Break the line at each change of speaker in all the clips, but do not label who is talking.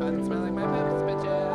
fun smelling my pets, bitches.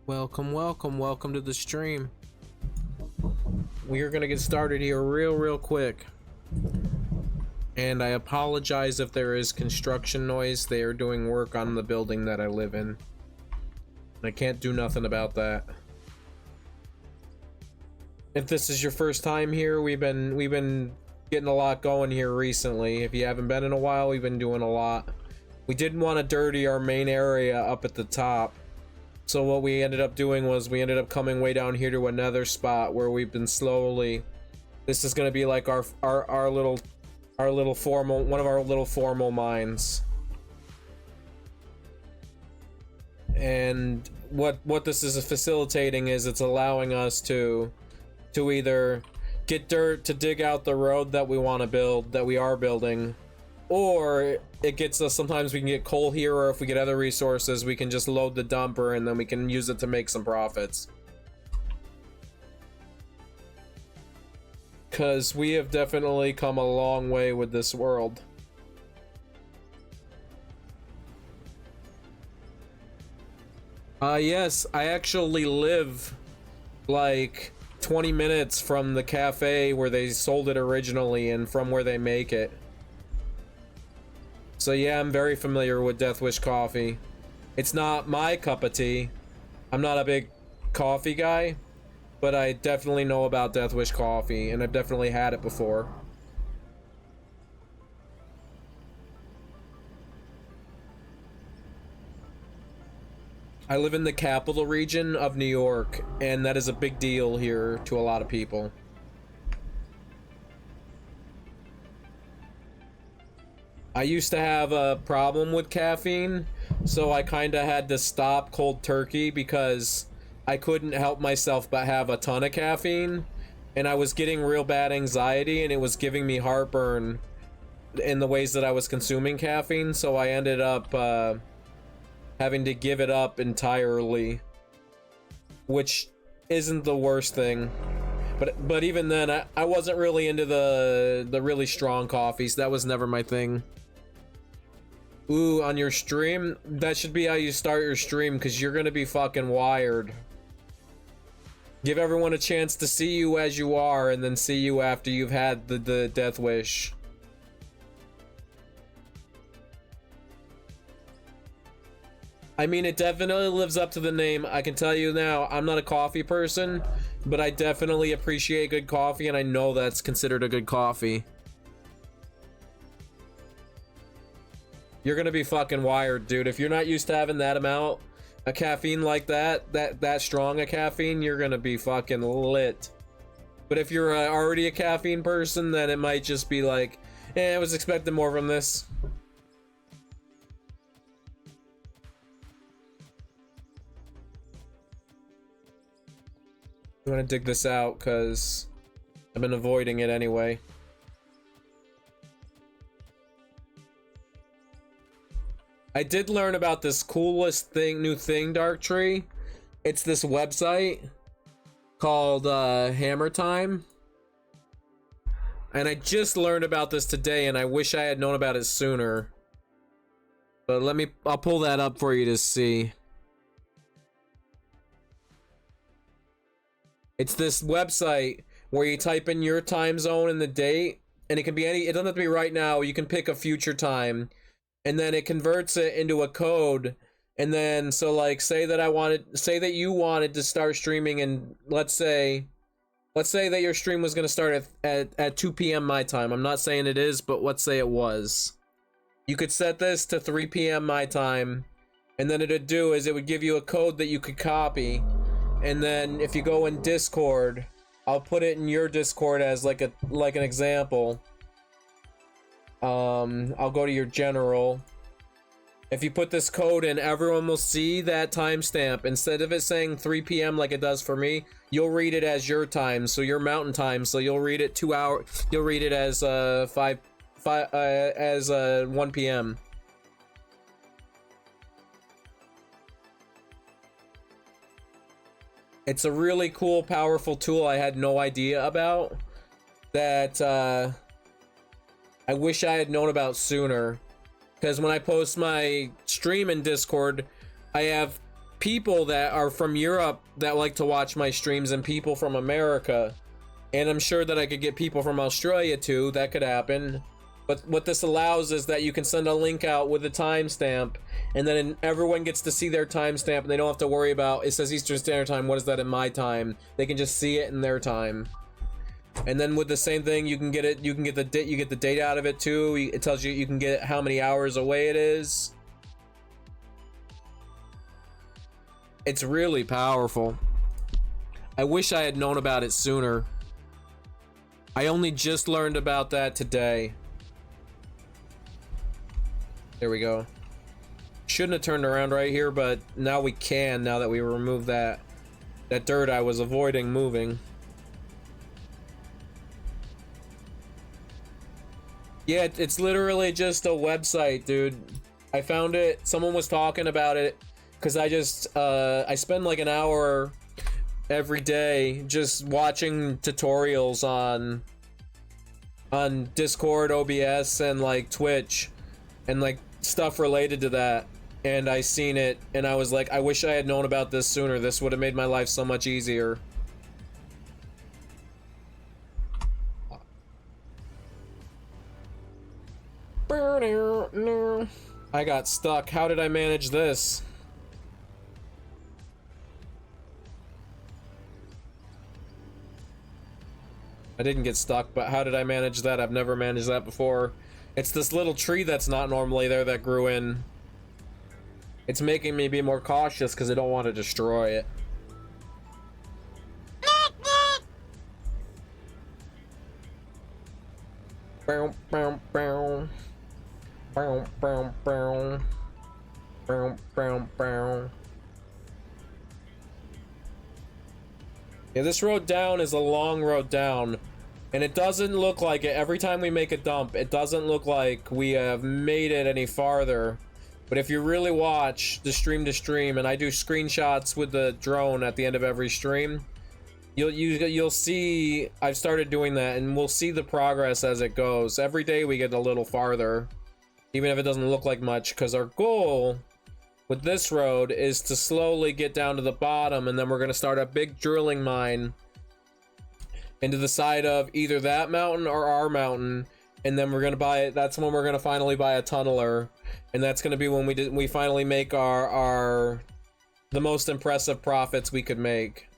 Welcome to the stream. We are gonna get started here real quick. And I apologize if there is construction noise. They are doing work on the building that I live in. I can't do nothing about that. If this is your first time here, we've been getting a lot going here recently. If you haven't been in a while, we've been doing a lot. We didn't want to dirty our main area up at the top. So what we ended up doing was we ended up coming way down here to another spot where we've been slowly. This is gonna be like our little formal, one of our little formal mines. And what this is facilitating is it's allowing us to either get dirt to dig out the road that we want to build, that we are building, or it gets us, sometimes we can get coal here, or if we get other resources, we can just load the dumper and then we can use it to make some profits. Because we have definitely come a long way with this world. Yes, I actually live like 20 minutes from the cafe where they sold it originally and from where they make it. So yeah, I'm very familiar with Death Wish coffee. It's not my cup of tea. I'm not a big coffee guy, but I definitely know about Death Wish coffee, and I've definitely had it before. I live in the capital region of New York, and that is a big deal here to a lot of people. I used to have a problem with caffeine, so I kind of had to stop cold turkey because I couldn't help myself but have a ton of caffeine, and I was getting real bad anxiety, and it was giving me heartburn in the ways that I was consuming caffeine, so I ended up having to give it up entirely, which isn't the worst thing. But even then, I wasn't really into the really strong coffees. That was never my thing. Ooh, on your stream? That should be how you start your stream, because you're gonna be fucking wired. Give everyone a chance to see you as you are, and then see you after you've had the Death Wish. I mean, it definitely lives up to the name. I can tell you now, I'm not a coffee person, but I definitely appreciate good coffee, and I know that's considered a good coffee. You're gonna be fucking wired, dude. If you're not used to having that amount of caffeine like that strong a caffeine, you're gonna be fucking lit. But if you're already a caffeine person, then it might just be like, I was expecting more from this. I'm gonna dig this out because I've been avoiding it anyway. I did learn about this coolest new thing, Dark Tree. It's this website called Hammer Time. And I just learned about this today, and I wish I had known about it sooner. But I'll pull that up for you to see. It's this website where you type in your time zone and the date, and it can be it doesn't have to be right now. You can pick a future time, and then it converts it into a code. And then, so like, say that you wanted to start streaming, and let's say that your stream was going to start at 2 p.m. my time. I'm not saying it is, but let's say it was. You could set this to 3 p.m. my time, and then it'd do is it would give you a code that you could copy. And then if you go in Discord, I'll put it in your Discord as like an example. I'll go to your general. If you put this code in, everyone will see that timestamp. Instead of it saying 3 p.m. like it does for me, you'll read it as your time, so your mountain time. So you'll read it 2 hours. You'll read it as 1 p.m. It's a really cool, powerful tool I had no idea about that I wish I had known about sooner. Because when I post my stream in Discord, I have people that are from Europe that like to watch my streams and people from America. And I'm sure that I could get people from Australia too. That could happen. But what this allows is that you can send a link out with a timestamp, and then everyone gets to see their timestamp, and they don't have to worry about, it says Eastern Standard Time, what is that in my time? They can just see it in their time. And then with the same thing, you can get it, you get the date out of it too. It tells you you can get how many hours away it is. It's really powerful. I wish I had known about it sooner. I only just learned about that today. There we go. Shouldn't have turned around right here, but now we can, now that we removed that dirt I was avoiding moving. Yeah, it's literally just a website, dude. I found it, someone was talking about it, because I spend like an hour every day just watching tutorials on Discord, OBS, and like Twitch, and like stuff related to that. And I seen it, and I was like, I wish I had known about this sooner. This would have made my life so much easier. I got stuck. How did I manage this? I didn't get stuck, but how did I manage that? I've never managed that before. It's this little tree that's not normally there that grew in. It's making me be more cautious because I don't want to destroy it. Bow, bow, bow. Bow, bow, bow. Bow, bow, bow. Yeah, this road down is a long road down, and it doesn't look like it. Every time we make a dump, it doesn't look like we have made it any farther. But if you really watch the stream to stream, and I do screenshots with the drone at the end of every stream, you'll see I've started doing that, and we'll see the progress as it goes. Every day we get a little farther, even if it doesn't look like much, because our goal with this road is to slowly get down to the bottom, and then we're going to start a big drilling mine into the side of either that mountain or our mountain, and then we're going to buy, that's when we're going to finally buy a tunneler, and that's going to be when we finally make the most impressive profits we could make.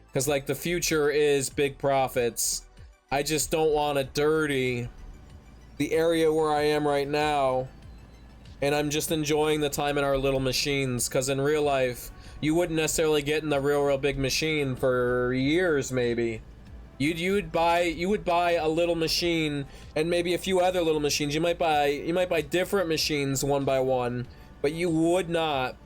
Because like the future is big profits. I just don't want to dirty the area where I am right now, and I'm just enjoying the time in our little machines, because in real life you wouldn't necessarily get in the real big machine for years. Maybe you would buy a little machine and maybe a few other little machines. You might buy different machines one by one, but you would not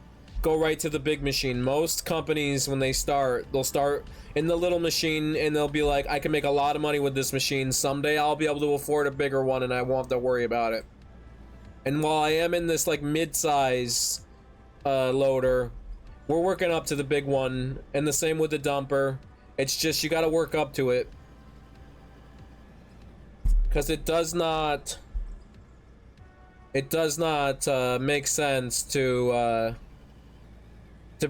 go right to the big machine. Most companies, when they start, they'll start in the little machine, and they'll be like, I can make a lot of money with this machine. Someday I'll be able to afford a bigger one, and I won't have to worry about it. And while I am in this like mid-size loader, we're working up to the big one, and the same with the dumper. It's just you got to work up to it, because it does not make sense to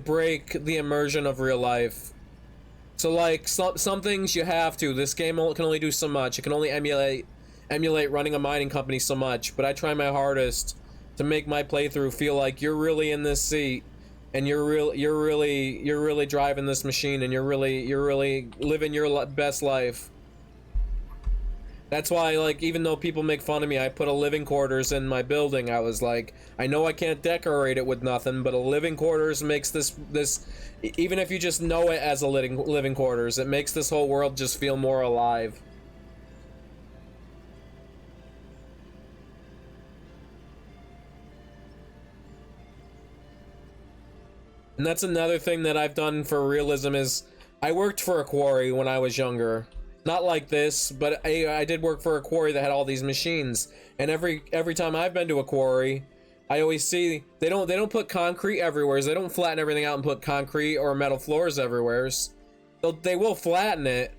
break the immersion of real life. So like some things you have to. This game can only do so much. It can only emulate running a mining company so much. But I try my hardest to make my playthrough feel like you're really in this seat, and you're really driving this machine, and you're really living your best life. That's why, like, even though people make fun of me, I put a living quarters in my building. I was like, I know I can't decorate it with nothing, but a living quarters makes this even if you just know it as a living quarters, it makes this whole world just feel more alive. And that's another thing that I've done for realism is I worked for a quarry when I was younger. Not like this, but I did work for a quarry that had all these machines. And every time I've been to a quarry, I always see they don't put concrete everywhere. They don't flatten everything out and put concrete or metal floors everywhere. They will flatten it,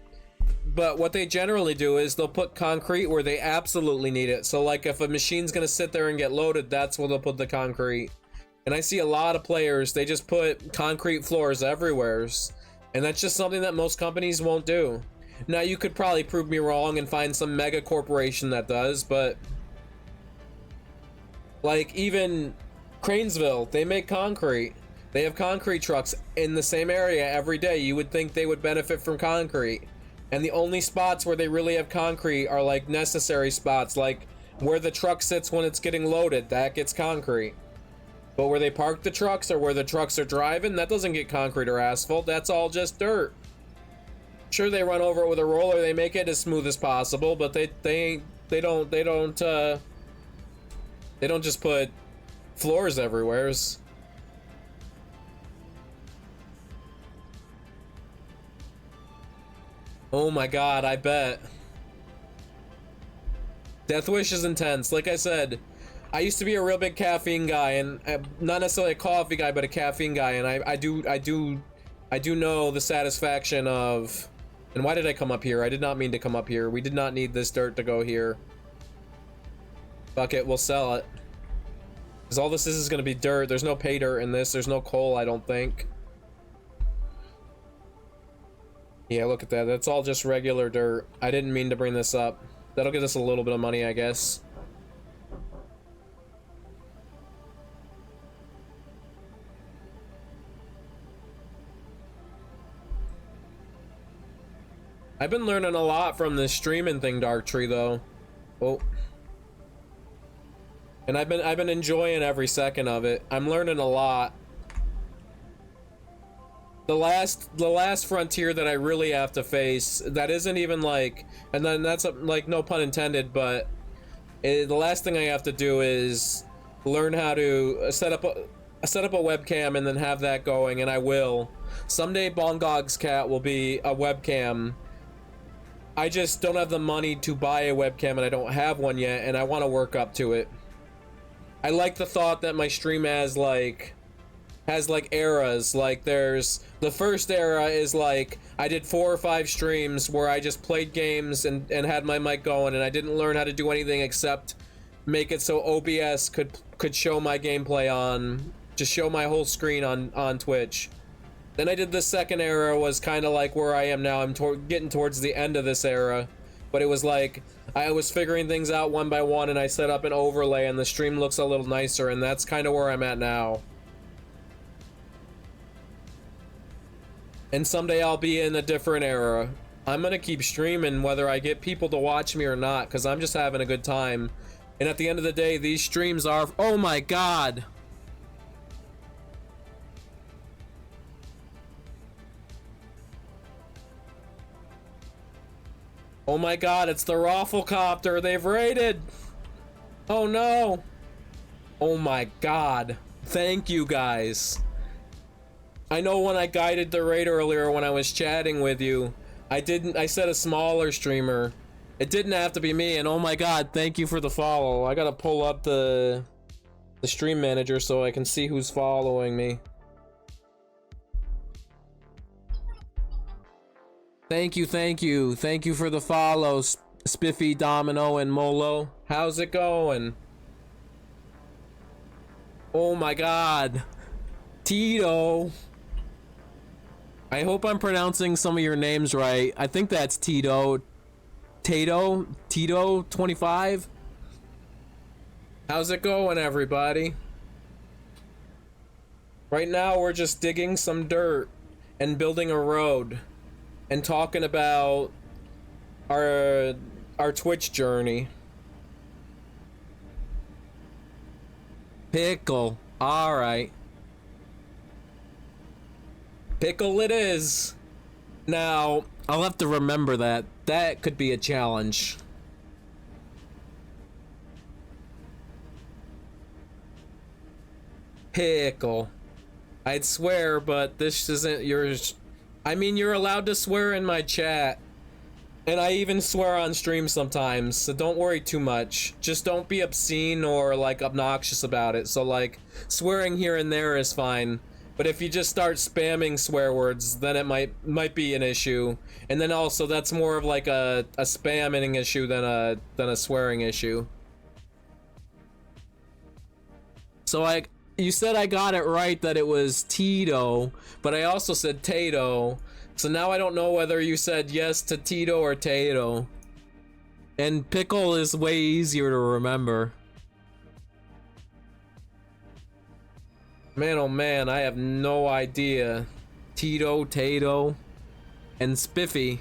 but what they generally do is they'll put concrete where they absolutely need it. So like if a machine's gonna sit there and get loaded, that's where they'll put the concrete. And I see a lot of players, they just put concrete floors everywhere. And that's just something that most companies won't do. Now you could probably prove me wrong and find some mega corporation that does, but like even Cranesville, they make concrete. They have concrete trucks in the same area every day. You would think they would benefit from concrete. And the only spots where they really have concrete are like necessary spots, like where the truck sits when it's getting loaded, that gets concrete. But where they park the trucks or where the trucks are driving, that doesn't get concrete or asphalt. That's all just dirt. Sure, they run over it with a roller. They make it as smooth as possible, but they don't just put floors everywhere. Oh my god, I bet. Death Wish is intense. Like I said, I used to be a real big caffeine guy, and not necessarily a coffee guy, but a caffeine guy, and I do know the satisfaction of. And why did I come up here? I did not mean to come up here. We did not need this dirt to go here. Fuck it, we'll sell it. Because all this is gonna be dirt. There's no pay dirt in this. There's no coal, I don't think. Yeah, look at that. That's all just regular dirt. I didn't mean to bring this up. That'll get us a little bit of money, I guess. I've been learning a lot from this streaming thing, Darktree, though. Oh. And I've been enjoying every second of it. I'm learning a lot. The last frontier that I really have to face, that isn't even like, and then that's like no pun intended, but the last thing I have to do is learn how to set up a webcam and then have that going, and I will. Someday Bongog's cat will be a webcam. I just don't have the money to buy a webcam, and I don't have one yet, and I want to work up to it. I like the thought that my stream has like eras. Like there's the first era is like I did 4 or 5 streams where I just played games and had my mic going, and I didn't learn how to do anything except make it so OBS could show my gameplay on, just show my whole screen on Twitch. Then I did the second era, was kind of like where I am now. I'm getting towards the end of this era, but it was like I was figuring things out one by one, and I set up an overlay and the stream looks a little nicer, and that's kind of where I'm at now. And someday I'll be in a different era. I'm gonna keep streaming whether I get people to watch me or not, because I'm just having a good time. And at the end of the day, these streams are... Oh my god! Oh my god, it's the Rafflecopter! They've raided! Oh no! Oh my god. Thank you guys. I know when I guided the raid earlier when I was chatting with you, I said a smaller streamer. It didn't have to be me, and oh my god, thank you for the follow. I gotta pull up the stream manager so I can see who's following me. Thank you, thank you. Thank you for the follow, Spiffy, Domino, and Molo. How's it going? Oh my god. Tito. I hope I'm pronouncing some of your names right. I think that's Tito. Tito 25. How's it going, everybody? Right now we're just digging some dirt and building a road and talking about our Twitch journey. Pickle. All right. Pickle it is. Now, I'll have to remember that. That could be a challenge. Pickle. I'd swear, but this isn't yours. I mean, you're allowed to swear in my chat. And I even swear on stream sometimes, so don't worry too much. Just don't be obscene or, like, obnoxious about it. So, like, swearing here and there is fine. But if you just start spamming swear words, then it might be an issue. And then also that's more of like a spamming issue than a swearing issue. So you said I got it right that it was Tito, but I also said Tato. So now I don't know whether you said yes to Tito or Tato. And pickle is way easier to remember. Man, oh man, I have no idea. Tito, Tato, and Spiffy.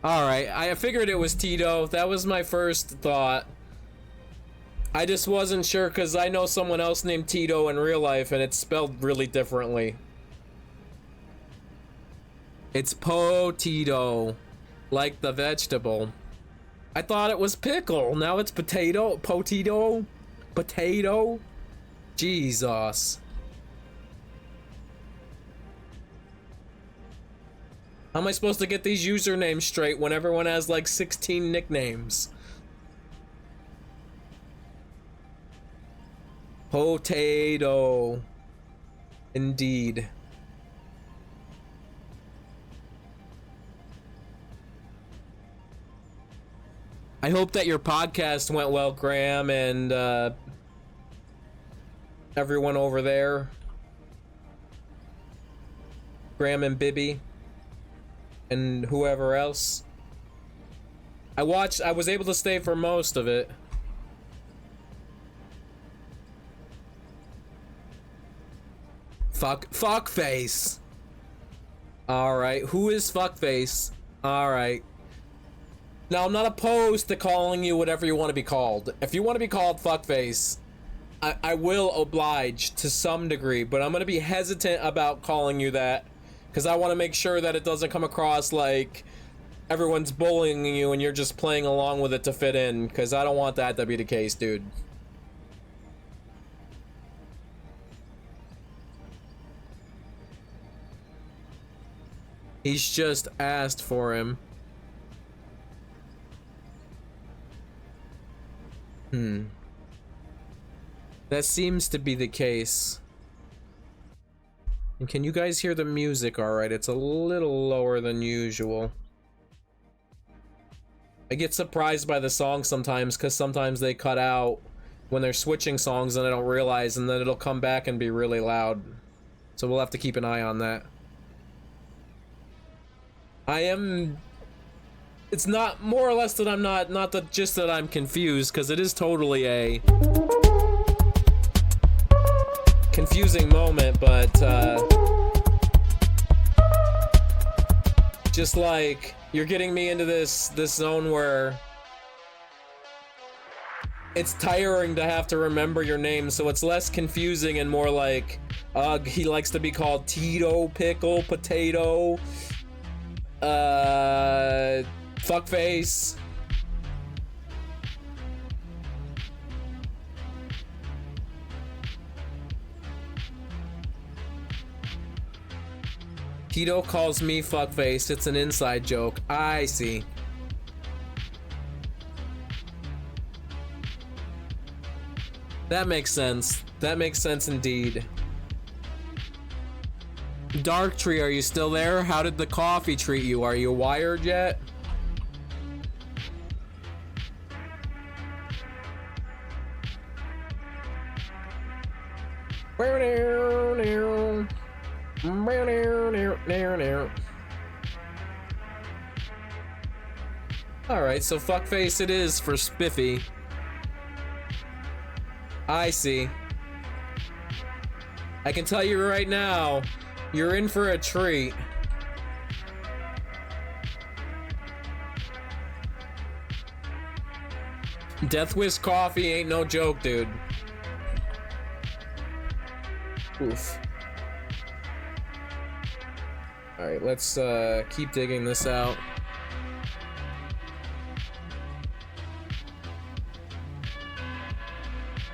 Alright, I figured it was Tito. That was my first thought. I just wasn't sure because I know someone else named Tito in real life and it's spelled really differently. It's potito, like the vegetable. I thought it was pickle. Now it's potato. Potito? Potato? Jesus. How am I supposed to get these usernames straight when everyone has like 16 nicknames? Potato. Indeed. I hope that your podcast went well, Graham, and everyone over there. Graham and Bibby. And whoever else. I was able to stay for most of it. Fuckface. Alright, who is Fuckface? Alright. Now, I'm not opposed to calling you whatever you want to be called. If you want to be called Fuckface, I will oblige to some degree, but I'm going to be hesitant about calling you that because I want to make sure that it doesn't come across like everyone's bullying you and you're just playing along with it to fit in, because I don't want that to be the case, dude. He's just asked for him. That seems to be the case. And can you guys hear the music alright? It's a little lower than usual. I get surprised by the songs sometimes because sometimes they cut out when they're switching songs and I don't realize, and then it'll come back and be really loud. So we'll have to keep an eye on that. It's not, more or less that I'm not just that I'm confused, because it is totally a confusing moment, but just like you're getting me into this zone where it's tiring to have to remember your name, so it's less confusing and more like, he likes to be called Tito, Pickle, Potato, Fuckface. Tito calls me Fuckface. It's an inside joke. I see. That makes sense. That makes sense indeed. Dark Tree, are you still there? How did the coffee treat you? Are you wired yet? Alright, so Fuckface it is for Spiffy. I see. I can tell you right now, you're in for a treat. Death Wish coffee ain't no joke, dude. Oof. Alright, let's keep digging this out.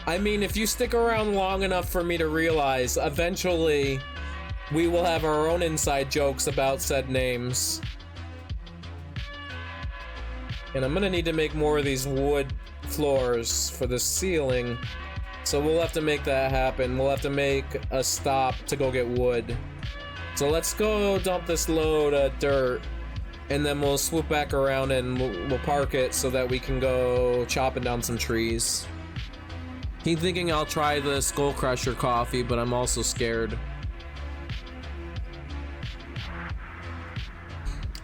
I mean, if you stick around long enough for me to realize, eventually we will have our own inside jokes about said names. And I'm gonna need to make more of these wood floors for the ceiling So we'll have to make that happen. We'll have to make a stop to go get wood. So let's go dump this load of dirt, and then we'll swoop back around and we'll park it so that we can go chopping down some trees. Keep thinking I'll try the Skull Crusher coffee, but I'm also scared.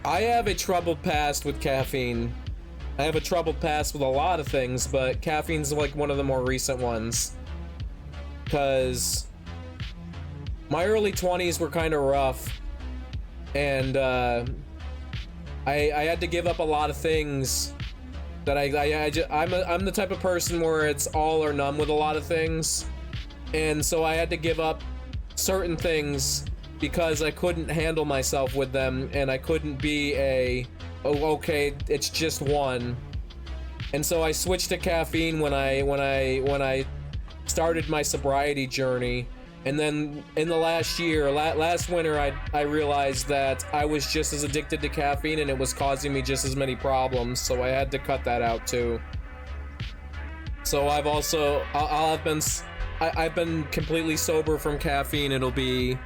I have a troubled past with caffeine. I have a troubled past with a lot of things, but caffeine's like one of the more recent ones. Because my early 20s were kind of rough, and I had to give up a lot of things that I'm the type of person where it's all or none with a lot of things, and so I had to give up certain things because I couldn't handle myself with them, and I couldn't be oh, okay, it's just one. And so I switched to caffeine when I started my sobriety journey. And then in the last year, last winter, I realized that I was just as addicted to caffeine and it was causing me just as many problems. So I had to cut that out too. So I've also, I've been completely sober from caffeine. It'll be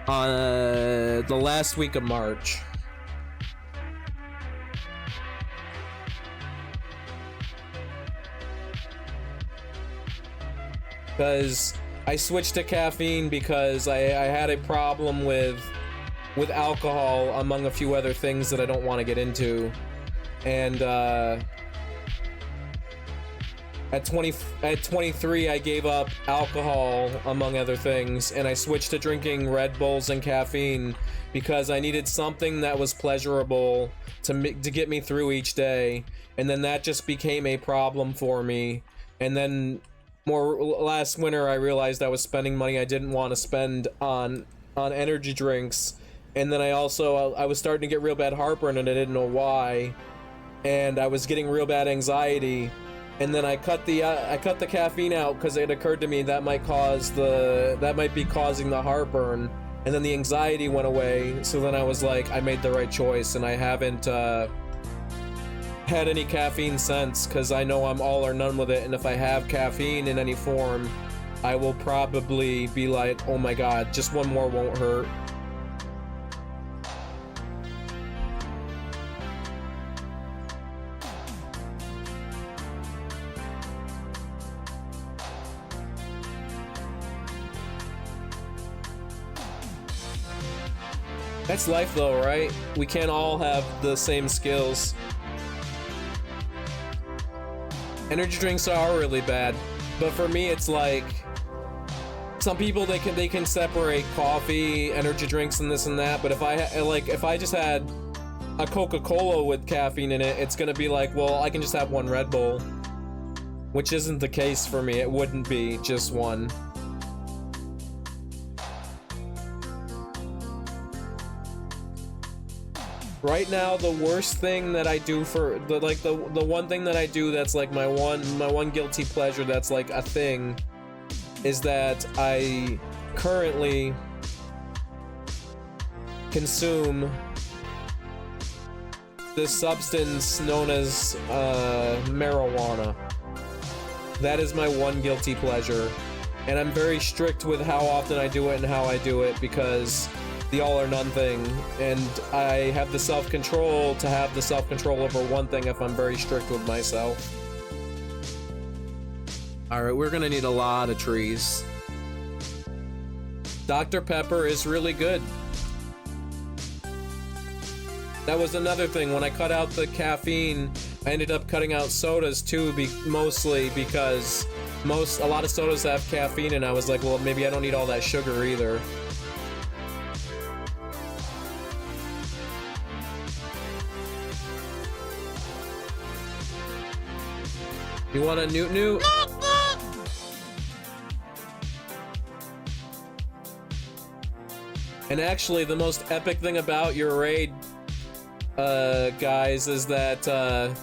the last week of March. Because I switched to caffeine because I had a problem with alcohol, among a few other things that I don't want to get into. And at 23, I gave up alcohol, among other things, and I switched to drinking Red Bulls and caffeine because I needed something that was pleasurable to get me through each day. And then that just became a problem for me. And then last winter, I realized I was spending money I didn't want to spend on energy drinks, and then I was starting to get real bad heartburn, and I didn't know why, and I was getting real bad anxiety, and then I cut the caffeine out because it occurred to me that might be causing the heartburn, and then the anxiety went away. So then I was like, I made the right choice, and I haven't had any caffeine since, because I know I'm all or none with it, and if I have caffeine in any form, I will probably be like, oh my god, just one more won't hurt. That's life though, right? We can't all have the same skills. Energy drinks are really bad, but for me it's like, some people they can separate coffee, energy drinks, and this and that, but if I just had a Coca-Cola with caffeine in it, it's gonna be like, well, I can just have one Red Bull, which isn't the case for me. It wouldn't be just one. Right now, the worst thing that I do for the one thing that I do that's like my one guilty pleasure that's like a thing is that I currently consume this substance known as marijuana. That is my one guilty pleasure, and I'm very strict with how often I do it and how I do it, because the all or none thing, and I have the self-control to have the self-control over one thing if I'm very strict with myself. Alright, we're gonna need a lot of trees. Dr. Pepper is really good. That was another thing, when I cut out the caffeine, I ended up cutting out sodas too, mostly because a lot of sodas have caffeine, and I was like, well, maybe I don't need all that sugar either. You want a newt? And actually, the most epic thing about your raid, guys, is that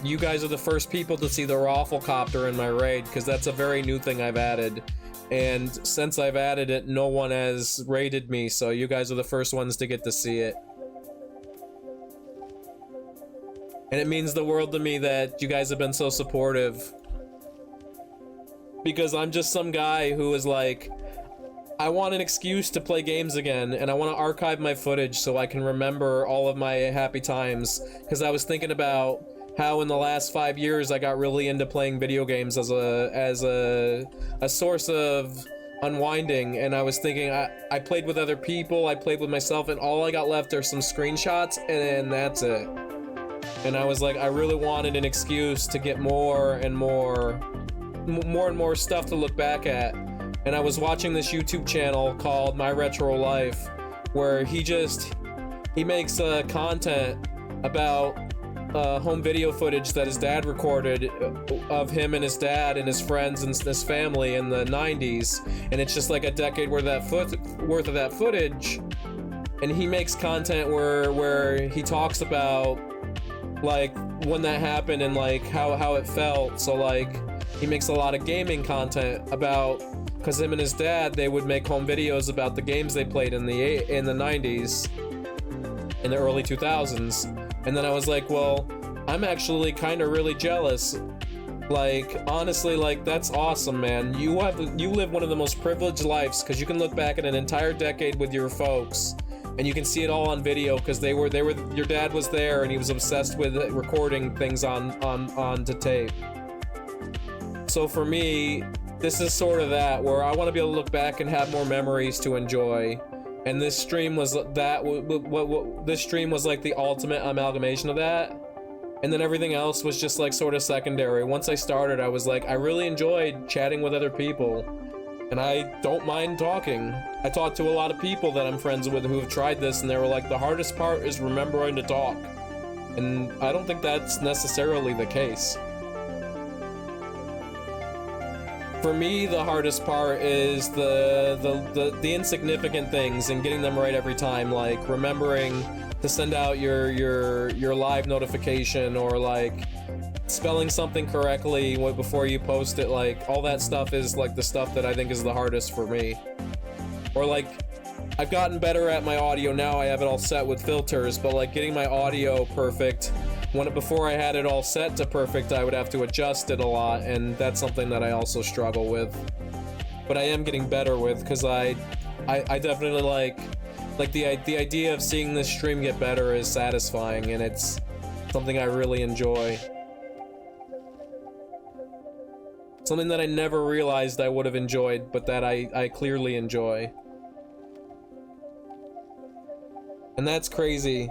you guys are the first people to see the Rafflecopter in my raid, because that's a very new thing I've added. And since I've added it, no one has raided me, so you guys are the first ones to get to see it. And it means the world to me that you guys have been so supportive. because I'm just some guy who is like, I want an excuse to play games again, and I want to archive my footage so I can remember all of my happy times, because I was thinking about how in the last 5 years I got really into playing video games as a source of unwinding, and I was thinking I played with other people, I played with myself, and all I got left are some screenshots, and that's it. And I was like, I really wanted an excuse to get more and more stuff to look back at. And I was watching this YouTube channel called My Retro Life, where he makes content about home video footage that his dad recorded of him and his dad and his friends and his family in the 90s, and it's just like a decade worth of that footage. And he makes content where he talks about like when that happened and like how it felt. So like he makes a lot of gaming content about, because him and his dad, they would make home videos about the games they played in the 90s, in the early 2000s. And then I was like, well, I'm actually kind of really jealous. Like, honestly, like, that's awesome, man. You live one of the most privileged lives, because you can look back at an entire decade with your folks, and you can see it all on video, because your dad was there, and he was obsessed with recording things onto tape. So for me, this is sort of that, where I want to be able to look back and have more memories to enjoy. And this stream was that. This stream was like the ultimate amalgamation of that. And then everything else was just like sort of secondary. Once I started, I was like, I really enjoyed chatting with other people, and I don't mind talking. I talked to a lot of people that I'm friends with who have tried this, and they were like, the hardest part is remembering to talk. And I don't think that's necessarily the case. For me, the hardest part is the insignificant things and getting them right every time, like remembering to send out your live notification, or like spelling something correctly before you post it. Like all that stuff is like the stuff that I think is the hardest for me. Or like, I've gotten better at my audio now. I have it all set with filters, but like getting my audio perfect, before I had it all set to perfect, I would have to adjust it a lot, and that's something that I also struggle with. But I am getting better with, because I definitely like the idea of seeing this stream get better is satisfying, and it's something I really enjoy. Something that I never realized I would have enjoyed, but that I clearly enjoy. And that's crazy.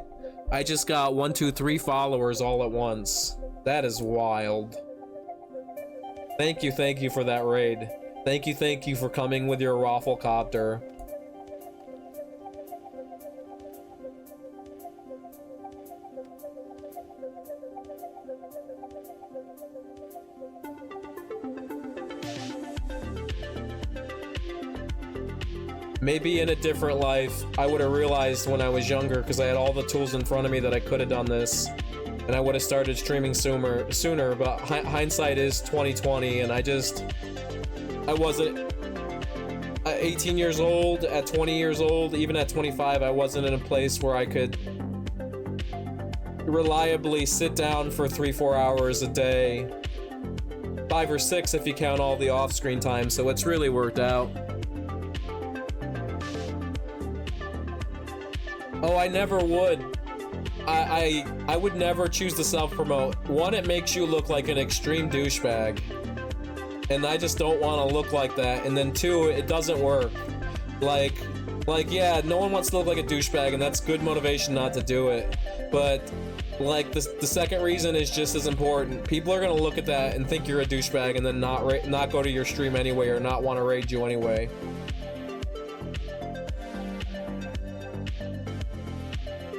I just got 1, 2, 3 followers all at once. That is wild. Thank you for that raid. Thank you for coming with your Rafflecopter. Maybe in a different life, I would have realized when I was younger, because I had all the tools in front of me that I could have done this, and I would have started streaming sooner, but hindsight is 2020, and I wasn't 18 years old, at 20 years old, even at 25, I wasn't in a place where I could reliably sit down for 3-4 hours a day, 5 or 6 if you count all the off-screen time, so it's really worked out. Oh, I never would. I would never choose to self-promote. One, it makes you look like an extreme douchebag, and I just don't want to look like that. And then 2, it doesn't work. Like yeah, no one wants to look like a douchebag, and that's good motivation not to do it. But like the second reason is just as important. People are gonna look at that and think you're a douchebag, and then not go to your stream anyway, or not want to raid you anyway.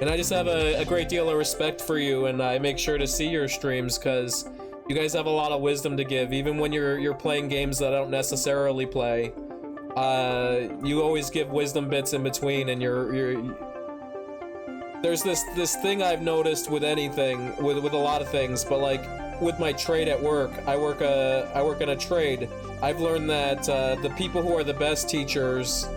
And I just have a great deal of respect for you, and I make sure to see your streams, because you guys have a lot of wisdom to give, even when you're playing games that I don't necessarily play. You always give wisdom bits in between, and there's this thing I've noticed with anything, with a lot of things, but like with my trade at work, I work in a trade. I've learned that the people who are the best teachers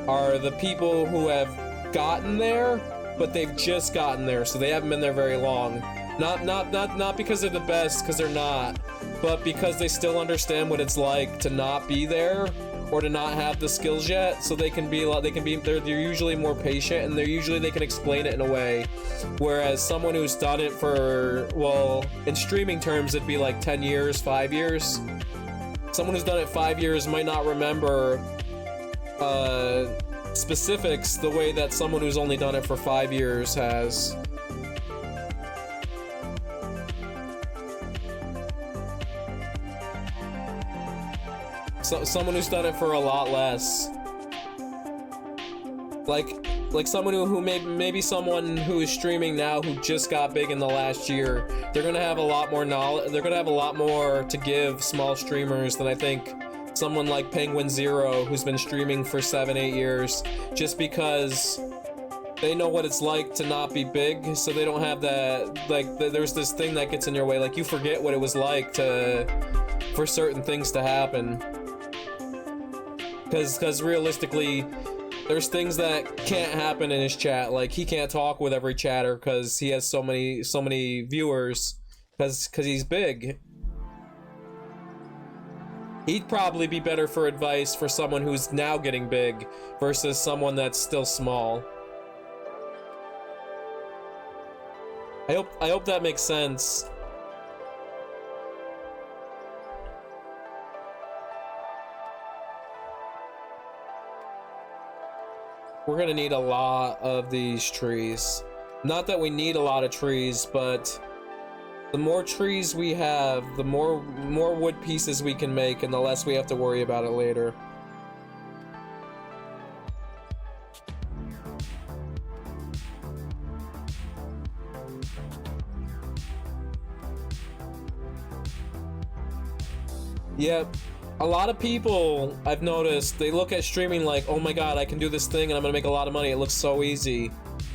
are the people who have gotten there, but they've just gotten there, so they haven't been there very long. Not because they're the best, because they're not, but because they still understand what it's like to not be there or to not have the skills yet. So they can be they're usually more patient, and they can explain it in a way. Whereas someone who's done it for, well, in streaming terms, it'd be like 10 years, 5 years. Someone who's done it 5 years might not remember specifics the way that someone who's only done it for 5 years has. So, someone who's done it for a lot less. Like someone who maybe someone who is streaming now who just got big in the last year, they're gonna have a lot more knowledge. They're gonna have a lot more to give small streamers than I think someone like Penguin Zero, who's been streaming for 7-8 years, just because they know what it's like to not be big, so they don't have that, like, there's this thing that gets in your way, like you forget what it was like for certain things to happen. Because realistically, there's things that can't happen in his chat. Like, he can't talk with every chatter because he has so many viewers, because he's big. He'd probably be better for advice for someone who's now getting big versus someone that's still small. I hope that makes sense. We're gonna need a lot of these trees. Not that we need a lot of trees, but the more trees we have, the more wood pieces we can make, and the less we have to worry about it later. Yep. A lot of people, I've noticed, they look at streaming like, oh my god, I can do this thing and I'm gonna make a lot of money, it looks so easy.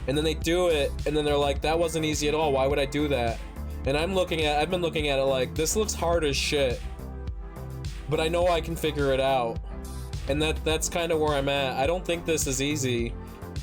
And then they do it, and then they're like, that wasn't easy at all, why would I do that? And I've been looking at it like, this looks hard as shit, but I know I can figure it out. And that's kind of where I'm at. I don't think this is easy,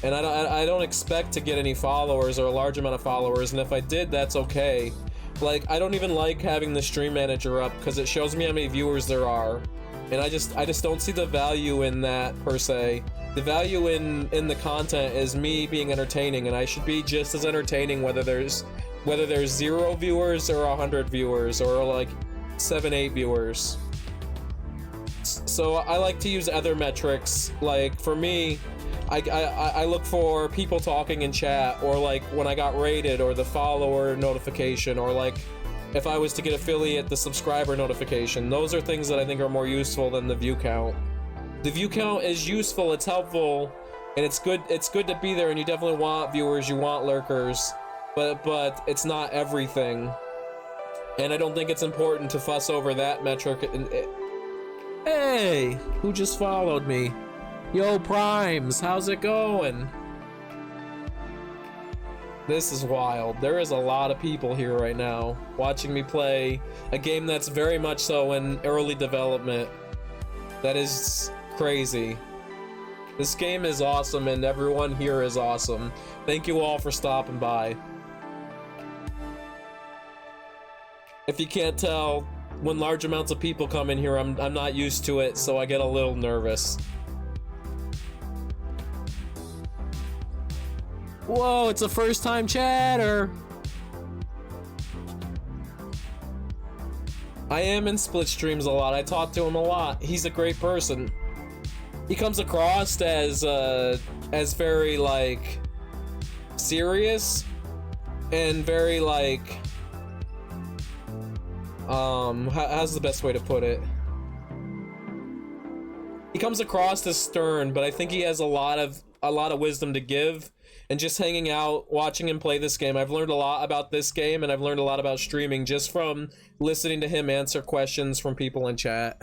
and I don't expect to get any followers or a large amount of followers, and if I did, that's okay. Like, I don't even like having the stream manager up because it shows me how many viewers there are, and I just don't see the value in that per se. The value in the content is me being entertaining, and I should be just as entertaining whether there's 0 viewers or 100 viewers or like 7-8 viewers. So I like to use other metrics. Like, for me, I look for people talking in chat, or like when I got rated, or the follower notification, or like if I was to get affiliate, the subscriber notification. Those are things that I think are more useful than the view count. The view count is useful, it's helpful, and it's good to be there, and you definitely want viewers, you want lurkers, but it's not everything. And I don't think it's important to fuss over that metric. Hey, who just followed me? Yo, Primes, how's it going? This is wild. There is a lot of people here right now watching me play a game that's very much so in early development. That is crazy. This game is awesome, and everyone here is awesome. Thank you all for stopping by. If you can't tell, when large amounts of people come in here, I'm not used to it, so I get a little nervous. Whoa, it's a first-time chatter. I am in split streams a lot. I talk to him a lot. He's a great person. He comes across as very, like, serious and very, like, how's the best way to put it? He comes across as stern, but I think he has a lot of wisdom to give. And just hanging out, watching him play this game, I've learned a lot about this game, and I've learned a lot about streaming just from listening to him answer questions from people in chat.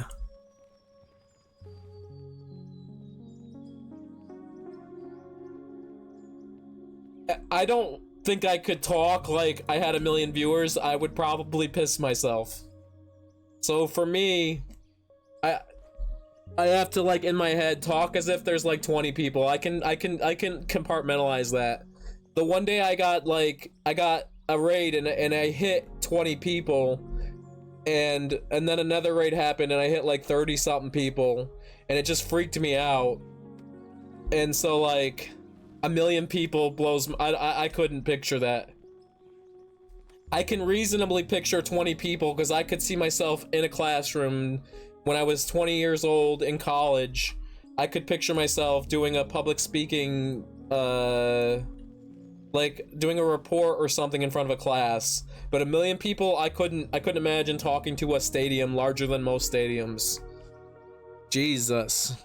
I don't think I could talk like I had 1 million viewers. I would probably piss myself. So for me, I have to, like, in my head, talk as if there's like 20 people. I can compartmentalize that. The one day I got a raid and I hit 20 people, and then another raid happened and I hit like 30 something people, and it just freaked me out. And so like a million people blows I couldn't picture that. I can reasonably picture 20 people because I could see myself in a classroom when I was 20 years old in college. I could picture myself doing a public speaking, like doing a report or something in front of a class. But a million people, I couldn't imagine talking to a stadium larger than most stadiums. Jesus.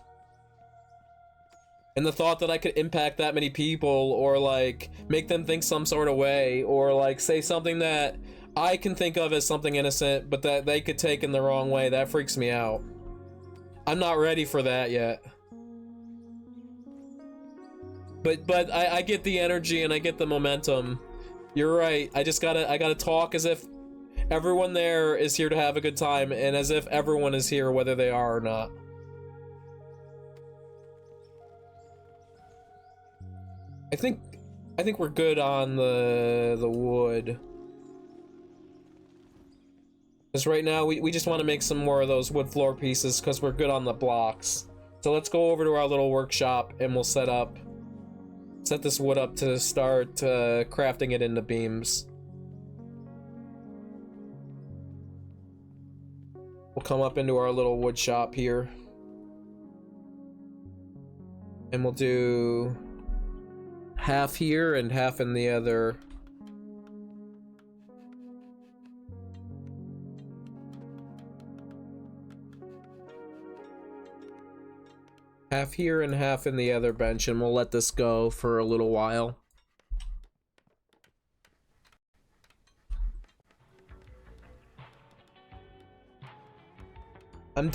And the thought that I could impact that many people, or like make them think some sort of way, or like say something that I can think of as something innocent, but that they could take in the wrong way, that freaks me out. I'm not ready for that yet. But I get the energy and I get the momentum. You're right. I gotta talk as if everyone there is here to have a good time, and as if everyone is here whether they are or not. I think we're good on the wood. Because right now we just want to make some more of those wood floor pieces because we're good on the blocks. So let's go over to our little workshop and we'll set this wood up to start crafting it into beams. We'll come up into our little wood shop here. And we'll do half here and half in the other. Half here and half in the other bench, and we'll let this go for a little while. And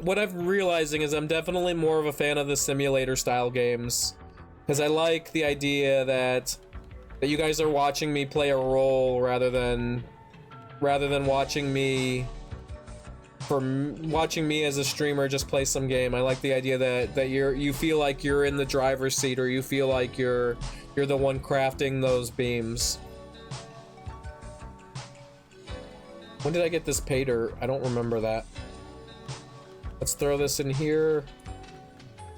what I'm realizing is I'm definitely more of a fan of the simulator style games. Because I like the idea that you guys are watching me play a role rather than watching me as a streamer just play some game. I like the idea that you feel like you're in the driver's seat, or you feel like you're the one crafting those beams. When did I get this pay dirt? I don't remember that. Let's throw this in here.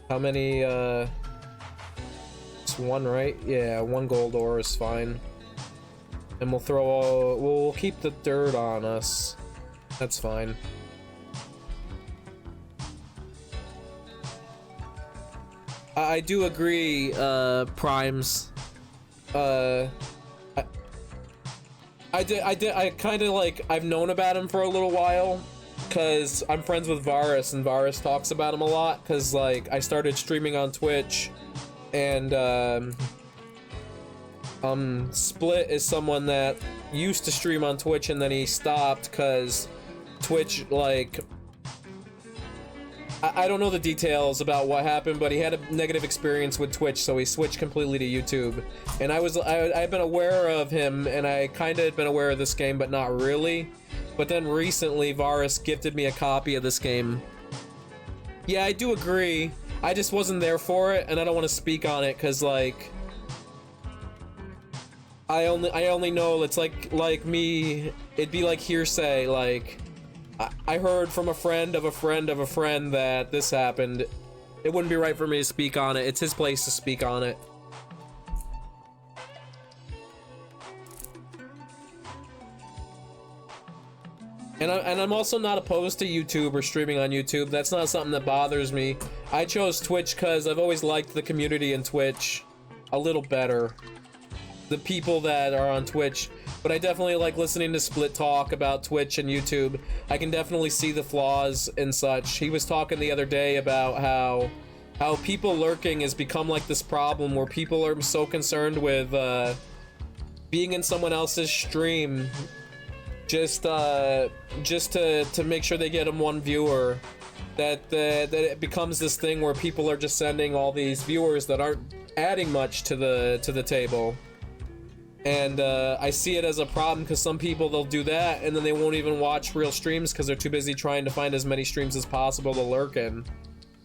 How many one, right? Yeah, 1 gold ore is fine. And we'll keep the dirt on us. That's fine. I do agree, Primes. I kind of like, I've known about him for a little while because I'm friends with Varus, and Varus talks about him a lot because like I started streaming on Twitch. And Split is someone that used to stream on Twitch and then he stopped because Twitch, like, I don't know the details about what happened, but he had a negative experience with Twitch, so he switched completely to YouTube. And I've been aware of him, and I kind of had been aware of this game, but not really. But then recently Varus gifted me a copy of this game. Yeah, I do agree. I just wasn't there for it, and I don't want to speak on it because, like, I only know it's like me. It'd be like hearsay. Like, I heard from a friend of a friend of a friend that this happened. It wouldn't be right for me to speak on it. It's his place to speak on it. And I'm also not opposed to YouTube or streaming on YouTube. That's not something that bothers me. I chose Twitch because I've always liked the community in Twitch a little better. The people that are on Twitch. But I definitely like listening to Split talk about Twitch and YouTube. I can definitely see the flaws and such. He was talking the other day about how people lurking has become like this problem where people are so concerned with being in someone else's stream just to make sure they get them one viewer, that it becomes this thing where people are just sending all these viewers that aren't adding much to the table. And I see it as a problem because some people, they'll do that and then they won't even watch real streams because they're too busy trying to find as many streams as possible to lurk in.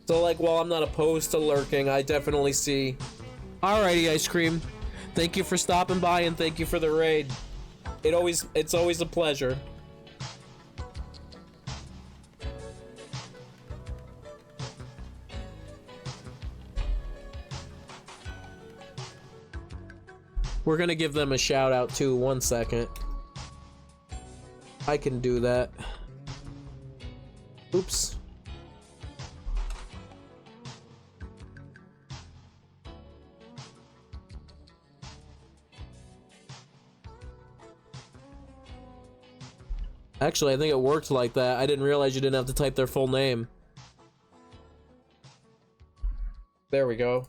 So like, while I'm not opposed to lurking, I definitely see. Alrighty, Ice Cream. Thank you for stopping by and thank you for the raid. It's always a pleasure. We're gonna give them a shout out too. 1 second. I can do that. Oops. Actually, I think it worked like that. I didn't realize you didn't have to type their full name. There we go.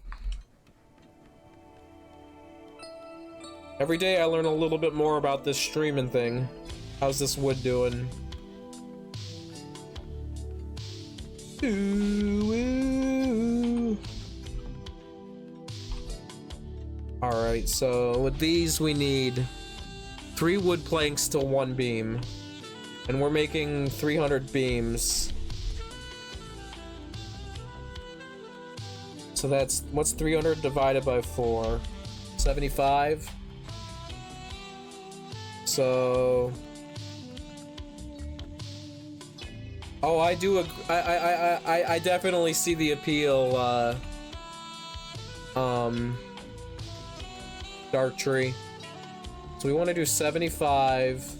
Every day I learn a little bit more about this streaming thing. How's this wood doing? Ooh, ooh. Alright, so with these we need 3 wood planks to 1 beam. And we're making 300 beams. So that's, what's 300 divided by 4? 75? So... Oh, I do, I definitely see the appeal, Dark Tree. So we want to do 75,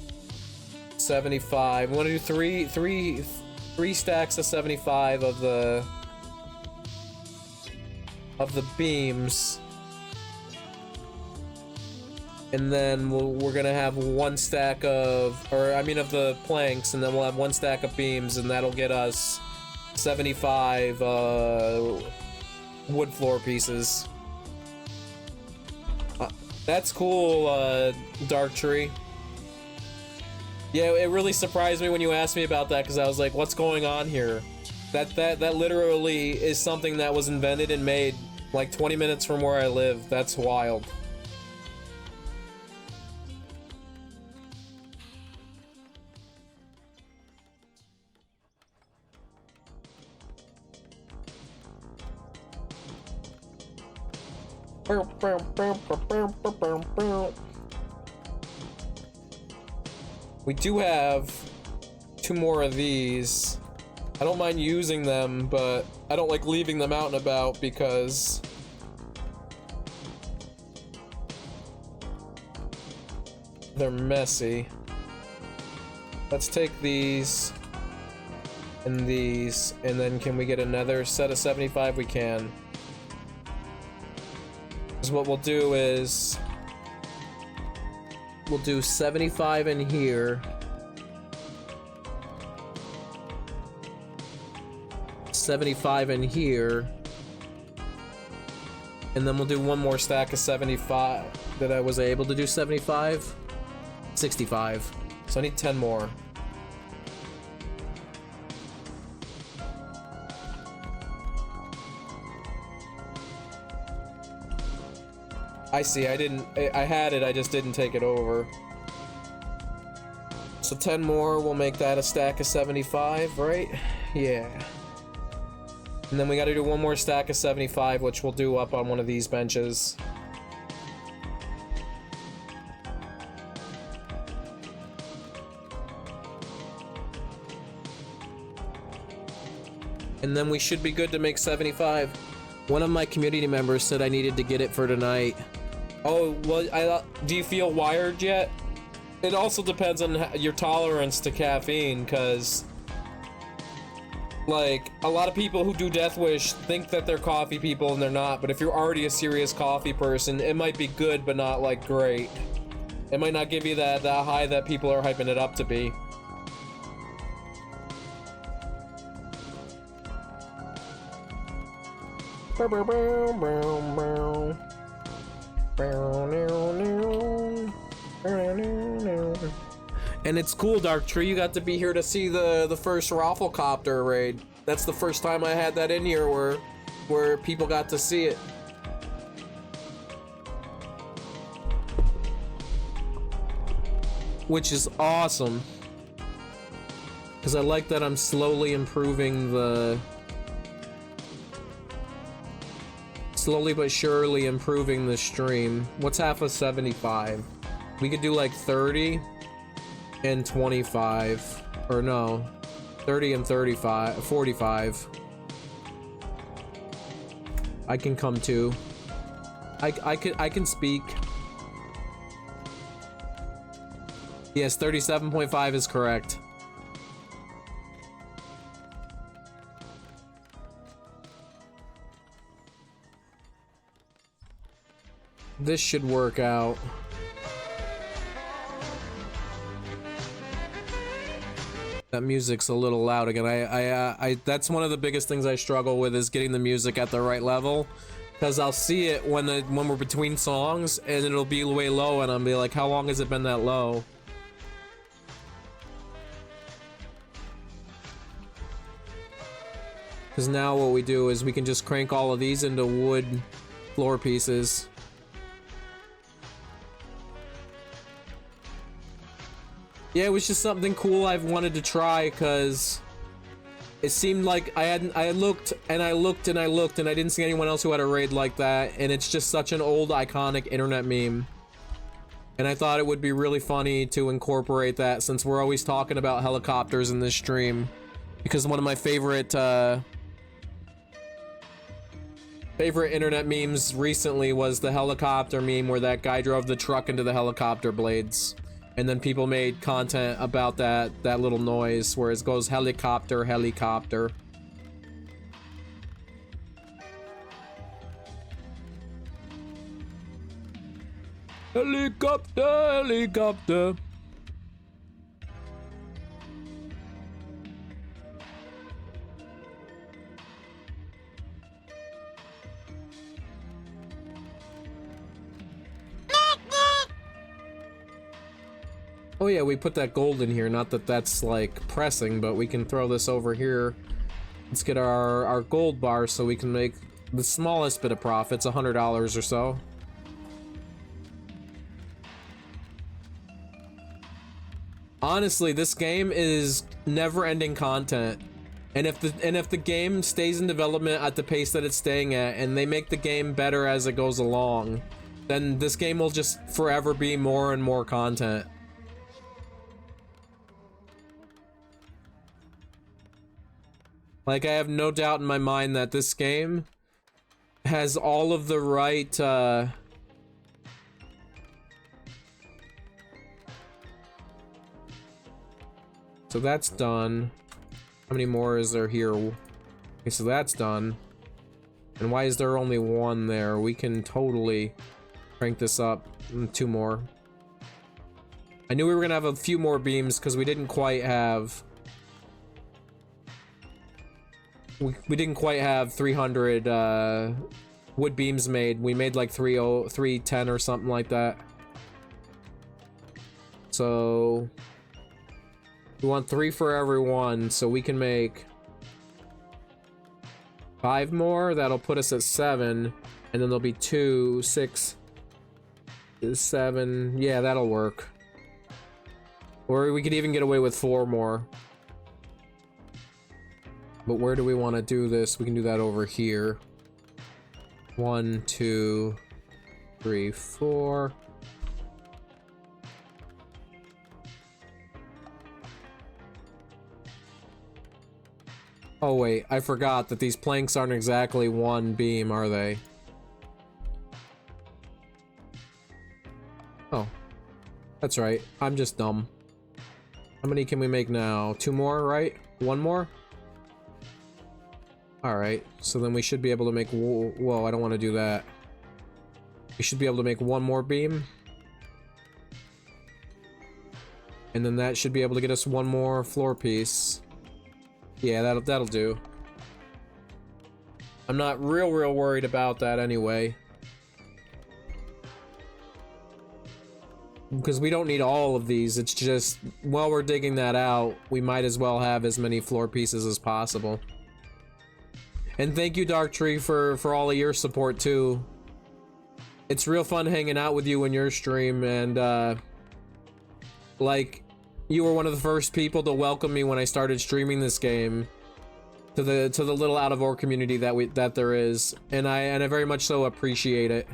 75. We want to do three stacks of 75 of the beams. And then we're gonna have 1 stack of, of the planks, and then we'll have 1 stack of beams, and that'll get us 75 wood floor pieces. That's cool, Dark Tree. Yeah, it really surprised me when you asked me about that, because I was like, what's going on here? That literally is something that was invented and made like 20 minutes from where I live. That's wild. We do have 2 more of these. I don't mind using them, but I don't like leaving them out and about because they're messy. Let's take these and these, and then can we get another set of 75? We can. Because what we'll do is we'll do 75 in here. 75 in here. And then we'll do 1 more stack of 75 that I was able to do 75. 65. So I need 10 more. I see, I had it, I just didn't take it over. So 10 more, we'll make that a stack of 75, right? Yeah. And then we gotta do 1 more stack of 75, which we'll do up on one of these benches. And then we should be good to make 75. One of my community members said I needed to get it for tonight. Oh, well, do you feel wired yet? It also depends on your tolerance to caffeine, because like, a lot of people who do Death Wish think that they're coffee people and they're not, but if you're already a serious coffee person, it might be good, but not, like, great. It might not give you that high that people are hyping it up to be. And it's cool, Dark Tree, you got to be here to see the first Rafflecopter raid. That's the first time I had that in here where people got to see it. Which is awesome. Because I like that I'm slowly improving the Slowly but surely improving the stream. What's half of 75? We could do like 30 and 25. Or no. 30 and 35. 45. I can come too. I can speak. Yes, 37.5 is correct. This should work out. That music's a little loud again. I that's one of the biggest things I struggle with, is getting the music at the right level, because I'll see it when we're between songs and it'll be way low and I'll be like, how long has it been that low? Because now what we do is we can just crank all of these into wood floor pieces. Yeah, it was just something cool I've wanted to try, because it seemed like I looked and I looked and I looked and I didn't see anyone else who had a raid like that, and it's just such an old iconic internet meme. And I thought it would be really funny to incorporate that, since we're always talking about helicopters in this stream. Because one of my favorite internet memes recently was the helicopter meme, where that guy drove the truck into the helicopter blades. And then people made content about that little noise where it goes helicopter, helicopter. Helicopter, helicopter. Oh yeah, we put that gold in here. Not that that's like pressing, but we can throw this over here. Let's get our gold bar so we can make the smallest bit of profits, $100 or so. Honestly, this game is never-ending content. And if the game stays in development at the pace that it's staying at, and they make the game better as it goes along, then this game will just forever be more and more content. Like, I have no doubt in my mind that this game has all of the right, so that's done. How many more is there here? Okay, so that's done. And why is there only one there? We can totally crank this up. 2 more. I knew we were gonna have a few more beams because we didn't quite have... We didn't quite have 300 wood beams made. We made like 310 or something like that. So we want 3 for every one, so we can make 5 more. That'll put us at 7, and then there'll be 2, 6, 7. Yeah, that'll work. Or we could even get away with 4 more. But where do we want to do this? We can do that over here. 1, 2, 3, 4. Oh wait, I forgot that these planks aren't exactly one beam, are they? Oh. That's right. I'm just dumb. How many can we make now? 2 more, right? 1 more? Alright, so then we should be able to make... Whoa, I don't want to do that. We should be able to make 1 more beam. And then that should be able to get us 1 more floor piece. Yeah, that'll do. I'm not real worried about that anyway. Because we don't need all of these, it's just, while we're digging that out, we might as well have as many floor pieces as possible. And thank you, Dark Tree, for all of your support too. It's real fun hanging out with you in your stream, and like, you were one of the first people to welcome me when I started streaming this game. to the little out of org community that there is, and I very much so appreciate it.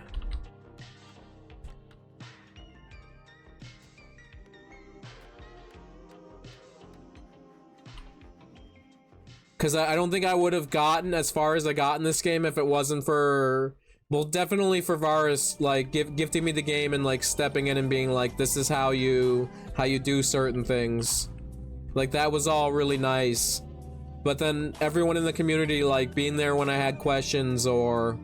Because I don't think I would have gotten as far as I got in this game if it wasn't for, well, definitely for Varus, like, gifting me the game and, like, stepping in and being like, this is how you do certain things. Like, that was all really nice. But then everyone in the community, like, being there when I had questions, or,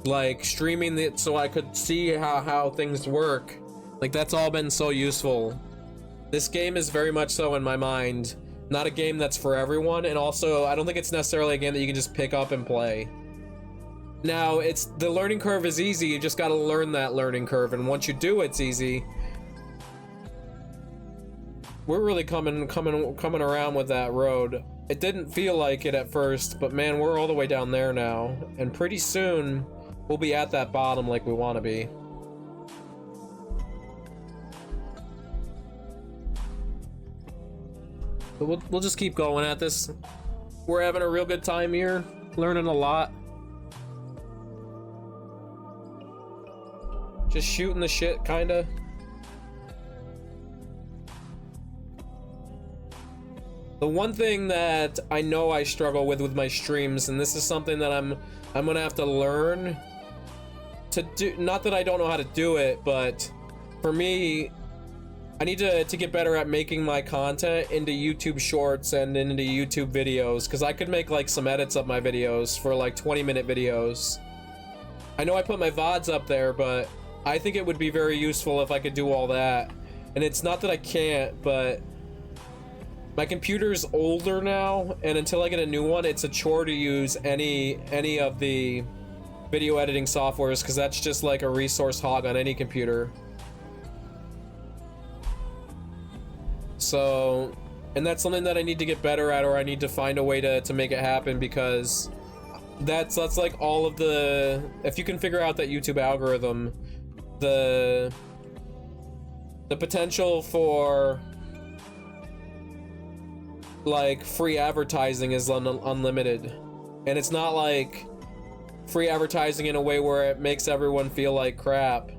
like, streaming it so I could see how things work. Like, that's all been so useful. This game is very much so, in my mind, not a game that's for everyone, and also I don't think it's necessarily a game that you can just pick up and play. Now, the learning curve is easy, you just gotta learn that learning curve, and once you do, it's easy. We're really coming around with that road. It didn't feel like it at first, but man, we're all the way down there now, and pretty soon we'll be at that bottom like we want to be. But we'll just keep going at this. We're having a real good time here, learning a lot. Just shooting the shit, kinda. The one thing that I know I struggle with my streams, and this is something that I'm gonna have to learn to do. Not that I don't know how to do it, but for me, I need to get better at making my content into YouTube shorts and into YouTube videos, because I could make like some edits of my videos for like 20-minute videos. I know I put my VODs up there, but I think it would be very useful if I could do all that. And it's not that I can't, but my computer's older now, and until I get a new one, it's a chore to use any of the video editing softwares, because that's just like a resource hog on any computer. So, and that's something that I need to get better at, or I need to find a way to make it happen, because that's like all of the, if you can figure out that YouTube algorithm, the potential for like free advertising is unlimited. And it's not like free advertising in a way where it makes everyone feel like crap.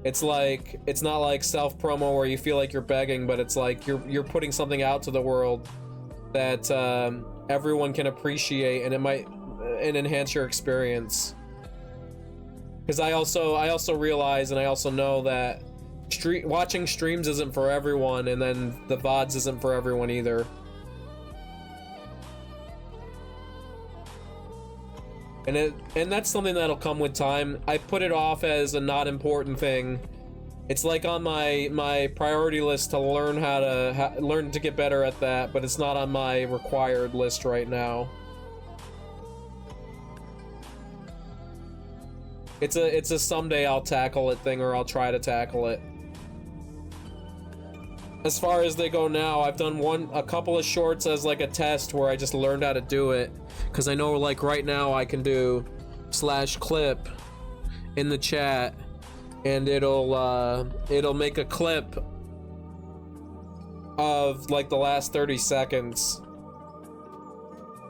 It's like, it's not like self-promo where you feel like you're begging, but it's like you're putting something out to the world that everyone can appreciate, and it might enhance your experience. Because I also realize, and I also know that watching streams isn't for everyone, and then the VODs isn't for everyone either. And that's something that'll come with time. I put it off as a not important thing. It's like on my priority list to learn how to learn to get better at that, but it's not on my required list right now. It's a someday I'll tackle it thing, or I'll try to tackle it. As far as they go now, I've done a couple of shorts as like a test where I just learned how to do it, because I know like right now I can do /clip in the chat, and it'll make a clip of like the last 30 seconds.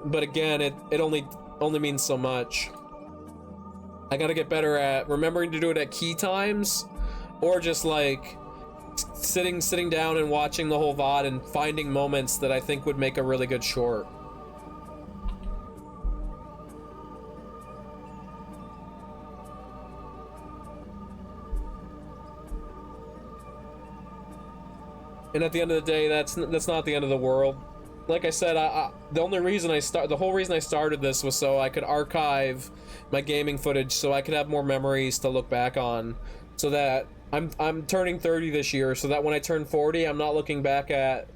But again, it only means so much. I gotta get better at remembering to do it at key times, or just like sitting down and watching the whole VOD and finding moments that I think would make a really good short. And at the end of the day, that's not the end of the world. Like I said, the whole reason I started this was so I could archive my gaming footage, so I could have more memories to look back on, so that I'm turning 30 this year, so that when I turn 40, I'm not looking back at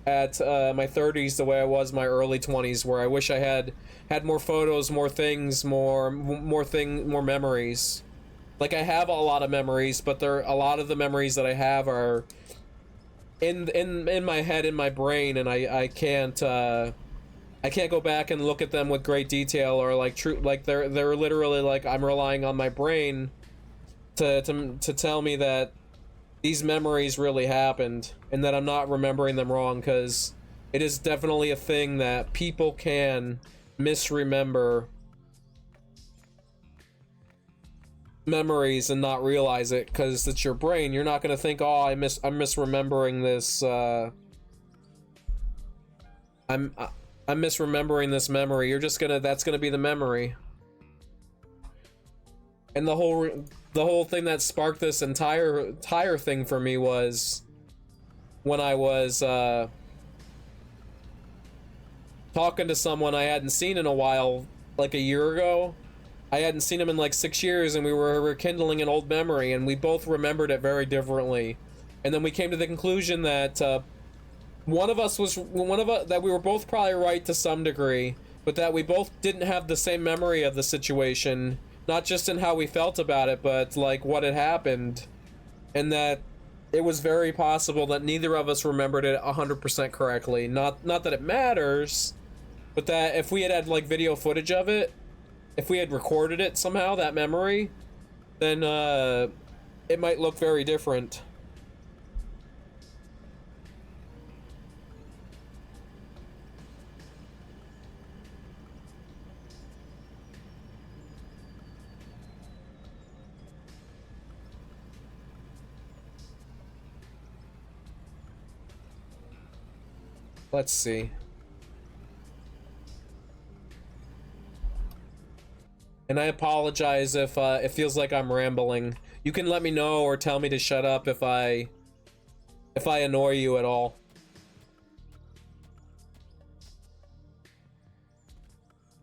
my 30s the way I was my early 20s, where I wish I had more photos, more things, more memories. Like, I have a lot of memories, but a lot of the memories that I have are in my head, in my brain, and I can't go back and look at them with great detail, or like they're literally like I'm relying on my brain to tell me that these memories really happened, and that I'm not remembering them wrong, because it is definitely a thing that people can misremember memories and not realize it because it's your brain. You're not gonna think, oh, I'm misremembering this. I'm misremembering this memory. You're just gonna, that's gonna be the memory. And the whole thing that sparked this entire thing for me was when I was talking to someone I hadn't seen in a while, like a year ago. I hadn't seen him in like 6 years, and we were rekindling an old memory, and we both remembered it very differently. And then we came to the conclusion that that we were both probably right to some degree, but that we both didn't have the same memory of the situation, not just in how we felt about it, but like what had happened, and that it was very possible that neither of us remembered it 100% correctly. Not that it matters, but that if we had like video footage of it, if we had recorded it somehow, that memory, then it might look very different. Let's see. And I apologize if it feels like I'm rambling. You can let me know or tell me to shut up if I annoy you at all.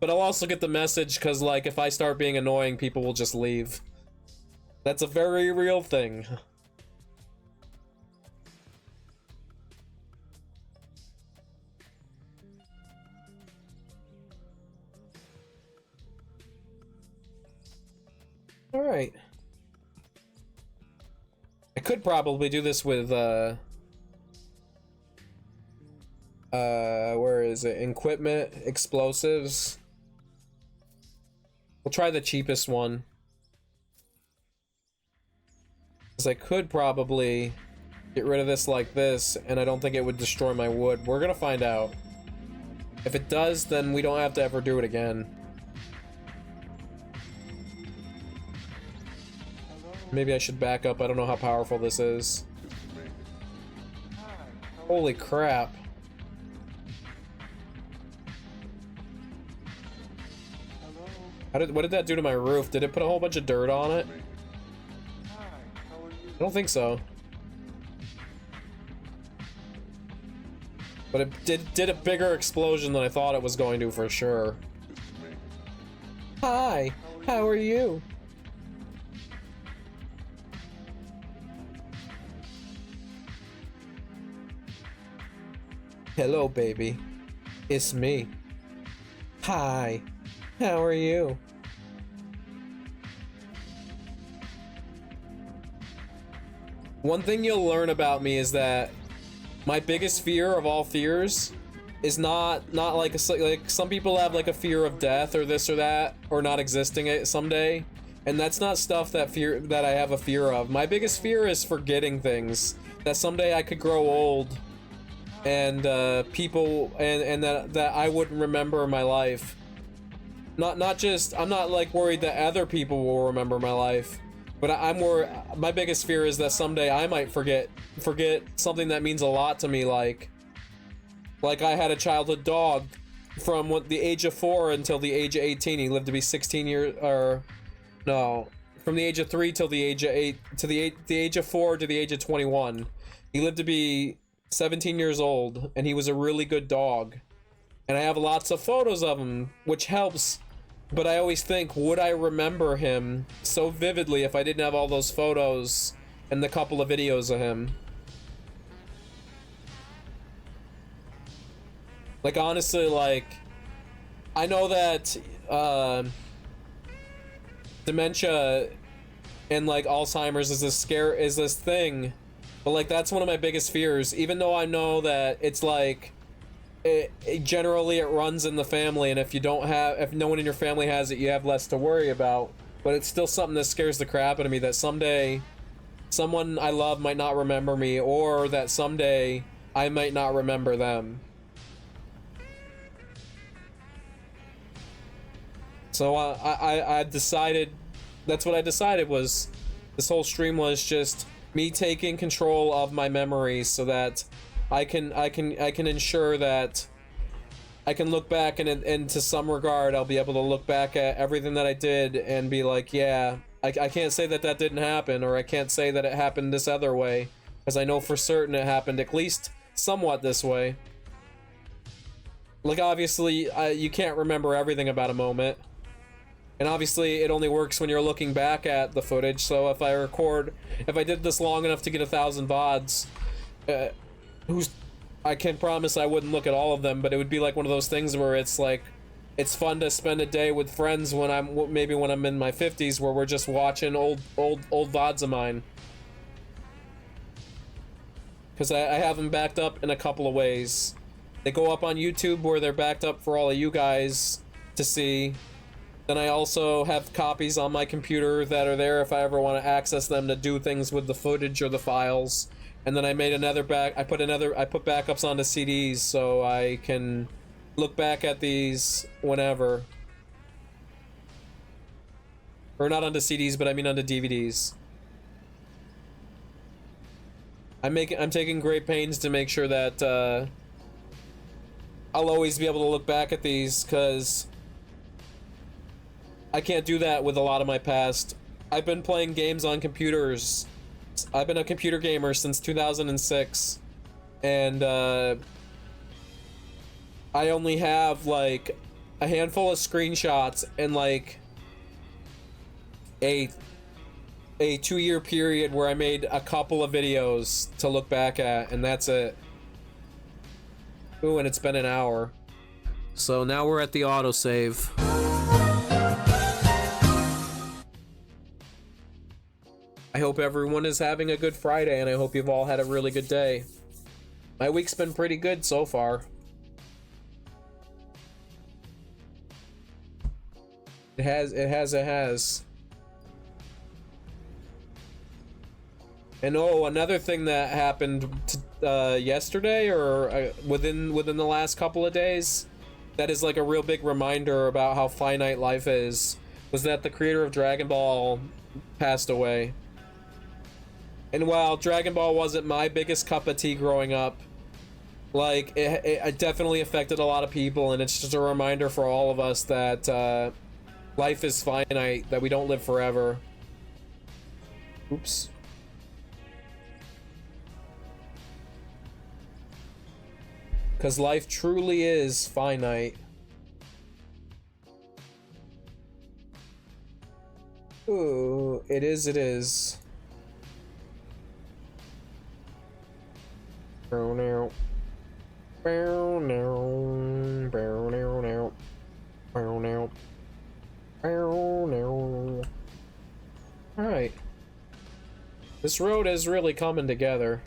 But I'll also get the message, because like if I start being annoying, people will just leave. That's a very real thing. All right. I could probably do this with where is it? Equipment, explosives. We'll try the cheapest one. Because I could probably get rid of this like this, and I don't think it would destroy my wood. We're gonna find out. If it does, then we don't have to ever do it again. Maybe I should back up. I don't know how powerful this is. Holy crap. What did that do to my roof? Did it put a whole bunch of dirt on it? I don't think so. But it did a bigger explosion than I thought it was going to, for sure. Hi, how are you? Hello, baby. It's me. Hi. How are you? One thing you'll learn about me is that my biggest fear of all fears is not like some people have like a fear of death or this or that or not existing it someday, and that's not stuff that I have a fear of. My biggest fear is forgetting things, that someday I could grow old and people and that I wouldn't remember my life. Not just, I'm not like worried that other people will remember my life, but I'm worried. My biggest fear is that someday I might forget something that means a lot to me, like I had a childhood dog from the age of 4 until the age of 18. He lived to be 16 years, or no, from the age of 3 till the age of 8 to the age of 4 to the age of 21. He lived to be 17 years old, and he was a really good dog. And I have lots of photos of him, which helps, but I always think, would I remember him so vividly if I didn't have all those photos and the couple of videos of him? Like, honestly, like, I know that dementia and like Alzheimer's is this thing, but like that's one of my biggest fears, even though I know that it's like generally it runs in the family, and if no one in your family has it, you have less to worry about. But it's still something that scares the crap out of me, that someday someone I love might not remember me, or that someday I might not remember them. So I decided, that's what I decided, was this whole stream was just me taking control of my memories so that I can ensure that I can look back and to some regard I'll be able to look back at everything that I did and be like, yeah, I can't say that that didn't happen, or I can't say that it happened this other way, because I know for certain it happened at least somewhat this way. Like, obviously, you can't remember everything about a moment. And obviously, it only works when you're looking back at the footage, so if I did this long enough to get 1,000 VODs, I can promise I wouldn't look at all of them, but it would be like one of those things where it's like, it's fun to spend a day with friends when I'm in my 50s, where we're just watching old VODs of mine. Because I have them backed up in a couple of ways. They go up on YouTube where they're backed up for all of you guys to see. Then I also have copies on my computer that are there if I ever want to access them to do things with the footage or the files. And then I made another I put backups onto CDs so I can look back at these whenever. Or not onto CDs, but I mean onto DVDs. I'm taking great pains to make sure that I'll always be able to look back at these, because I can't do that with a lot of my past. I've been playing games on computers. I've been a computer gamer since 2006, and I only have like a handful of screenshots and like a 2-year period where I made a couple of videos to look back at, and that's it. Ooh, and it's been an hour. So now we're at the autosave. I hope everyone is having a good Friday, and I hope you've all had a really good day. My week's been pretty good so far. It has. And oh, another thing that happened yesterday, or within the last couple of days, that is like a real big reminder about how finite life is, was that the creator of Dragon Ball passed away. And while Dragon Ball wasn't my biggest cup of tea growing up, like, it definitely affected a lot of people, and it's just a reminder for all of us that life is finite, that we don't live forever. Oops. Because life truly is finite. Ooh, it is. Alright. This road is really coming together.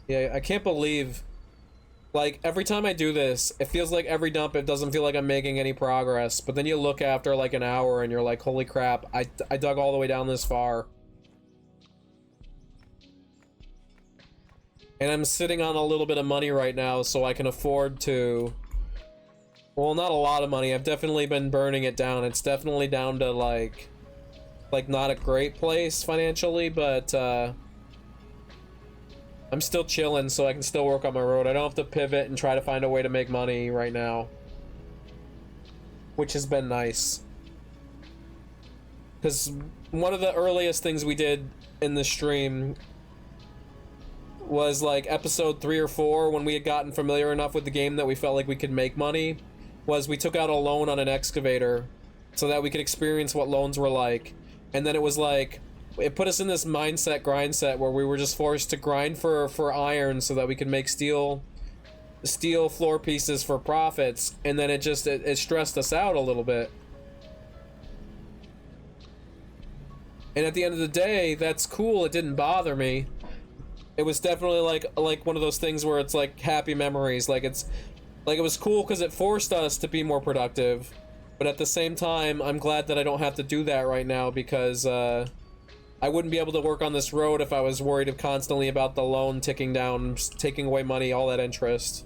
Yeah, I can't believe, like, every time I do this, it feels like every dump, it doesn't feel like I'm making any progress, but then you look after like an hour and you're like, holy crap, I dug all the way down this far. And I'm sitting on a little bit of money right now, so I can afford to, well, not a lot of money. I've definitely been burning it down. It's definitely down to like not a great place financially, but I'm still chilling, so I can still work on my road. I don't have to pivot and try to find a way to make money right now, which has been nice. Because one of the earliest things we did in the stream was like episode 3 or 4, when we had gotten familiar enough with the game that we felt like we could make money, was we took out a loan on an excavator so that we could experience what loans were like. And then it was like, it put us in this grind set where we were just forced to grind for iron so that we could make steel floor pieces for profits, and then it stressed us out a little bit. And at the end of the day, that's cool. It didn't bother me. It was definitely like one of those things where it's like happy memories. Like, it was cool because it forced us to be more productive, But at the same time, I'm glad that I don't have to do that right now, because I wouldn't be able to work on this road if I was worried constantly about the loan ticking down, taking away money, all that interest.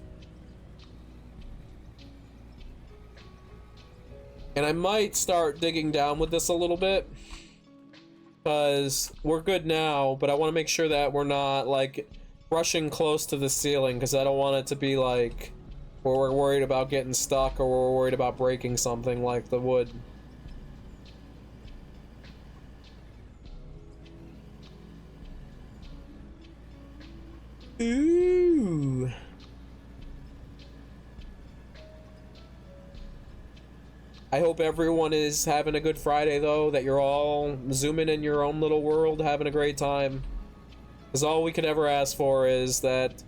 And I might start digging down with this a little bit, because we're good now, but I want to make sure that we're not, like, brushing close to the ceiling, because I don't want it to be, like, where we're worried about getting stuck, or we're worried about breaking something like the wood. Ooh. I hope everyone is having a good Friday, though, that you're all zooming in your own little world, having a great time. Because all we could ever ask for is that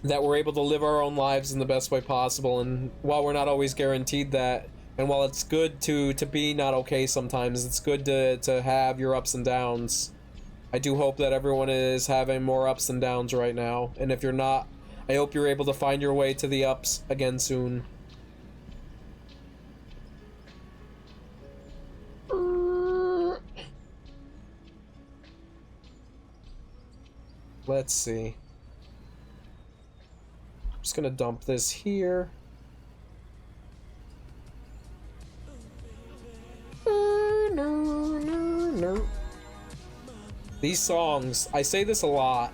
we're able to live our own lives in the best way possible, and while we're not always guaranteed that, and while it's good to be not okay sometimes, it's good to have your ups and downs. I do hope that everyone is having more ups and downs right now, and if you're not, I hope you're able to find your way to the ups again soon. Let's see. I'm just gonna dump this here. These songs, I say this a lot.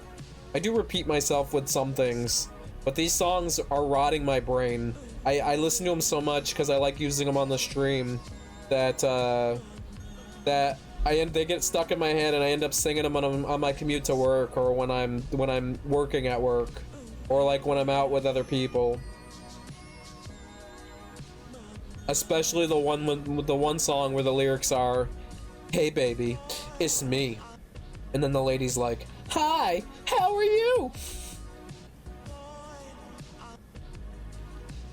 I do repeat myself with some things, but these songs are rotting my brain. I listen to them so much because I like using them on the stream that they get stuck in my head, and I end up singing them on my commute to work, or when I'm working at work, or like when I'm out with other people. Especially the one song where the lyrics are, "Hey baby, it's me," and then the lady's like, "Hi, how are you?"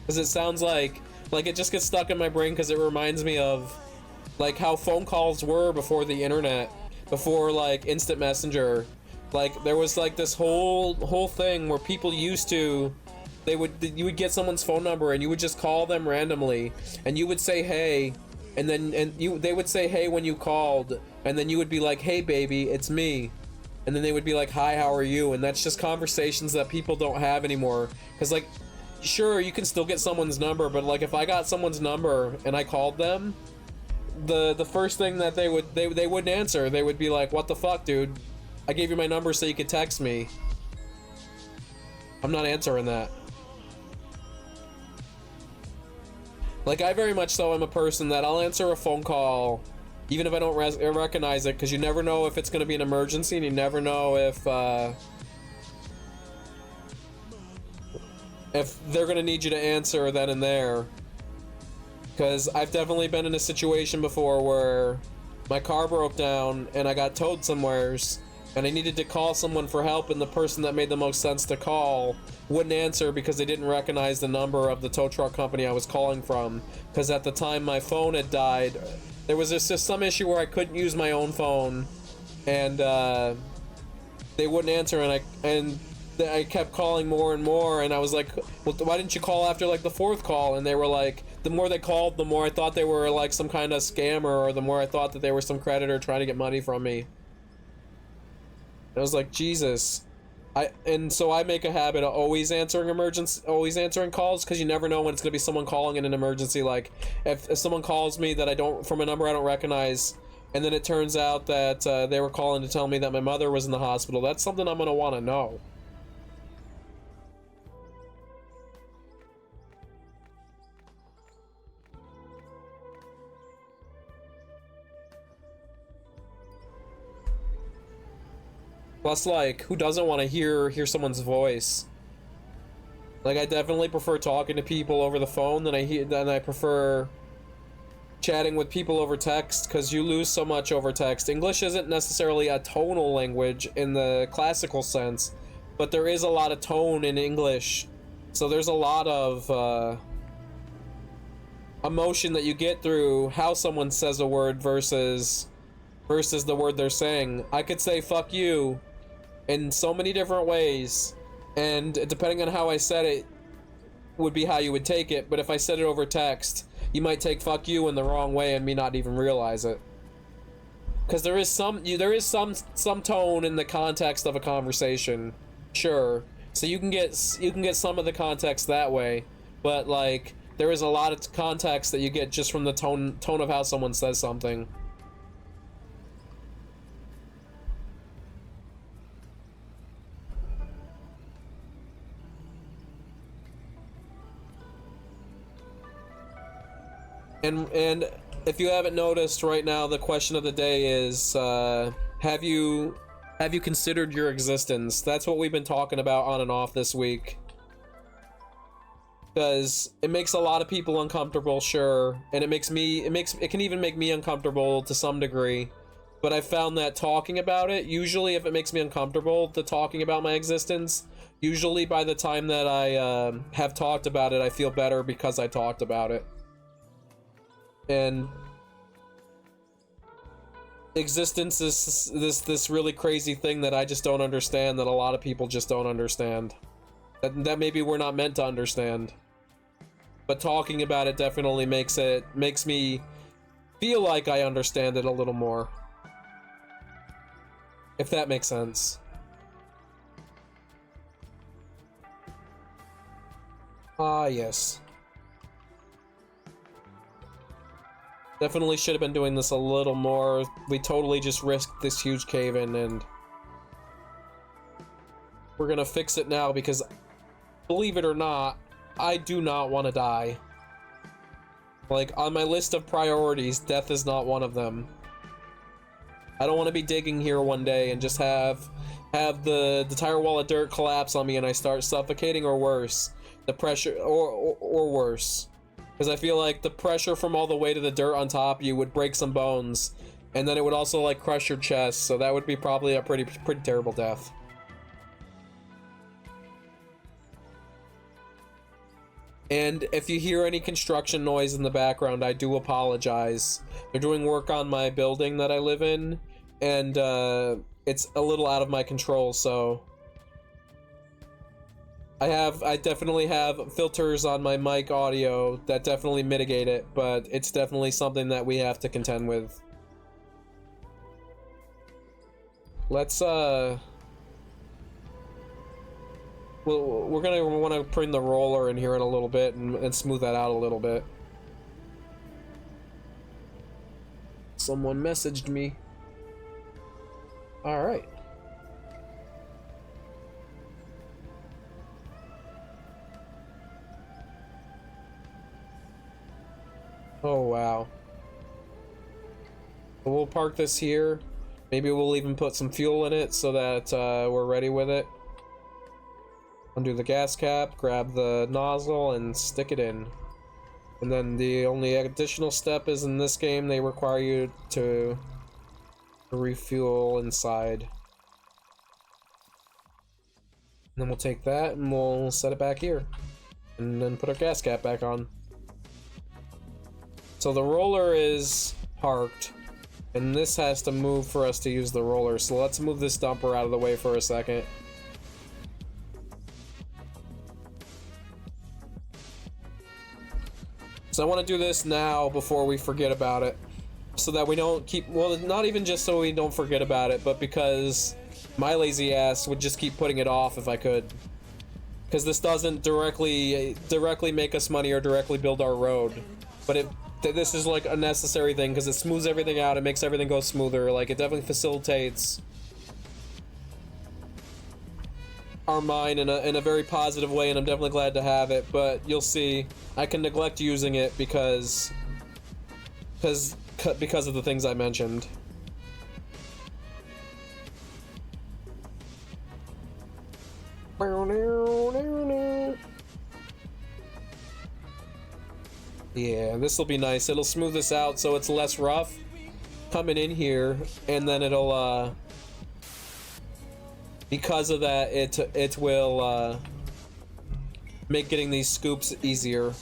Because it sounds like it just gets stuck in my brain, because it reminds me of like how phone calls were before the internet, before like instant messenger. Like there was like this whole thing where people used to, you would get someone's phone number and you would just call them randomly, and you would say hey, and they would say hey when you called, and then you would be like, "Hey baby, it's me," and then they would be like, "Hi, how are you?" And that's just conversations that people don't have anymore, because like, sure, you can still get someone's number, but like if I got someone's number and I called them, the first thing that they wouldn't answer. They would be like, "What the fuck, dude? I gave you my number so you could text me. I'm not answering that." Like, I very much so am a person that I'll answer a phone call even if I don't recognize it, because you never know if it's going to be an emergency, and you never know if they're going to need you to answer then and there. Because I've definitely been in a situation before where my car broke down and I got towed somewheres, and I needed to call someone for help, and the person that made the most sense to call wouldn't answer because they didn't recognize the number of the tow truck company I was calling from. Because at the time my phone had died, there was just some issue where I couldn't use my own phone, and they wouldn't answer, and I kept calling more and more, and I was like, "Well, why didn't you call after like the fourth call?" And they were like, the more they called, the more I thought they were like some kind of scammer, or the more I thought that they were some creditor trying to get money from me. I was like, Jesus. And so I make a habit of always answering calls, because you never know when it's gonna be someone calling in an emergency. Like if someone calls me from a number I don't recognize, and then it turns out that they were calling to tell me that my mother was in the hospital, that's something I'm gonna want to know. Plus, like, who doesn't want to hear someone's voice? Like, I definitely prefer talking to people over the phone than I prefer chatting with people over text, because you lose so much over text. English isn't necessarily a tonal language in the classical sense, but there is a lot of tone in English. So there's a lot of emotion that you get through how someone says a word versus the word they're saying. I could say "fuck you" in so many different ways, and depending on how I said it would be how you would take it. But if I said it over text, he might take "fuck you" in the wrong way and me not even realize it. Because there is some tone in the context of a conversation, sure. So you can get some of the context that way, but like there is a lot of context that you get just from the tone of how someone says something. And if you haven't noticed right now, the question of the day is, have you considered your existence? That's what we've been talking about on and off this week. Because it makes a lot of people uncomfortable, sure, and it can even make me uncomfortable to some degree. But I found that talking about it, usually if it makes me uncomfortable, the talking about my existence, usually by the time that I have talked about it, I feel better because I talked about it. And existence is this really crazy thing that I just don't understand, that a lot of people just don't understand. That maybe we're not meant to understand. But talking about it definitely makes me feel like I understand it a little more. If that makes sense. Ah, yes. Definitely should have been doing this a little more. We totally just risked this huge cave-in, and we're gonna fix it now because, believe it or not, I do not want to die. Like, on my list of priorities, death is not one of them. I don't want to be digging here one day and just have the entire wall of dirt collapse on me and I start suffocating, or worse. The pressure, or worse. Because I feel like the pressure from all the weight of the dirt on top of you would break some bones, and then it would also like crush your chest, so that would be probably a pretty terrible death. And if you hear any construction noise in the background, I do apologize. They're doing work on my building that I live in, and it's a little out of my control, so I definitely have filters on my mic audio that definitely mitigate it, but it's definitely something that we have to contend with. Let's we're gonna want to bring the roller in here in a little bit and smooth that out a little bit. Someone messaged me. All right. Oh, wow. We'll park this here. Maybe we'll even put some fuel in it so that we're ready with it. Undo the gas cap, grab the nozzle, and stick it in. And then the only additional step is, in this game, they require you to refuel inside. And then we'll take that and we'll set it back here. And then put our gas cap back on. So the roller is parked, and this has to move for us to use the roller. So let's move this dumper out of the way for a second. So I want to do this now before we forget about it, so that we don't keep, well, not even just so we don't forget about it, but because my lazy ass would just keep putting it off if I could. Because this doesn't directly make us money or directly build our road, but this is like a necessary thing because it smooths everything out, it makes everything go smoother, like it definitely facilitates our mine in a very positive way, and I'm definitely glad to have it. But you'll see, I can neglect using it because of the things I mentioned. Yeah, this will be nice. It'll smooth this out so it's less rough coming in here, and then it'll because of that, it will make getting these scoops easier.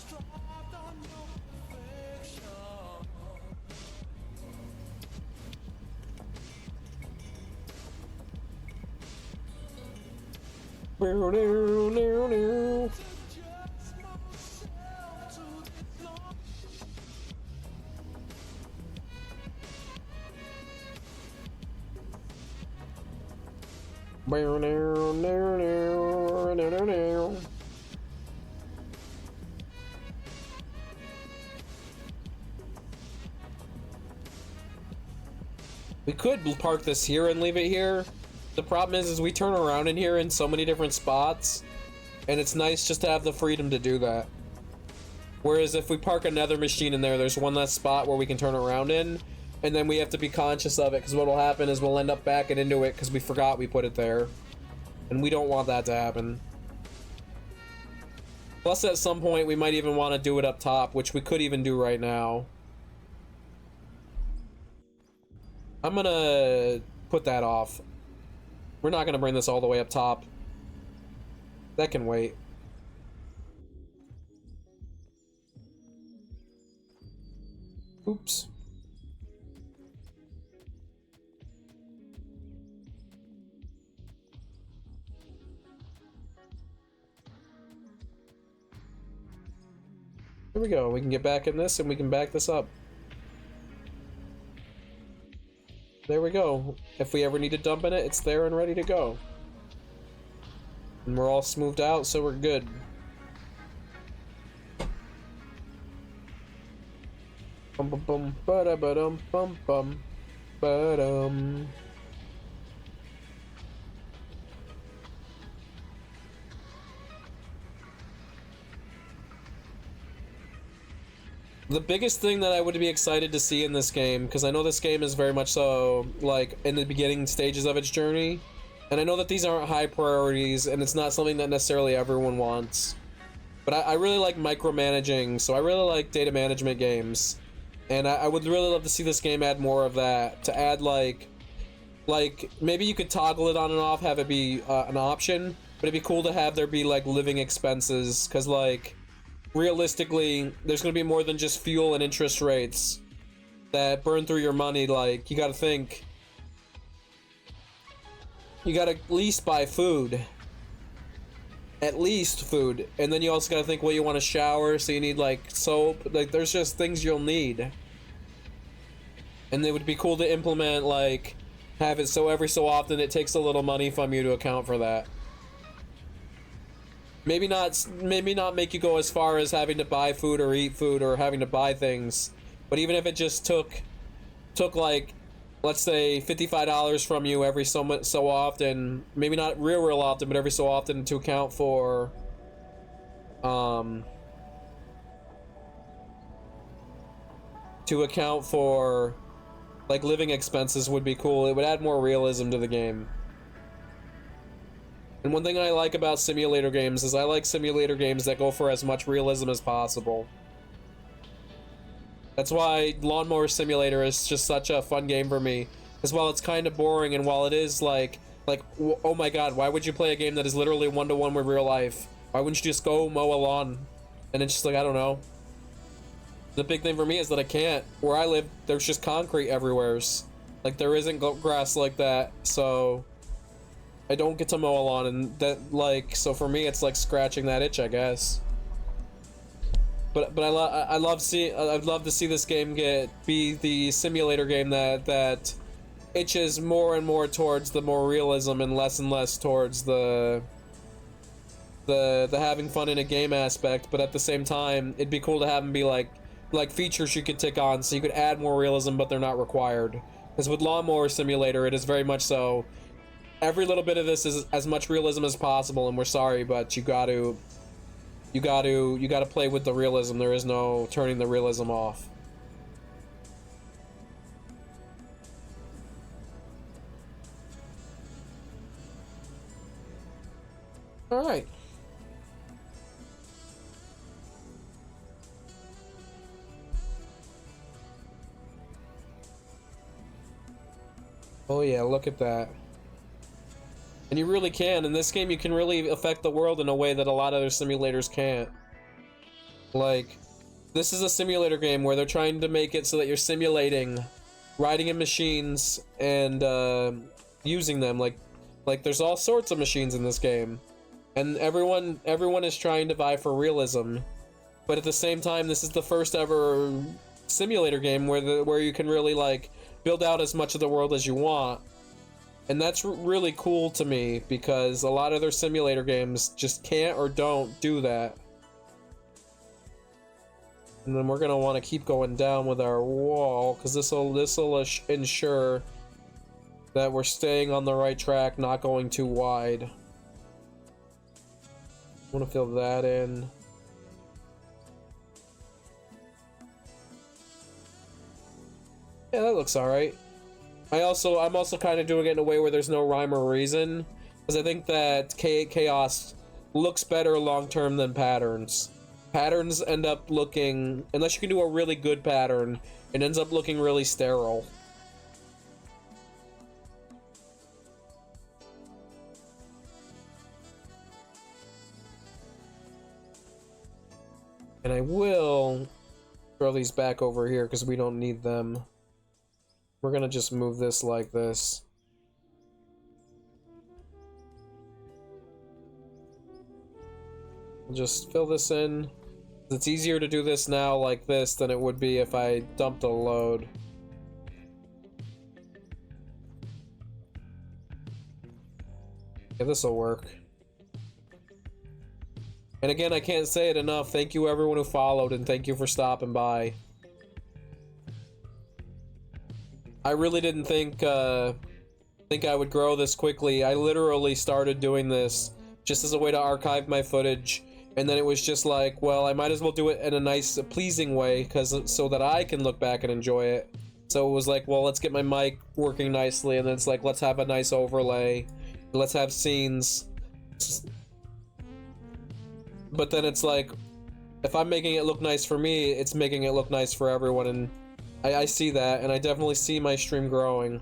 We could park this here and leave it here. The problem is we turn around in here in so many different spots, and it's nice just to have the freedom to do that. Whereas if we park another machine in there, there's one less spot where we can turn around in, and then we have to be conscious of it, because what will happen is we'll end up backing into it because we forgot we put it there. And we don't want that to happen. Plus, at some point, we might even want to do it up top, which we could even do right now. I'm gonna put that off. We're not gonna bring this all the way up top. That can wait. Oops. There we go. We can get back in this and we can back this up. There we go. If we ever need to dump in it, it's there and ready to go. And we're all smoothed out, so we're good. Bum bum bum ba da ba dum bum bum ba dum. The biggest thing that I would be excited to see in this game, because I know this game is very much so, like, in the beginning stages of its journey, and I know that these aren't high priorities, and it's not something that necessarily everyone wants, but I really like micromanaging, so I really like data management games, and I would really love to see this game add more of that, to add, like, maybe you could toggle it on and off, have it be an option, but it'd be cool to have there be, like, living expenses, because, like, realistically, there's going to be more than just fuel and interest rates that burn through your money. Like, you got to think, you got to at least buy food. At least food. And then you also got to think, well, you want to shower, so you need, like, soap. Like, there's just things you'll need. And it would be cool to implement, like, have it so every so often it takes a little money from you to account for that. Maybe not make you go as far as having to buy food or eat food or having to buy things, but even if it just took like, let's say $55 from you every so often, maybe not real often, but every so often to account for like living expenses would be cool. It would add more realism to the game. And one thing I like about simulator games is I like simulator games that go for as much realism as possible. That's why Lawnmower Simulator is just such a fun game for me. Because while it's kind of boring, and while it is like, oh my god, why would you play a game that is literally one-to-one with real life? Why wouldn't you just go mow a lawn? And it's just like, I don't know. The big thing for me is that I can't. Where I live, there's just concrete everywhere. Like, there isn't grass like that, so I don't get to mow a lawn, and that, like, so for me it's like scratching that itch, I guess. But I'd love to see this game be the simulator game that itches more and more towards the more realism and less towards the having fun in a game aspect. But at the same time, it'd be cool to have them be like features you could tick on, so you could add more realism, but they're not required. Because with Lawnmower Simulator, it is very much so. Every little bit of this is as much realism as possible, and we're sorry, but you gotta play with the realism. There is no turning the realism off. All right. Oh yeah, look at that. And you really can. In this game, you can really affect the world in a way that a lot of other simulators can't. Like, this is a simulator game where they're trying to make it so that you're simulating riding in machines and using them. Like there's all sorts of machines in this game, and everyone is trying to vie for realism. But at the same time, this is the first ever simulator game where you can really like build out as much of the world as you want. And that's really cool to me because a lot of their simulator games just can't or don't do that. And then we're gonna want to keep going down with our wall because this'll ensure that we're staying on the right track, not going too wide. I want to fill that in. Yeah, that looks alright. I'm also kind of doing it in a way where there's no rhyme or reason, because I think that chaos looks better long term than patterns. Patterns end up looking, unless you can do a really good pattern, it ends up looking really sterile. And I will throw these back over here because we don't need them. We're gonna just move this like this. Just fill this in. It's easier to do this now like this than it would be if I dumped a load. Yeah, this'll work. And again, I can't say it enough. Thank you everyone who followed, and thank you for stopping by. I really didn't think I would grow this quickly. I literally started doing this just as a way to archive my footage, and then it was just like, well, I might as well do it in a nice, pleasing way, so that I can look back and enjoy it. So it was like, well, let's get my mic working nicely, and then it's like, let's have a nice overlay, let's have scenes. But then it's like, if I'm making it look nice for me, it's making it look nice for everyone, and I see that, and I definitely see my stream growing.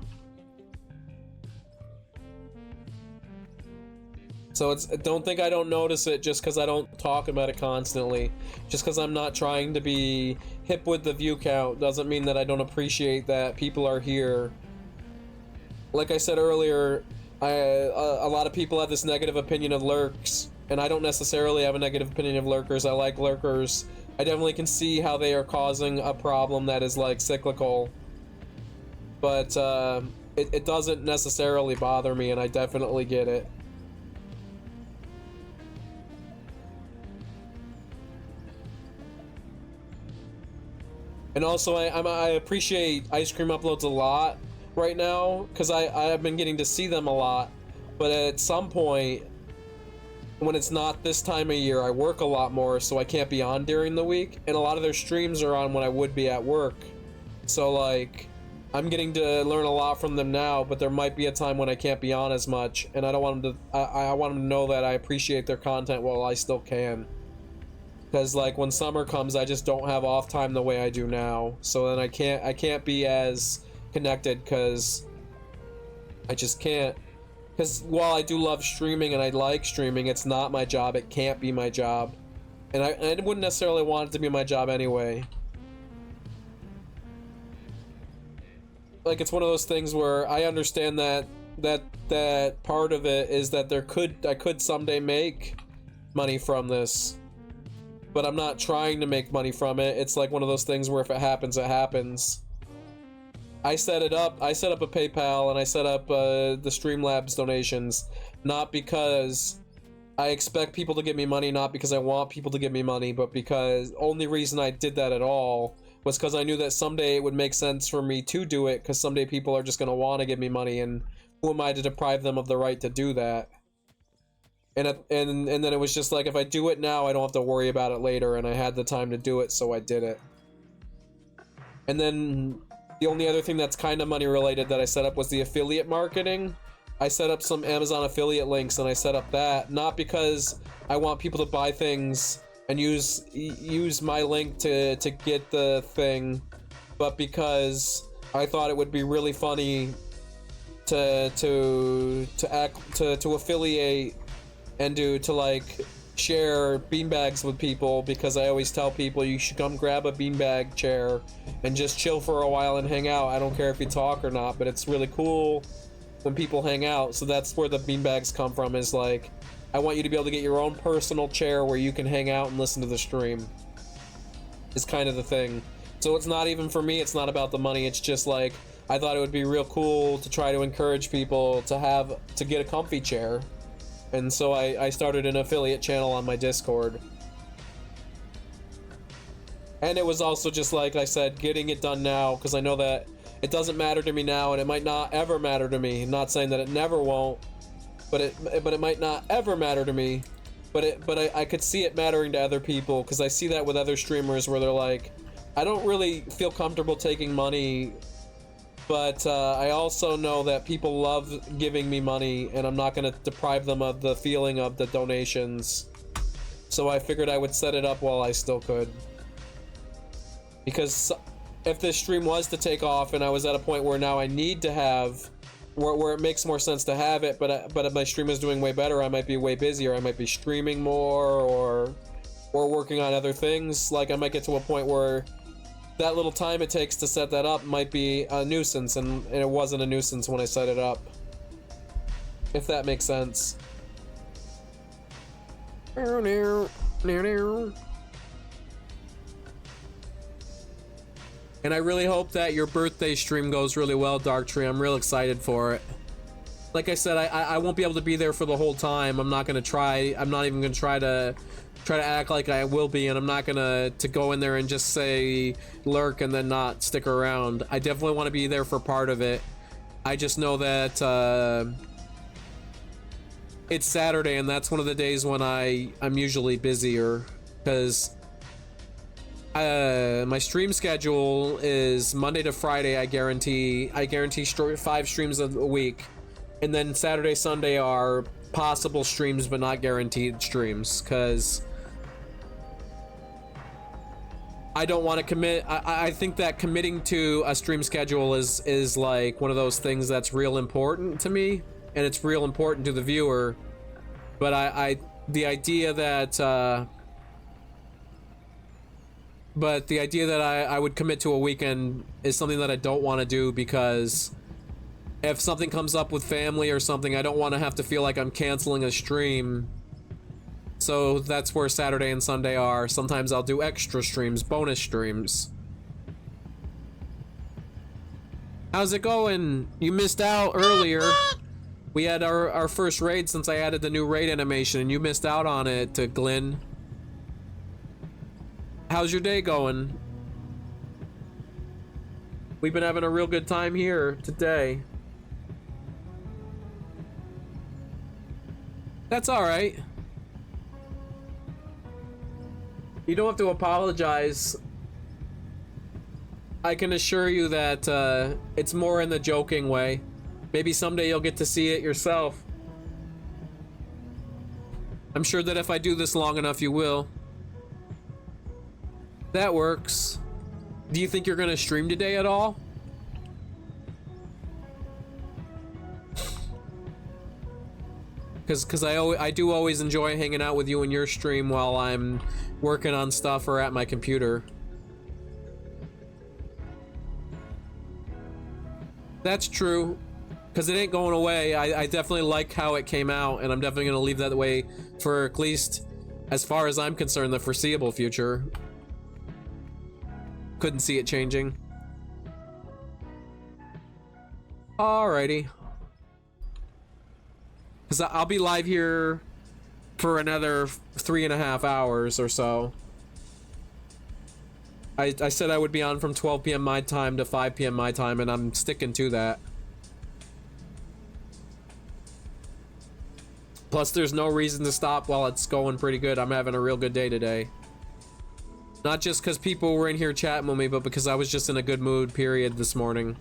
So don't think I don't notice it just because I don't talk about it constantly. Just because I'm not trying to be hip with the view count doesn't mean that I don't appreciate that people are here. Like I said earlier, a lot of people have this negative opinion of lurks, and I don't necessarily have a negative opinion of lurkers. I like lurkers. I definitely can see how they are causing a problem that is like cyclical, but it doesn't necessarily bother me, and I definitely get it. And also, I appreciate Ice Cream Uploads a lot right now because I've been getting to see them a lot, but at some point, when it's not this time of year, I work a lot more, so I can't be on during the week, and a lot of their streams are on when I would be at work. So like, I'm getting to learn a lot from them now, but there might be a time when I can't be on as much, and I don't want them to. I want them to know that I appreciate their content while I still can. Because like when summer comes, I just don't have off time the way I do now, so then I can't be as connected because I just can't. Because while I do love streaming and I like streaming, it's not my job. It can't be my job. And I wouldn't necessarily want it to be my job anyway. Like, it's one of those things where I understand that part of it is that I could someday make money from this. But I'm not trying to make money from it. It's like one of those things where if it happens, it happens. I set it up. I set up a PayPal and I set up the Streamlabs donations, not because I expect people to give me money, not because I want people to give me money, but because only reason I did that at all was because I knew that someday it would make sense for me to do it, because someday people are just going to want to give me money, and who am I to deprive them of the right to do that? And then it was just like, if I do it now, I don't have to worry about it later, and I had the time to do it, so I did it. And then the only other thing that's kind of money related that I set up was the affiliate marketing. I set up some Amazon affiliate links, and I set up that not because I want people to buy things and use my link to get the thing, but because I thought it would be really funny to affiliate and to like share beanbags with people, because I always tell people you should come grab a beanbag chair and just chill for a while and hang out. I don't care if you talk or not, but it's really cool when people hang out. So that's where the beanbags come from, is like, I want you to be able to get your own personal chair where you can hang out and listen to the stream, is kind of the thing. So it's not even for me, it's not about the money, it's just like, I thought it would be real cool to try to encourage people to get a comfy chair. And so I started an affiliate channel on my Discord. And it was also just like I said, getting it done now, because I know that it doesn't matter to me now, and it might not ever matter to me. I'm not saying that it never won't, but it might not ever matter to me. But I could see it mattering to other people, because I see that with other streamers where they're like, I don't really feel comfortable taking money, but I also know that people love giving me money, and I'm not going to deprive them of the feeling of the donations. So I figured I would set it up while I still could. Because if this stream was to take off and I was at a point where now I need to have, where it makes more sense to have it, but if my stream is doing way better, I might be way busier. I might be streaming more or working on other things. Like, I might get to a point where that little time it takes to set that up might be a nuisance, and it wasn't a nuisance when I set it up. If that makes sense. And I really hope that your birthday stream goes really well, Darktree. I'm real excited for it. Like I said, I won't be able to be there for the whole time. I'm not gonna try. I'm not even gonna try to act like I will be, and I'm not gonna go in there and just say lurk and then not stick around. I definitely want to be there for part of it. I just know that it's Saturday, and that's one of the days when I'm usually busier, because my stream schedule is Monday to Friday. I guarantee 5 streams a week, and then Saturday, Sunday are possible streams but not guaranteed streams, because I don't want to commit. I think that committing to a stream schedule is like one of those things that's real important to me, and it's real important to the viewer. But the idea that I would commit to a weekend is something that I don't want to do, because if something comes up with family or something, I don't want to have to feel like I'm canceling a stream. So that's where Saturday and Sunday are. Sometimes I'll do extra streams, bonus streams. How's it going? You missed out earlier. We had our first raid since I added the new raid animation, and you missed out on it, Glenn. How's your day going? We've been having a real good time here today. That's alright. You don't have to apologize. I can assure you that it's more in the joking way. Maybe someday you'll get to see it yourself. I'm sure that if I do this long enough, you will. That works. Do you think you're gonna stream today at all? Because I do always enjoy hanging out with you in your stream while I'm working on stuff or at my computer. That's true, because it ain't going away. I definitely like how it came out, and I'm definitely gonna leave that way for, at least as far as I'm concerned, the foreseeable future. Couldn't see it changing. Alrighty. Because I'll be live here for another 3.5 hours or so. I said I would be on from 12 p.m. my time to 5 p.m. my time, and I'm sticking to that. Plus, there's no reason to stop while it's going pretty good. I'm having a real good day today. Not just because people were in here chatting with me, but because I was just in a good mood, period, this morning.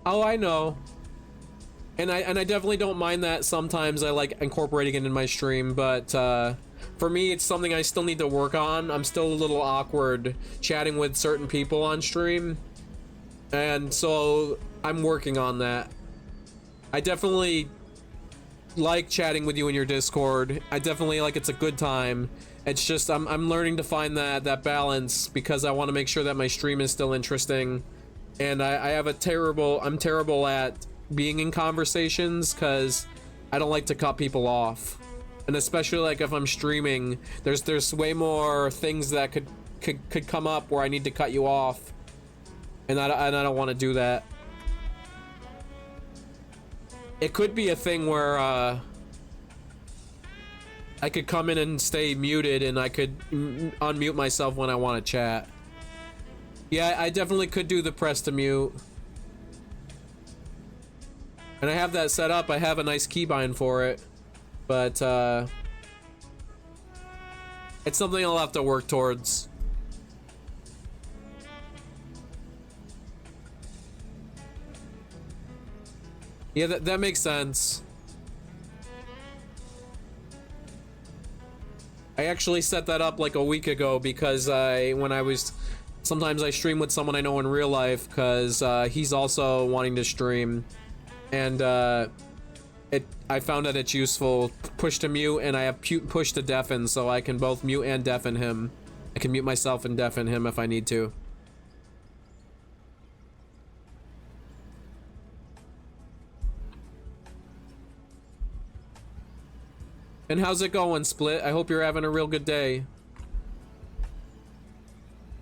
Oh, I know. And I definitely don't mind that. Sometimes I like incorporating it in my stream, but for me, it's something I still need to work on. I'm still a little awkward chatting with certain people on stream, and so I'm working on that. I definitely like chatting with you in your Discord. I definitely like, it's a good time. It's just I'm learning to find that balance, because I want to make sure that my stream is still interesting. And I'm terrible at being in conversations, because I don't like to cut people off. And especially like if I'm streaming, there's way more things that could come up where I need to cut you off, and I don't want to do that. It could be a thing where I could come in and stay muted, and I could unmute myself when I want to chat. Yeah, I definitely could do the press to mute. And I have that set up. I have a nice keybind for it. But, it's something I'll have to work towards. Yeah, that makes sense. I actually set that up like a week ago because sometimes I stream with someone I know in real life because he's also wanting to stream, and I found that it's useful push to mute, and I have push to deafen, so I can both mute and deafen him. I can mute myself and deafen him if I need to. And how's it going, Split? I hope you're having a real good day.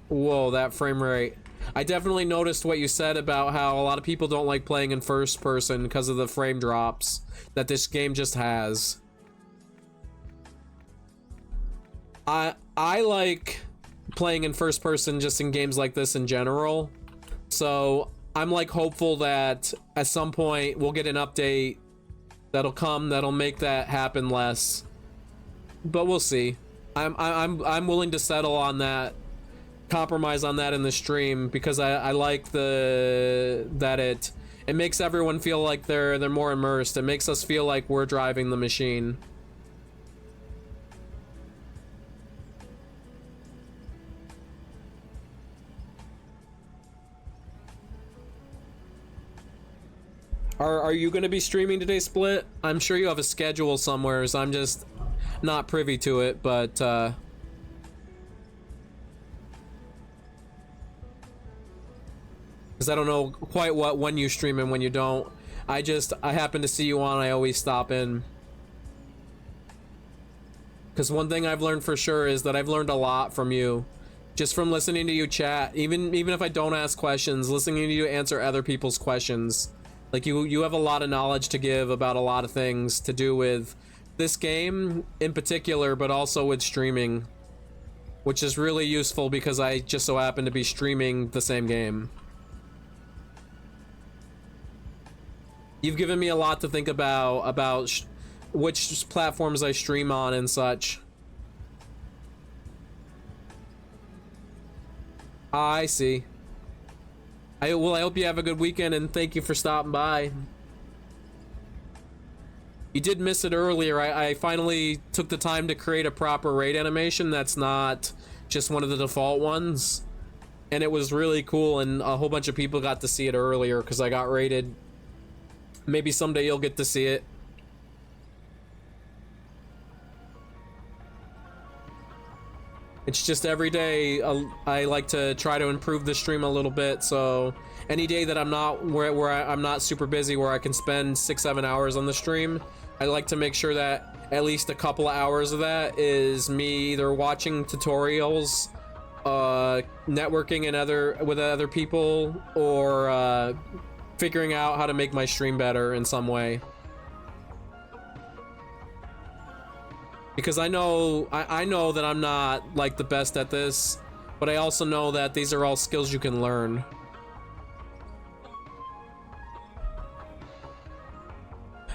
Whoa, that frame rate. I definitely noticed what you said about how a lot of people don't like playing in first person because of the frame drops that this game just has. I like playing in first person just in games like this in general. So I'm like hopeful that at some point we'll get an update that'll make that happen less. But we'll see. I'm willing to settle on that, compromise on that in the stream, because I like that it makes everyone feel like they're more immersed. It makes us feel like we're driving the machine. Are you going to be streaming today, Split? I'm sure you have a schedule somewhere, so I'm just not privy to it, but because I don't know quite when you stream and when you don't. I happen to see you on, I always stop in. Because one thing I've learned for sure is that I've learned a lot from you. Just from listening to you chat, even if I don't ask questions, listening to you answer other people's questions. Like, you have a lot of knowledge to give about a lot of things to do with this game in particular, but also with streaming, which is really useful because I just so happen to be streaming the same game. You've given me a lot to think about which platforms I stream on and such. I see. I hope you have a good weekend, and thank you for stopping by. You did miss it earlier. I finally took the time to create a proper raid animation that's not just one of the default ones. And it was really cool, and a whole bunch of people got to see it earlier because I got raided. Maybe someday you'll get to see it. It's just every day I like to try to improve the stream a little bit, so any day that I'm not I'm not super busy, where I can spend 6-7 hours on the stream, I like to make sure that at least a couple of hours of that is me either watching tutorials, networking with other people, or figuring out how to make my stream better in some way. Because I know that I'm not like the best at this, but I also know that these are all skills you can learn.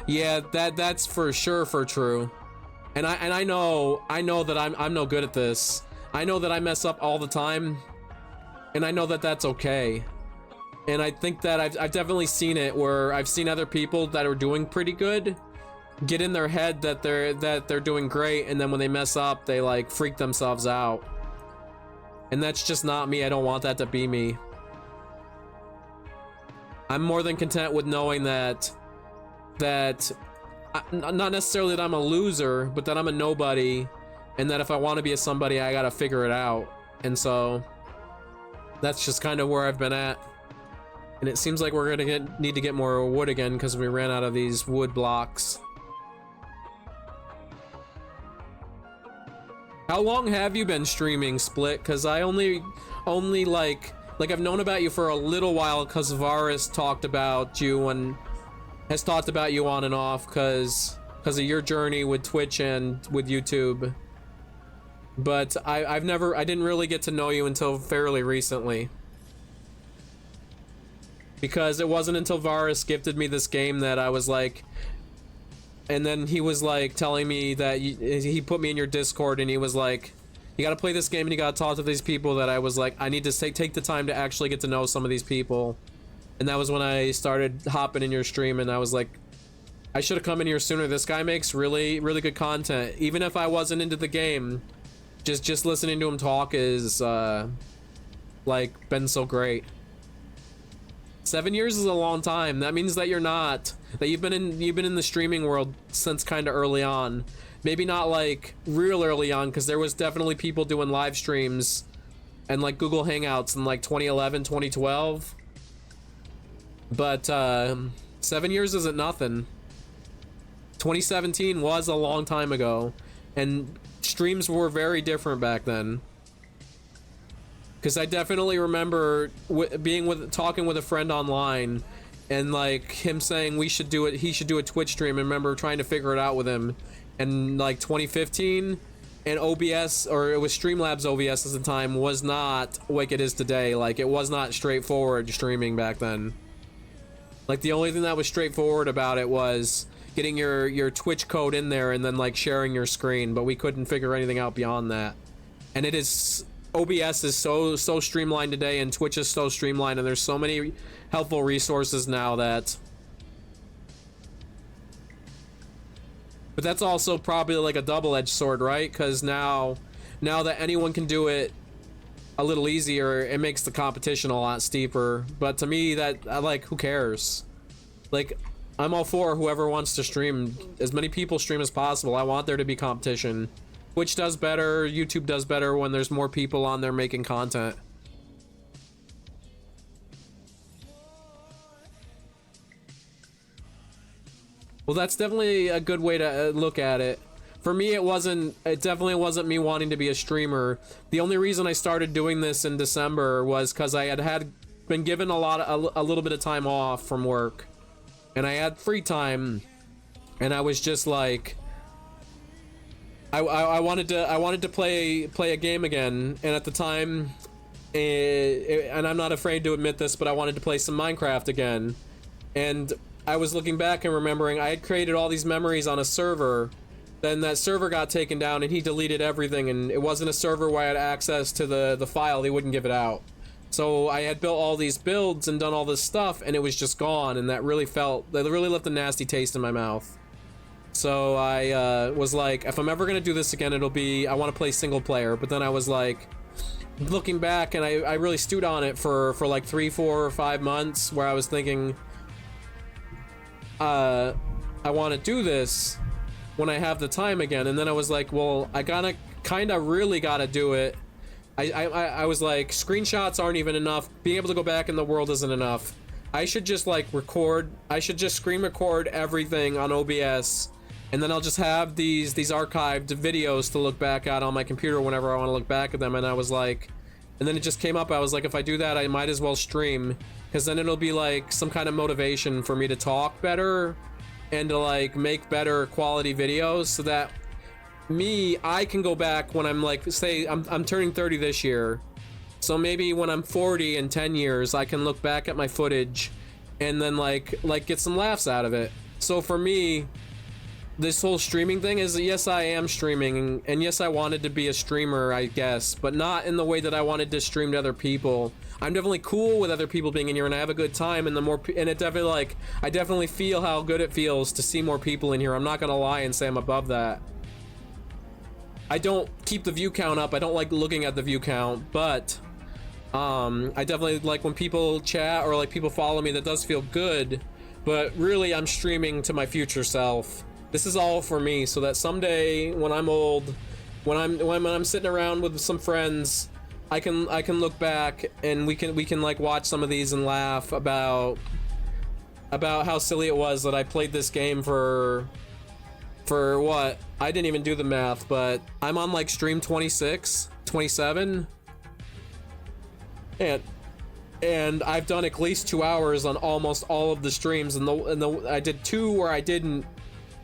Yeah, that's for sure true. And I know that I'm no good at this. I know that I mess up all the time, and I know that that's okay. And I think that I've definitely seen it where I've seen other people that are doing pretty good get in their head that they're doing great, and then when they mess up, they like freak themselves out. And that's just not me. I don't want that to be me. I'm more than content with knowing that not necessarily that I'm a loser, but that I'm a nobody, and that if I want to be a somebody, I gotta figure it out. And so that's just kind of where I've been at. And it seems like we're gonna need to get more wood again because we ran out of these wood blocks. How long have you been streaming, Split? Because I only like I've known about you for a little while because Varus talked about you and has talked about you on and off because of your journey with Twitch and with YouTube. But I didn't really get to know you until fairly recently. Because it wasn't until Varus gifted me this game that I was like, and then he was like telling me that he put me in your Discord and he was like, you gotta play this game and you gotta talk to these people, that I was like, I need to take the time to actually get to know some of these people. And that was when I started hopping in your stream, and I was like, I should have come in here sooner. This guy makes really good content. Even if I wasn't into the game, just listening to him talk is like been so great. 7 years is a long time. That means that you've been in the streaming world since kind of early on. Maybe not like real early on, because there was definitely people doing live streams and like Google Hangouts in like 2011, 2012. But 7 years isn't nothing. 2017 was a long time ago, and streams were very different back then. Because I definitely remember talking with a friend online, and like him saying he should do a Twitch stream. I remember trying to figure it out with him, and like 2015, and OBS, or it was Streamlabs OBS at the time, was not like it is today. Like, it was not straightforward streaming back then. Like, the only thing that was straightforward about it was getting your Twitch code in there and then like sharing your screen, but we couldn't figure anything out beyond that. And it is, OBS is so streamlined today, and Twitch is so streamlined, and there's so many helpful resources now that. But that's also probably like a double-edged sword, right? Because now that anyone can do it a little easier, it makes the competition a lot steeper. But to me, who cares? Like, I'm all for whoever wants to stream. As many people stream as possible. I want there to be competition. Twitch does better, YouTube does better when there's more people on there making content. Well, that's definitely a good way to look at it. For me, it definitely wasn't me wanting to be a streamer. The only reason I started doing this in December was because I had been given a little bit of time off from work, and I had free time, and I was just like, I wanted to play a game again, and at the time, and I'm not afraid to admit this, but I wanted to play some Minecraft again. And I was looking back and remembering I had created all these memories on a server. Then that server got taken down and he deleted everything, and it wasn't a server where I had access to the file. He wouldn't give it out. So I had built all these builds and done all this stuff, and it was just gone, and that really left a nasty taste in my mouth. So I was like, if I'm ever gonna do this again, it'll be, I want to play single player. But then I was like, looking back, and I really stewed on it for like 3, 4, or 5 months, where I was thinking, I want to do this when I have the time again. And then I was like, well, I really gotta do it. I was like, screenshots aren't even enough. Being able to go back in the world isn't enough. I should just like screen record everything on OBS, and then I'll just have these archived videos to look back at on my computer whenever I want to look back at them. And I was like, and then it just came up, I was like, if I do that, I might as well stream, because then it'll be like some kind of motivation for me to talk better and to like make better quality videos, so that I can go back when I'm like, say I'm turning 30 this year, so maybe when I'm 40 in 10 years, I can look back at my footage and then like get some laughs out of it. So for me, this whole streaming thing is, yes, I am streaming, and yes, I wanted to be a streamer, I guess, but not in the way that I wanted to stream to other people. I'm definitely cool with other people being in here, and I have a good time, and it definitely, like, I definitely feel how good it feels to see more people in here. I'm not gonna lie and say I'm above that. I don't keep the view count up. I don't like looking at the view count, but I definitely like when people chat or like people follow me. That does feel good, but really I'm streaming to my future self. This is all for me, so that someday when I'm old, when I'm sitting around with some friends, I can look back and we can like watch some of these and laugh about how silly it was that I played this game for For what? I didn't even do the math, but I'm on like stream 26, 27. And I've done at least 2 hours on almost all of the streams, and I did 2 where I didn't,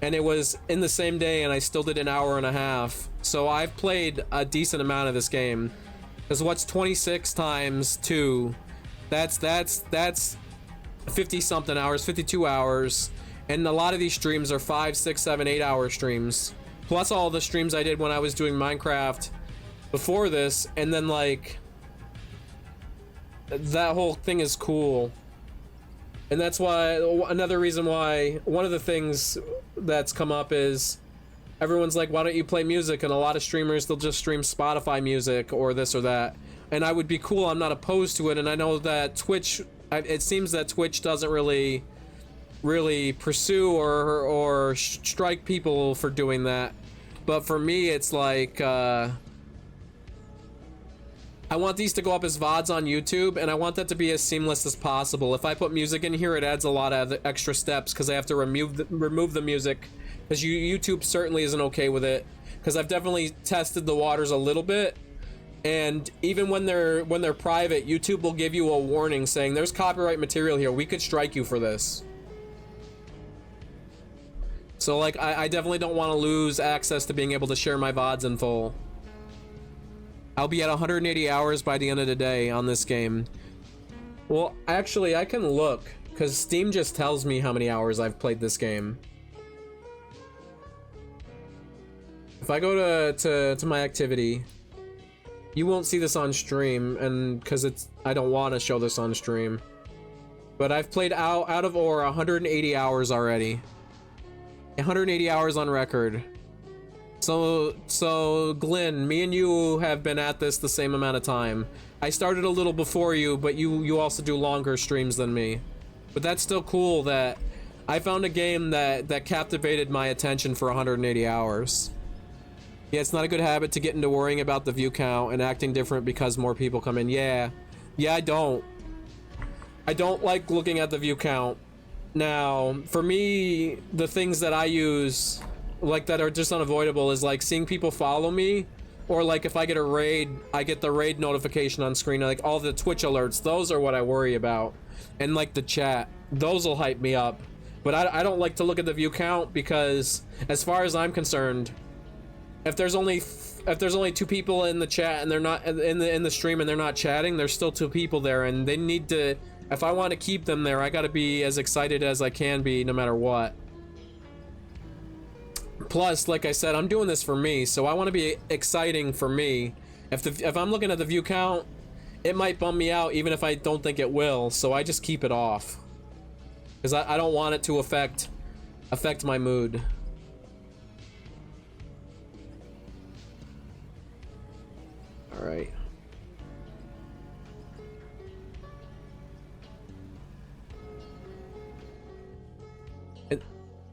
and it was in the same day, and I still did an hour and a half. So I've played a decent amount of this game. Because what's 26 times 2? That's 50 something hours, 52 hours. And a lot of these streams are 5, 6, 7, 8 hour streams. Plus all the streams I did when I was doing Minecraft before this. And then like, that whole thing is cool. And that's why, another reason why, one of the things that's come up is everyone's like, why don't you play music? And a lot of streamers, they'll just stream Spotify music or this or that. And I would be cool, I'm not opposed to it. And I know that Twitch, it seems that Twitch doesn't really pursue or strike people for doing that. But for me, it's like, I want these to go up as VODs on YouTube, and I want that to be as seamless as possible. If I put music in here, it adds a lot of extra steps because I have to remove the music, because YouTube certainly isn't okay with it. Because I've definitely tested the waters a little bit, and even when they're private, YouTube will give you a warning saying there's copyright material here. We could strike you for this. So like, I definitely don't want to lose access to being able to share my VODs in full. I'll be at 180 hours by the end of the day on this game. Well, actually, I can look, because Steam just tells me how many hours I've played this game. If I go to my activity, you won't see this on stream, and because I don't want to show this on stream. But I've played out of 180 hours already. 180 hours on record. So Glenn, me and you have been at this the same amount of time. I started a little before you, but you also do longer streams than me. But that's still cool that I found a game that captivated my attention for 180 hours. Yeah, it's not a good habit to get into worrying about the view count and acting different because more people come in. Yeah, I don't like looking at the view count. Now, for me, the things that I use, like, that are just unavoidable is like seeing people follow me, or like if I get a raid, I get the raid notification on screen, like all the Twitch alerts. Those are what I worry about. And like the chat, those will hype me up. But I don't like to look at the view count, because as far as I'm concerned, if there's only 2 people in the chat and they're not in the stream and they're not chatting, there's still 2 people there, and they need to, if I want to keep them there, I got to be as excited as I can be no matter what. Plus, like I said, I'm doing this for me, so I want to be exciting for me. If I'm looking at the view count, it might bum me out even if I don't think it will, so I just keep it off. Because I don't want it to affect my mood. Alright.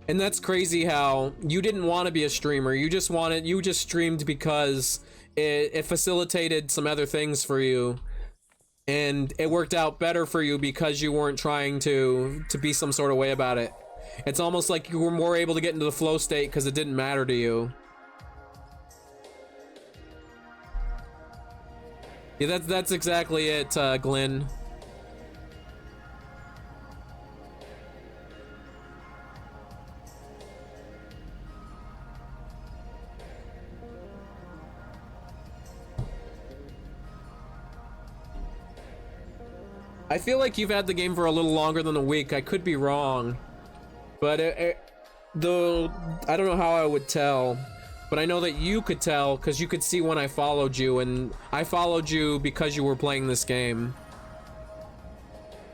And that's crazy how you didn't want to be a streamer. You just streamed because it facilitated some other things for you. And it worked out better for you because you weren't trying to be some sort of way about it. It's almost like you were more able to get into the flow state because it didn't matter to you. Yeah, that's exactly it, Glenn. I feel like you've had the game for a little longer than a week. I could be wrong, but though I don't know how I would tell, but I know that you could tell because you could see when I followed you, and I followed you because you were playing this game.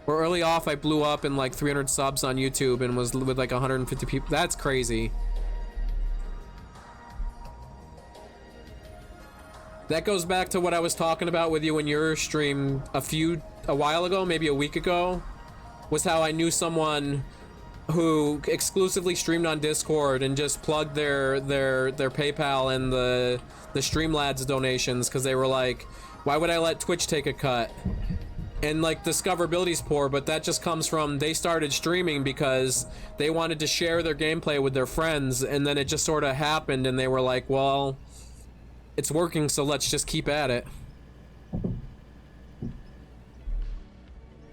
Or early off, I blew up in like 300 subs on YouTube and was with like 150 people. That's crazy. That goes back to what I was talking about with you in your stream a while ago, maybe a week ago, was how I knew someone who exclusively streamed on Discord and just plugged their PayPal and the Streamlabs donations because they were like, why would I let Twitch take a cut? and like discoverability's poor, but that just comes from they started streaming because they wanted to share their gameplay with their friends, and then it just sort of happened and they were like, well, it's working, so let's just keep at it.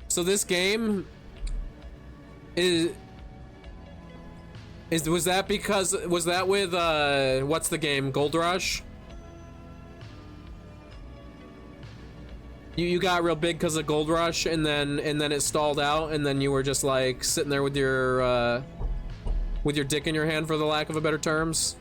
So this game was that with what's the game, Gold Rush? You got real big because of Gold Rush, and then it stalled out, and then you were just like sitting there with your dick in your hand, for the lack of a better terms.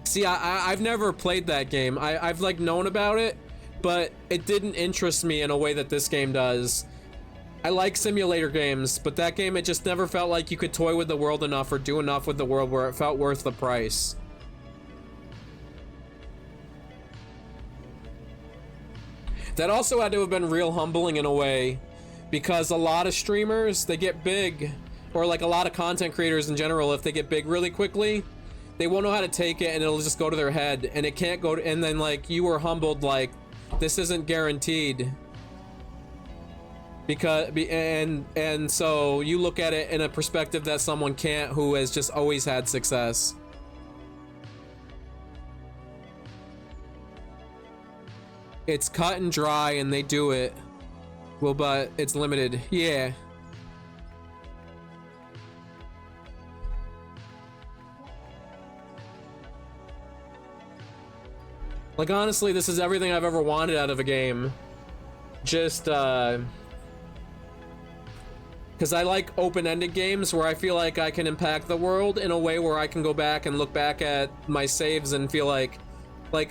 See, I've never played that game. I've like known about it, but it didn't interest me in a way that this game does. I like simulator games, but that game, it just never felt like you could toy with the world enough or do enough with the world where it felt worth the price. That also had to have been real humbling in a way, because a lot of streamers, they get big, or like a lot of content creators in general, if they get big really quickly, they won't know how to take it, and it'll just go to their head, and it can't go to, and then like you were humbled, like this isn't guaranteed, because and so you look at it in a perspective that someone can't, who has just always had success. It's cut and dry, and they do it. Well, but it's limited. Yeah. Like, honestly, this is everything I've ever wanted out of a game. Just, because I like open-ended games where I feel like I can impact the world in a way where I can go back and look back at my saves and feel like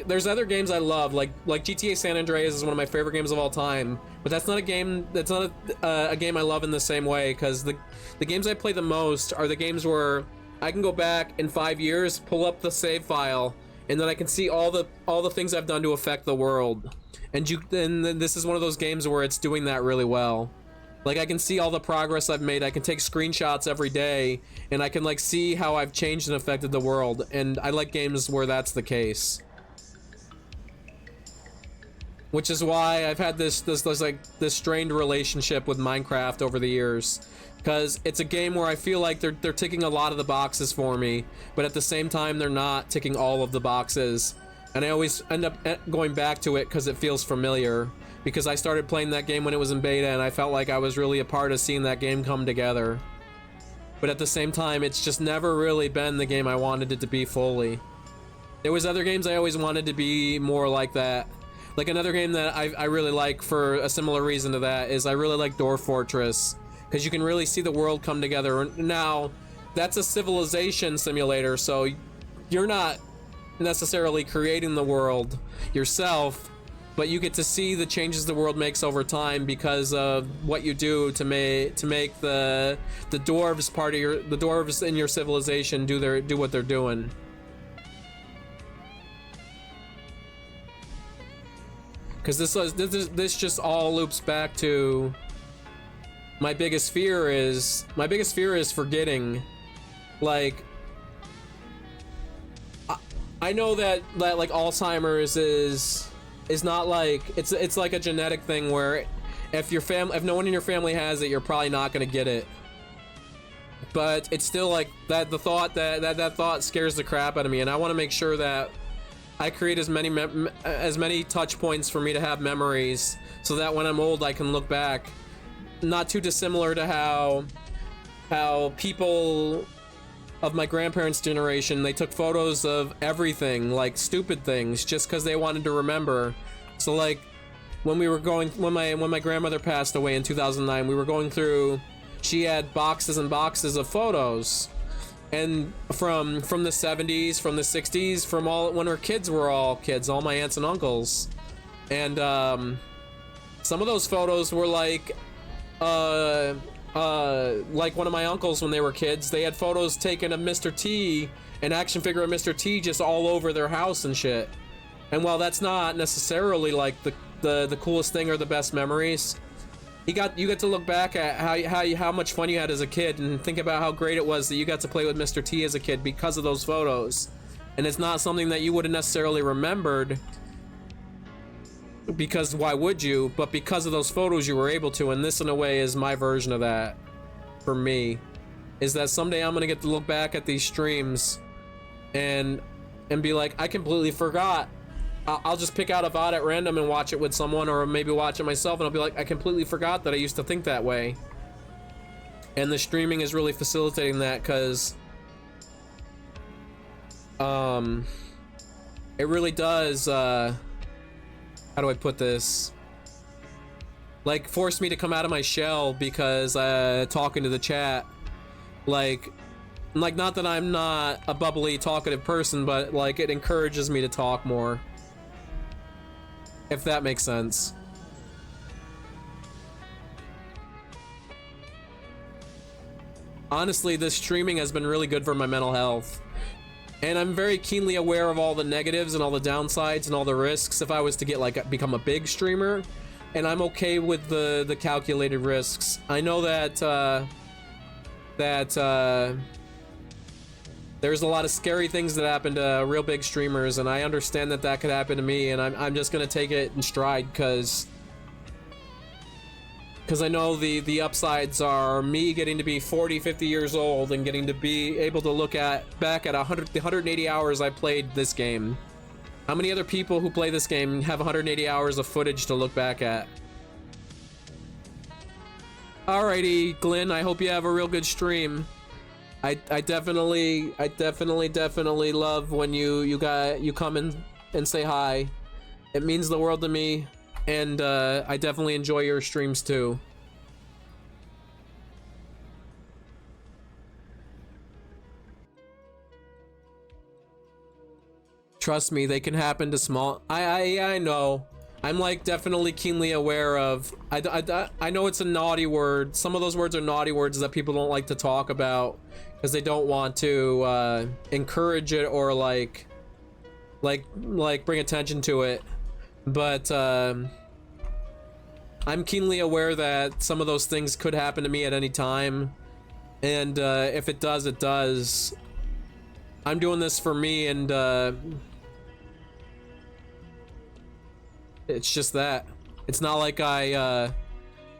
there's other games I love, like GTA San Andreas is one of my favorite games of all time, but that's not a game a game I love in the same way, because the games I play the most are the games where I can go back in 5 years, pull up the save file, and then I can see all the things I've done to affect the world. And then this is one of those games where it's doing that really well. Like, I can see all the progress I've made. I can take screenshots every day, and I can like see how I've changed and affected the world. And I like games where that's the case. Which is why I've had this strained relationship with Minecraft over the years, because it's a game where I feel like they're ticking a lot of the boxes for me, but at the same time they're not ticking all of the boxes, and I always end up going back to it because it feels familiar, because I started playing that game when it was in beta, and I felt like I was really a part of seeing that game come together. But at the same time, it's just never really been the game I wanted it to be fully. There was other games I always wanted to be more like that. Like, another game that I really like for a similar reason to that is I really like Dwarf Fortress, because you can really see the world come together. Now, that's a civilization simulator, so you're not necessarily creating the world yourself, but you get to see the changes the world makes over time because of what you do to make the dwarves part of the dwarves in your civilization do what they're doing. Because this just all loops back to my biggest fear is forgetting. Like, I know that like Alzheimer's is not like it's like a genetic thing where if no one in your family has it, you're probably not gonna get it. But it's still like that. The thought that thought scares the crap out of me, and I want to make sure that I create as many touch points for me to have memories, so that when I'm old I can look back. Not too dissimilar to how people of my grandparents' generation, they took photos of everything, like stupid things, just because they wanted to remember. So like when my grandmother passed away in 2009, we were going through, she had boxes and boxes of photos. And from the 70s, from the 60s, from all when our kids were all kids, all my aunts and uncles. And some of those photos were like one of my uncles when they were kids, they had photos taken of Mr. T, an action figure of Mr. T, just all over their house and shit. And while that's not necessarily like the coolest thing or the best memories, you get to look back at how much fun you had as a kid and think about how great it was that you got to play with Mr. T as a kid because of those photos. And it's not something that you would have necessarily remembered because why would you? But because of those photos, you were able to, and this, in a way, is my version of that. For me, is that someday I'm gonna get to look back at these streams, and be like, I completely forgot. I'll just pick out a VOD at random and watch it with someone, or maybe watch it myself, and I'll be like, I completely forgot that I used to think that way. And the streaming is really facilitating that, because it really does, how do I put this? Like, force me to come out of my shell, because talking to the chat, like not that I'm not a bubbly, talkative person, but like it encourages me to talk more. If that makes sense. Honestly, this streaming has been really good for my mental health. And I'm very keenly aware of all the negatives and all the downsides and all the risks if I was to get like become a big streamer. And I'm okay with the calculated risks. I know that there's a lot of scary things that happen to real big streamers, and I understand that that could happen to me, and I'm just gonna take it in stride, because I know the upsides are me getting to be 40, 50 years old and getting to be able to look back at 180 hours I played this game. How many other people who play this game have 180 hours of footage to look back at? Alrighty, Glenn, I hope you have a real good stream. I definitely love when you come and say hi. It means the world to me, and I definitely enjoy your streams too. Trust me, they can happen to small. I know. I'm like definitely keenly aware of. I know it's a naughty word. Some of those words are naughty words that people don't like to talk about, because they don't want to encourage it or like bring attention to it. But I'm keenly aware that some of those things could happen to me at any time, and if it does, it does. I'm doing this for me, and it's just that. It's not like I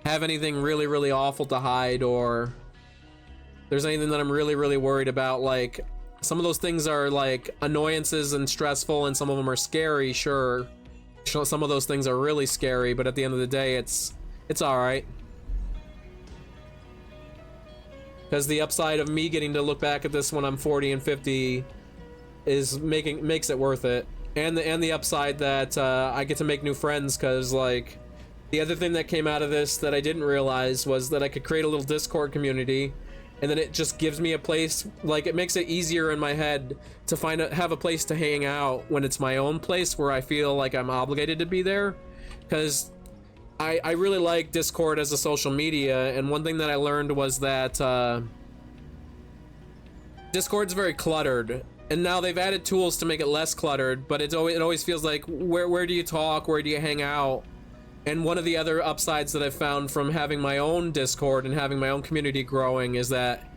have anything really, really awful to hide, or there's anything that I'm really, really worried about. Like, some of those things are like annoyances and stressful, and some of them are scary, sure. Some of those things are really scary, but at the end of the day, it's all right. Because the upside of me getting to look back at this when I'm 40 and 50 is makes it worth it. And the upside that I get to make new friends, because like the other thing that came out of this that I didn't realize was that I could create a little Discord community, and then it just gives me a place, like it makes it easier in my head to have a place to hang out when it's my own place where I feel like I'm obligated to be there. Because I really like Discord as a social media, and one thing that I learned was that Discord's very cluttered. And now they've added tools to make it less cluttered, but it always feels like, where do you talk? Where do you hang out? And one of the other upsides that I've found from having my own Discord and having my own community growing is that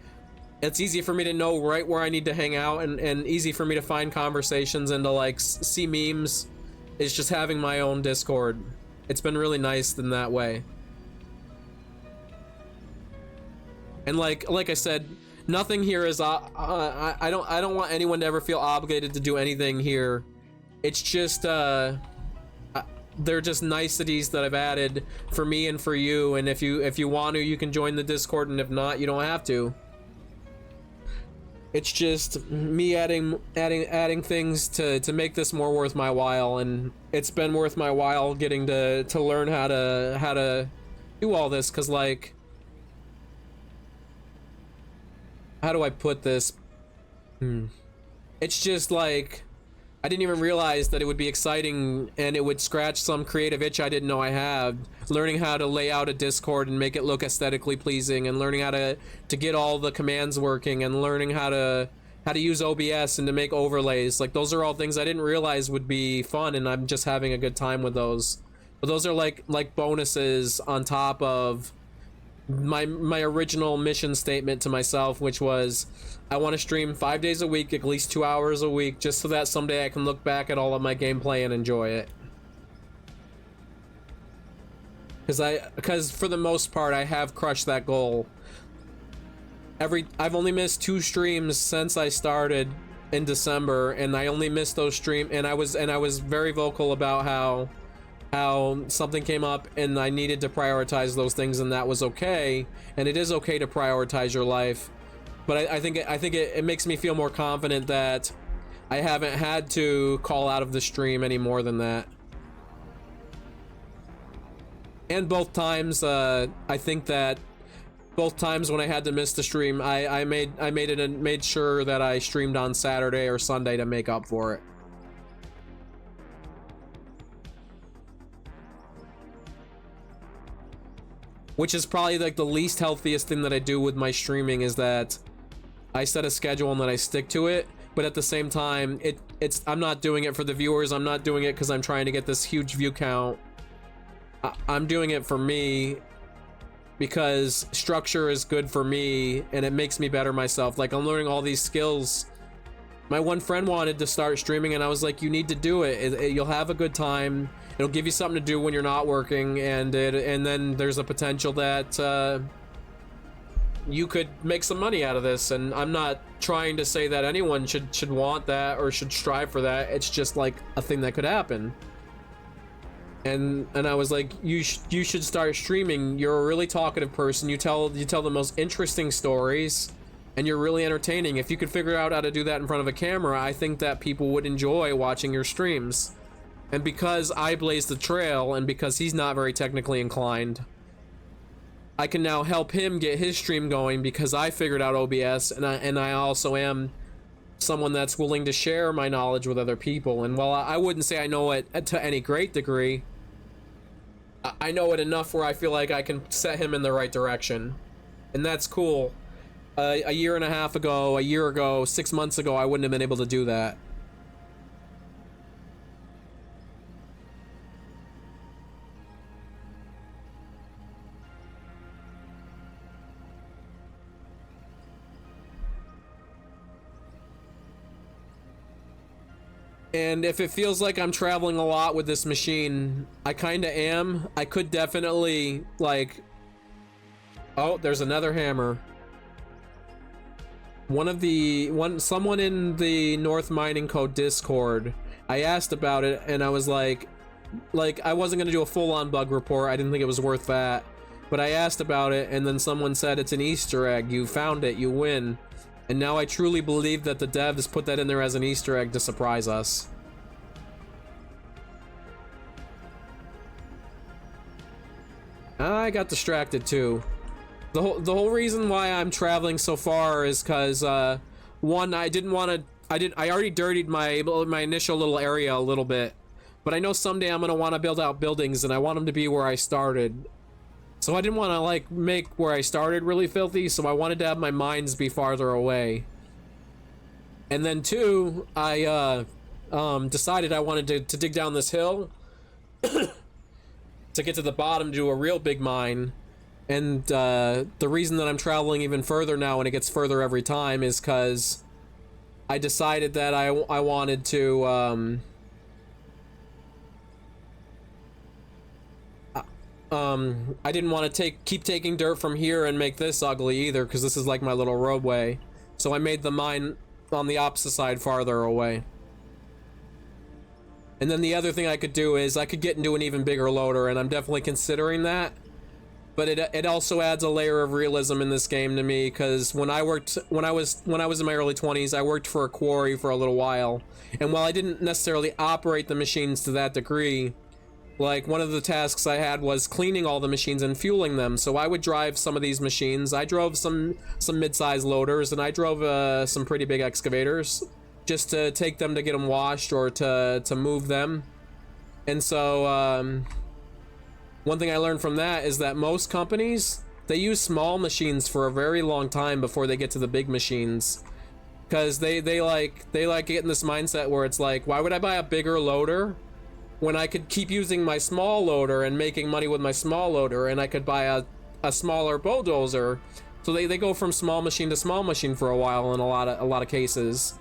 it's easy for me to know right where I need to hang out, and easy for me to find conversations and to like see memes. Is just having my own Discord. It's been really nice in that way. And like I said, nothing here is I don't want anyone to ever feel obligated to do anything here. It's just they're just niceties that I've added for me and for you, and if you want to, you can join the Discord, and if not, you don't have to. It's just me adding things to make this more worth my while, and it's been worth my while getting to learn how to do all this, because like, how do I put this? It's just like, I didn't even realize that it would be exciting and it would scratch some creative itch I didn't know I had. Learning how to lay out a Discord and make it look aesthetically pleasing, and learning how to get all the commands working, and learning how to use OBS and to make overlays. Like, those are all things I didn't realize would be fun, and I'm just having a good time with those. But those are like bonuses on top of my original mission statement to myself, which was I want to stream 5 days a week, at least 2 hours a week, just so that someday I can look back at all of my gameplay and enjoy it. because for the most part I have crushed that goal. I've only missed 2 streams since I started in December, and I only missed those streams, and I was very vocal about how something came up and I needed to prioritize those things, and that was okay, and it is okay to prioritize your life. But I think it makes me feel more confident that I haven't had to call out of the stream any more than that. And both times, I think that both times when I had to miss the stream, I made sure that I streamed on Saturday or Sunday to make up for it. Which is probably like the least healthiest thing that I do with my streaming, is that I set a schedule and then I stick to it. But at the same time, I'm not doing it for the viewers. I'm not doing it because I'm trying to get this huge view count. I'm doing it for me because structure is good for me and it makes me better myself. Like, I'm learning all these skills. My one friend wanted to start streaming and I was like, you need to do it. You'll have a good time. It'll give you something to do when you're not working, and then there's a potential that you could make some money out of this. And I'm not trying to say that anyone should want that or should strive for that. It's just like a thing that could happen. And I was like, you should start streaming. You're a really talkative person. You tell the most interesting stories, and you're really entertaining. If you could figure out how to do that in front of a camera, I think that people would enjoy watching your streams. And because I blazed the trail, and because he's not very technically inclined, I can now help him get his stream going because I figured out OBS, and I also am someone that's willing to share my knowledge with other people. And while I wouldn't say I know it to any great degree, I know it enough where I feel like I can set him in the right direction. And that's cool. A year and a half ago, a year ago, 6 months ago, I wouldn't have been able to do that. And if it feels like I'm traveling a lot with this machine, I kinda am. I could definitely, like... Oh, there's another hammer. Someone in the North Mining Code Discord, I asked about it, and I was like, I wasn't gonna do a full-on bug report. I didn't think it was worth that. But I asked about it, and then someone said it's an Easter egg. You found it, you win. And now I truly believe that the devs put that in there as an Easter egg to surprise us. I got distracted too. The whole reason why I'm traveling so far is because one, I already dirtied my initial little area a little bit, but I know someday I'm gonna want to build out buildings, and I want them to be where I started. So I didn't want to like make where I started really filthy, so I wanted to have my mines be farther away. And then two, I decided I wanted to dig down this hill to get to the bottom to do a real big mine. And the reason that I'm traveling even further now, and it gets further every time, is because I decided that I wanted to I didn't want to keep taking dirt from here and make this ugly either, because this is like my little roadway. So I made the mine on the opposite side farther away. And then the other thing I could do is I could get into an even bigger loader, and I'm definitely considering that. But it also adds a layer of realism in this game to me, because when I was in my early 20s, I worked for a quarry for a little while. And while I didn't necessarily operate the machines to that degree, like, one of the tasks I had was cleaning all the machines and fueling them. So I would drive some of these machines. I drove some mid-sized loaders, and I drove some pretty big excavators just to take them to get them washed or to move them. And so one thing I learned from that is that most companies, they use small machines for a very long time before they get to the big machines, because they like getting this mindset where it's like, why would I buy a bigger loader when I could keep using my small loader and making money with my small loader, and I could buy a smaller bulldozer. So they go from small machine to small machine for a while in a lot of cases.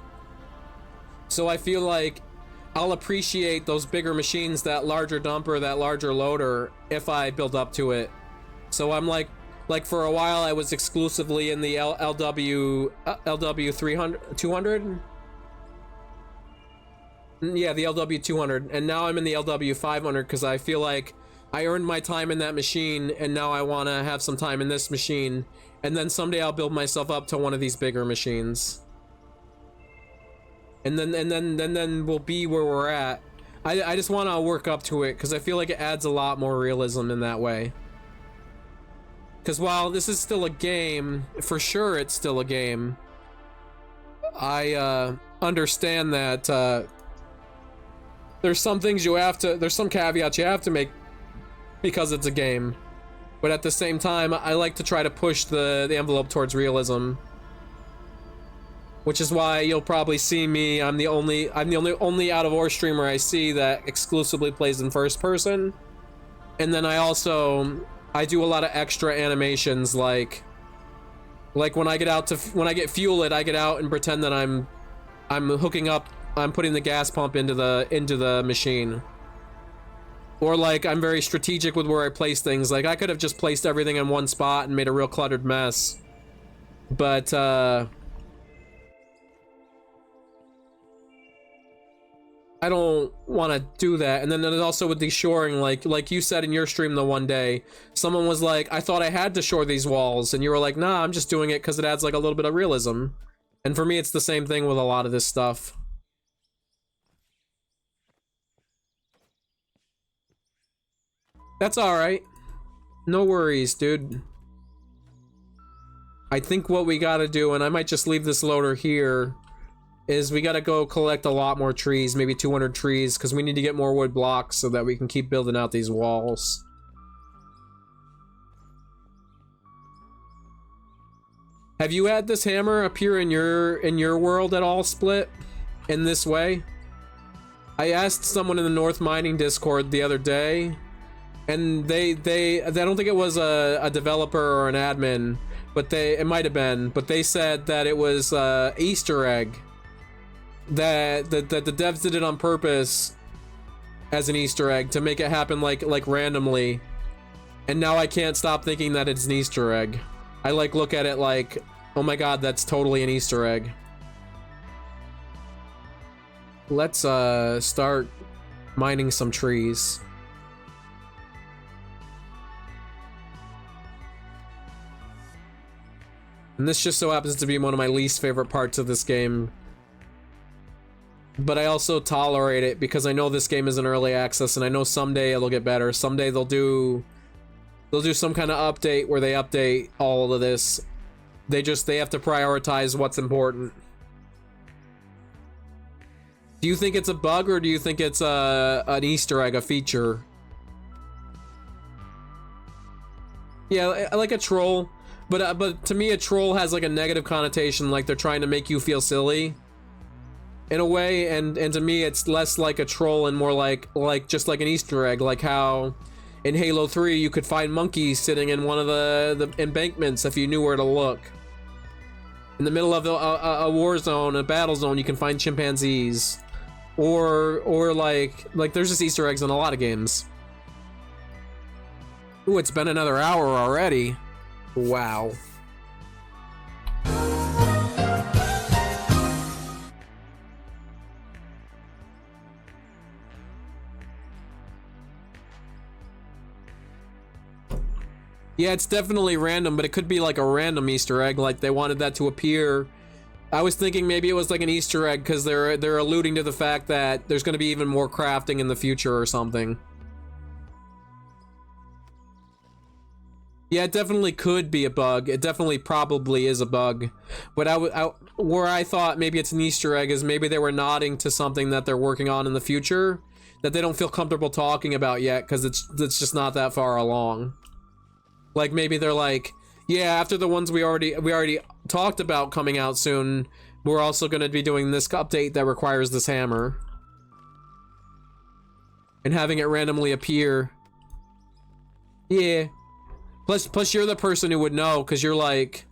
So I feel like I'll appreciate those bigger machines, that larger dumper, that larger loader, if I build up to it. So I'm like for a while I was exclusively in the LW 300 200. Yeah, the LW 200, and now I'm in the LW 500 because I feel like I earned my time in that machine, and now I want to have some time in this machine, and then someday I'll build myself up to one of these bigger machines. And then we'll be where we're at. I just want to work up to it because I feel like it adds a lot more realism in that way. Because while this is still a game, for sure it's still a game, I understand that there's some things there's some caveats you have to make because it's a game. But at the same time, I like to try to push the envelope towards realism. Which is why you'll probably see me, I'm the only out of Ore streamer I see that exclusively plays in first person. And then I do a lot of extra animations, like when I get fueled, I get out and pretend that I'm hooking up, I'm putting the gas pump into the machine. Or like I'm very strategic with where I place things. Like I could have just placed everything in one spot and made a real cluttered mess. But I don't want to do that. And then there's also with the shoring, like you said in your stream the one day, someone was like, I thought I had to shore these walls, and you were like, nah, I'm just doing it because it adds like a little bit of realism. And for me, it's the same thing with a lot of this stuff. That's alright. No worries, dude. I think what we gotta do, and I might just leave this loader here, is we gotta go collect a lot more trees, maybe 200 trees, because we need to get more wood blocks so that we can keep building out these walls. Have you had this hammer appear in your world at all, Split? In this way? I asked someone in the North Mining Discord the other day, and they I don't think it was a developer or an admin, but it might have been, but they said that it was Easter egg. That the devs did it on purpose as an Easter egg to make it happen like randomly, and now I can't stop thinking that it's an Easter egg. I look at it like, oh my god, that's totally an Easter egg. Let's start mining some trees. And this just so happens to be one of my least favorite parts of this game. But I also tolerate it because I know this game is in early access, and I know someday it'll get better. Someday they'll do some kind of update where they update all of this. They have to prioritize what's important. Do you think it's a bug, or do you think it's an Easter egg, a feature? Yeah, like a troll, but to me a troll has like a negative connotation, like they're trying to make you feel silly. In a way, and to me it's less like a troll and more like just like an Easter egg, like how in Halo 3 you could find monkeys sitting in one of the embankments if you knew where to look. In the middle of a war zone, a battle zone, you can find chimpanzees. Or like there's just Easter eggs in a lot of games. Ooh, it's been another hour already. Wow. Yeah, it's definitely random, but it could be like a random Easter egg, like they wanted that to appear. I was thinking maybe it was like an Easter egg because they're alluding to the fact that there's going to be even more crafting in the future or something. Yeah, it definitely could be a bug. It definitely probably is a bug. But where I thought maybe it's an Easter egg is maybe they were nodding to something that they're working on in the future that they don't feel comfortable talking about yet because it's just not that far along. Like maybe they're like, yeah, after the ones we already talked about coming out soon, we're also going to be doing this update that requires this hammer. And having it randomly appear. Yeah. Plus you're the person who would know, because you're like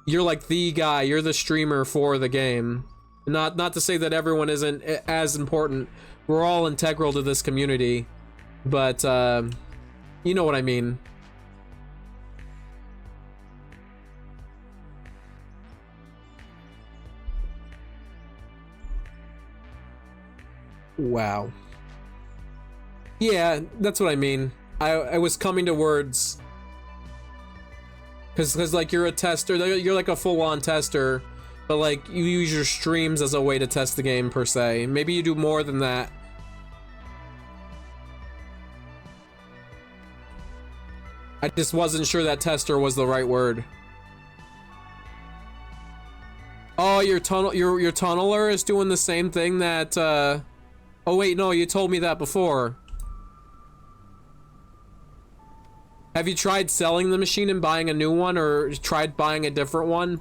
the guy, you're the streamer for the game. Not to say that everyone isn't as important. We're all integral to this community, but you know what I mean. Wow. Yeah, that's what I mean. I was coming to words. Cause like you're a tester, you're like a full-on tester, but like you use your streams as a way to test the game per se. Maybe you do more than that. I just wasn't sure that tester was the right word. Oh, your tunneler is doing the same thing that oh wait, no, you told me that before. Have you tried selling the machine and buying a new one, or tried buying a different one?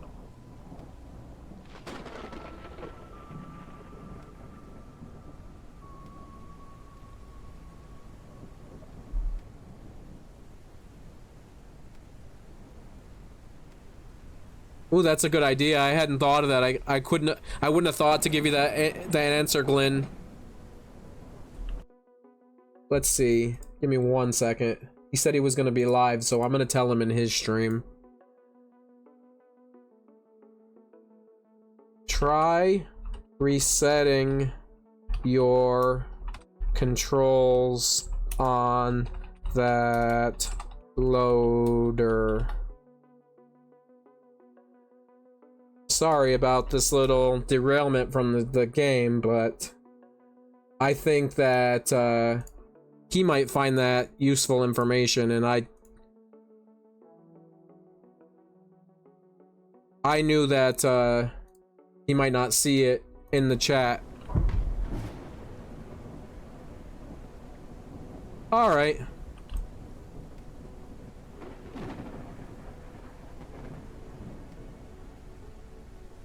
Ooh, that's a good idea. I hadn't thought of that. I wouldn't have thought to give you that answer, Glenn. Let's see. Give me 1 second. He said he was going to be live, so I'm going to tell him in his stream. Try resetting your controls on that loader. Sorry about this little derailment from the game, but I think that he might find that useful information, and I knew that he might not see it in the chat. All right.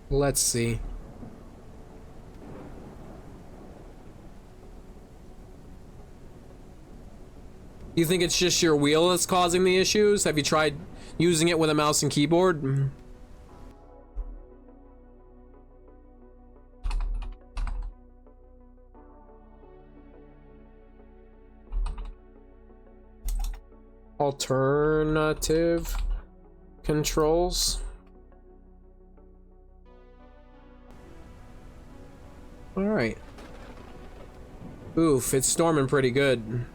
Let's see. You think it's just your wheel that's causing the issues? Have you tried using it with a mouse and keyboard? Alternative controls. All right. Oof, it's storming pretty good.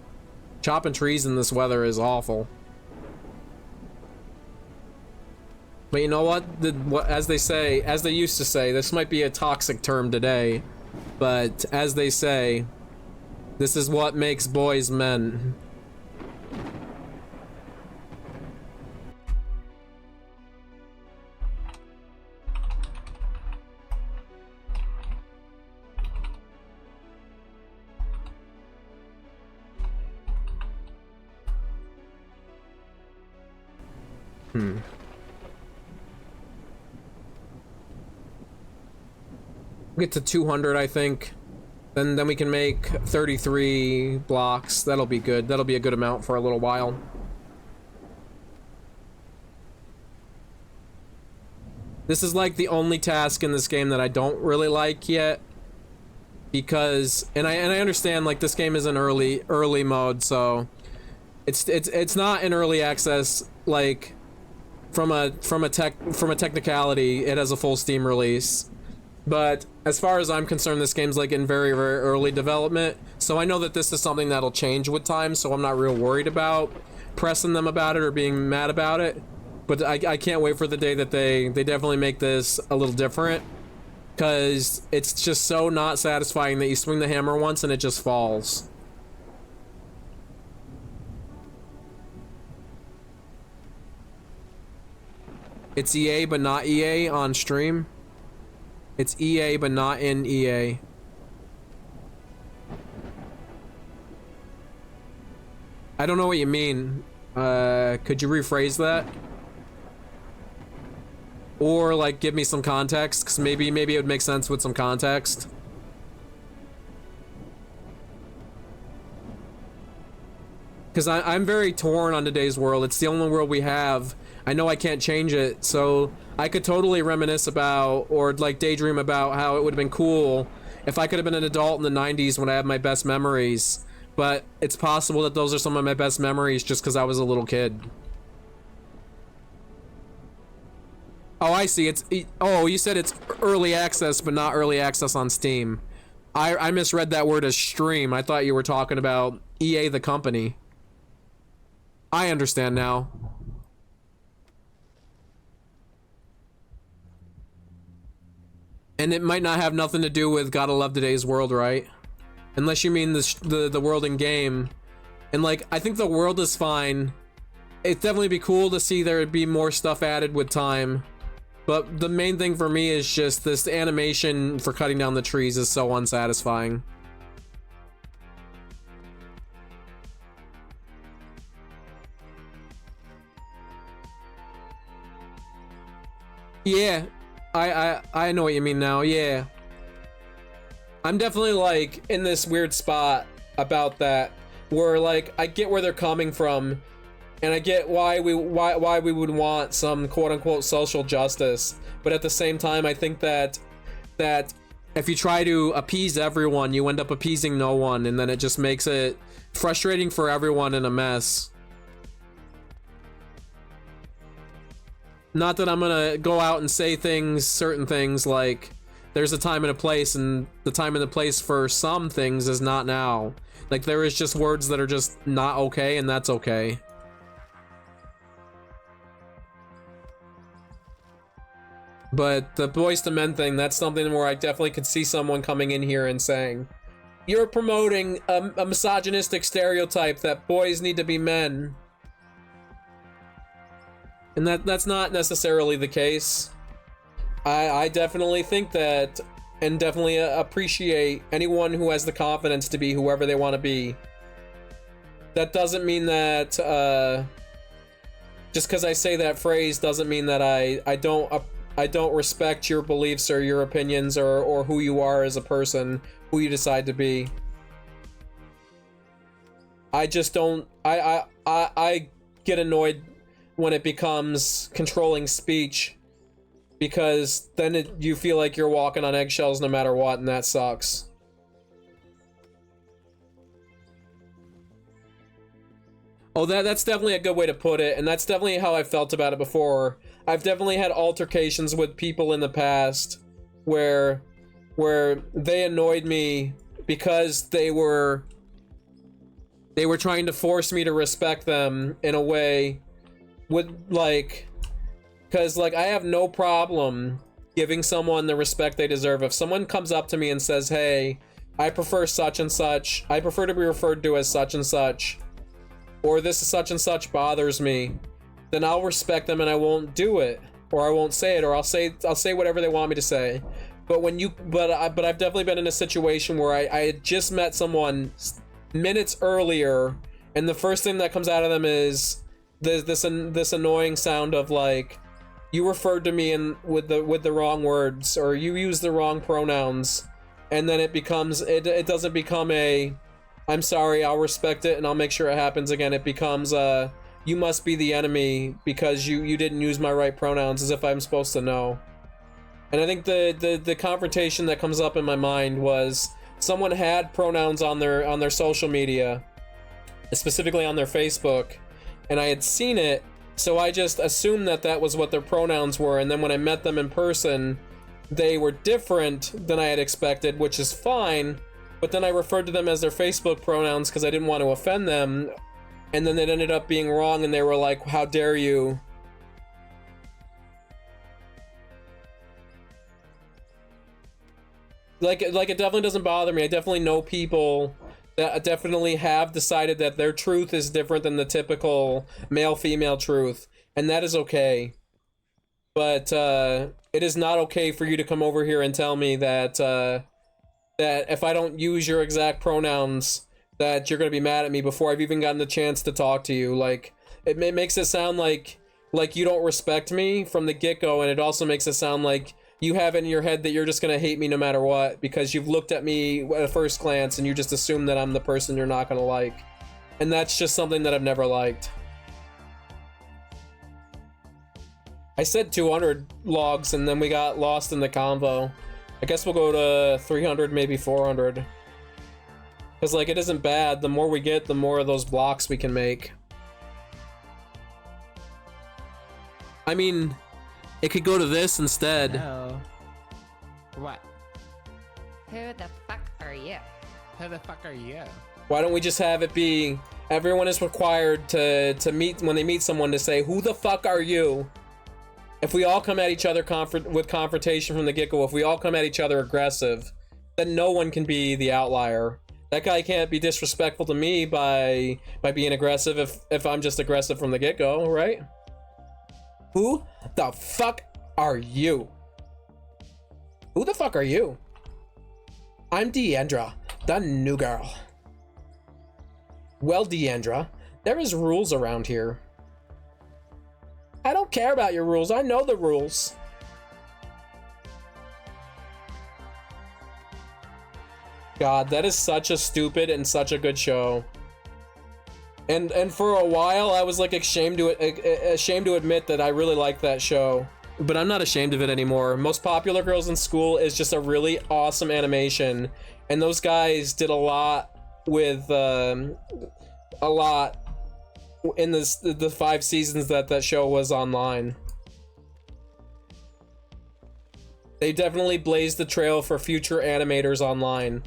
Chopping trees in this weather is awful. But you know what? As they used to say, this might be a toxic term today, but as they say, this is what makes boys men. Get to 200, I think. Then we can make 33 blocks. That'll be good. That'll be a good amount for a little while. This is like the only task in this game that I don't really like yet, because and I understand like this game is an early mode, so it's not in early access. Like from a technicality, it has a full Steam release. But as far as I'm concerned, this game's like in very, very early development. So I know that this is something that'll change with time, so I'm not real worried about pressing them about it or being mad about it. But I can't wait for the day that they definitely make this a little different. Because it's just so not satisfying that you swing the hammer once and it just falls. It's EA but not EA on stream. It's EA, but not in EA. I don't know what you mean. Could you rephrase that? Or, like, give me some context? Because maybe it would make sense with some context. Because I'm very torn on today's world. It's the only world we have. I know I can't change it, so I could totally reminisce about or like daydream about how it would have been cool if I could have been an adult in the 90s when I had my best memories. But it's possible that those are some of my best memories just because I was a little kid. Oh, I see. Oh, you said it's early access, but not early access on Steam. I misread that word as stream. I thought you were talking about EA the company. I understand now. And it might not have nothing to do with Gotta Love Today's World, right? Unless you mean the world in game. And like, I think the world is fine. It'd definitely be cool to see there be more stuff added with time. But the main thing for me is just this animation for cutting down the trees is so unsatisfying. Yeah, I know what you mean now. Yeah, I'm definitely like in this weird spot about that, where like I get where they're coming from, and I get why we would want some quote unquote social justice, but at the same time, I think that if you try to appease everyone, you end up appeasing no one, and then it just makes it frustrating for everyone and a mess. Not that I'm gonna go out and say certain things like there's a time and a place, and the time and the place for some things is not now. Like there is just words that are just not okay, and that's okay. But the boys to men thing, that's something where I definitely could see someone coming in here and saying, you're promoting a misogynistic stereotype that boys need to be men. And that's not necessarily the case. I definitely think that, and definitely appreciate anyone who has the confidence to be whoever they want to be. That doesn't mean that, just because I say that phrase doesn't mean that I don't respect your beliefs or your opinions or who you are as a person, who you decide to be. I just don't, I get annoyed when it becomes controlling speech, because then you feel like you're walking on eggshells no matter what, and that sucks. Oh, that's definitely a good way to put it, and that's definitely how I felt about it before. I've definitely had altercations with people in the past where they annoyed me because they were trying to force me to respect them in a way with like, because like I have no problem giving someone the respect they deserve. If someone comes up to me and says, hey, I prefer such and such, I prefer to be referred to as such and such, or this such and such bothers me, then I'll respect them and I won't do it, or I won't say it, or I'll say whatever they want me to say. But I've definitely been in a situation where I had just met someone minutes earlier, and the first thing that comes out of them is this annoying sound of like, you referred to me with the wrong words, or you used the wrong pronouns, and then it doesn't become a, I'm sorry, I'll respect it and I'll make sure it happens again. It becomes you must be the enemy because you didn't use my right pronouns, as if I'm supposed to know. And I think the confrontation that comes up in my mind was someone had pronouns on their social media, specifically on their Facebook, and I had seen it, so I just assumed that was what their pronouns were, and then when I met them in person, they were different than I had expected, which is fine, but then I referred to them as their Facebook pronouns because I didn't want to offend them, and then it ended up being wrong, and they were like, how dare you? Like it definitely doesn't bother me. I definitely know people that definitely have decided that their truth is different than the typical male-female truth, and that is okay. But it is not okay for you to come over here and tell me that that if I don't use your exact pronouns, that you're gonna be mad at me before I've even gotten the chance to talk to you. Like, it makes it sound like you don't respect me from the get-go, and it also makes it sound like you have it in your head that you're just gonna hate me no matter what because you've looked at me at a first glance and you just assume that I'm the person you're not gonna like. And that's just something that I've never liked. I said 200 logs and then we got lost in the convo. I guess we'll go to 300, maybe 400. Because, like, it isn't bad. The more we get, the more of those blocks we can make. I mean, it could go to this instead.
No. What?
Who the fuck are you?
Who the fuck are you?
Why don't we just have it be everyone is required to meet when they meet someone to say, who the fuck are you? If we all come at each other with confrontation from the get-go, if we all come at each other aggressive, then no one can be the outlier. That guy can't be disrespectful to me by being aggressive if I'm just aggressive from the get-go, right? Who the fuck are you? Who the fuck are you? I'm Deandra, the new girl. Well, Deandra, there is rules around here. I don't care about your rules. I know the rules. God, that is such a stupid and such a good show. And for a while, I was like ashamed to admit that I really liked that show. But I'm not ashamed of it anymore. Most Popular Girls in School is just a really awesome animation, and those guys did a lot with a lot in the 5 seasons that show was online. They definitely blazed the trail for future animators online.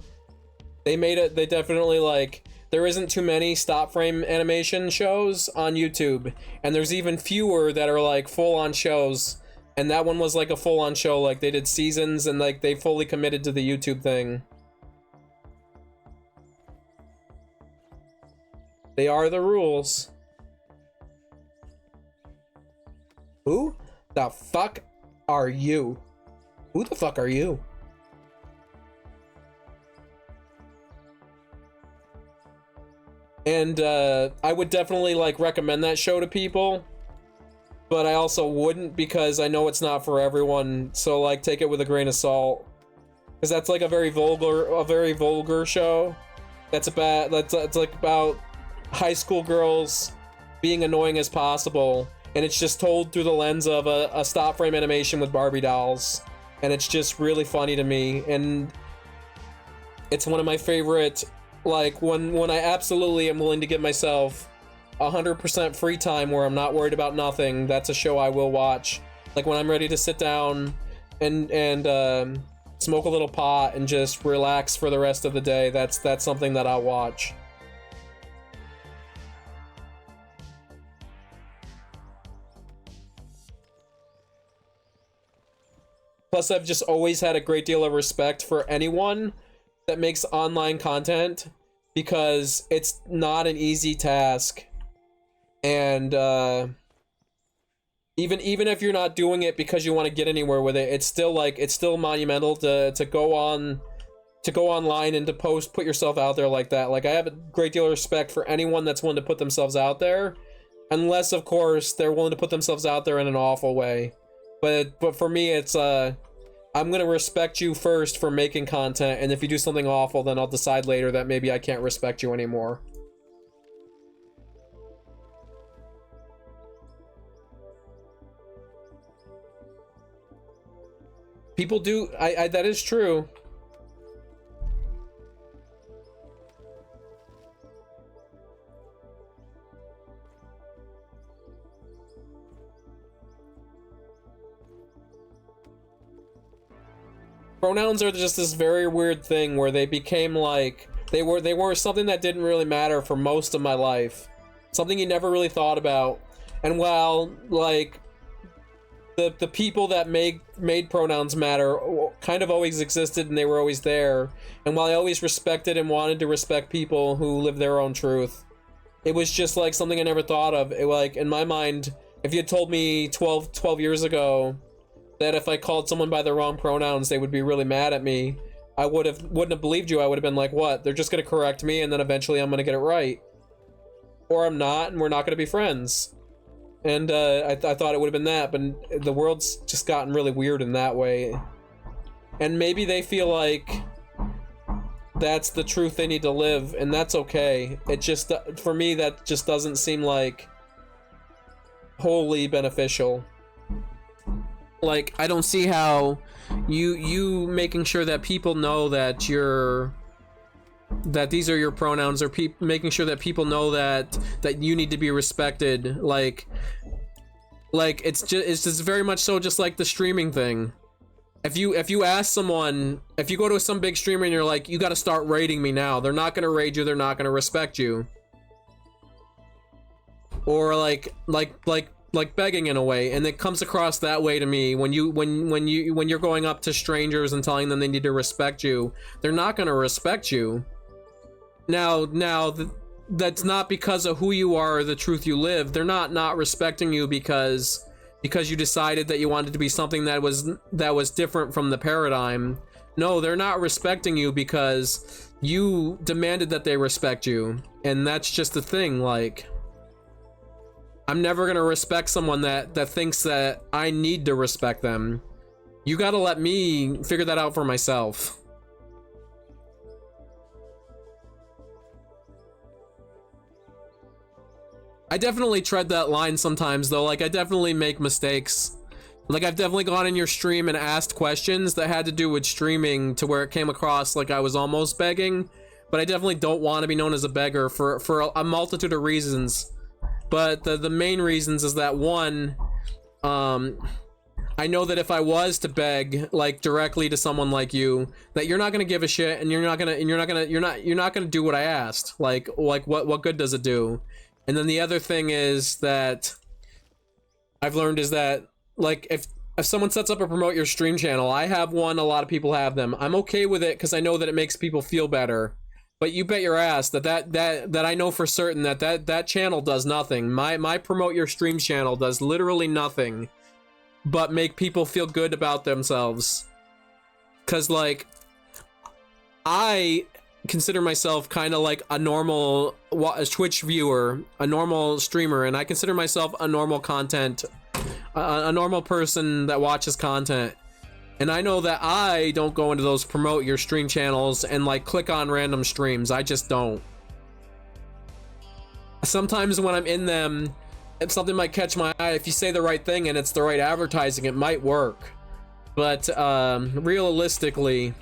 They made it. They definitely, like, there isn't too many stop frame animation shows on YouTube, and there's even fewer that are like full-on shows. And that one was like a full-on show. Like, they did seasons and like they fully committed to the YouTube thing. They are the rules. Who the fuck are you? Who the fuck are you? And I would definitely like recommend that show to people, but I also wouldn't because I know it's not for everyone. So like, take it with a grain of salt, because that's like a very vulgar show. It's like about high school girls being annoying as possible, and it's just told through the lens of a stop frame animation with Barbie dolls, and it's just really funny to me, and it's one of my favorite. Like, when I absolutely am willing to give myself 100% free time where I'm not worried about nothing, that's a show I will watch. Like, when I'm ready to sit down and smoke a little pot and just relax for the rest of the day, that's something that I'll watch. Plus, I've just always had a great deal of respect for anyone that makes online content, because it's not an easy task, and even if you're not doing it because you want to get anywhere with it, it's still monumental to go online and to put yourself out there like that. Like, I have a great deal of respect for anyone that's willing to put themselves out there, unless of course they're willing to put themselves out there in an awful way. But for me, it's I'm gonna respect you first for making content, and if you do something awful, then I'll decide later that maybe I can't respect you anymore. People do, that is true. Pronouns are just this very weird thing where they became like, they were something that didn't really matter for most of my life. Something you never really thought about. And while, like, the people that made pronouns matter kind of always existed and they were always there, and while I always respected and wanted to respect people who live their own truth, it was just like something I never thought of. It, like, in my mind, if you had told me 12 years ago that if I called someone by the wrong pronouns, they would be really mad at me, I wouldn't have believed you. I would have been like, what? They're just gonna correct me and then eventually I'm gonna get it right. Or I'm not, and we're not gonna be friends. And I thought it would have been that, but the world's just gotten really weird in that way. And maybe they feel like that's the truth they need to live, and that's okay. It just, for me, that just doesn't seem like wholly beneficial. Like, I don't see how you making sure that people know that that these are your pronouns, or making sure that people know that you need to be respected. Like it's just very much so just like the streaming thing. If you ask someone, if you go to some big streamer and you're like, you got to start rating me now, they're not gonna raid you, they're not gonna respect you. Or like begging in a way, and it comes across that way to me when you're going up to strangers and telling them they need to respect you. They're not gonna respect you. Now that's not because of who you are or the truth you live. They're not respecting you because you decided that you wanted to be something that was different from the paradigm. No, they're not respecting you because you demanded that they respect you, and that's just the thing. Like, I'm never gonna respect someone that thinks that I need to respect them. You gotta let me figure that out for myself. I definitely tread that line sometimes though. Like, I definitely make mistakes. Like, I've definitely gone in your stream and asked questions that had to do with streaming to where it came across like I was almost begging, but I definitely don't want to be known as a beggar for a multitude of reasons. But the main reasons is that, one, I know that if I was to beg like directly to someone like you, that you're not gonna give a shit, and you're not gonna do what I asked. Like what good does it do? And then the other thing is that I've learned is that, like, if someone sets up a promote your stream channel, I have one, a lot of people have them. I'm okay with it because I know that it makes people feel better. But you bet your ass that I know for certain that channel does nothing. My promote your stream channel does literally nothing but make people feel good about themselves. Cause like, I consider myself kind of like a normal Twitch viewer, a normal streamer, and I consider myself a normal a normal person that watches content. And I know that I don't go into those promote your stream channels and like click on random streams. I just don't. Sometimes when I'm in them, if something might catch my eye, if you say the right thing and it's the right advertising, it might work. But realistically,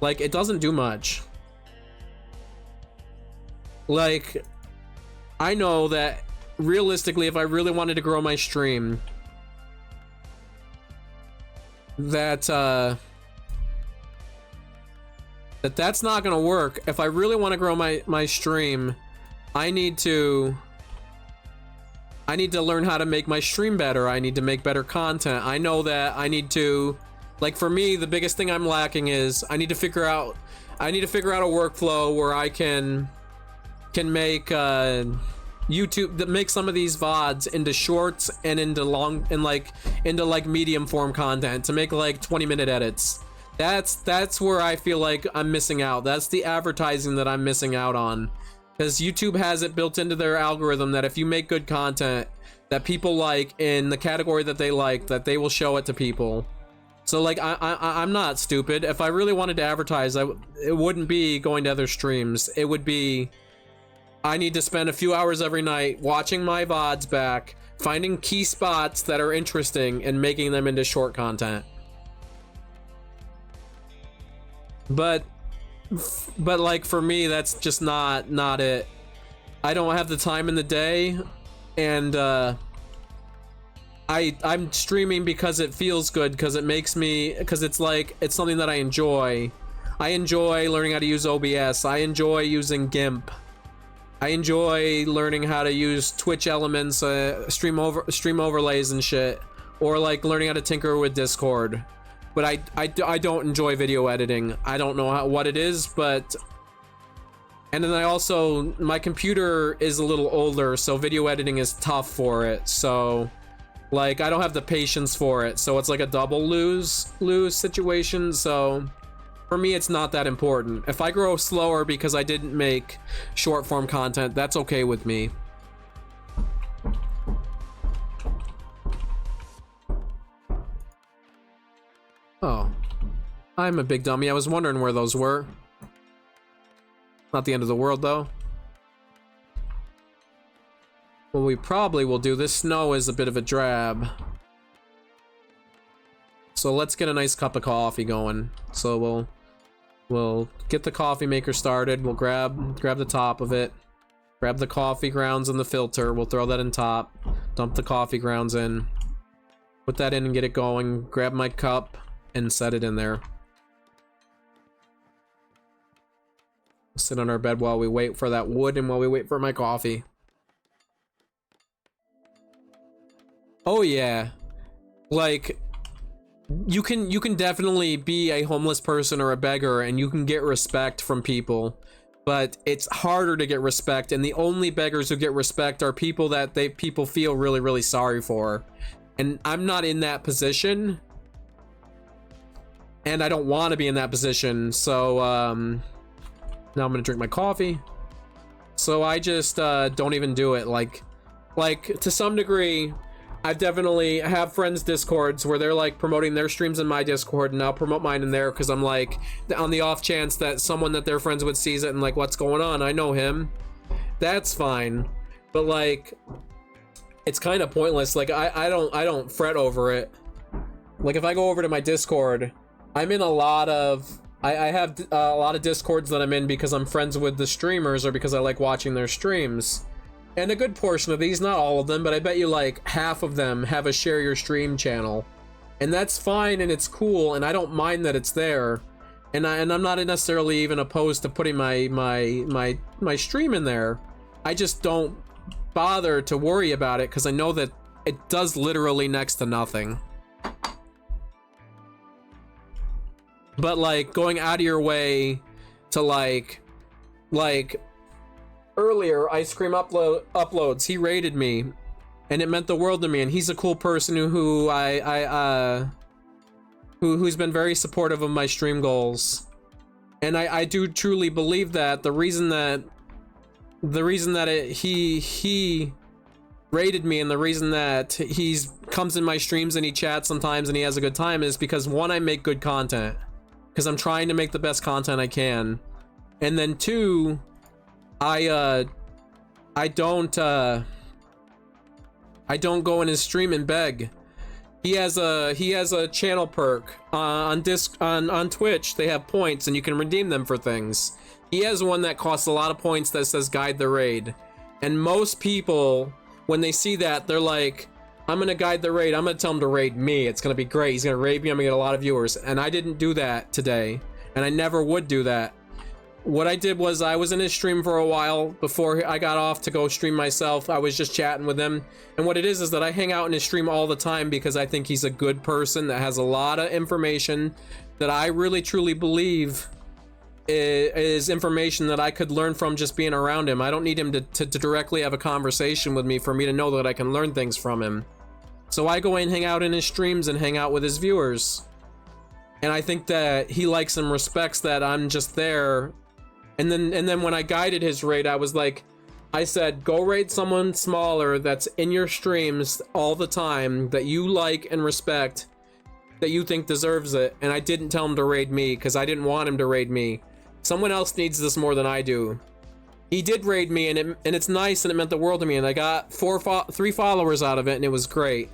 like, it doesn't do much. Like, I know that realistically, if I really wanted to grow my stream, that's not gonna work. If I really want to grow my stream, I need to learn how to make my stream better. I need to make better content. I know that I need to, like, for me, the biggest thing I'm lacking is I need to figure out a workflow where I can make YouTube, that make some of these VODs into shorts and into medium form content, to make like 20-minute edits. That's where I feel like I'm missing out. That's the advertising that I'm missing out on, because YouTube has it built into their algorithm that if you make good content that people like in the category that they like, that they will show it to people. So like, I'm not stupid. If I really wanted to advertise, it wouldn't be going to other streams. It would be, I need to spend a few hours every night watching my VODs back, finding key spots that are interesting and making them into short content. But like, for me, that's just not it. I don't have the time in the day, and I'm streaming because it feels good, because it's like, it's something that I enjoy. I enjoy learning how to use OBS. I enjoy using GIMP. I enjoy learning how to use Twitch elements, stream overlays and shit, or like learning how to tinker with Discord. But I don't enjoy video editing. I don't know what it is, but, and then my computer is a little older, so video editing is tough for it. So like, I don't have the patience for it. So it's like a double lose situation. So for me, it's not that important. If I grow slower because I didn't make short form content, that's okay with me. Oh, I'm a big dummy. I was wondering where those were. Not the end of the world, though. What we probably will do, this snow is a bit of a drab. So let's get a nice cup of coffee going. So we'll get the coffee maker started. We'll grab the top of it. Grab the coffee grounds and the filter. We'll throw that in top. Dump the coffee grounds in. Put that in and get it going. Grab my cup and set it in there. Sit on our bed while we wait for that wood and while we wait for my coffee. Oh yeah. Like, you can definitely be a homeless person or a beggar and you can get respect from people, but it's harder to get respect, and the only beggars who get respect are people that people feel really, really sorry for. And I'm not in that position, and I don't want to be in that position. So now I'm gonna drink my coffee. So I just don't even do it. Like to some degree, I've definitely have friends Discords where they're like promoting their streams in my Discord, and I'll promote mine in there because I'm like, on the off chance that someone that they're friends with sees it and like, what's going on? I know him. That's fine. But like, it's kind of pointless. Like I don't fret over it. Like if I go over to my Discord, I'm in a lot of I have a lot of Discords that I'm in because I'm friends with the streamers or because I like watching their streams. And a good portion of these, not all of them, but I bet you like half of them have a share your stream channel. And that's fine and it's cool, and I don't mind that it's there. And I'm not necessarily even opposed to putting my stream in there. I just don't bother to worry about it because I know that it does literally next to nothing. But like going out of your way to like earlier, Ice Cream uploads, he rated me, and it meant the world to me. And he's a cool person who's been very supportive of my stream goals. And I do truly believe that the reason that he rated me, and the reason that he's comes in my streams and he chats sometimes and he has a good time, is because one, I make good content, because I'm trying to make the best content I can, and then two, I don't go in his stream and beg. He has a channel perk on Twitch. They have points and you can redeem them for things. He has one that costs a lot of points that says guide the raid. And most people, when they see that, they're like, I'm gonna guide the raid. I'm gonna tell him to raid me. It's gonna be great. He's gonna raid me. I'm gonna get a lot of viewers. And I didn't do that today, and I never would do that. What I did was I was in his stream for a while before I got off to go stream myself. I was just chatting with him. And what it is that I hang out in his stream all the time because I think he's a good person that has a lot of information that I really truly believe is information that I could learn from just being around him. I don't need him to directly have a conversation with me for me to know that I can learn things from him. So I go in and hang out in his streams and hang out with his viewers. And I think that he likes and respects that I'm just there. And then when I guided his raid, I was like, I said, go raid someone smaller that's in your streams all the time that you like and respect, that you think deserves it. And I didn't tell him to raid me because I didn't want him to raid me. Someone else needs this more than I do. He did raid me, and it's nice, and it meant the world to me, and I got 3 followers out of it, and it was great.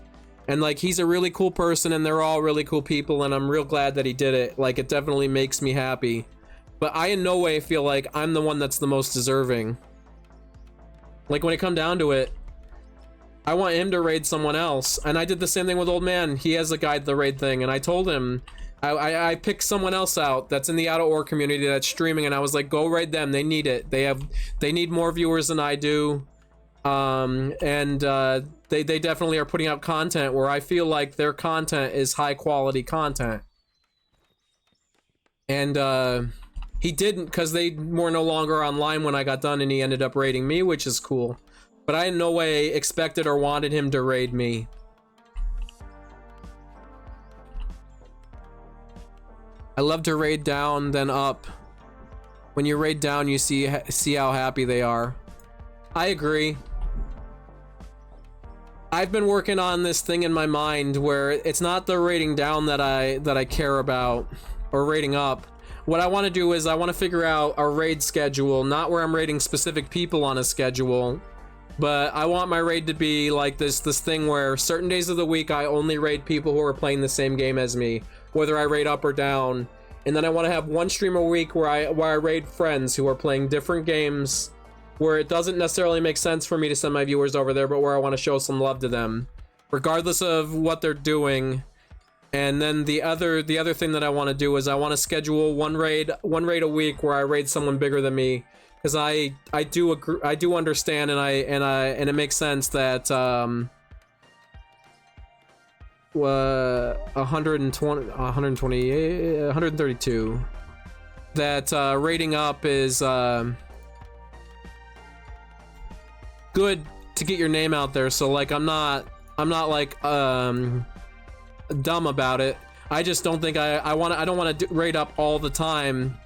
And like, he's a really cool person, and they're all really cool people, and I'm real glad that he did it. Like, it definitely makes me happy. But I in no way feel like I'm the one that's the most deserving. Like, when it come down to it, I want him to raid someone else. And I did the same thing with Old Man. He has a guide the raid thing, and I told him, I picked someone else out that's in the Out of Ore community that's streaming, and I was like, go raid them. They need it. They need more viewers than I do. They definitely are putting out content where I feel like their content is high quality content. And he didn't, because they were no longer online when I got done, and he ended up raiding me, which is cool. But I in no way expected or wanted him to raid me. I love to raid down, then up. When you raid down, you see how happy they are. I agree. I've been working on this thing in my mind where it's not the raiding down that I care about, or raiding up. What I want to do is I want to figure out a raid schedule, not where I'm raiding specific people on a schedule, But I want my raid to be like this thing where certain days of the week I only raid people who are playing the same game as me, whether I raid up or down. And then I want to have one stream a week where I raid friends who are playing different games, where it doesn't necessarily make sense for me to send my viewers over there, but where I want to show some love to them, regardless of what they're doing. And then the other thing that I want to do is I want to schedule one raid a week where I raid someone bigger than me. Because I do agree, I do understand, and it makes sense that 132 that rating up is good to get your name out there. So like I'm not like dumb about it. I just don't think I don't want to rate up all the time.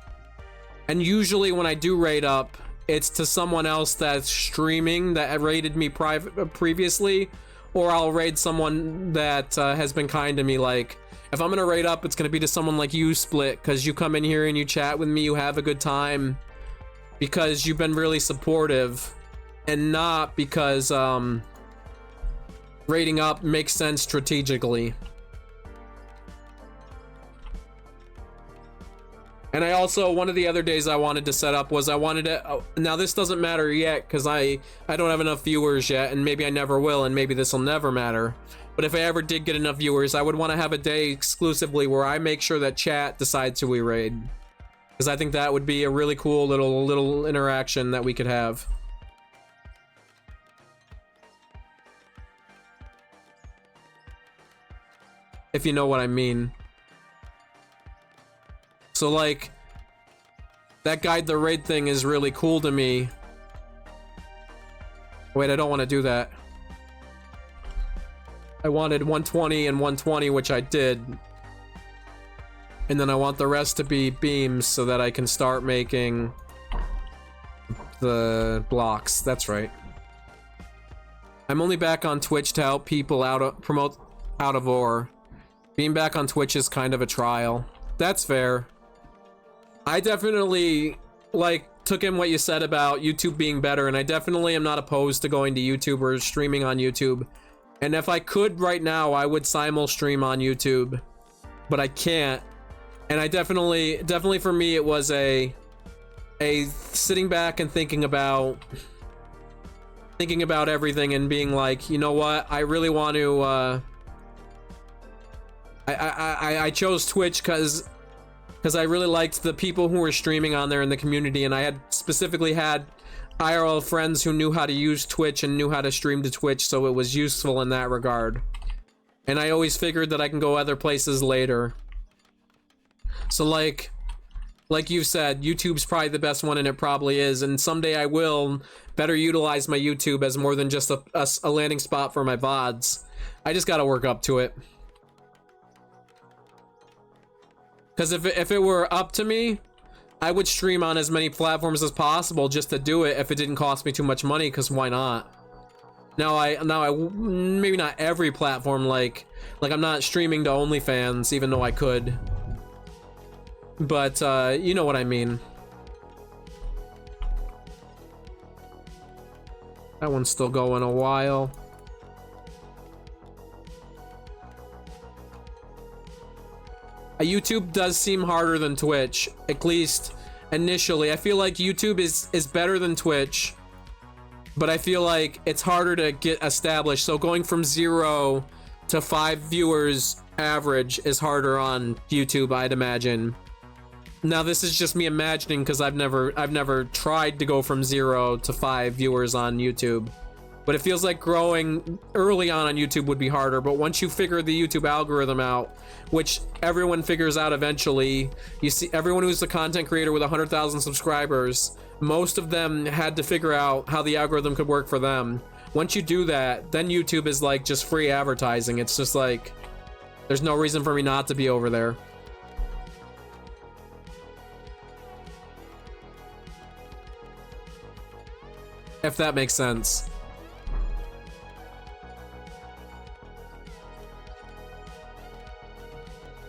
And usually when I do rate up, it's to someone else that's streaming that rated me previously, or I'll raid someone that has been kind to me. Like, if I'm gonna rate up, it's gonna be to someone like you, Split, because you come in here and you chat with me, you have a good time, because you've been really supportive, and not because rating up makes sense strategically. And I also, one of the other days I wanted to set up was I wanted to, now this doesn't matter yet because I don't have enough viewers yet, and maybe I never will, and maybe this will never matter. But if I ever did get enough viewers, I would want to have a day exclusively where I make sure that chat decides who we raid. Because I think that would be a really cool little interaction that we could have. If you know what I mean. So like, that guide the raid thing is really cool to me. Wait, I don't want to do that. I wanted 120 and 120, which I did. And then I want the rest to be beams so that I can start making the blocks. That's right. I'm only back on Twitch to help people promote out of ore. Being back on Twitch is kind of a trial. That's fair. I definitely, like, took in what you said about YouTube being better, and I definitely am not opposed to going to YouTube or streaming on YouTube. And if I could right now, I would simul stream on YouTube, but I can't. And I definitely for me, it was a sitting back and thinking about everything and being like, you know what, I really want to, I chose Twitch because I really liked the people who were streaming on there in the community, and I had specifically had IRL friends who knew how to use Twitch and knew how to stream to Twitch, so it was useful in that regard. And I always figured that I can go other places later. So like you said, YouTube's probably the best one, and it probably is, and someday I will better utilize my YouTube as more than just a landing spot for my VODs. I just gotta work up to it. Because if it were up to me, I would stream on as many platforms as possible just to do it if it didn't cost me too much money, because why not? Now I maybe not every platform, like I'm not streaming to OnlyFans, even though I could. But you know what I mean. That one's still going a while. YouTube does seem harder than Twitch, at least initially. I feel like YouTube is better than Twitch, but I feel like it's harder to get established. So going from 0 to 5 viewers average is harder on YouTube, I'd imagine. Now this is just me imagining, because I've never tried to go from 0 to 5 viewers on YouTube. But it feels like growing early on YouTube would be harder, but once you figure the YouTube algorithm out, which everyone figures out eventually, you see everyone who's a content creator with 100,000 subscribers, most of them had to figure out how the algorithm could work for them. Once you do that, then YouTube is like just free advertising. It's just like, there's no reason for me not to be over there. If that makes sense.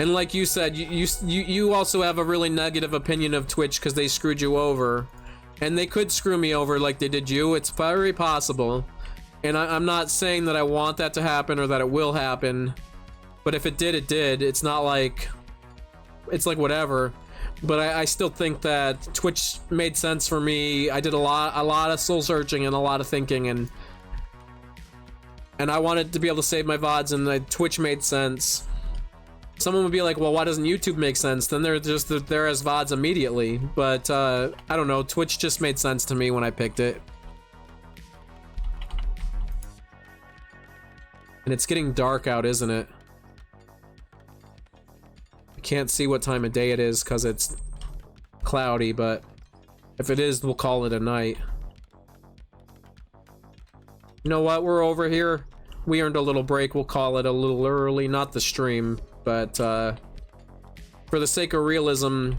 And like you said, you also have a really negative opinion of Twitch because they screwed you over. And they could screw me over like they did you. It's very possible. And I'm not saying that I want that to happen or that it will happen. But if it did, it did. It's not like... It's like whatever. But I still think that Twitch made sense for me. I did a lot of soul searching and a lot of thinking, and I wanted to be able to save my VODs, and Twitch made sense. Someone would be like, well, why doesn't YouTube make sense? Then they're just there as VODs immediately. But I don't know, Twitch just made sense to me when I picked it. And it's getting dark out, isn't it? I can't see what time of day it is because it's cloudy, but if it is, we'll call it a night. You know what? We're over here. We earned a little break. We'll call it a little early. Not the stream, but for the sake of realism,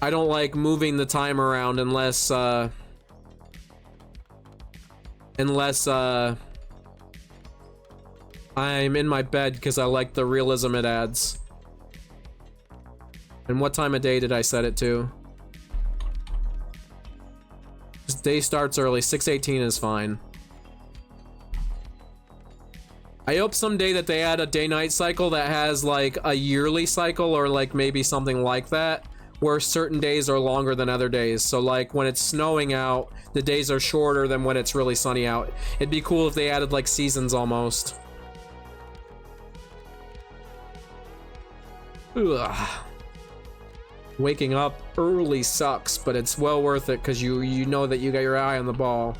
I don't like moving the time around unless I'm in my bed, because I like the realism it adds. And what time of day did I set it to? This day starts early. 6:18 is fine. I hope someday that they add a day-night cycle that has like a yearly cycle, or like maybe something like that, where certain days are longer than other days. So like when it's snowing out, the days are shorter than when it's really sunny out. It'd be cool if they added like seasons almost. Ugh. Waking up early sucks, but it's well worth it because you know that you got your eye on the ball.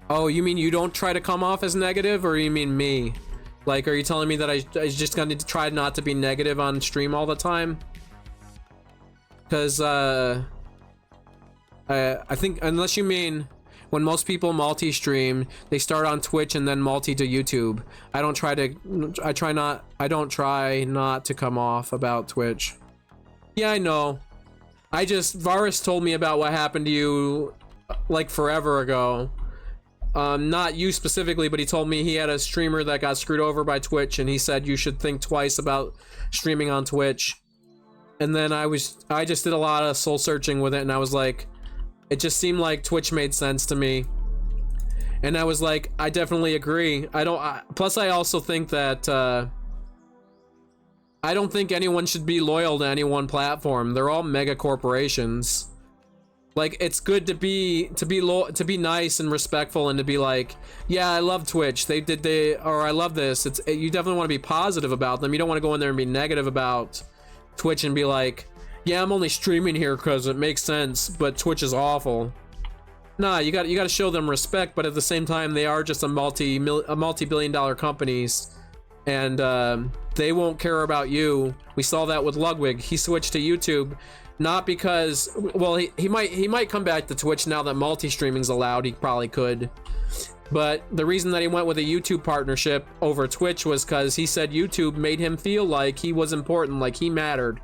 Oh, you mean you don't try to come off as negative, or you mean me? Like, are you telling me that I just gonna try not to be negative on stream all the time? Because, I think, unless you mean when most people multi-stream, they start on Twitch and then multi to YouTube. I don't try not to come off about Twitch. Yeah, I know. Varus told me about what happened to you, like, forever ago. Not you specifically, but he told me he had a streamer that got screwed over by Twitch, and he said you should think twice about streaming on Twitch. And then I just did a lot of soul searching with it, and I was like, it just seemed like Twitch made sense to me. And I was like, I definitely agree. Plus I also think that, I don't think anyone should be loyal to any one platform. They're all mega corporations. Like, it's good to be nice and respectful, and to be like, yeah, I love Twitch. Or I love this. You definitely want to be positive about them. You don't want to go in there and be negative about Twitch and be like, yeah, I'm only streaming here because it makes sense, but Twitch is awful. Nah, you got to show them respect, but at the same time, they are just a multi-billion-dollar companies, and they won't care about you. We saw that with Ludwig. He switched to YouTube, not because, well, he might come back to Twitch now that multi-streaming's allowed. He probably could. But the reason that he went with a YouTube partnership over Twitch was because he said YouTube made him feel like he was important, like he mattered.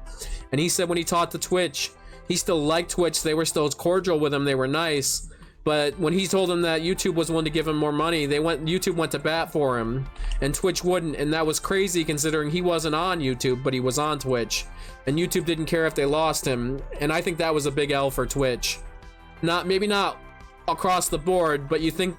And he said when he talked to Twitch, he still liked Twitch. They were still cordial with him. They were nice. But when he told them that YouTube was willing to give him more money, YouTube went to bat for him, and Twitch wouldn't. And that was crazy considering he wasn't on YouTube, but he was on Twitch. And YouTube didn't care if they lost him. And I think that was a big L for Twitch. Maybe not across the board, but you think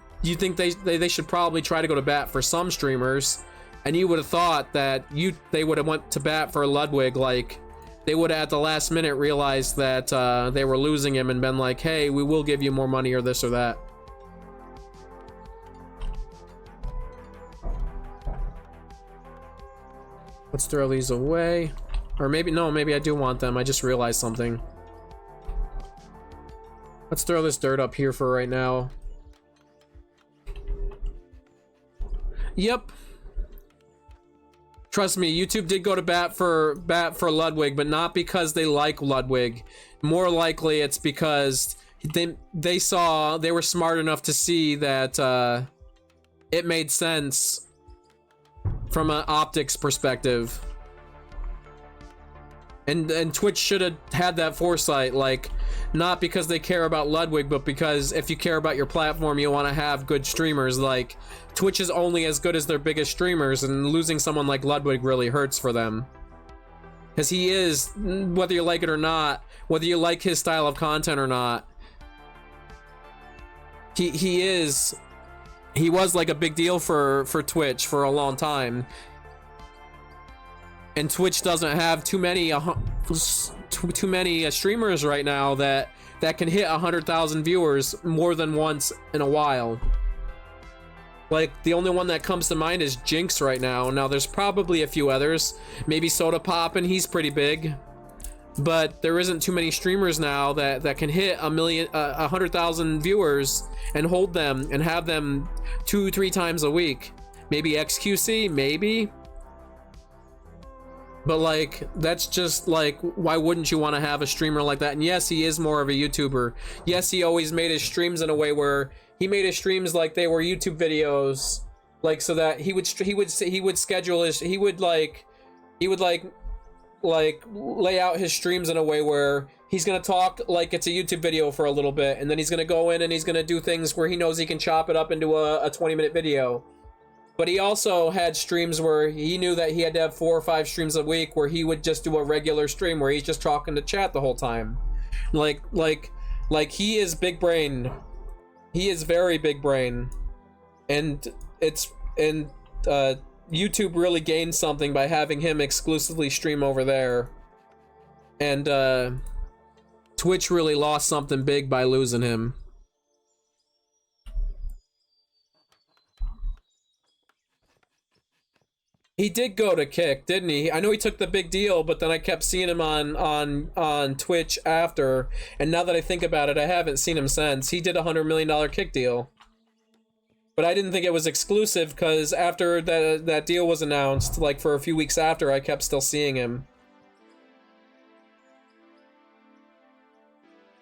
they should probably try to go to bat for some streamers. And you would have thought that they would have went to bat for Ludwig. Like, they would have at the last minute realized that they were losing him and been like, hey, we will give you more money or this or that. Let's throw these away. Or maybe I do want them. I just realized something. Let's throw this dirt up here for right now. Yep. Trust me, YouTube did go to bat for Ludwig, but not because they like Ludwig. More likely it's because they were smart enough to see that it made sense from an optics perspective. And Twitch should have had that foresight, like, not because they care about Ludwig, but because if you care about your platform, you want to have good streamers. Like, Twitch is only as good as their biggest streamers, and losing someone like Ludwig really hurts for them. Because he is, whether you like it or not, whether you like his style of content or not, he was like a big deal for Twitch for a long time. And Twitch doesn't have too many streamers right now that can hit 100,000 viewers more than once in a while. Like, the only one that comes to mind is Jinx right now. Now, there's probably a few others. Maybe Soda Pop, and he's pretty big. But there isn't too many streamers now that can hit 100,000 viewers and hold them and have them 2-3 times a week. Maybe XQC, maybe. But like, that's just like, why wouldn't you want to have a streamer like that? And yes, he is more of a YouTuber. Yes, he always made his streams in a way where he made his streams like they were YouTube videos, like, so that he would schedule his, he would lay out his streams in a way where he's gonna talk like it's a YouTube video for a little bit, and then he's gonna go in and he's gonna do things where he knows he can chop it up into a 20-minute video. But he also had streams where he knew that he had to have 4 or 5 streams a week where he would just do a regular stream where he's just talking to chat the whole time. Like he is big brain. He is very big brain. And YouTube really gained something by having him exclusively stream over there. And Twitch really lost something big by losing him. He did go to Kick, didn't he? I know he took the big deal, but then I kept seeing him on Twitch after, and now that I think about it, I haven't seen him since. He did a $100 million Kick deal. But I didn't think it was exclusive, because after that deal was announced, like for a few weeks after, I kept still seeing him.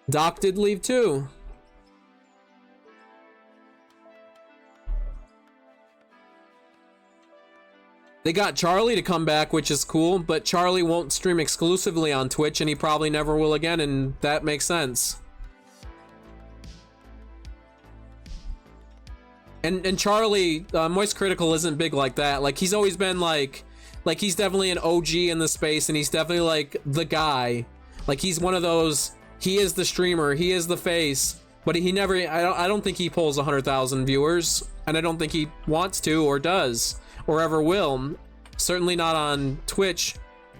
Doc did leave too. They got Charlie to come back, which is cool, but Charlie won't stream exclusively on Twitch, and he probably never will again, and that makes sense. And Charlie, Moist Critical isn't big like that. Like, he's always been like he's definitely an OG in the space, and he's definitely like the guy. Like, he's one of those, he is the streamer, he is the face, but he never, I don't think he pulls 100,000 viewers, and I don't think he wants to or does or ever will. Certainly not on Twitch,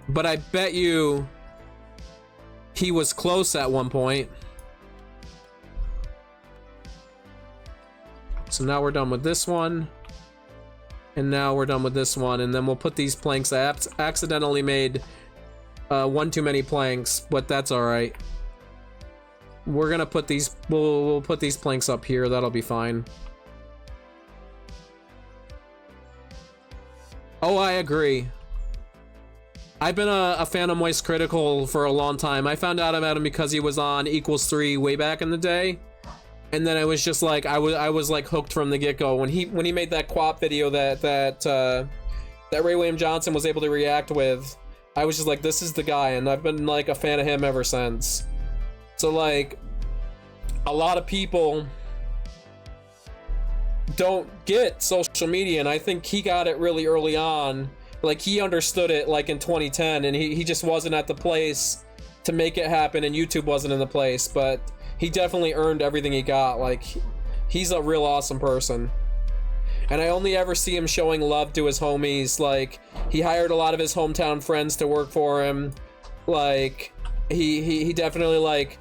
but I bet you he was close at one point. So now we're done with this one, and now we're done with this one, and then we'll put these planks. I accidentally made one too many planks, but that's all right. We're gonna put these, we'll put these planks up here. That'll be fine. Oh, I agree. I've been a fan of Moist Critical for a long time. I found out about him because he was on Equals 3 way back in the day. And then I was just like, I was like hooked from the get-go. When he made that QWOP video that Ray William Johnson was able to react with, I was just like, this is the guy, and I've been like a fan of him ever since. So like, a lot of people don't get social media, and I think he got it really early on. Like, he understood it like in 2010, and he just wasn't at the place to make it happen, and YouTube wasn't in the place, but he definitely earned everything he got. Like, he's a real awesome person. And I only ever see him showing love to his homies. Like, he hired a lot of his hometown friends to work for him. Like, he definitely like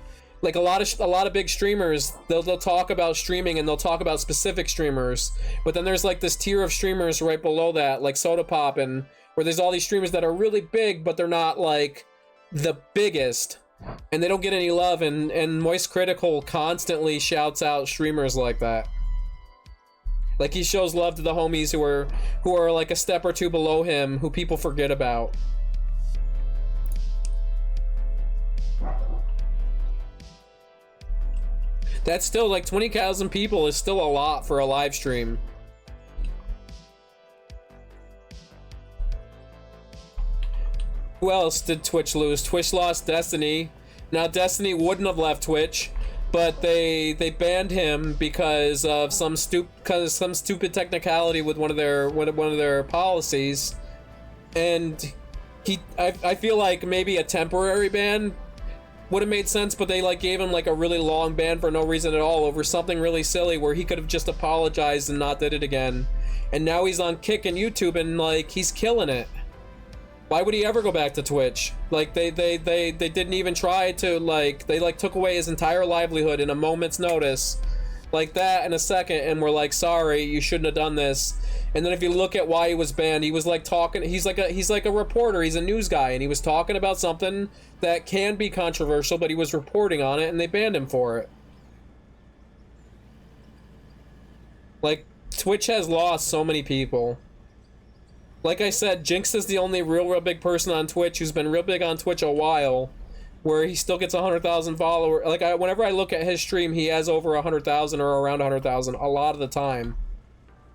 a lot of big streamers, they'll talk about streaming and they'll talk about specific streamers, but then there's like this tier of streamers right below that, like Soda Pop, and where there's all these streamers that are really big, but they're not like the biggest, and they don't get any love, and Moist Critical constantly shouts out streamers like that. Like, he shows love to the homies who are like a step or two below him, who people forget about. That's still like 20,000 people is still a lot for a live stream. Who else did Twitch lose? Twitch lost Destiny. Now Destiny wouldn't have left Twitch, but they banned him because of some stupid technicality with one of their policies, and I feel like maybe a temporary ban would have made sense, but they like gave him like a really long ban for no reason at all over something really silly where he could have just apologized and not did it again. And now he's on Kick and YouTube and like he's killing it. Why would he ever go back to Twitch? Like they didn't even try to like, they like took away his entire livelihood in a moment's notice. Like that in a second, and we're like, sorry, you shouldn't have done this. And then if you look at why he was banned, he was like talking, he's like a reporter, he's a news guy, and he was talking about something that can be controversial, but he was reporting on it and they banned him for it. Like, Twitch has lost so many people. Like I said, Jinx is the only real big person on Twitch who's been real big on Twitch a while, where he still gets 100,000 followers. Like, whenever I look at his stream, he has over 100,000 or around 100,000 a lot of the time.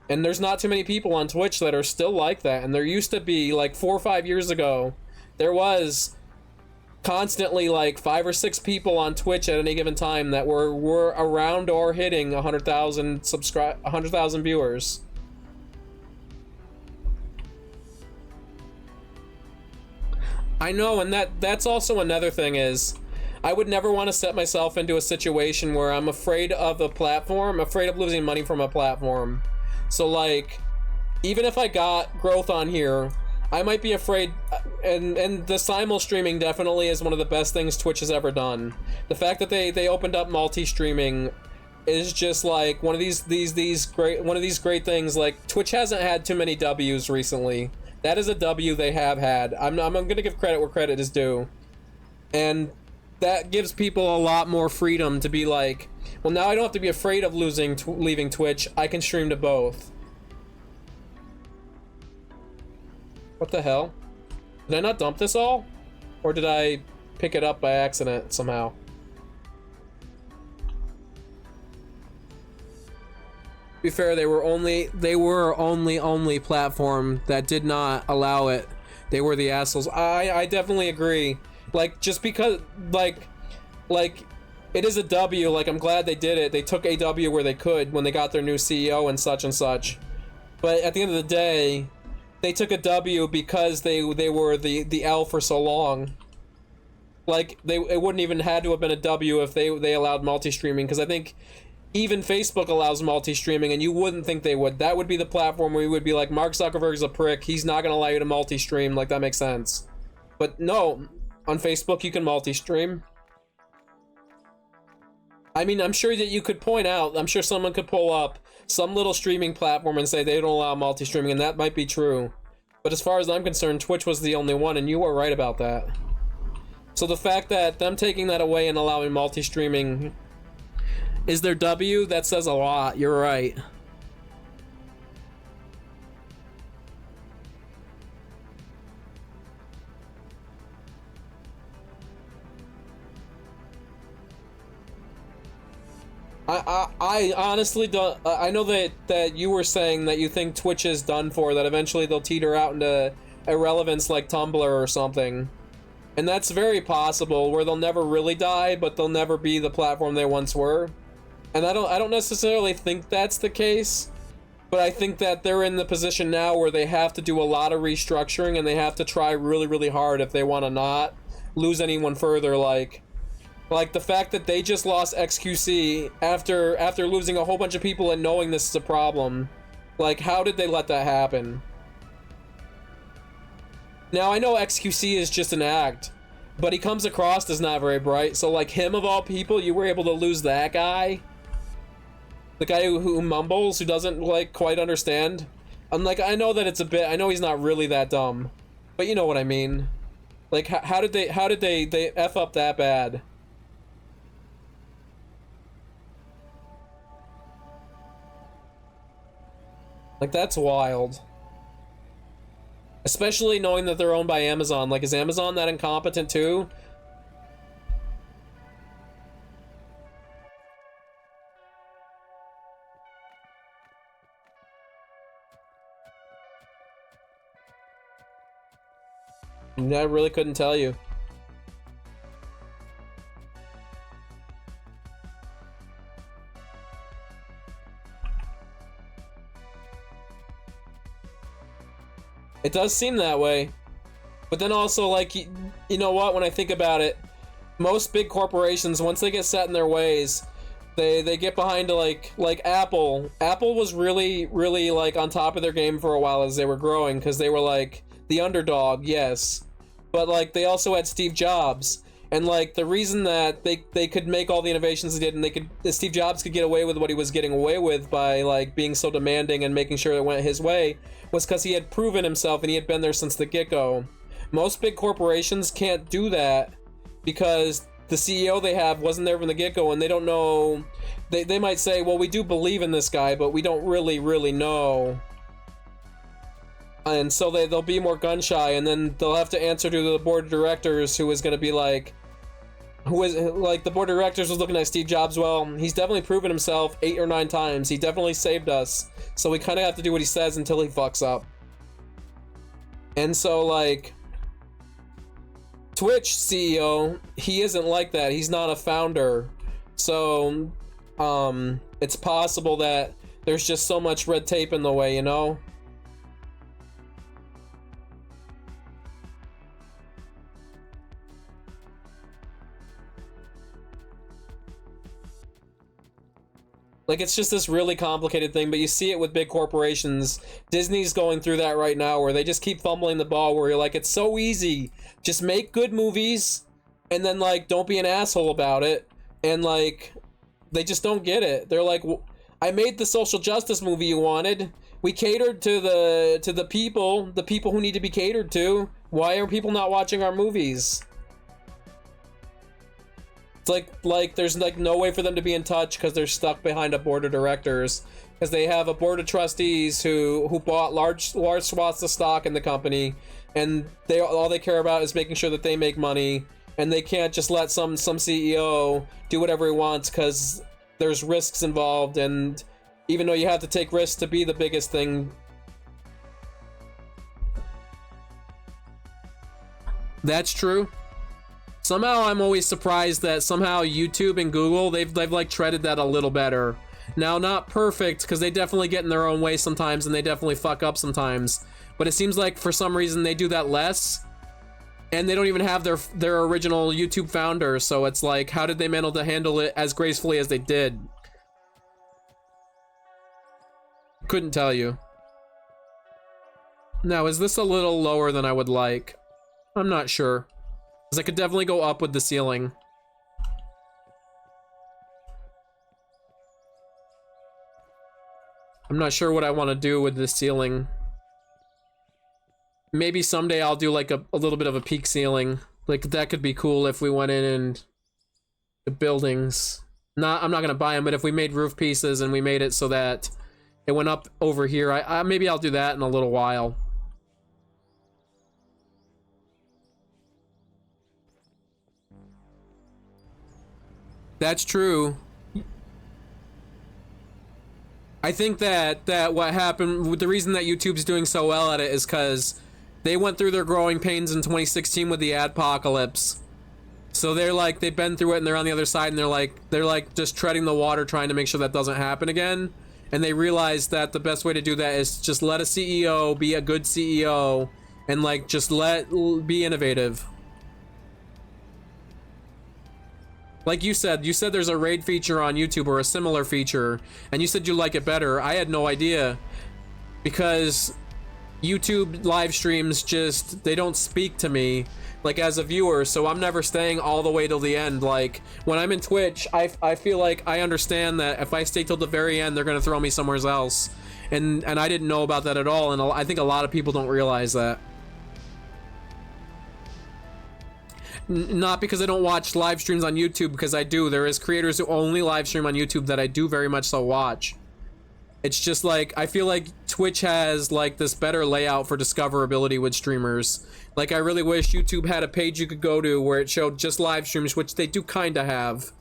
And there's not too many people on Twitch that are still like that. And there used to be, like 4 or 5 years ago, there was constantly like 5 or 6 people on Twitch at any given time that were around or hitting 100,000 viewers. I know, and that's also another thing is, I would never want to set myself into a situation where I'm afraid of a platform, afraid of losing money from a platform. So like, even if I got growth on here, I might be afraid, and the simul streaming definitely is one of the best things Twitch has ever done. The fact that they opened up multi-streaming is just like one of these great things. Like, Twitch hasn't had too many W's recently. That is a W they have had. I'm gonna give credit where credit is due. And that gives people a lot more freedom to be like, well, now I don't have to be afraid of leaving Twitch. I can stream to both. What the hell? Did I not dump this all? Or did I pick it up by accident somehow? To be fair, they were only platform that did not allow it. They were the assholes. I definitely agree. Like, just because like it is a W, like I'm glad they did it. They took a W where they could when they got their new CEO and such. But at the end of the day, they took a W because they were the L for so long. Like, it wouldn't even had to have been a W if they allowed multi-streaming, because I think even Facebook allows multi-streaming, and you wouldn't think they would. That would be the platform where you would be like, Mark Zuckerberg's a prick, he's not going to allow you to multi-stream. Like, that makes sense. But no, on Facebook you can multi-stream. I mean, I'm sure that you could point out, I'm sure someone could pull up some little streaming platform and say they don't allow multi-streaming, and that might be true. But as far as I'm concerned, Twitch was the only one, and you were right about that. So the fact that them taking that away and allowing multi-streaming is their W, that says a lot. You're right. I honestly don't. I know that you were saying that you think Twitch is done for, that eventually they'll teeter out into irrelevance like Tumblr or something. And that's very possible, where they'll never really die, but they'll never be the platform they once were. And I don't necessarily think that's the case, but I think that they're in the position now where they have to do a lot of restructuring, and they have to try really, really hard if they want to not lose anyone further. Like the fact that they just lost XQC after losing a whole bunch of people and knowing this is a problem. Like, how did they let that happen? Now, I know XQC is just an act, but he comes across as not very bright, so like, him of all people, you were able to lose that guy? The guy who mumbles, who doesn't like quite understand? I'm like, I know that it's a bit, I know he's not really that dumb, but you know what I mean. Like, how did they F up that bad? Like, that's wild. Especially knowing that they're owned by Amazon. Like, is Amazon that incompetent too? I really couldn't tell you. It does seem that way. But then also, like, you know what, when I think about it, most big corporations, once they get set in their ways, they get behind to, like Apple. Apple was really, really, like, on top of their game for a while as they were growing, because they were, like, the underdog, yes. But, like, they also had Steve Jobs. And, like, the reason that they could make all the innovations they did, and Steve Jobs could get away with what he was getting away with by, like, being so demanding and making sure it went his way, was because he had proven himself and he had been there since the get-go. Most big corporations can't do that because the CEO they have wasn't there from the get-go, and they don't know. They might say, well, we do believe in this guy, but we don't really know. And so they'll be more gun-shy, and then they'll have to answer to the board of directors, who is going to be like, the board of directors was looking at Steve Jobs. Well, he's definitely proven himself 8 or 9 times. He definitely saved us. So we kind of have to do what he says until he fucks up. And so, like, Twitch CEO, he isn't like that. He's not a founder. So, it's possible that there's just so much red tape in the way, you know? Like, it's just this really complicated thing, but you see it with big corporations. Disney's going through that right now, where they just keep fumbling the ball, where you're like, it's so easy. Just make good movies, and then, like, don't be an asshole about it. And, like, they just don't get it. They're like, I made the social justice movie you wanted. We catered to the people who need to be catered to. Why are people not watching our movies? It's like there's like no way for them to be in touch because they're stuck behind a board of directors, because they have a board of trustees who bought large swaths of stock in the company, and all they care about is making sure that they make money, and they can't just let some CEO do whatever he wants because there's risks involved, and even though you have to take risks to be the biggest thing. That's true. Somehow I'm always surprised that somehow YouTube and Google, they've like treaded that a little better. Now, not perfect, because they definitely get in their own way sometimes, and they definitely fuck up sometimes. But it seems like for some reason they do that less, and they don't even have their original YouTube founder. So it's like, how did they manage to handle it as gracefully as they did? Couldn't tell you. Now, is this a little lower than I would like? I'm not sure. Because I could definitely go up with the ceiling. I'm not sure what I want to do with the ceiling. Maybe someday I'll do like a little bit of a peak ceiling. Like, that could be cool if we went in and the buildings. I'm not gonna buy them, but if we made roof pieces and we made it so that it went up over here, maybe I'll do that in a little while. That's true. I think that what happened, the reason that YouTube's doing so well at it is because they went through their growing pains in 2016 with the adpocalypse. So they're like, they've been through it and they're on the other side, and they're like just treading the water, trying to make sure that doesn't happen again. And they realized that the best way to do that is just let a CEO be a good CEO, and like just be innovative. Like you said there's a raid feature on YouTube, or a similar feature, and you said you like it better. I had no idea, because YouTube live streams just, they don't speak to me like as a viewer, so I'm never staying all the way till the end. Like when I'm in Twitch, I feel like I understand that if I stay till the very end, they're gonna throw me somewhere else, and I didn't know about that at all, and I think a lot of people don't realize that. Not because I don't watch live streams on YouTube, because I do. There is creators who only live stream on YouTube that I do very much so watch. It's just like, I feel like Twitch has like this better layout for discoverability with streamers. Like, I really wish YouTube had a page you could go to where it showed just live streams, which they do kind of have.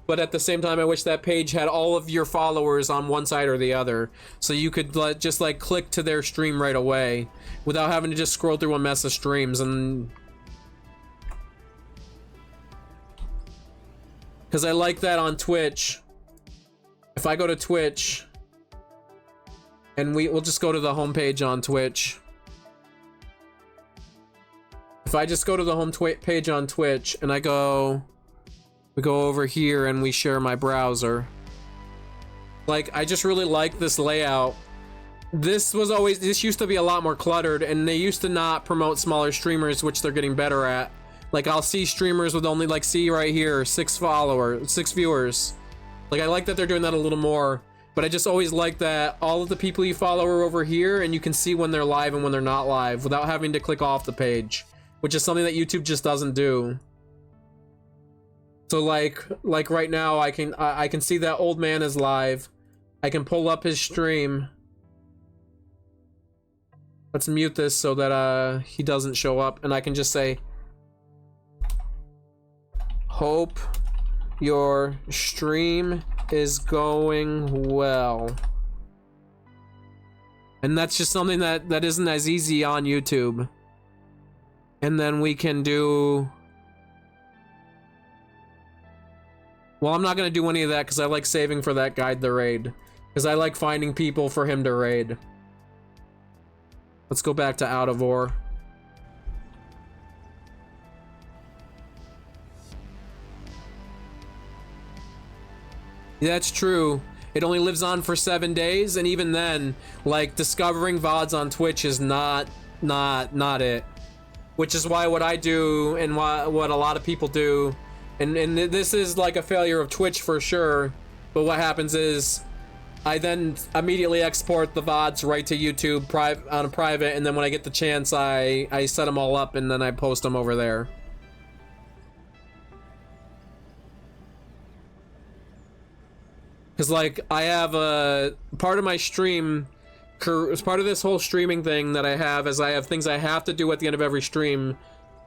But at the same time, I wish that page had all of your followers on one side or the other, so you could just like click to their stream right away without having to just scroll through a mess of streams. And Because I like that on Twitch. If I go to Twitch, and we'll just go to the homepage on Twitch. If I just go to the home page on Twitch and we go over here and we share my browser. Like, I just really like this layout. This used to be a lot more cluttered, and they used to not promote smaller streamers, which they're getting better at. Like, I'll see streamers with only, like, see right here, 6 viewers. Like, I like that they're doing that a little more, but I just always like that all of the people you follow are over here, and you can see when they're live and when they're not live without having to click off the page, which is something that YouTube just doesn't do. So like right now, I can see that old man is live. I can pull up his stream. Let's mute this so that he doesn't show up, and I can just say, hope your stream is going well. And that's just something that isn't as easy on YouTube. And then we can do... Well, I'm not going to do any of that because I like saving for that guide the raid. Because I like finding people for him to raid. Let's go back to Out of Ore. Yeah, that's true. It only lives on for 7 days, and even then, like, discovering VODs on Twitch is not it. Which is why what I do and what a lot of people do, and this is like a failure of Twitch for sure, but what happens is I then immediately export the VODs right to YouTube on a private, and then when I get the chance, I set them all up and then I post them over there. Because, like, I have a part of my stream, as part of this whole streaming thing that I have, is I have things I have to do at the end of every stream.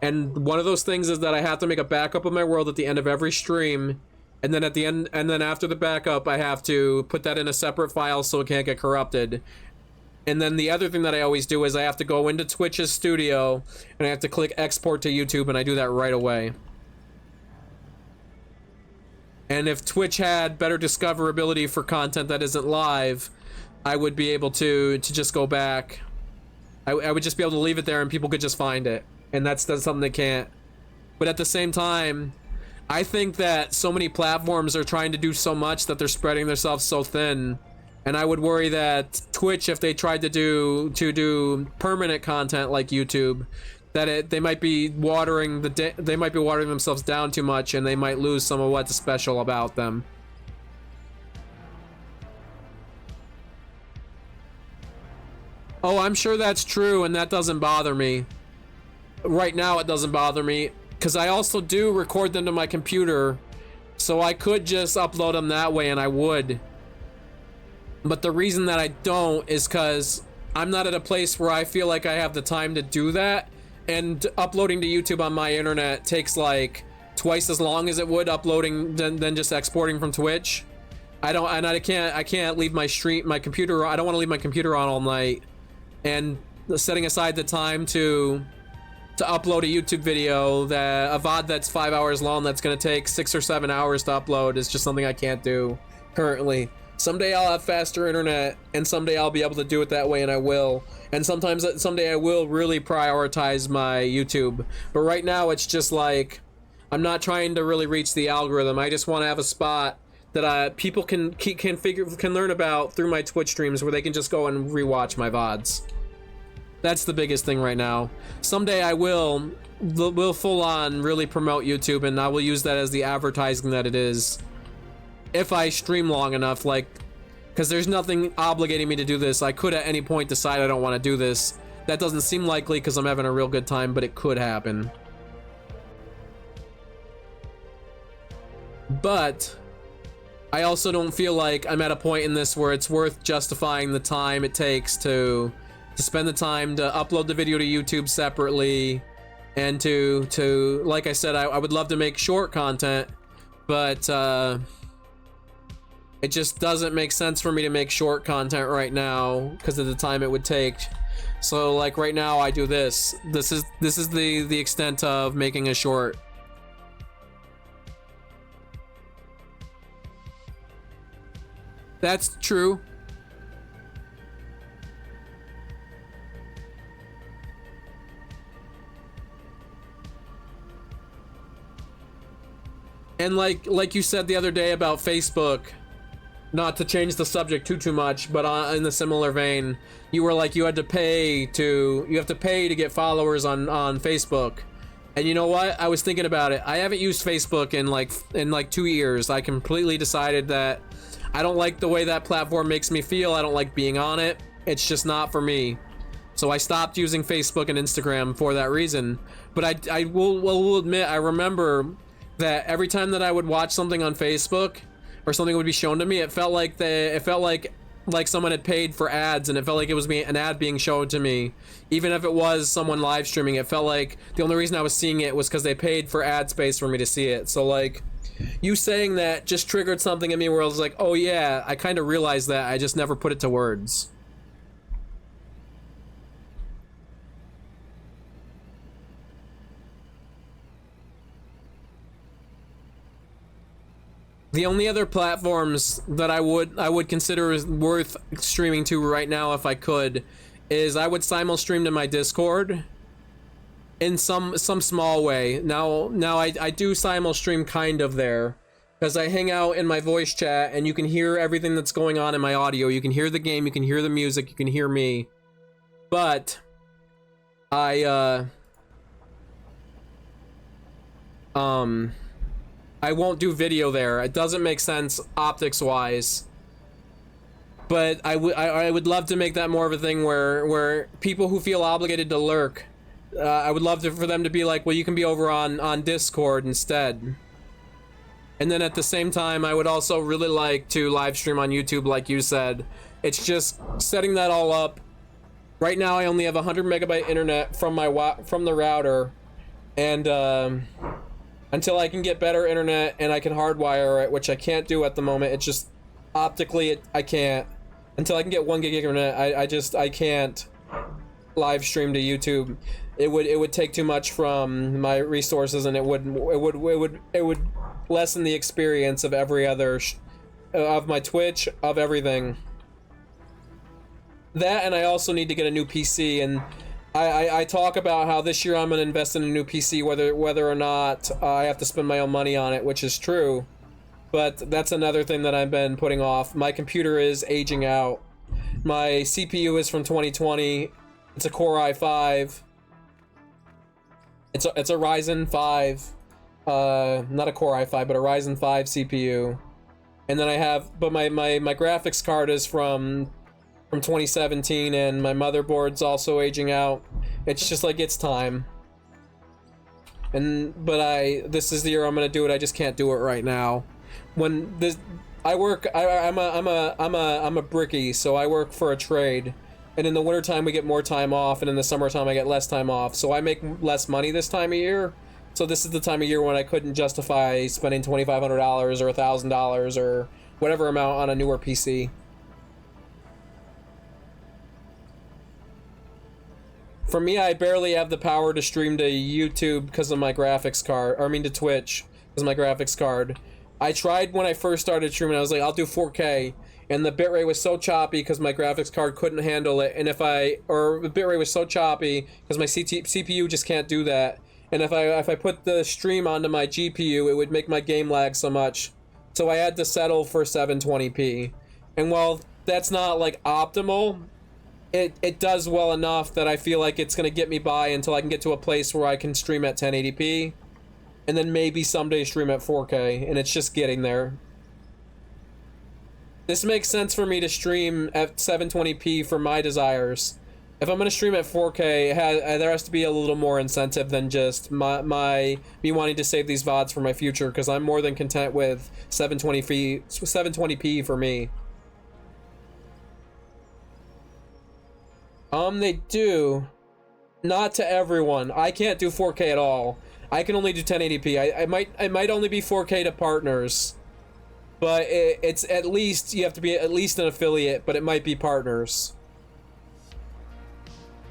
And one of those things is that I have to make a backup of my world at the end of every stream. And then at the end, and then after the backup, I have to put that in a separate file so it can't get corrupted. And then the other thing that I always do is I have to go into Twitch's studio and I have to click export to YouTube, and I do that right away. And if Twitch had better discoverability for content that isn't live, I would be able to just go back. I would just be able to leave it there and people could just find it. And that's something they can't. But at the same time, I think that so many platforms are trying to do so much that they're spreading themselves so thin. And I would worry that Twitch, if they tried to do permanent content like YouTube, that they might be watering themselves down too much, and they might lose some of what's special about them. Oh, I'm sure that's true, and that doesn't bother me. Right now, it doesn't bother me, because I also do record them to my computer, so I could just upload them that way, and I would. But the reason that I don't is because I'm not at a place where I feel like I have the time to do that. And uploading to YouTube on my internet takes like twice as long as it would uploading than just exporting from Twitch. I can't leave my computer. I don't want to leave my computer on all night. And setting aside the time to upload a YouTube video, a VOD that's 5 hours long that's going to take 6 or 7 hours to upload is just something I can't do currently. Someday I'll have faster internet, and someday I'll be able to do it that way, and I will. And someday I will really prioritize my YouTube. But right now, it's just like, I'm not trying to really reach the algorithm. I just want to have a spot that people can learn about through my Twitch streams, where they can just go and rewatch my VODs. That's the biggest thing right now. Someday I will full on really promote YouTube, and I will use that as the advertising that it is. If I stream long enough, like, because there's nothing obligating me to do this. I could at any point decide I don't want to do this. That doesn't seem likely because I'm having a real good time, but it could happen. But I also don't feel like I'm at a point in this where it's worth justifying the time it takes to spend the time to upload the video to YouTube separately, and to like I said, I would love to make short content, but it just doesn't make sense for me to make short content right now because of the time it would take. So like right now I do this. This is the extent of making a short. That's true. And like you said the other day about Facebook, not to change the subject too much, but in the similar vein, you were like you have to pay to get followers on Facebook. And you know what? I was thinking about it. I haven't used Facebook in like 2 years. I completely decided that I don't like the way that platform makes me feel. I don't like being on it. It's just not for me. So I stopped using Facebook and Instagram for that reason. But I will admit, I remember that every time that I would watch something on Facebook or something would be shown to me, it felt like someone had paid for ads, and it felt like it was an ad being shown to me. Even if it was someone live streaming, it felt like the only reason I was seeing it was because they paid for ad space for me to see it. So like, you saying that just triggered something in me where I was like, oh yeah, I kind of realized that, I just never put it to words. The only other platforms that I would consider worth streaming to right now if I could is I would simul-stream to my Discord in some small way. Now I do simul-stream kind of there because I hang out in my voice chat and you can hear everything that's going on in my audio. You can hear the game, you can hear the music, you can hear me. But I won't do video there. It doesn't make sense optics wise. But I would love to make that more of a thing where people who feel obligated to lurk, I would love for them to be like, well, you can be over on Discord instead. And then at the same time, I would also really like to live stream on YouTube, like you said. It's just setting that all up. Right now, I only have 100 megabyte internet from the router, and until I can get better internet and I can hardwire it, which I can't do at the moment. It's just optically I can't. Until I can get 1 gig internet, I can't live stream to YouTube. It would take too much from my resources, and it would lessen the experience of every other of my Twitch, of everything. That, and I also need to get a new PC, and I talk about how this year I'm gonna invest in a new PC, whether or not I have to spend my own money on it, which is true. But that's another thing that I've been putting off. My computer is aging out. My CPU is from 2020. It's a Core i5. It's a Ryzen 5. Not a Core i5, but a Ryzen 5 CPU. And then I have, but my graphics card is from 2017, and my motherboard's also aging out. It's just like, it's time. But this is the year I'm gonna do it. I just can't do it right now. When this, I'm a brickie, so I work for a trade. And in the wintertime we get more time off, and in the summertime I get less time off. So I make less money this time of year. So this is the time of year when I couldn't justify spending $2,500 or $1,000 or whatever amount on a newer PC. For me, I barely have the power to stream to YouTube because of my graphics card, or I mean to Twitch because of my graphics card. I tried when I first started streaming, I was like, I'll do 4K, and the bitrate was so choppy because my graphics card couldn't handle it, and the bitrate was so choppy because my CPU just can't do that, and if I put the stream onto my GPU, it would make my game lag so much, so I had to settle for 720p, and while that's not like optimal, it does well enough that I feel like it's gonna get me by until I can get to a place where I can stream at 1080p, and then maybe someday stream at 4K, and it's just getting there. This makes sense for me to stream at 720p for my desires. If I'm gonna stream at 4K, there has to be a little more incentive than just me wanting to save these VODs for my future, because I'm more than content with 720p for me. They do. Not to everyone. I can't do 4K at all. I can only do 1080p. I might only be 4K to partners. But it's at least, you have to be at least an affiliate, but it might be partners.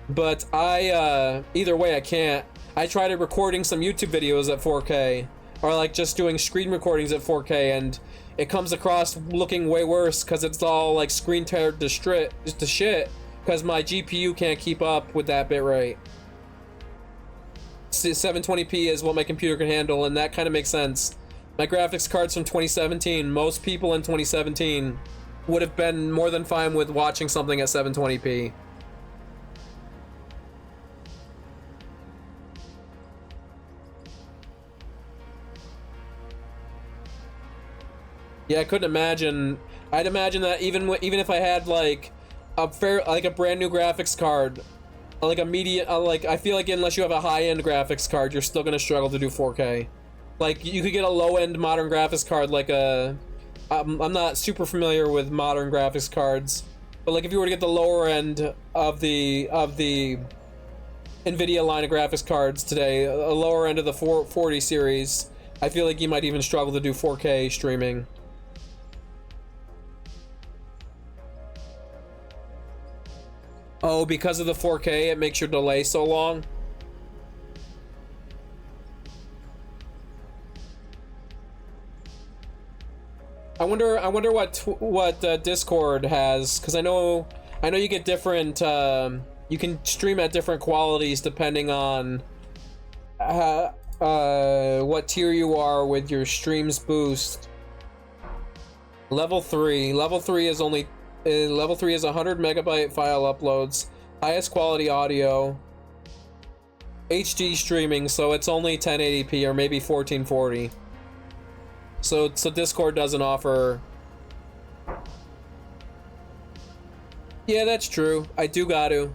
But either way I can't. I tried recording some YouTube videos at 4K, or like just doing screen recordings at 4K, and it comes across looking way worse because it's all like screen teared to shit because my GPU can't keep up with that bitrate. 720p is what my computer can handle, and that kind of makes sense. My graphics card's from 2017. Most people in 2017 would have been more than fine with watching something at 720p. Yeah, I couldn't imagine. I'd imagine that even if I had like a brand new graphics card, like a I feel like unless you have a high-end graphics card, you're still gonna struggle to do 4K. Like you could get a low-end modern graphics card, like I'm not super familiar with modern graphics cards, but like if you were to get the lower end of the NVIDIA line of graphics cards today, a lower end of the 440 series, I feel like you might even struggle to do 4K streaming. Oh, because of the 4K, it makes your delay so long? I wonder what Discord has, because I know you get different, you can stream at different qualities depending on what tier you are with your streams boost. Level 3 is only level 3 is 100 megabyte file uploads, highest quality audio, HD streaming, so it's only 1080p or maybe 1440. So Discord doesn't offer. Yeah, that's true. I do got to.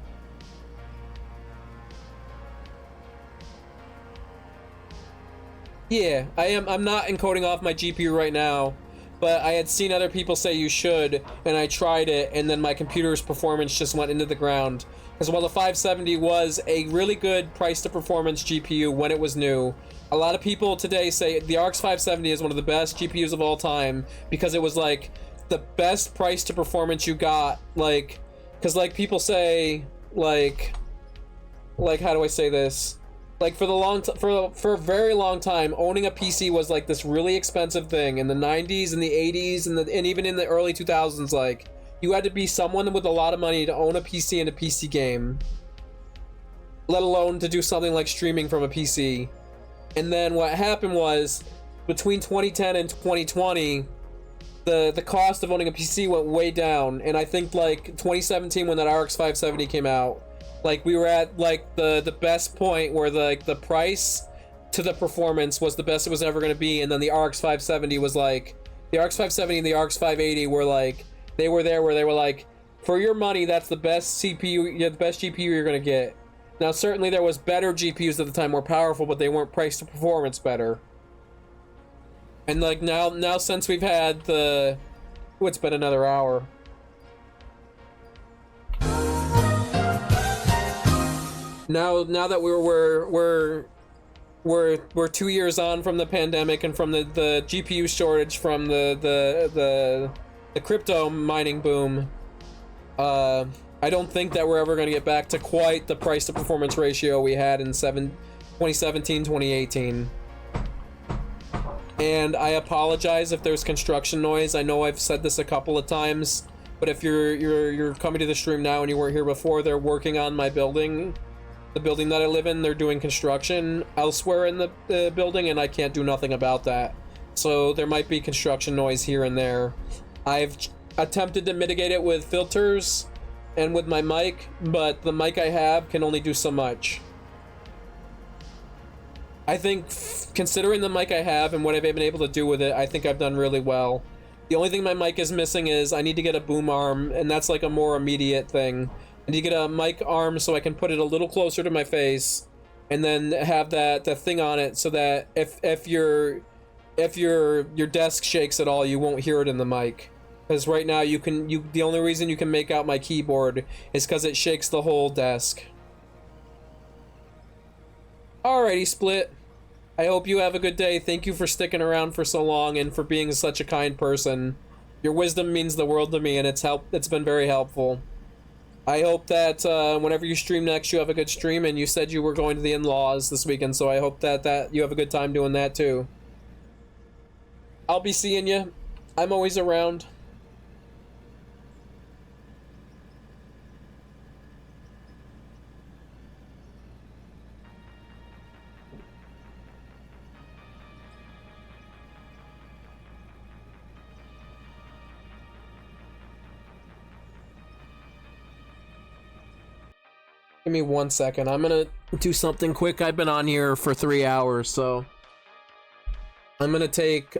Yeah, I'm not encoding off my GPU right now, but I had seen other people say you should, and I tried it, and then my computer's performance just went into the ground. Because while the 570 was a really good price to performance GPU when it was new, a lot of people today say the RX 570 is one of the best GPUs of all time because it was like the best price to performance you got. Like, because like people say like how do I say this? Like for a very long time, owning a PC was like this really expensive thing in the 90s and the 80s and even in the early 2000s. Like you had to be someone with a lot of money to own a PC and a PC game, let alone to do something like streaming from a PC. And then what happened was between 2010 and 2020, the cost of owning a PC went way down, and I think like 2017 when that RX 570 came out, like we were at like the best point where the price to the performance was the best it was ever going to be, and then the RX 570 was like the RX 570 and the RX 580 were like they were there where they were like, for your money, that's the best CPU, the best GPU you're going to get. Now, certainly there was better GPUs at the time, more powerful, but they weren't priced to performance better. And like now since we've had the, it's been another hour. Now that we're 2 years on from the pandemic and from the GPU shortage from the crypto mining boom. I don't think that we're ever going to get back to quite the price to performance ratio we had in 2017, 2018. And I apologize if there's construction noise. I know I've said this a couple of times, but if you're coming to the stream now and you weren't here before, they're working on my building. The building that I live in, they're doing construction elsewhere in the building, and I can't do nothing about that. So there might be construction noise here and there. I've attempted to mitigate it with filters and with my mic, but the mic I have can only do so much. I think considering the mic I have and what I've been able to do with it, I think I've done really well. The only thing my mic is missing is I need to get a boom arm, and that's like a more immediate thing. I need to get a mic arm so I can put it a little closer to my face and then have that thing on it so that if your desk shakes at all, you won't hear it in the mic. Because right now the only reason you can make out my keyboard is because it shakes the whole desk. Alrighty, Split. I hope you have a good day. Thank you for sticking around for so long and for being such a kind person. Your wisdom means the world to me, and it's been very helpful. I hope that whenever you stream next, you have a good stream, and you said you were going to the in-laws this weekend, so I hope that you have a good time doing that too. I'll be seeing you. I'm always around. Give me 1 second. I'm gonna do something quick. I've been on here for 3 hours, so I'm gonna take.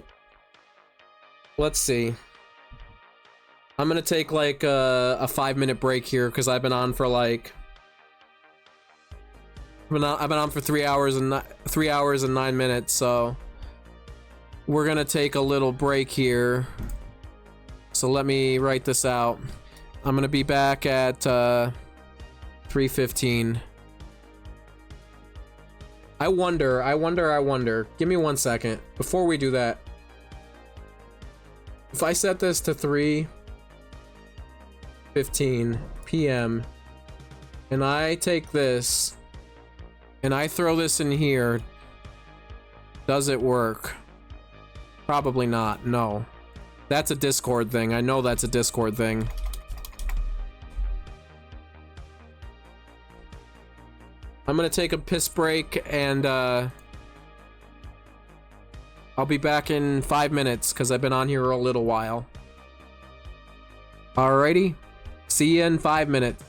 Let's see. I'm gonna take like a 5-minute break here because I've been on for like. I've been on for 3 hours and 9 minutes, so we're gonna take a little break here. So let me write this out. I'm gonna be back at 3:15. I wonder. Give me 1 second. Before we do that, if I set this to 3:15 p.m. and I take this and I throw this in here, does it work? Probably not. No. That's a Discord thing. I know that's a Discord thing. I'm gonna take a piss break and I'll be back in 5 minutes because I've been on here a little while. Alrighty. See you in 5 minutes.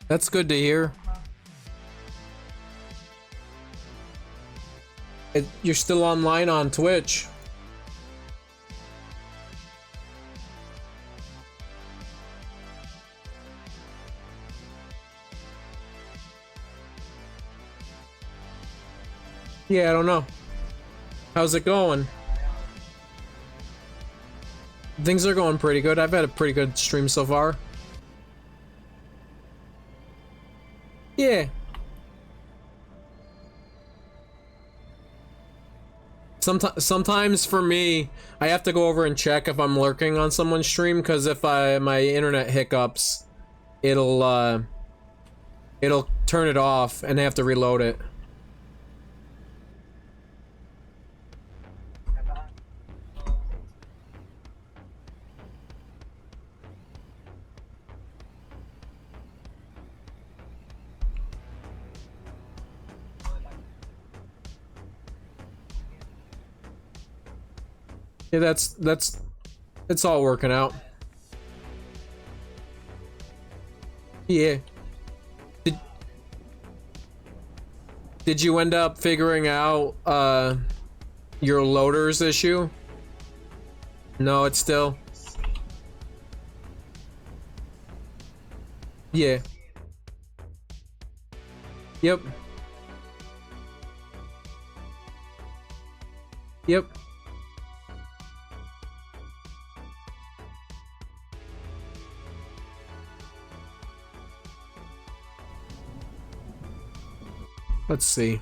That's good to hear. You're still online on Twitch. Yeah, I don't know. How's it going? Things are going pretty good. I've had a pretty good stream so far. Yeah. Sometimes for me, I have to go over and check if I'm lurking on someone's stream, because if my internet hiccups, it'll turn it off and I have to reload it. Yeah, it's all working out. Yeah. Did you end up figuring out your loaders issue? No, it's still. Yeah. Yep. Yep. Let's see.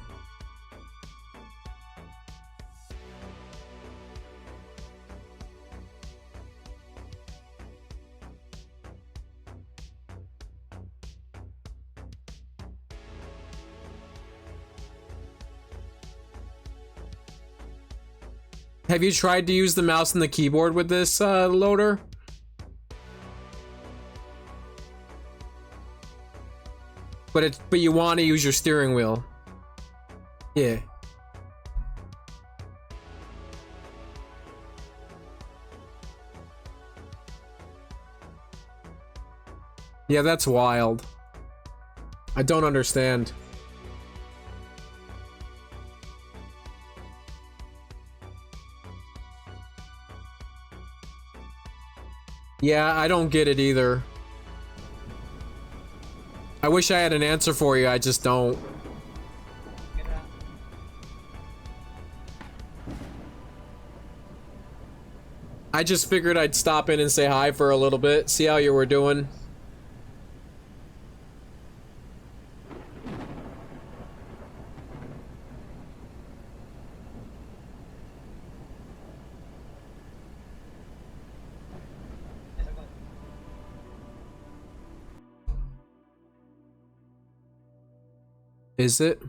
Have you tried to use the mouse and the keyboard with this loader? But you want to use your steering wheel. Yeah. Yeah, that's wild. I don't understand. Yeah, I don't get it either. I wish I had an answer for you, I just don't. I just figured I'd stop in and say hi for a little bit, see how you were doing. Is it?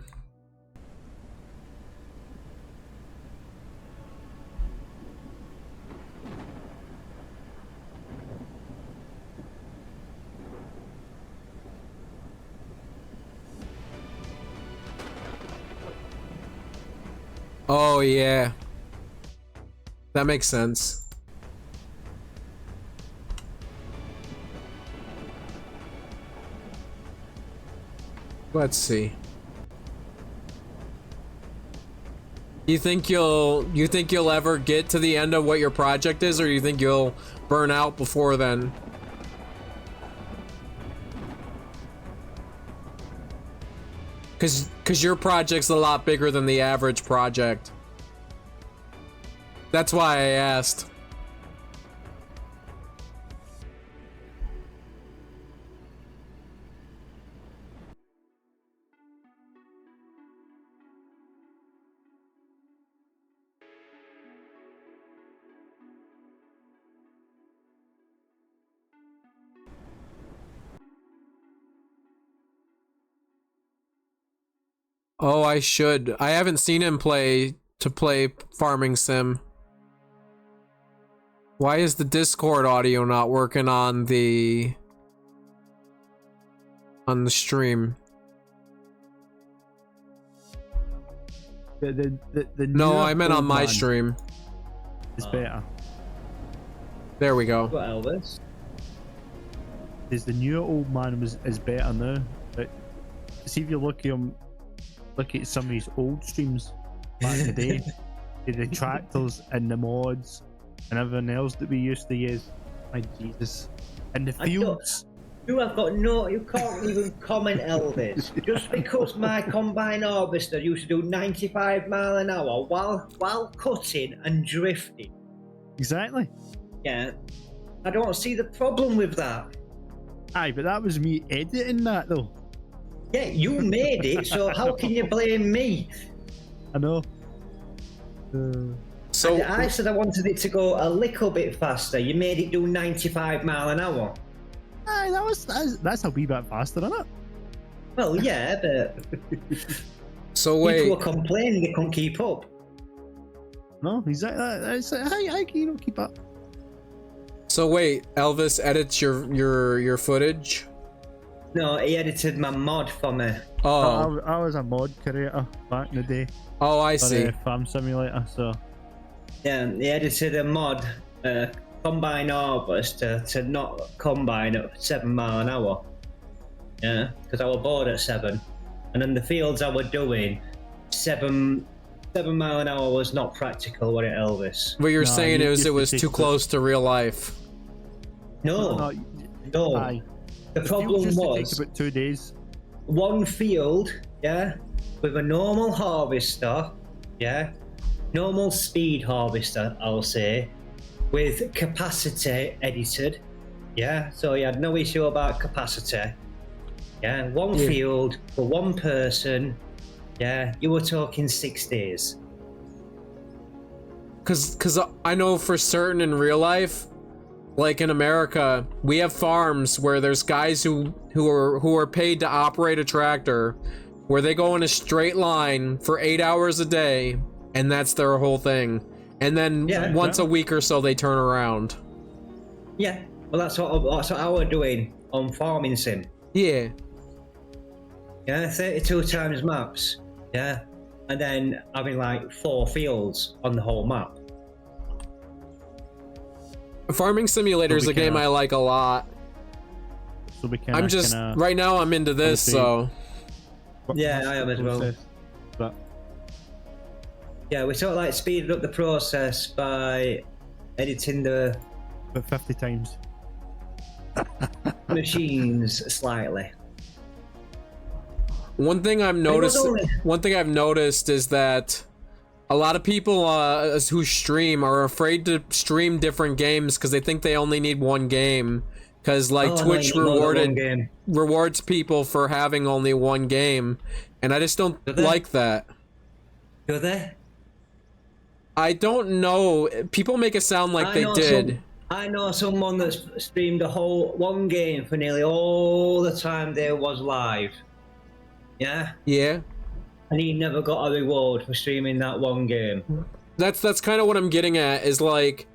Oh, yeah. That makes sense. Let's see. You think you'll ever get to the end of what your project is, or you think you'll burn out before then? Cause your project's a lot bigger than the average project. That's why I asked. Oh, I should. I haven't seen him play Farming Sim. Why is the Discord audio not working on the stream? No, I meant on my stream.
It's better.
There we go.
Got Elvis.
is the new old man is better now. But see if you look at him, look at some of his old streams back in the day, the tractors and the mods and everything else that we used to use. My Jesus, and the fields.
You have got no. You can't even comment, Elvis. Just because my combine harvester used to do 95 mile an hour while cutting and drifting.
Exactly.
Yeah, I don't see the problem with that.
Aye, but that was me editing that though.
Yeah, you made it, so how can you blame me?
I know.
So
I said I wanted it to go a little bit faster. You made it do 95 mile an hour.
Aye, that's a wee bit faster, isn't it?
Well, yeah, but
so
people
wait.
were complaining they couldn't keep up.
No, exactly. I can, you know, keep up.
So wait, Elvis edits your footage?
No, he edited my mod for me.
Oh.
I was a mod creator back in the day.
Oh, I
For
see.
Farm Simulator, so
Yeah, he edited a mod, combine harvest to not combine at 7 mile an hour. Yeah, because I was bored at 7. And then the fields I were doing, 7 mile an hour was not practical, was it, Elvis?
What you're
No,
saying
you
is it
used to
was
take
too
the-
close to real life.
No, no.
Aye.
The
Fields
problem
used to
was
take about 2 days.
one field, yeah, with a normal harvester, yeah, normal speed harvester, I'll say, with capacity edited, yeah, so he had no issue about capacity, yeah, one field for one person, yeah, you were talking 6 days.
Cause I know for certain in real life, like in America, we have farms where there's guys who are paid to operate a tractor, where they go in a straight line for 8 hours a day, and that's their whole thing. And then
Yeah.
once a week or so they turn around.
Yeah, well that's what I was doing on Farming Sim.
Yeah.
Yeah, 32 times maps. Yeah. And then having like 4 fields on the whole map.
Farming Simulator is
we
a game
kinda-
I like a lot.
So we can.
I'm just right now I'm into this, so
Yeah, I am as well.
But
Yeah, we sort of like speeded up the process by editing the
50 times.
machines slightly.
one thing I've noticed is that a lot of people who stream are afraid to stream different games because they think they only need one game. Because like Twitch rewards people for having only one game, and I just don't like that.
You're there?
I don't know. People make it sound like they did.
I know someone that's streamed a whole one game for nearly all the time there was live. Yeah?
Yeah.
And he never got a reward for streaming that one game.
That's kind of what I'm getting at. Is like,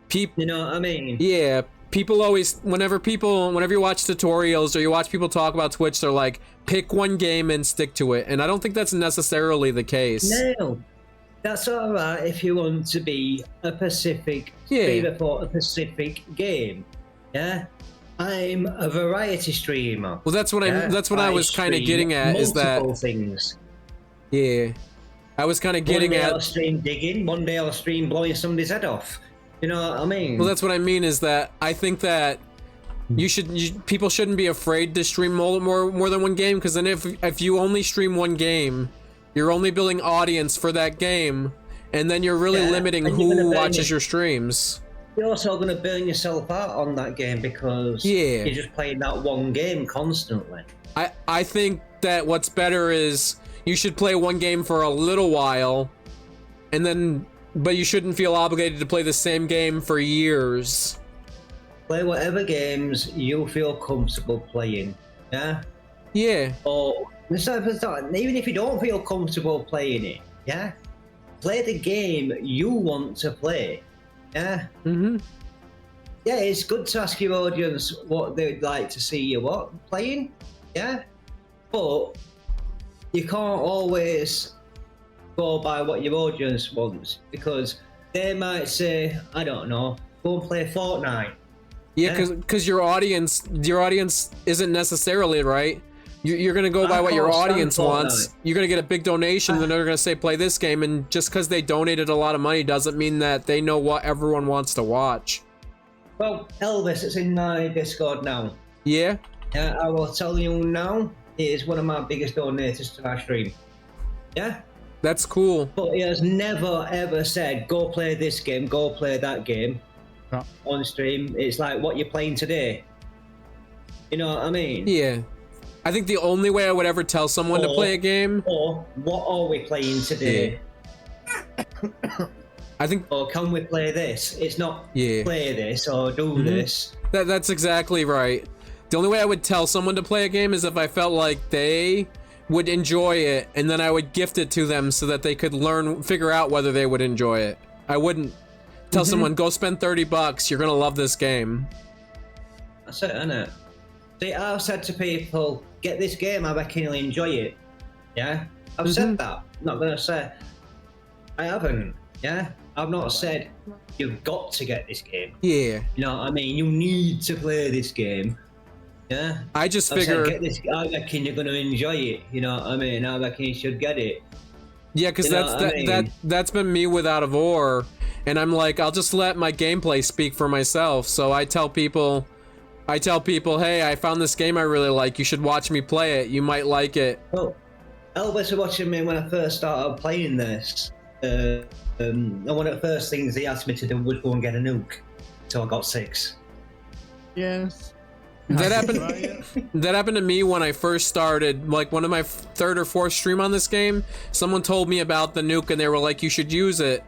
people.
You know what I mean?
Yeah. People always, whenever you watch tutorials or you watch people talk about Twitch, they're like, pick one game and stick to it. And I don't think that's necessarily the case.
No. That's alright if you want to be a Pacific
Yeah.
streamer for a Pacific game. Yeah? I'm a variety streamer.
Well, that's what I was kind of getting at. Is that
multiple things.
Yeah, I was kind of getting
one day
at.
I'll stream digging, one day I'll stream blowing somebody's head off. You know what I mean?
Well, that's what I mean. Is that I think that people shouldn't be afraid to stream more than one game, because then if you only stream one game, you're only building audience for that game, and then you're really limiting who watches your streams.
You're also going to burn yourself out on that game because you're just playing that one game constantly.
I think that what's better is you should play one game for a little while, and then, but you shouldn't feel obligated to play the same game for years.
Play whatever games you feel comfortable playing. Yeah?
Yeah.
Or even if you don't feel comfortable playing it, yeah? Play the game you want to play. Yeah?
Mm-hmm.
Yeah, it's good to ask your audience what they'd like to see you playing. Yeah? But you can't always go by what your audience wants, because they might say, I don't know, go and play Fortnite.
Yeah, because your audience isn't necessarily right. You're gonna go by what your audience wants. You're gonna get a big donation, then they're gonna say play this game, and just because they donated a lot of money doesn't mean that they know what everyone wants to watch.
Well, Elvis, it's in my Discord now.
Yeah.
Yeah, I will tell you now. He is one of my biggest donators to our stream. Yeah.
That's cool.
But he has never ever said, "Go play this game, go play that game."
No.
On stream, it's like, "What you're playing today?" You know what I mean?
Yeah. I think the only way I would ever tell someone to play a game,
or what are we playing today?
I think,
or can we play this? It's not
Yeah.
play this or do this.
that's exactly right. The only way I would tell someone to play a game is if I felt like they would enjoy it, and then I would gift it to them so that they could figure out whether they would enjoy it. I wouldn't tell someone, go spend $30, you're gonna love this game.
That's it, isn't it? See, I've said to people, get this game, I reckon you'll enjoy it. Yeah? I've said that. I'm not gonna say I haven't. Yeah? I've not said you've got to get this game.
Yeah.
You know what I mean? You need to play this game. Yeah?
I just
I've
figure,
said, get this, I reckon you're gonna enjoy it. You know what I mean? I reckon you should get it.
yeah, because
You know what I mean?
that's been me with Out of War, and I'm like, I'll just let my gameplay speak for myself. So I tell people, hey, I found this game I really like. You should watch me play it. You might like it.
Well, Elvis was watching me when I first started playing this. And one of the first things he asked me to do was go and get a nuke. So I got 6.
Yes.
That happened to me when I first started, like one of my 3rd or 4th stream on this game. Someone told me about the nuke and they were like, you should use it.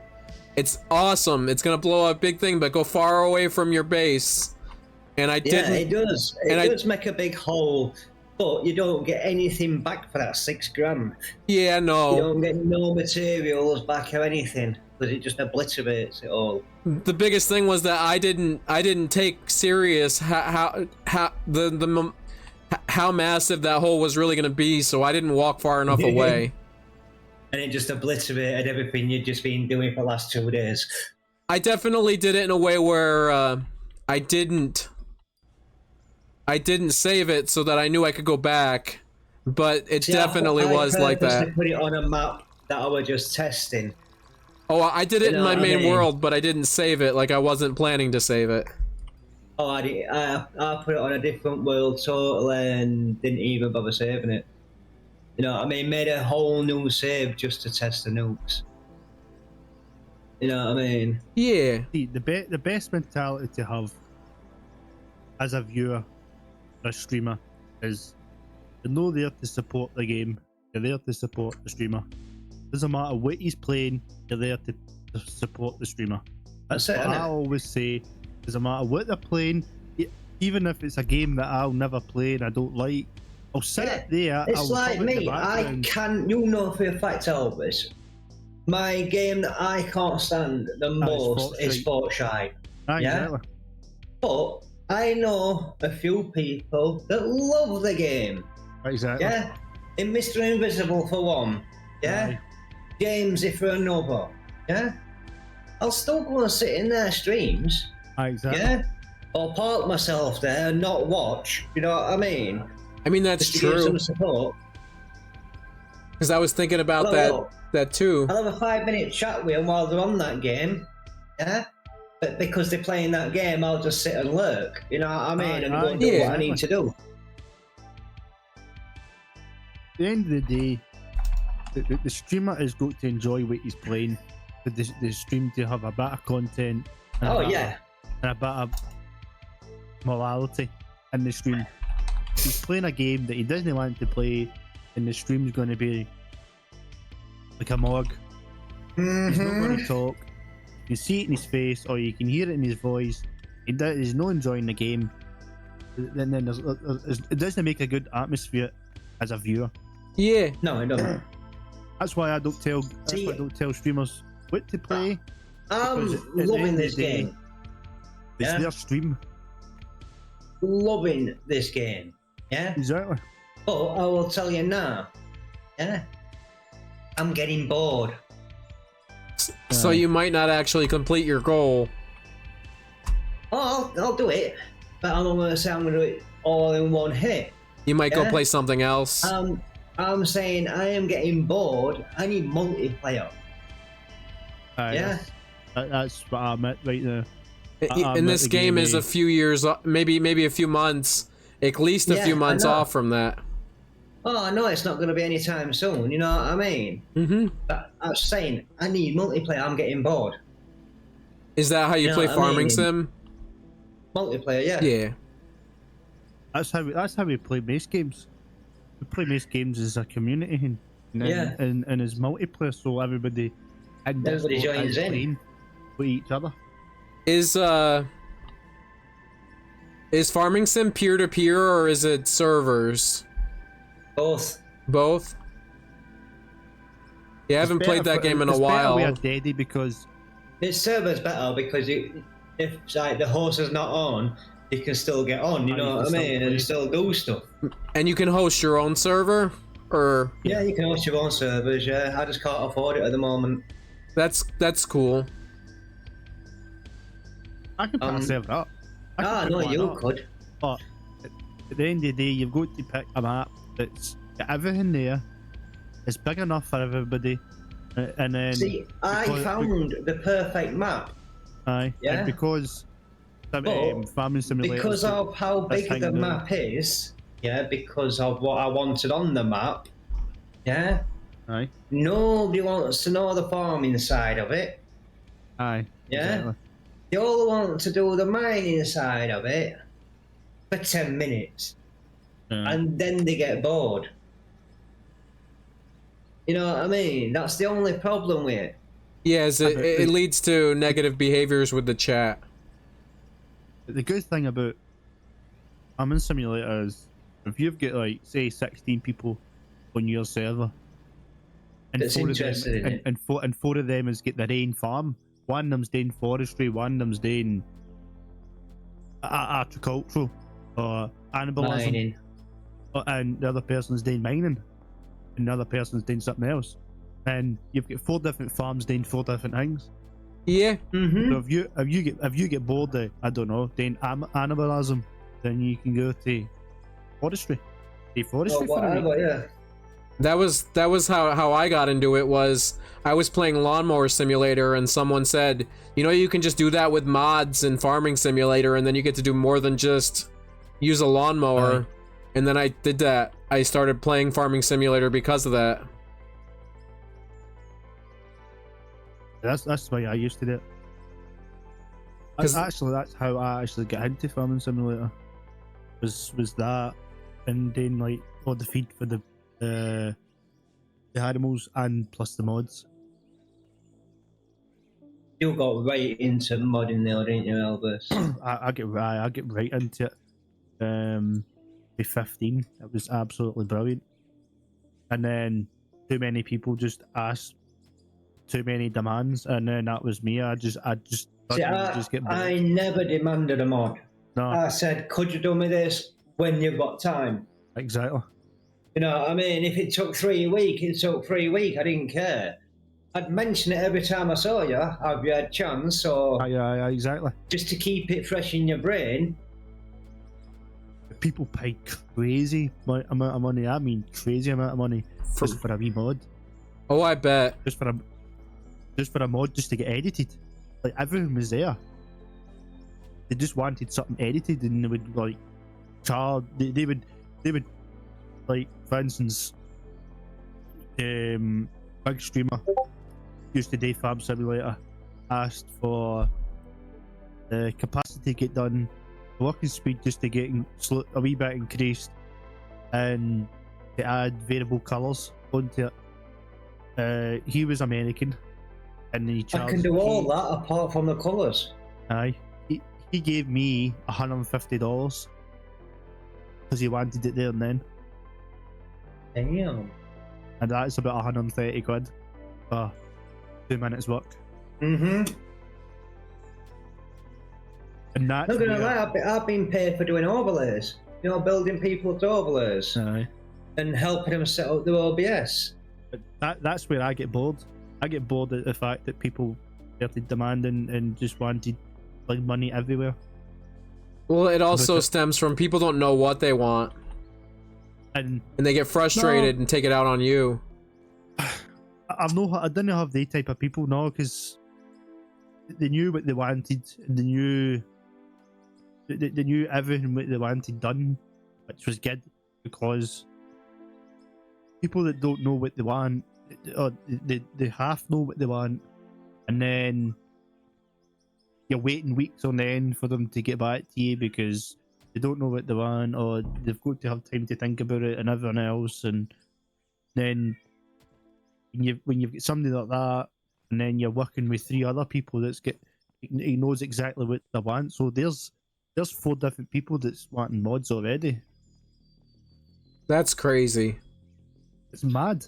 It's awesome. It's gonna blow up a big thing, but go far away from your base. And I didn't.
Yeah, it does. It does make a big hole, but you don't get anything back for that $6,000.
Yeah, no.
You don't get no materials back or anything, because it just obliterates it all.
The biggest thing was that I didn't take serious how massive that hole was really gonna be, so I didn't walk far enough away.
And it just obliterated everything you'd just been doing for the last 2 days.
I definitely did it in a way where I didn't save it so that I knew I could go back, but it definitely was like that.
I put it on a map that I was just testing.
Oh, I did it in my main world, but I didn't save it. Like I wasn't planning to save it.
Oh, I put it on a different world totally and didn't even bother saving it. You know what I mean? Made a whole new save just to test the nukes. You know what I mean?
Yeah.
See, the best mentality to have as a viewer, a streamer, is you're not there to support the game, you're there to support the streamer. Doesn't matter what he's playing, you're there to support the streamer. That's
it,
what
innit?
I always say. Doesn't matter what they're playing, even if it's a game that I'll never play and I don't like, I'll sit there.
It's
I'll
like
comment in the
me. I
background.
can, you know for a fact, Elvis, my game that I can't stand the most is Fortnite.
Ah,
Yeah?
exactly.
But I know a few people that love the game.
Exactly.
Yeah? In Mr. Invisible for one. Yeah?
Aye.
Jamesy for another. Yeah? I'll still go and sit in their streams.
Exactly.
Yeah? Or park myself there and not watch. You know what I mean?
I mean, that's
Just to give
true.
some support.
Because I was thinking about
Well,
that too.
I'll have a 5-minute chat with them while they're on that game. Yeah? But because they're playing that game, I'll just sit and lurk. You know what I mean? And go and do what I need to do.
At the end of the day, the streamer has got to enjoy what he's playing. For the stream to have a bit of content. And
Oh,
a bit
yeah.
and a bit of morality in the stream. He's playing a game that he doesn't want to play, and the stream's going to be like a morgue. He's not going to talk. You can see it in his face, or you can hear it in his voice. He's not enjoying the game. Then it doesn't make a good atmosphere as a viewer.
Yeah.
No, I don't.
That's why I don't tell. That's why I don't tell streamers what to play.
I'm
Because at the end
loving
of
this
the day,
game.
It's
Yeah.
their stream.
Loving this game. Yeah?
Exactly.
But I will tell you now. Yeah? I'm getting bored.
So you might not actually complete your goal.
Oh, I'll do it. but I'm not going to say I'm going to do it all in one hit.
You might go
Yeah.
play something else.
I'm saying I am getting bored. I need multiplayer. Yeah.
That's what I'm at right now.
And this game is a few years, maybe a few months, at least a
Yeah,
few
I
months
know.
off from that.
Oh, I know it's not going to be anytime soon. You know what I mean?
Mm-hmm.
But I'm saying I need multiplayer. I'm getting bored.
Is that how you
You know
play
what I
Farming
mean?
Sim?
Multiplayer, yeah.
Yeah.
That's how we play most games. We play most games as a community
Yeah.
and as multiplayer, so everybody in
Everybody
Discord
joins
is
in.
playing with each other.
Is Farming Sim peer-to-peer or is it servers?
Both.
Both? Yeah, I haven't played that game in a
It's better
while.
we are Daddy because
This server's better because if like the horse is not on, you can still get on. You
Oh,
know
you
what I
can still
mean,
play.
and still do stuff.
And you can host your own server? Or
Yeah, you can host your own servers. Yeah, I just can't afford it at the moment.
that's cool.
I can put a server up. I can put
No,
one
you
up,
could.
But at the end of the day, you've got to pick a map that's got everything there. It's big enough for everybody, and then
See, I
because-
found the perfect map.
aye,
Yeah.
and because some
But
farming simulators
Because of how
that's
big the
hanging out.
map is, yeah, because of what I wanted on the map, yeah,
Aye,
nobody wants to know the farming side of it.
aye,
Yeah.
exactly.
They all want to do the mining side of it for 10 minutes,
Aye.
and then they get bored. You know what I mean? That's the only problem with it.
Yes, it leads to negative behaviors with the chat.
But the good thing about farming simulator is if you've got like say 16 people on your server, and
That's interested in it.
and four of them has get their own farm. One of them's doing forestry, one of them's doing agricultural or cannibalism,
Mining.
and the other person's doing mining, and the other person's doing something else. And you've got 4 different farms doing 4 different things.
Yeah.
Mm-hmm.
So if you get bored of, I don't know, doing cannibalism, then you can go to forestry. Do forestry for a week.
Whatever, yeah.
That was how I got into it. Was I was playing Lawnmower Simulator and someone said, you know, you can just do that with mods in Farming Simulator and then you get to do more than just use a lawnmower.
Aye.
And then I did that. I started playing Farming Simulator because of that.
That's why I used to do it.
'Cause-
That's how I actually got into farming simulator. Was that, and then like all the feed for the animals and plus the mods.
You got right into modding there, didn't you, Elvis?
I get right into it. By 15, it was absolutely brilliant. And then too many people just asked too many demands, and then that was me. I just
See,
just get bored.
I never demanded a mod.
No,
I said, could you do me this when you've got time?
exactly.
You know what I mean? If it took 3 weeks, it took 3 weeks. I didn't care. I'd mention it every time I saw you. Have you had chance? Or
Yeah, exactly.
just to keep it fresh in your brain.
People pay crazy amount of money. I mean, crazy amount of money just for a wee mod.
Oh, I bet.
Just for a mod just to get edited. Like everything was there. They just wanted something edited, and they would like charge. They would like, for instance, big streamer used to do Farm Simulator asked for the capacity to get done, the working speed just to get a wee bit increased, and to add variable colours onto it. He was American, and he
I
charged.
can do all that apart from the colours.
Aye, he gave me $150 because he wanted it there and then,
Damn.
and that's about 130 quid for 2 minutes work.
Mm-hmm.
And that's
Not gonna
where-
lie, I've been paid for doing overlays. You know, building people's overlays
Aye.
and helping them set up their OBS.
But that's where I get bored. I get bored at the fact that people started demanding and just wanted like money everywhere.
Well, it also
But-
stems from people don't know what they want,
and
and they get frustrated and take it out on you.
I didn't have the type of people now because they knew what they wanted and they knew everything what they wanted done, which was good because people that don't know what they want, or they half know what they want, and then you're waiting weeks on end for them to get back to you because they don't know what they want or they've got to have time to think about it and everyone else. And then when you've got somebody like that, and then you're working with 3 other people he knows exactly what they want. So there's 4 different people that's wanting mods already.
That's crazy.
It's mad.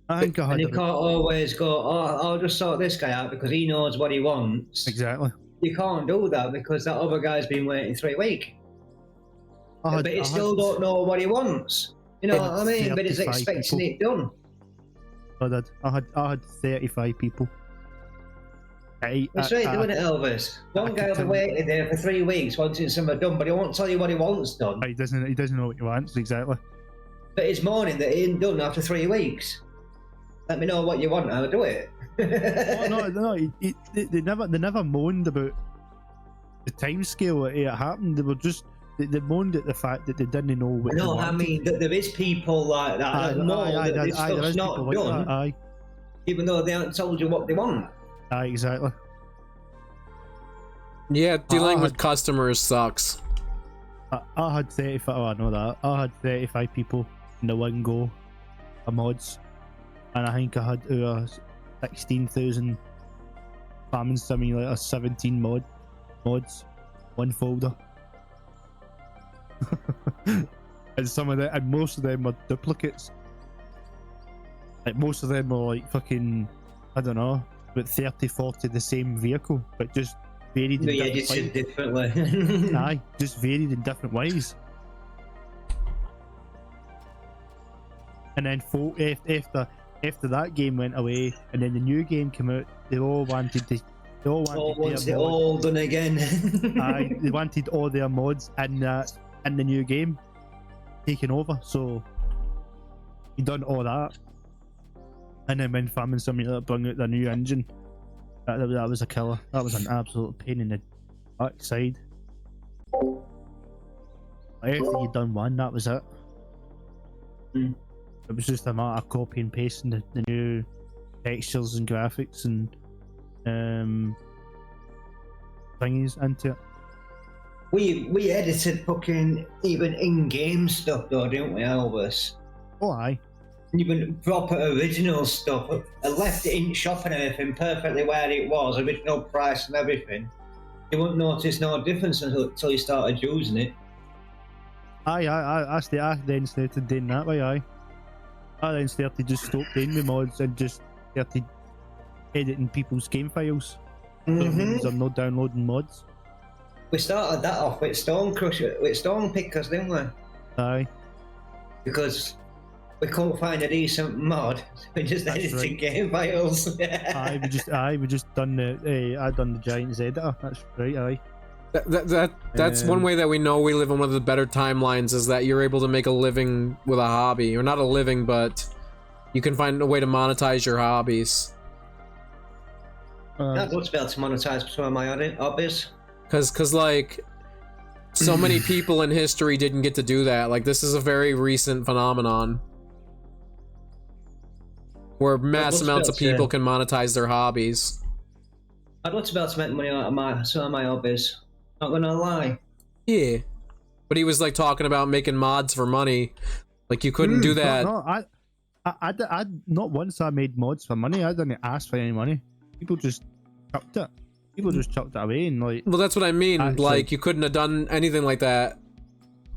I think I
And
had
you
about-
can't always go, oh, I'll just sort this guy out because he knows what he wants.
exactly.
You can't do that because that other guy's been waiting 3 weeks. But he still don't know what he wants. You know what I mean? But he's
35
expecting
people.
it done.
I had 35 people.
That's right, doing it, Elvis. One guy will waited there for 3 weeks wanting something done, but he won't tell you what he wants done.
He doesn't know what he wants exactly.
But it's moaning that it ain't done after 3 weeks. Let me know what you want, I'll do it.
Oh, no, they never moaned about the time scale that it happened. They were just they moaned at the fact that they didn't know what.
No,
they
I
wanted.
mean that there is people like that that know that this
there
stuff's
is
not
people like
done,
that, aye,
even though they haven't told you what they want.
aye, exactly.
Yeah, dealing
I
with
had-
customers sucks.
I had 35. Oh, I know that. I had 35 people in the one go of mods, and I think I had 16,000 farming simulator 17 mods, one folder. And some of them, and most of them are duplicates. Like most of them are like fucking, I don't know, about 30, 40 the same vehicle, but just varied in
They
different
edited
ways.
differently.
Aye, just varied in different ways. And then after that game went away, and then the new game came out, they all wanted
All
their
wants it
mod-
all done again.
Aye, they wanted all their mods in the new game taken over. So he done all that, and then when Farming Simulator brought out the new engine, that was a killer. That was an absolute pain in the backside. After you done one, that was it.
Mm.
It was just a matter of copy and pasting the new textures and graphics and thingies into it.
we edited fucking even in-game stuff though, didn't we, Elvis?
Oh aye.
Even proper original stuff. I left it in shop and everything perfectly where it was, original price and everything. You wouldn't notice no difference until you started using it.
I then started doing that way, aye. I then started just stop doing the mods and just started editing people's game files. So it means I'm not downloading mods.
We started that off with Stone Pickers, didn't we?
Aye.
Because we couldn't find a decent mod, so we just
That's
edited
right.
game files.
we just done I done the Giants editor. That's right, aye.
That's one way that we know we live in one of the better timelines, is that you're able to make a living with a hobby, or not a living, but you can find a way to monetize your hobbies.
I'd love to be able to monetize some of my hobbies.
Cause like, so many people in history didn't get to do that. Like, this is a very recent phenomenon where mass
what's
amounts of
about to-
people can monetize their hobbies.
I'd love to be able to make money out of some of my hobbies. Not gonna lie.
Yeah, but he was like talking about making mods for money. Like, you couldn't do that.
No, I not once I made mods for money. I didn't ask for any money. People just chucked it. People just chucked it away and like,
Well, that's what I mean.
Actually-
Like, you couldn't have done anything like that.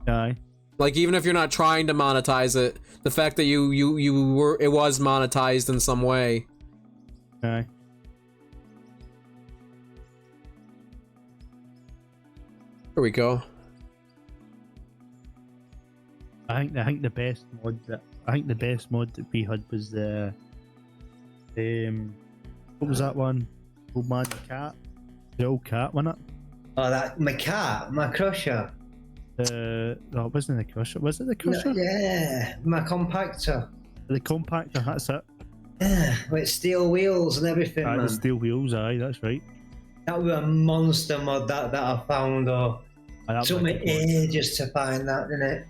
aye.
Like, even if you're not trying to monetize it, the fact that you were, it was monetized in some way.
Aye.
Here we go.
I think the best mod that we had was the what was that one? Old Man the Cat. The old cat, wasn't it?
Oh, that my cat, my crusher.
No, it wasn't the crusher. Was it the crusher?
Yeah, my compactor.
The compactor, that's it.
Yeah, with steel wheels and everything,
Aye,
man.
the steel wheels, aye, that's right.
That was a monster mod that I found, though.
Aye, that
Took
was
me
a good mod.
ages to find that, didn't it?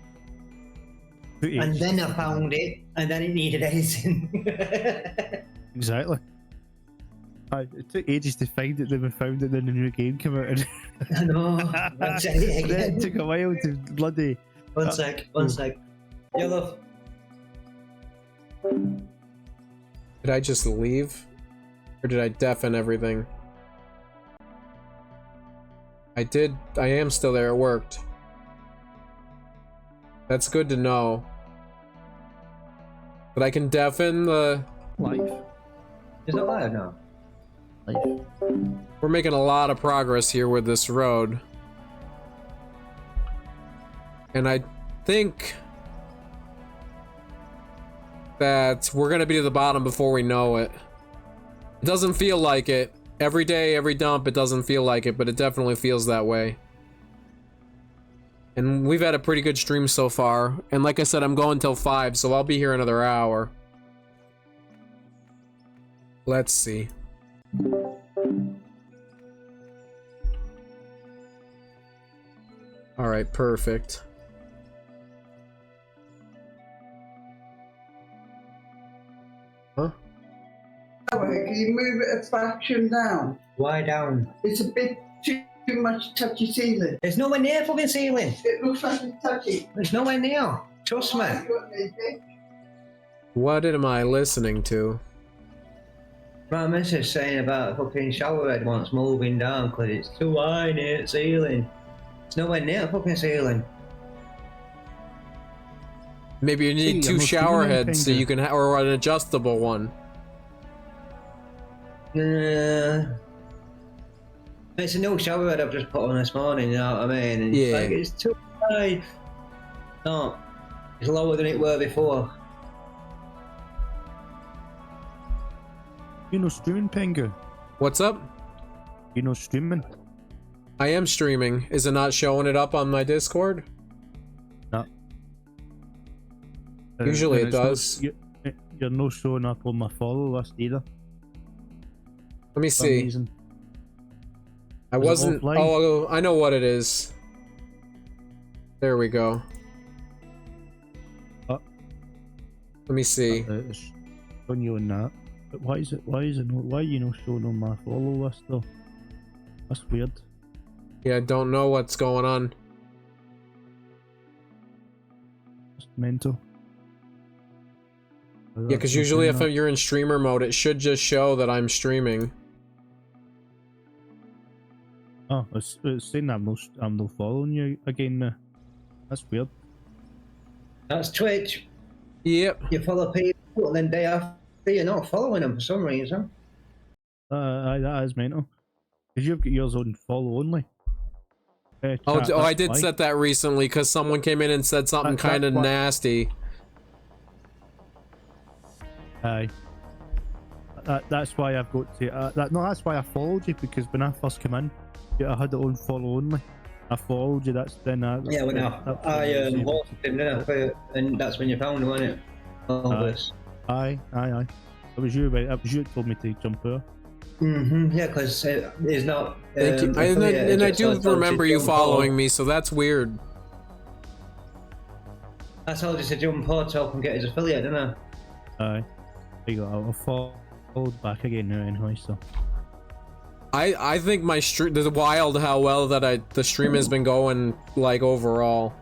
Took
And
ages.
then I found it, and then it needed editing.
Exactly. Aye, it took ages to find it, then we found it, then the new game came out. And
I know. Let's say it
then
again.
it took a while to bloody.
One sec, one sec. Yeah, love.
Did I just leave? Or did I deafen everything? I did. I am still there. It worked. That's good to know. But I can deafen the...
Life.
Is it live now?
Life.
We're making a lot of progress here with this road. And I think that we're gonna be to the bottom before we know it. It doesn't feel like it. Every day, every dump, it doesn't feel like it, but it definitely feels that way. And we've had a pretty good stream so far. And like I said, I'm going till 5, so I'll be here another hour. Let's see. Alright, perfect. Huh?
Can you move it a fraction down?
Why down?
It's a bit too much touchy ceiling.
There's nowhere near fucking ceiling.
It looks like it's touchy.
There's nowhere near. Trust me.
What am I listening to?
My missus saying about a fucking shower head once moving down because it's too high near the ceiling. It's nowhere near the fucking ceiling.
Maybe you need
Gee,
two
I'm not
shower
doing
heads so
anything
you can or an adjustable one.
It's a new shower head I've just put on this morning, you know what I mean? And
Yeah.
like, it's too high. No, it's lower than it were before.
You know streaming, Pengu?
What's up?
You know streaming?
I am streaming. Is it not showing it up on my Discord?
No.
Usually
and
it
it's
does.
You're not showing up on my follow list either.
Let me
For some
see.
reason.
I
Was it
wasn't.
offline?
Oh, I know what it is. There we go.
Oh.
Let me see.
It's on you on that. But why is it why are you not showing on my follow list though? That's weird.
Yeah, I don't know what's going on.
It's mental.
Yeah, because usually if you're in streamer mode, it should just show that I'm streaming.
Oh, it's saying I'm no following you again now. That's weird.
That's Twitch.
Yep.
You follow people and then day after you're not following them for some reason.
That is mental. Because you've got yours on follow only.
Oh,
Chat,
I
that's
did
why.
set that recently because someone came in and said something
That's
kind of
why.
nasty.
Aye. That's why I've got to. That's why I followed you, because when I first came in, I had it on follow only. I followed you. That's then.
Yeah, when I hosted him, didn't I? And that's when you found him, wasn't it? All
Aye.
this.
Aye. It was you. It was you that told me to jump out.
Yeah, because it's not.
Thank you. And I do remember you following me, so that's weird.
I told you to jump on to help him get his affiliate, didn't I?
Aye. There you go. I'll followed back again now anyway. So.
I think my stream, it's wild how well that the stream has been going, like, overall.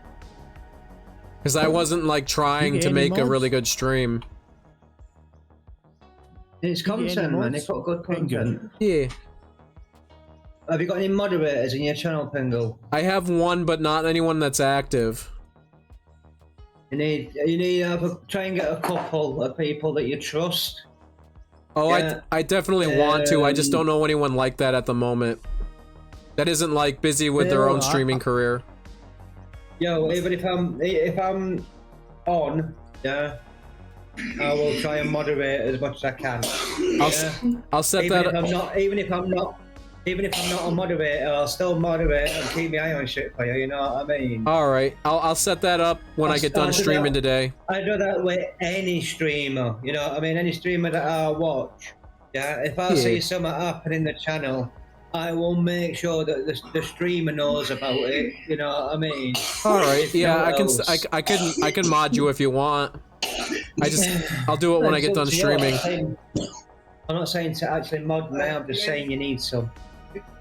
Because I wasn't like trying to make a really good stream.
It's content, man. It's got good content.
Yeah.
Have you got any moderators in your channel, Pingle?
I have one, but not anyone that's active.
You need to try and get a couple of people that you trust.
Oh,
Yeah.
I definitely want to. I just don't know anyone like that at the moment. That isn't like busy with their own streaming career.
Yo, even if I'm on, yeah, I will try and moderate as much as I can.
I'll set
Even
that
if
up.
I'm not, Even if I'm not a moderator, I'll still moderate and keep my eye on shit for you. You know what I mean?
All right, I'll set that up when I get done streaming today.
I do that with any streamer. You know what I mean? Any streamer that I watch. Yeah. If I see something happen in the channel, I will make sure that the streamer knows about it. You know what I mean?
All right. Yeah, I can mod you if you want. I'll do it when I get done streaming.
I'm not saying to actually mod me. I'm just saying you need some.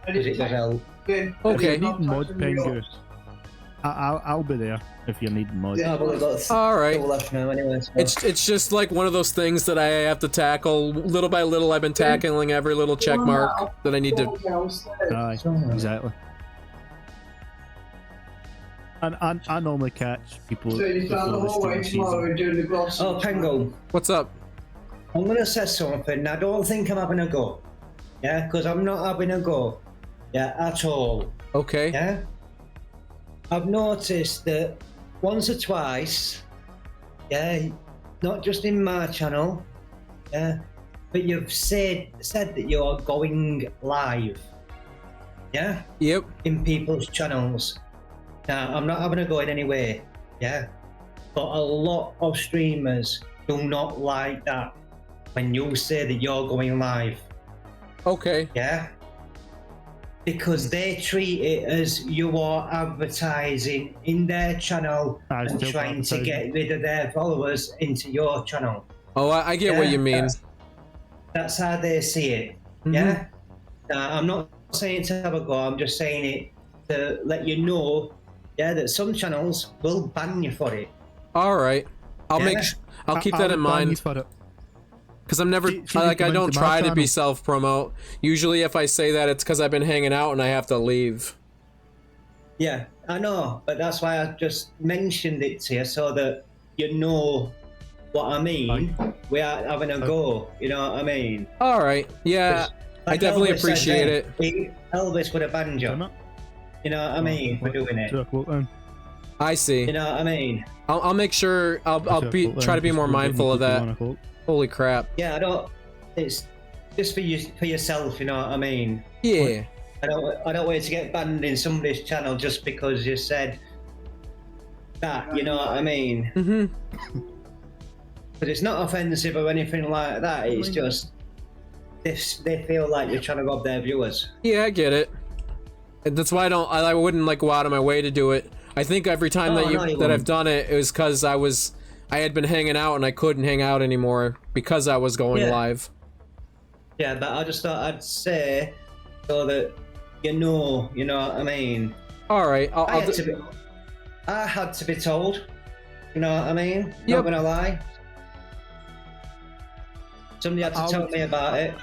Because it does help.
Okay.
If you need mod, Pengu, I'll be there if you need mod.
Yeah, well, got
all right.
left now anyway, so.
It's just like one of those things that I have to tackle little by little. I've been tackling every little check mark that I need to.
Aye, exactly. And I normally catch people.
So you start the whole way tomorrow doing the gloss.
Oh, Pengo.
What's up?
I'm gonna say something. I don't think I'm having a go. Yeah, because I'm not having a go. Yeah, at all.
Okay.
Yeah. I've noticed that once or twice, yeah, not just in my channel, yeah, but you've said that you're going live. Yeah?
Yep.
In people's channels. Now, I'm not having a go in any way, yeah? But a lot of streamers do not like that when you say that you're going live.
Okay.
Yeah? Because they treat it as you are advertising in their channel and trying to get rid of their followers into your channel.
Oh, I get what you mean.
That's how they see it. Yeah? I'm not saying to have a go, I'm just saying it to let you know, yeah, that some channels will ban you for it.
All right. I'll keep that in mind. Because I'm never, I don't try to be self-promote. Usually if I say that, it's because I've been hanging out and I have to leave.
Yeah, I know, but that's why I just mentioned it to you so that you know what I mean. We are having a go, you know what I mean?
All right, yeah, I definitely appreciate it.
Elvis would have banned you. You know what I mean, for doing it.
I see.
You know what I mean?
I'll make sure, I'll try to be more mindful of that. Holy crap.
Yeah, I don't. It's just for you, for yourself. You know what I mean?
Yeah.
I don't want you to get banned in somebody's channel just because you said that. You know what I mean? But it's not offensive or anything like that. It's just they feel like you're trying to rob their viewers.
Yeah, I get it. And that's why I wouldn't like go out of my way to do it. I think every time that I've done it, it was because I had been hanging out and I couldn't hang out anymore because I was going live.
Yeah, but I just thought I'd say so that you know what I mean.
All right,
I had to be told. You know what I mean?
Yep.
Not gonna lie. Somebody had to tell me about it.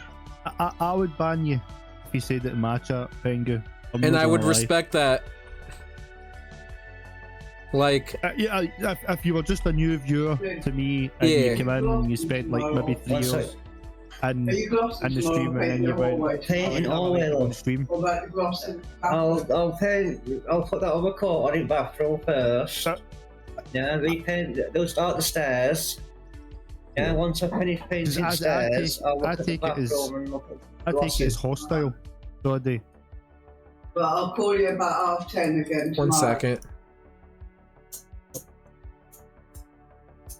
I would ban you if you said it in my chat, Pengu.
And I would respect that. Like,
yeah, if you were just a new viewer to me and you came in and you spent like maybe 3 years in the stream and then you went
painting oil
stream.
I'll put that other coat on in bathroom first. Yeah, repaint. They'll start the stairs. Yeah, once I finish painting stairs, I'll look at the bathroom and look at
I take it as hostile, so I do.
Well, I'll call you about 10:30 again tomorrow.
1 second.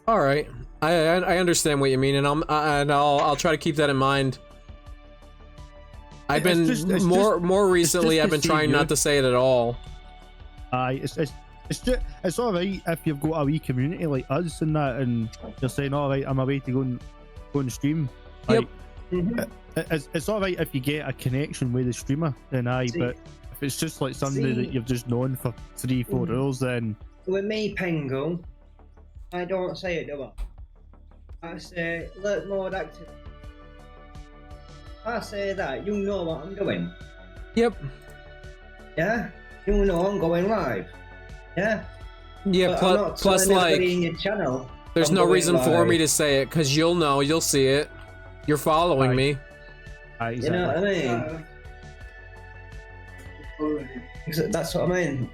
All right, I understand what you mean, and I'll try to keep that in mind. I've been more recently. I've been trying not to say it at all.
It's all right if you've got a wee community like us and that, and you're saying, all right, I'm away to go and stream.
Yep.
Like, it's all right if you get a connection with the streamer, then but if it's just like somebody that you've just known for 3-4 hours, then
with me, Penguin, I don't say it, do I? I say, look more active. I say that, you know what I'm doing.
Yep.
Yeah? You know I'm going live. Yeah?
Yeah, plus like,
in your channel,
there's no reason for me to say it, because you'll see it. You're following me.
You know what I mean? That's what I mean.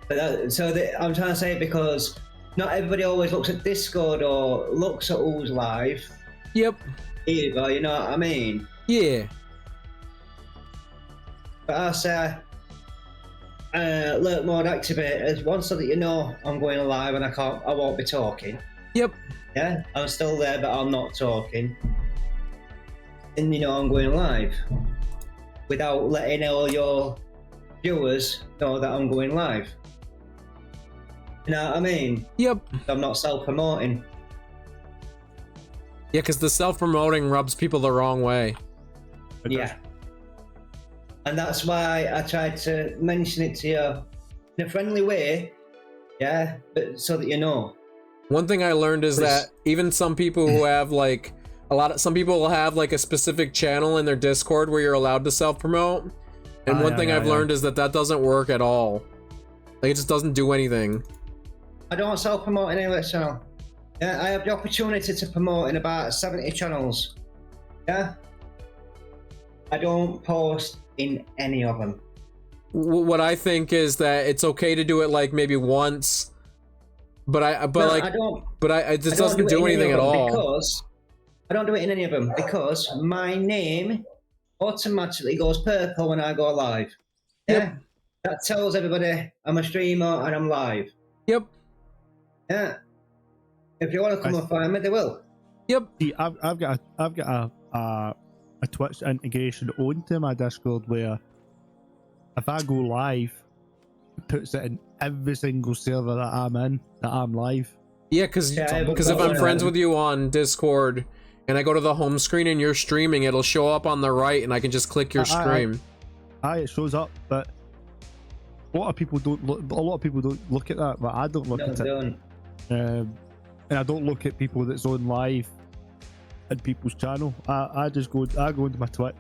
But I'm trying to say it because not everybody always looks at Discord or looks at who's live.
Yep.
Either, you know what I mean?
Yeah.
But I say, alert mode activated. Once so that you know I'm going live and I won't be talking.
Yep.
Yeah, I'm still there, but I'm not talking. And you know I'm going live without letting all your viewers know that I'm going live. You know what I mean?
Yep.
I'm not self-promoting.
Yeah, because the self-promoting rubs people the wrong way.
Yeah. And that's why I tried to mention it to you in a friendly way. Yeah, but so that you know.
One thing I learned is that even some people who have like some people will have like a specific channel in their Discord where you're allowed to self-promote. And one thing I've learned is that doesn't work at all. Like, it just doesn't do anything.
I don't self-promote in any other channel. Yeah, I have the opportunity to promote in about 70 channels. Yeah. I don't post in any of them.
What I think is that it's okay to do it like maybe once, but it just doesn't do anything at all.
Because I don't do it in any of them because my name automatically goes purple when I go live. Yeah,
Yep.
that tells everybody I'm a streamer and I'm live.
Yep.
Yeah. If you want to come and find me, they will.
Yep.
See, I've got a Twitch integration onto my Discord where if I go live, it puts it in every single server that I'm in, that I'm live.
Yeah, because
Yeah,
if I'm friends with you on Discord and I go to the home screen and you're streaming, it'll show up on the right and I can just click your stream.
It shows up, but a lot of people don't look at that, but I don't look at it. And I don't look at people that's on live in people's channel. I go into my Twitch,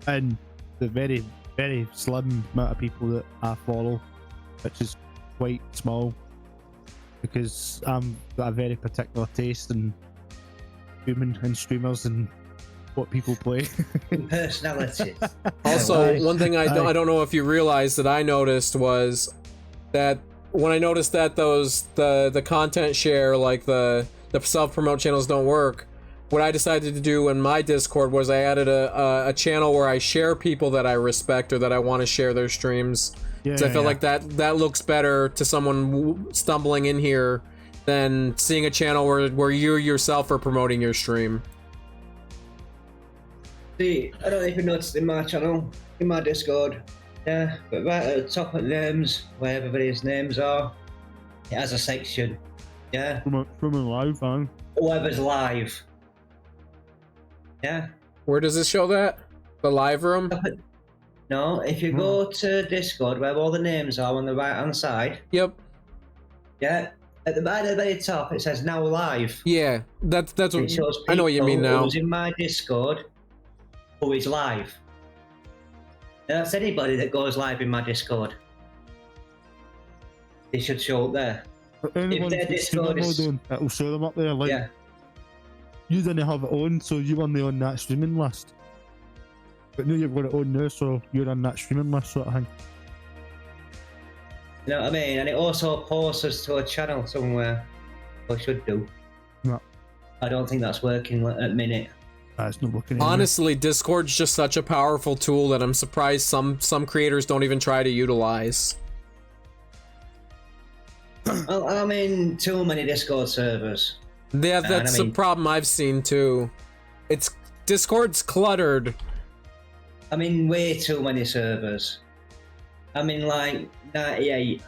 and the very, very slim amount of people that I follow, which is quite small, because I'm got a very particular taste in human and streamers and what people play.
Personalities.
Also, one thing I don't know if you realized that I noticed was that when I noticed that the content share, like the self-promote channels don't work, what I decided to do in my Discord was I added a channel where I share people that I respect or that I want to share their streams. So I feel like that looks better to someone stumbling in here than seeing a channel where you yourself are promoting your stream.
See, I don't even notice in my channel, in my Discord. Yeah, but right at the top of names, where everybody's names are, it has a section. Yeah.
From a live, man.
Whoever's live. Yeah.
Where does it show that? The live room?
No, if you go to Discord, where all the names are on the right hand side.
Yep.
Yeah. At the very top, it says now live.
Yeah, that's what
It shows
I know what you mean now.
Who's in my Discord, who is live. And that's anybody that goes live in my Discord. They should show up there.
Anyone
their
that's streaming
Discord is-
mode on, it'll show them up there. Like,
Yeah.
you didn't have it on, so you weren't on that streaming list. But now you've got it on now, so you're on that streaming list, sort of thing.
You know what I mean? And it also posts us to a channel somewhere. Or should do.
Yeah.
I don't think that's working at the minute.
It's not working anymore.
Honestly, Discord's just such a powerful tool that I'm surprised some creators don't even try to utilize.
Well, I'm in too many Discord servers.
Yeah, that's a problem I've seen too. Discord's cluttered.
I'm in way too many servers. I'm in like 98.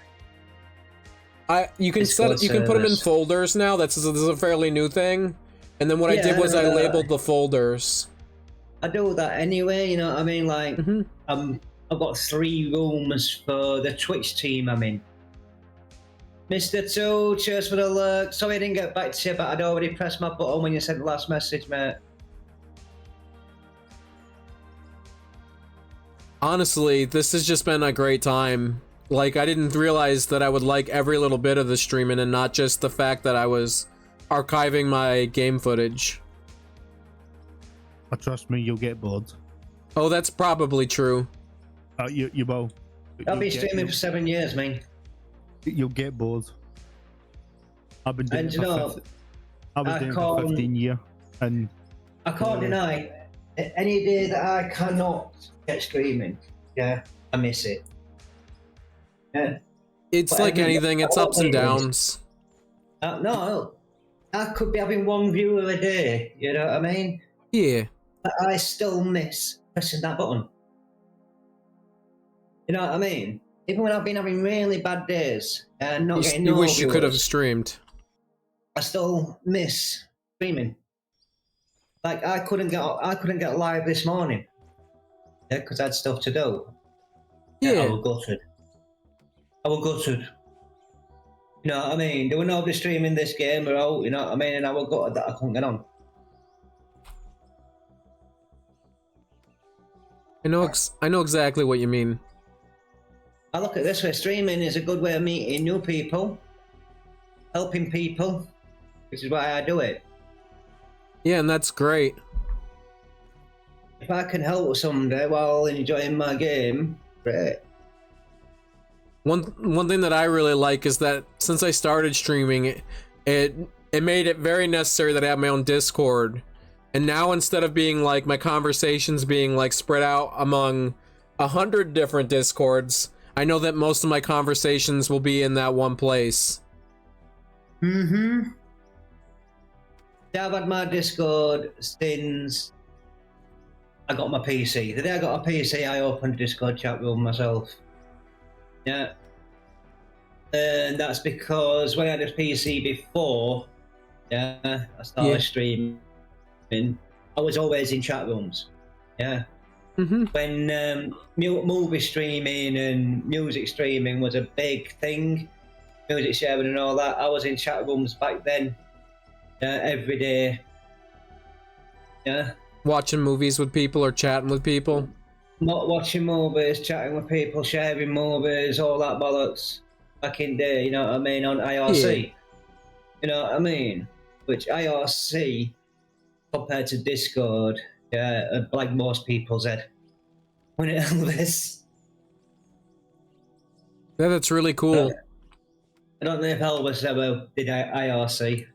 You can put them in folders now. This is a fairly new thing. And then what I did was I labeled the folders.
I do that anyway, you know what I mean? Like, I've got 3 rooms for the Twitch team I'm in. Mr. 2, cheers for the alert. Sorry I didn't get back to you, but I'd already pressed my button when you sent the last message, mate.
Honestly, this has just been a great time. Like, I didn't realize that I would like every little bit of the streaming and not just the fact that I was archiving my game footage.
Trust me, you'll get bored.
Oh, that's probably true.
You will.
I've been streaming for 7 years, man.
You'll get bored. I've been doing
And
it
you know,
for 15 years, and
I can't deny Any day that I cannot get streaming, yeah, I miss it. Yeah.
It's
But
like
every-
anything, it's ups and downs.
No, I could be having one viewer a day, you know what I mean?
Yeah.
But I still miss pressing that button. You know what I mean? Even when I've been having really bad days and not getting
You
no
wish you could have
viewers,
streamed.
I still miss streaming. Like I couldn't get live this morning. Yeah, because I had stuff to do. I
Yeah.
was gutted. You know what I mean? There were nobody streaming this game or out, you know what I mean? And I was gutted that I couldn't get on.
I know exactly what you mean.
I look at this way, streaming is a good way of meeting new people, helping people, which is why I do it.
Yeah, and that's great.
If I can help somebody while enjoying my game, great.
One thing that I really like is that since I started streaming, it made it very necessary that I have my own Discord. And now instead of being like my conversations being like spread out among 100 different Discords, I know that most of my conversations will be in that one place.
Mm-hmm. Yeah, I've had my Discord since I got my PC. The day I got a PC, I opened a Discord chat room myself. Yeah. And that's because when I had a PC before, yeah, I started streaming. I was always in chat rooms. Yeah.
Mm-hmm.
When movie streaming and music streaming was a big thing, music sharing and all that, I was in chat rooms back then, every day. Yeah.
Watching movies with people or chatting with people.
Not watching movies, chatting with people, sharing movies, all that bollocks. Back in day, you know what I mean, on IRC.
Yeah.
You know what I mean? Which IRC compared to Discord, yeah, like most people said. When it Elvis.
Yeah, that's really cool.
I don't know if Elvis ever did IRC.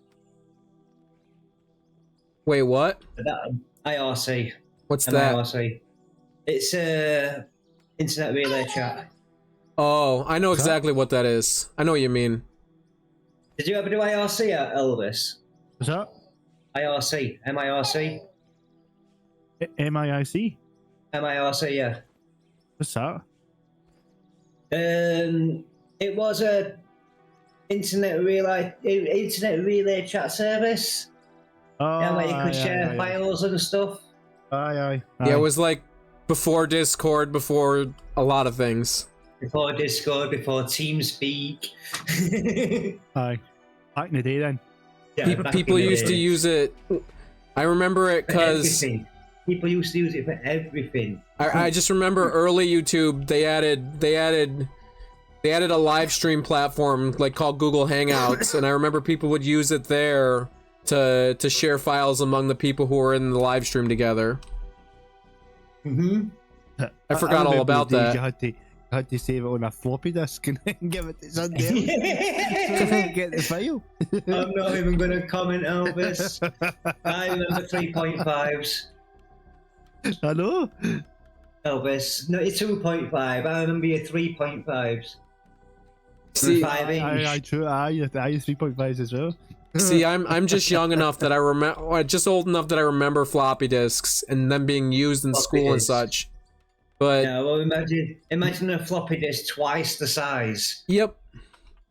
Wait, what?
But that IRC.
What's that?
IRC. It's internet relay chat.
Oh, I know exactly what that is. I know what you mean.
Did you ever do IRC at Elvis?
What's that?
IRC, MIRC,
MIIC?
MIRC, yeah.
What's that?
It was a internet relay chat service.
Oh,
Yeah, where you could
aye,
share
aye, aye.
files and stuff.
Aye.
Yeah, it was like before Discord, before a lot of things.
Before Discord, before TeamSpeak.
Aye. Back in the day then.
Yeah, back
People
in the
used to
day.
use it. I remember it
For
because
everything. People used to use it for everything.
I just remember early YouTube they added a live stream platform like called Google Hangouts, and I remember people would use it there to share files among the people who were in the live stream together.
Mm-hmm.
I forgot all
remember
about
the days
that.
You had to save it on a floppy disk and then give it to somebody else. Get the file.
I'm not even going to comment, Elvis. I remember 3.5s.
I know.
Elvis, no, it's 2.5. I remember your 3.5s.
See,
5 inch.
Aye, true. Aye, 3.5s as well.
see, I'm just young enough that I remember, just old enough that I remember floppy disks and them being used in
Floppy
school and
disks.
such. But
Yeah, well, imagine a floppy disk twice the size.
yep,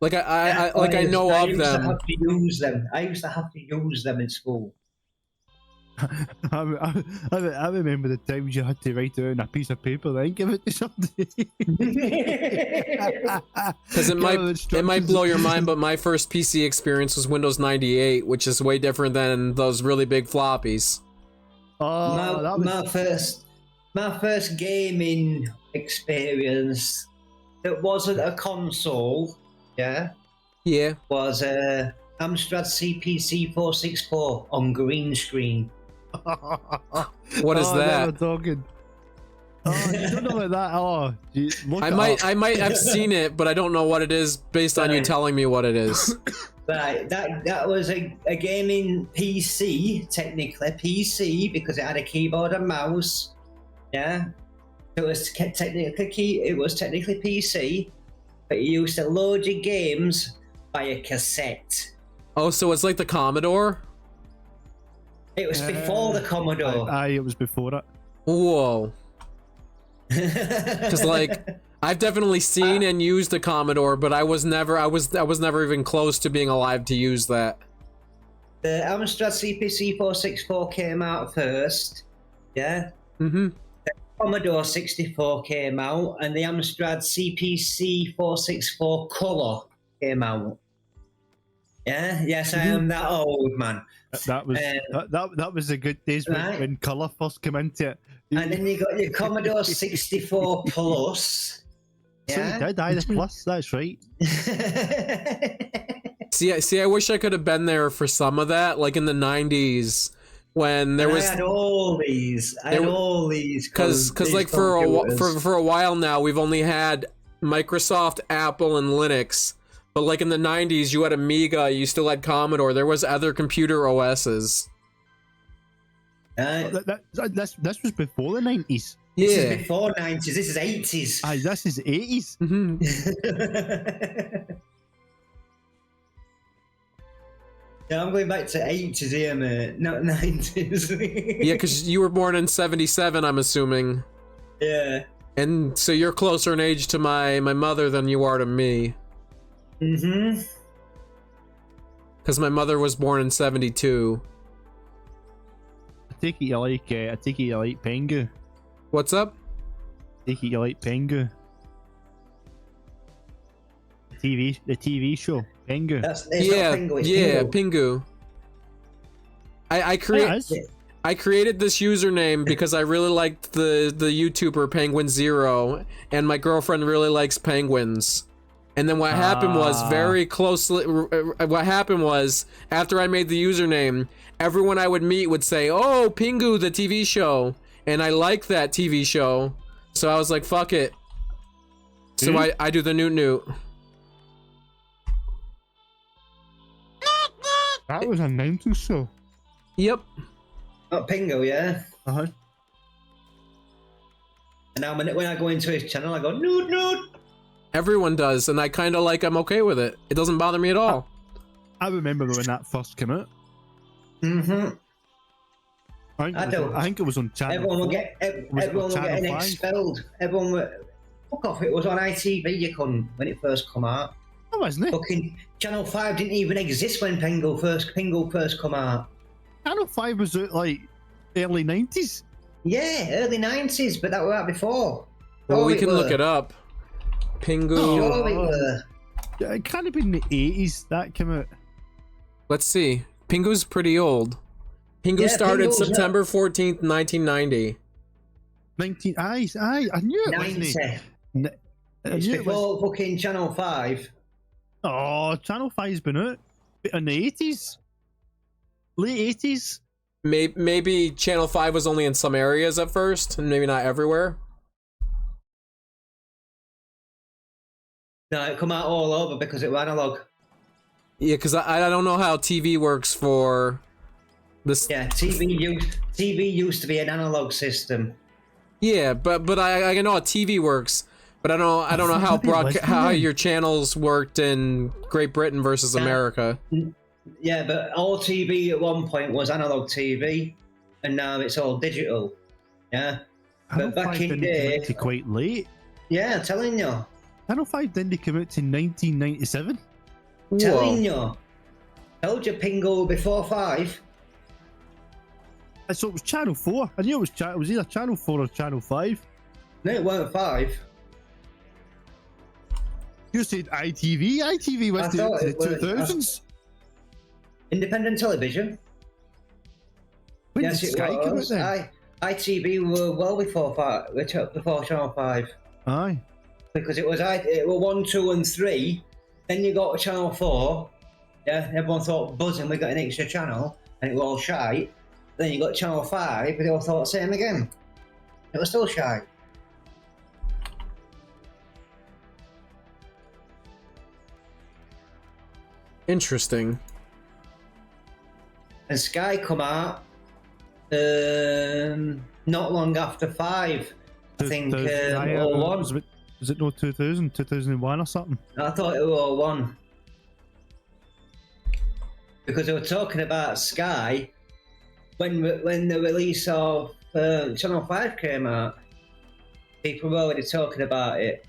like I know
I
of
used to
them.
have to use them. I used to have to use them in school.
I remember the times you had to write it on a piece of paper then give it to somebody.
Because it might blow your mind, but my first PC experience was Windows 98, which is way different than those really big floppies.
Oh, that was...
My first gaming experience, it wasn't a console, yeah,
Yeah.
was a Amstrad CPC 464 on green screen.
What is that?
We're talking. Oh, you don't know about that? Oh, geez, look
I
it
might
up.
have seen it, but I don't know what it is based on you
Right.
telling me what it is.
Right, that was a gaming PC, technically PC, because it had a keyboard and mouse. Yeah, it was technically PC, but you used to load your games by a cassette.
Oh, so it's like the Commodore?
It was before the Commodore.
Aye, it was before it.
Whoa. Because like I've definitely seen and used the Commodore, but I was never even close to being alive to use that.
The Amstrad CPC 464 came out first. Yeah.
Mm-hmm.
The Commodore 64 came out, and the Amstrad CPC 464 Color came out. Yeah. Yes, I am that old, man.
That was the good days when colour first came into it.
And then you got your Commodore 64 Plus.
So you did, aye, the Plus, that's right.
See, I wish I could have been there for some of that, like in the 90s when there was.
I had all these.
Because like for a while now, we've only had Microsoft, Apple, and Linux. But like in the 90s, you had Amiga, you still had Commodore. There was other computer OSs.
This was before the 90s.
This is before 90s. This is 80s.
Aye, this is 80s.
Mm-hmm.
Yeah, I'm going back to 80s here, mate, not 90s.
Yeah, because you were born in 77, I'm assuming.
Yeah.
And so you're closer in age to my mother than you are to me.
Mm-hmm.
Because my mother was born in 72.
I take it you like Pengu.
What's up?
I take it you like Pengu. The TV show, Pengu.
Pingu. I created this username because I really liked the YouTuber Penguin Zero, and my girlfriend really likes penguins. And then what happened was after I made the username, everyone I would meet would say, "Oh, Pingu, the TV show," and I liked that TV show, so I was like, "Fuck it." So I do the newt.
That was a 90s show.
Yep.
Oh, Pingo, yeah.
Uh-huh.
And now when I go into his channel, I go, newt.
Everyone does, and I kind of like, I'm okay with it. It doesn't bother me at all.
I remember when that first came out.
Mm-hmm.
I think it was on channel.
Everyone will get getting expelled. Everyone will, fuck off. It was on ITV. You couldn't when it first come out.
Oh, wasn't it?
Fucking Channel 5 didn't even exist when Pingo first come out.
Channel 5 was out like early 90s.
Yeah, early 90s, but that was out before.
Well, we can look it up. Pingu.
Sure it were.
It can't have been the 80s that came out.
Let's see. Pingu's pretty old. Pingu started September 14th, 1990.
I knew it
90.
wasn't it.
It's before fucking Channel 5.
Oh, Channel 5's been out in the 80s. Late 80s.
Maybe Channel 5 was only in some areas at first, and maybe not everywhere.
No, it come out all over because it was analog.
Yeah, because I don't know how TV works for this.
Yeah, TV used to be an analog system.
Yeah, but I know how TV works, but I don't know how your channels worked in Great Britain versus America.
Yeah, but all TV at one point was analog TV, and now it's all digital. Yeah, but back in the day,
quite late.
Yeah, I'm telling you.
Channel 5 didn't come out in 1997.
Telling you. Told you, Pingo before 5.
So it was Channel 4. I knew it was either Channel 4 or Channel 5.
No, it weren't 5.
You said ITV. ITV was the 2000s.
Independent television.
When
yes,
did
it
Sky come out
was.
then?
ITV were well before Channel 5.
Aye.
Because it was 1, 2, and 3. Then you got Channel 4. Yeah, everyone thought buzzing, we got an extra channel, and it was all shite. Then you got Channel 5, but they all thought same again. It was still shite.
Interesting.
And Sky come out not long after 5. I think 01.
Was it no 2000, 2001 or something?
I thought it was 01. Because they were talking about Sky when the release of Channel 5 came out. People were already talking about it.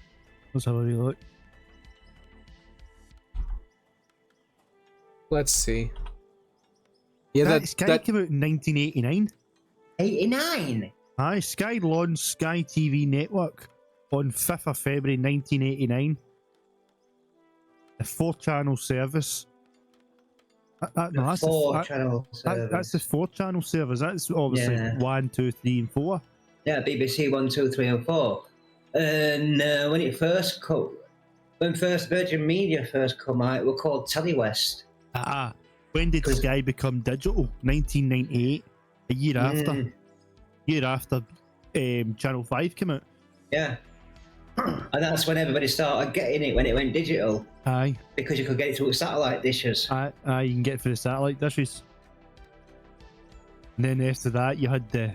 Let's have a wee look.
Let's see. Yeah,
Sky came out in 1989.
89?
Aye, Sky launched Sky TV Network on 5th of February 1989. A 4-channel service. No, that's
Channel service.
that's the 4-channel service. That's obviously 1, 2, 3, and 4.
Yeah, BBC 1, 2, 3, and 4. And when Virgin Media first come out, it was called Telewest.
When did Sky become digital? 1998. A year after. Year after Channel 5 came out.
Yeah. And that's when everybody started getting it, when it went digital.
Aye.
Because you could get it through satellite dishes.
Aye, you can get it through the satellite dishes. And then after that, you had the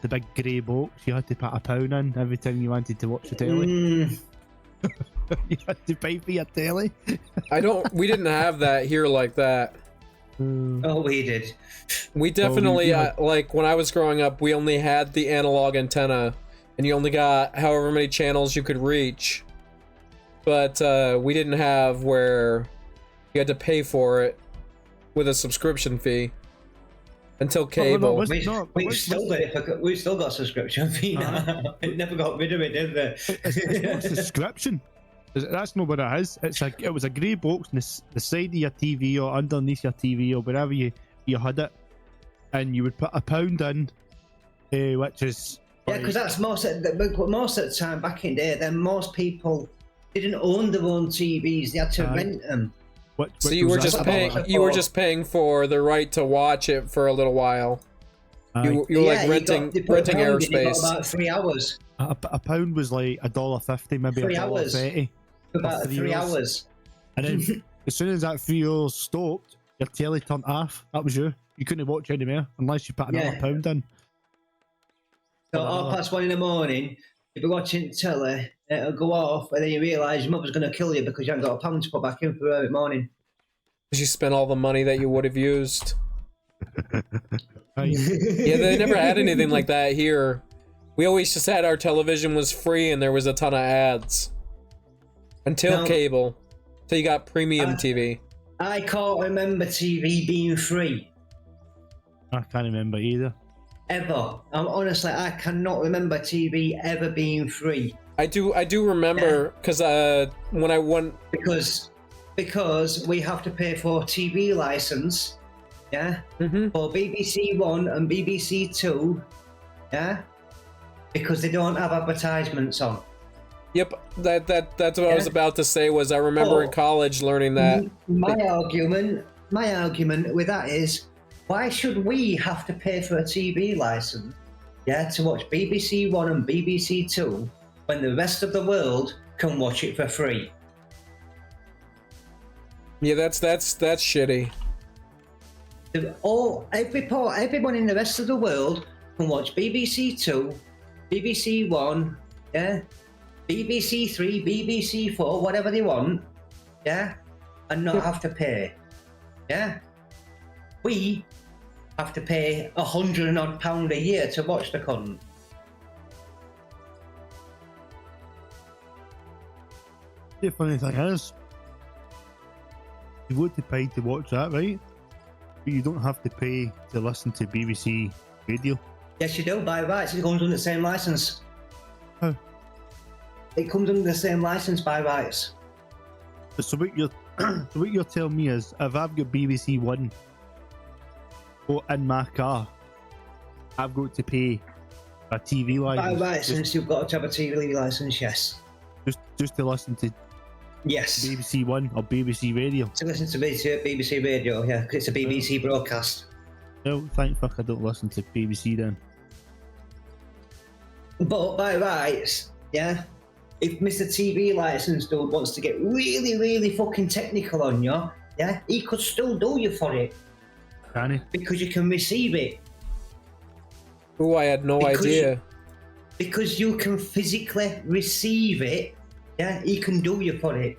big grey box. You had to put £1 in every time you wanted to watch the telly. You had to pay for your telly.
We didn't have that here like that.
Oh, we did.
We definitely, like, when I was growing up, we only had the analog antenna, and you only got however many channels you could reach. But we didn't have where you had to pay for it with a subscription fee until cable.
We've still got a subscription fee now. It never got rid of it, did they?
It's not a subscription. That's not what it is. It was a grey box on the side of your TV or underneath your TV or wherever you had it, and you would put £1 in, which is
because that's most of the time back in there. Then most people didn't own their own TVs; they had to rent them.
So you were just paying. You were just paying for the right to watch it for a little while. You were like renting airspace.
About 3 hours.
£1 was like $1.50, maybe $1.30.
About 3 hours.
And then as soon as that 3 hours stopped, your telly turned off. That was you. You couldn't watch anymore unless you put another £1 in.
So 1:30 in the morning, you'll be watching telly, it'll go off, and then you realise your mother's going to kill you because you haven't got £1 to put back in for every morning.
Because you spent all the money that you would have used.
Right.
Yeah, they never had anything like that here. We always just had our television was free and there was a ton of ads. Until cable. Until you got premium TV.
I can't remember TV being free.
I can't remember either.
Ever. Honestly, I cannot remember TV ever being free.
I do remember, because when I went...
Because we have to pay for TV license, for BBC One and BBC Two, because they don't have advertisements on.
Yep, that's what I was about to say. Was I remember in college learning that.
My argument with that is, why should we have to pay for a TV license, to watch BBC One and BBC Two when the rest of the world can watch it for free?
Yeah, that's shitty.
Everyone in the rest of the world can watch BBC Two, BBC One, BBC Three, BBC Four, whatever they want, and not have to pay. We have to pay £100 and odd a year to watch the content.
The funny thing is, you would to pay to watch that, right? But you don't have to pay to listen to BBC radio.
Yes, you do, by rights. It comes under the same license.
How?
It comes under the same license by rights.
So what you're telling me is, if I've got BBC One in my car, I've got to pay a TV license.
By rights, you've got to have a TV license, yes.
Just to listen to BBC One or BBC Radio.
To listen to BBC Radio, yeah, because it's a BBC broadcast.
No, thank fuck I don't listen to BBC then.
But by rights, if Mr. TV license dude wants to get really, really fucking technical on you, yeah, he could still do you for it
Can he?
because you can receive it.
Ooh, I had no
Because
idea.
Because you can physically receive it, yeah, he can do you for it.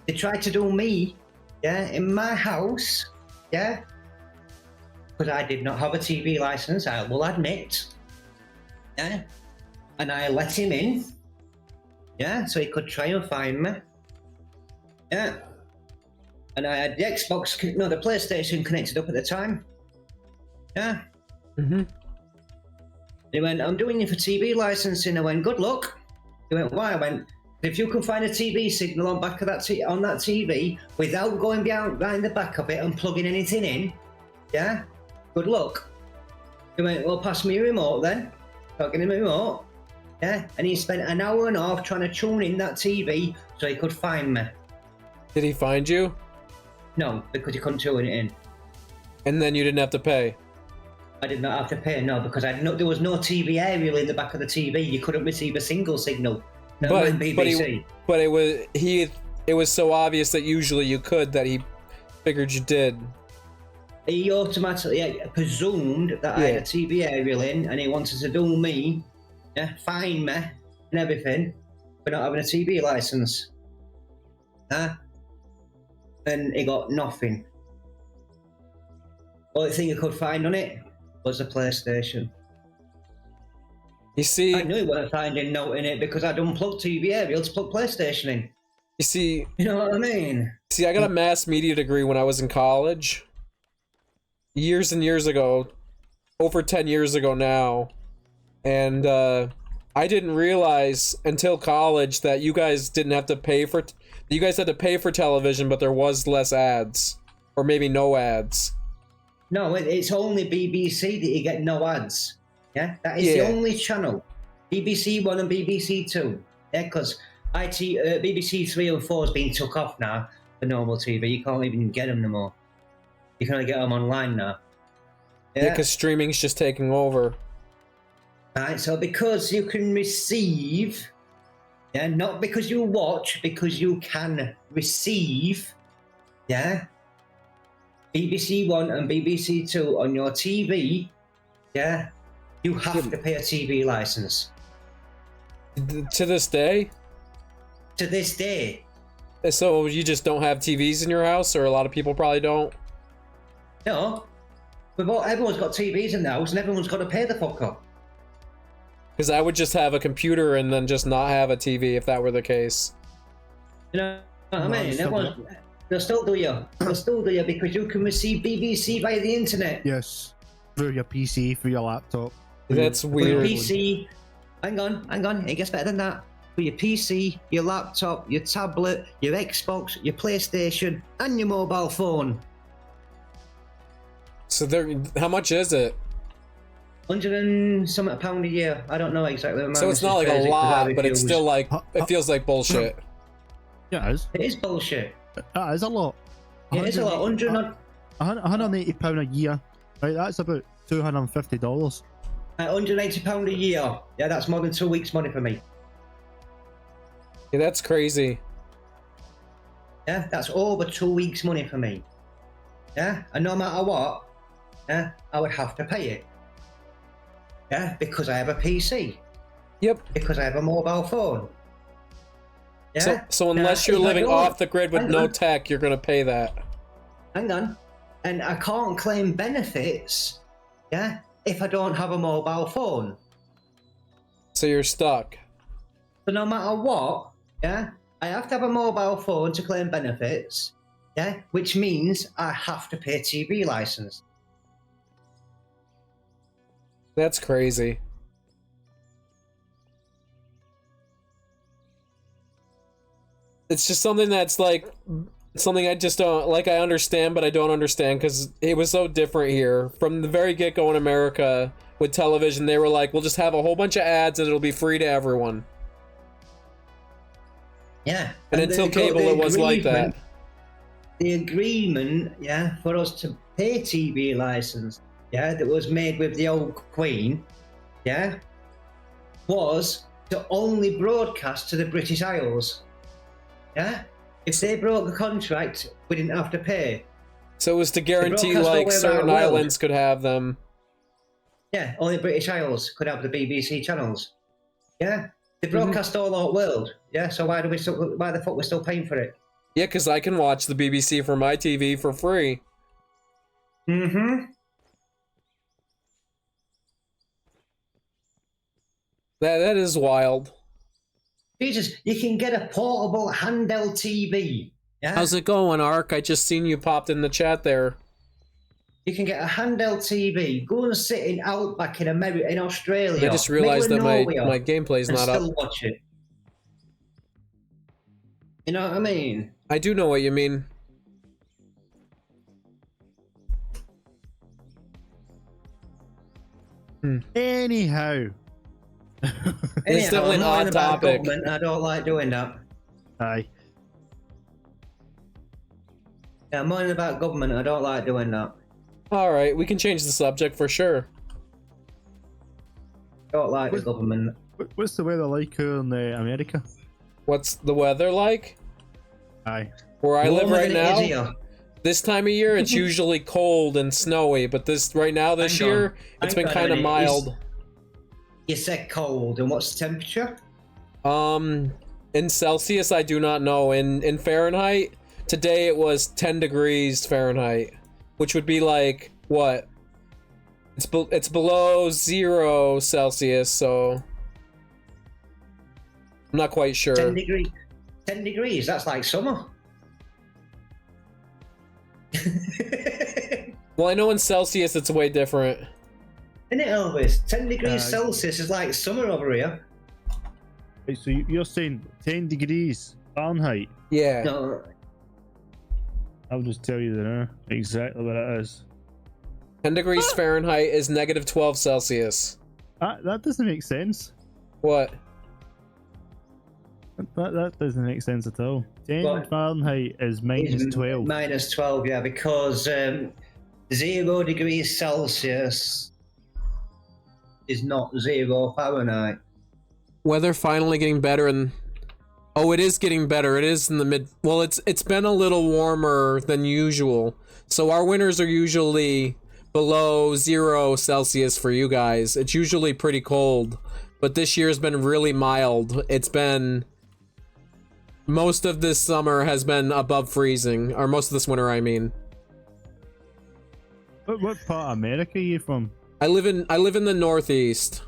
They tried to do me, yeah, in my house, yeah, because I did not have a TV license, I will admit, yeah, and I let him in, yeah, so he could try and find me, yeah, and I had the the PlayStation connected up at the time, yeah.
Mm-hmm.
He went, I'm doing you for TV licensing. I went, good luck. He went, why? I went, if you can find a TV signal on back of that on that TV without going behind the back of it and plugging anything in, yeah, good luck. He went, well, pass me your remote then. Talking him a remote, yeah, and he spent an hour and a half trying to tune in that TV so he could find me.
Did he find you?
No, because he couldn't tune it in.
And then you didn't have to pay.
I did not have to pay, no, because there was no TV aerial in the back of the TV. You couldn't receive a single signal. No,
But
BBC.
it was so obvious that usually you could that he figured you did.
He automatically presumed that I had a TV aerial in, and he wanted to do me, yeah, fine me, and everything for not having a TV license. And he got nothing. Only thing he could find on it was a PlayStation.
You see,
I knew he wasn't finding note in it because I'd unplugged TV aerial to plug PlayStation in.
you see,
You know what I mean?
I got a mass media degree when I was in college. Years and years ago, over 10 years ago now, and I didn't realize until college that you guys didn't have to pay for. You guys had to pay for television, but there was less ads, or maybe no ads.
No, it's only BBC that you get no ads. Yeah, that is the only channel. BBC One and BBC Two. Yeah, because BBC 3 and 4 has been took off now for normal TV. You can't even get them no more. You can only get them online now.
Yeah, because streaming's just taking over.
Right, so because you can receive, yeah, not because you watch, because you can receive, yeah, BBC One and BBC Two on your TV, yeah, you have to pay a TV license.
To this day?
To this day.
So you just don't have TVs in your house, or a lot of people probably don't?
No. Everyone's got TVs in the house and everyone's got to pay the fucker.
Because I would just have a computer and then just not have a TV if that were the case.
You know what I mean? They'll still do you. They'll still do you because you can receive BBC via the internet.
Yes. Through your PC, through your laptop.
That's
For your
weird.
PC. Hang on. It gets better than that. For your PC, your laptop, your tablet, your Xbox, your PlayStation, and your mobile phone.
So how much is it?
£100 and something a year. I don't know exactly the amount.
So it's not like a lot, but it's still like, it feels like bullshit.
Yeah, it is.
It is bullshit.
That is a lot.
It is a lot.
£180 a year. Right, that's about $250.
£180 a year. Yeah, that's more than 2 weeks' money for me.
Yeah, that's crazy.
Yeah, that's over 2 weeks' money for me. Yeah, and no matter what, yeah, I would have to pay it. Yeah, because I have a PC.
Yep.
Because I have a mobile phone. Yeah.
So unless you're living off the grid with no tech, you're gonna pay that.
Hang on. And I can't claim benefits, yeah, if I don't have a mobile phone.
So you're stuck.
So no matter what, yeah, I have to have a mobile phone to claim benefits, yeah, which means I have to pay a TV license.
That's crazy. It's just something that's like something I just don't like. I understand, but I don't understand because it was so different here from the very get-go in America with television. They were like, "We'll just have a whole bunch of ads and it'll be free to everyone."
Yeah.
And until cable, it was like that.
The agreement, yeah, for us to pay TV license, yeah, that was made with the old Queen, yeah, was to only broadcast to the British Isles. Yeah? If they broke a contract, we didn't have to pay.
So it was to guarantee
broadcast all
like
the way around
certain
the world.
islands could have them.
Yeah, only British Isles could have the BBC channels. Yeah, they broadcast all over the world. Yeah, so why the fuck we're still paying for it?
Yeah, because I can watch the BBC for my TV for free.
Mm-hmm.
That is wild.
Jesus, you can get a portable handheld TV. Yeah,
How's it going, Ark? I just seen you popped in the chat there.
you can get a handheld TV. Go and sit in Outback in America, in Australia.
I just realized that
middle
my
of nowhere,
gameplay's
and
not
still
up.
watch it. You know what I mean?
I do know what you mean.
Anyhow.
It's definitely an
I'm moaning
odd
about
topic.
government, I don't like doing that.
Aye.
Yeah, I'm moaning about government. I don't like doing that.
Alright, we can change the subject for sure.
Don't like the government.
What's the weather like here in America?
What's the weather like?
Aye.
Where I live
Warmer
right
than it is
now,
here.
this time of year, it's usually cold and snowy, but this
Hang
year,
on.
it's
Hang
been
on a
kind of
minute.
mild.
You said cold, and what's the temperature?
In Celsius, I do not know. In Fahrenheit, today it was 10 degrees Fahrenheit, which would be like, what? It's below 0 Celsius, so I'm not quite sure.
10 degrees. 10 degrees, that's like summer.
Well, I know in Celsius it's way different.
Isn't it, Elvis? 10 degrees Celsius is like summer over here.
Right, so you're saying 10 degrees Fahrenheit?
Yeah.
No,
I'll just tell you there exactly what it is.
10 degrees Fahrenheit is negative 12 Celsius.
That doesn't make sense.
What?
That doesn't make sense at all. 10
What?
Fahrenheit is minus
it's
12.
minus 12, yeah, because 0 degrees Celsius is not 0 Fahrenheit.
Weather finally getting better and oh, it is getting better. It is in the mid. Well, it's been a little warmer than usual. So our winters are usually below 0 Celsius for you guys. It's usually pretty cold, but this year's been really mild. It's been most of this summer has been above freezing, or most of this winter, I mean.
What part of America are you from?
I live in the Northeast.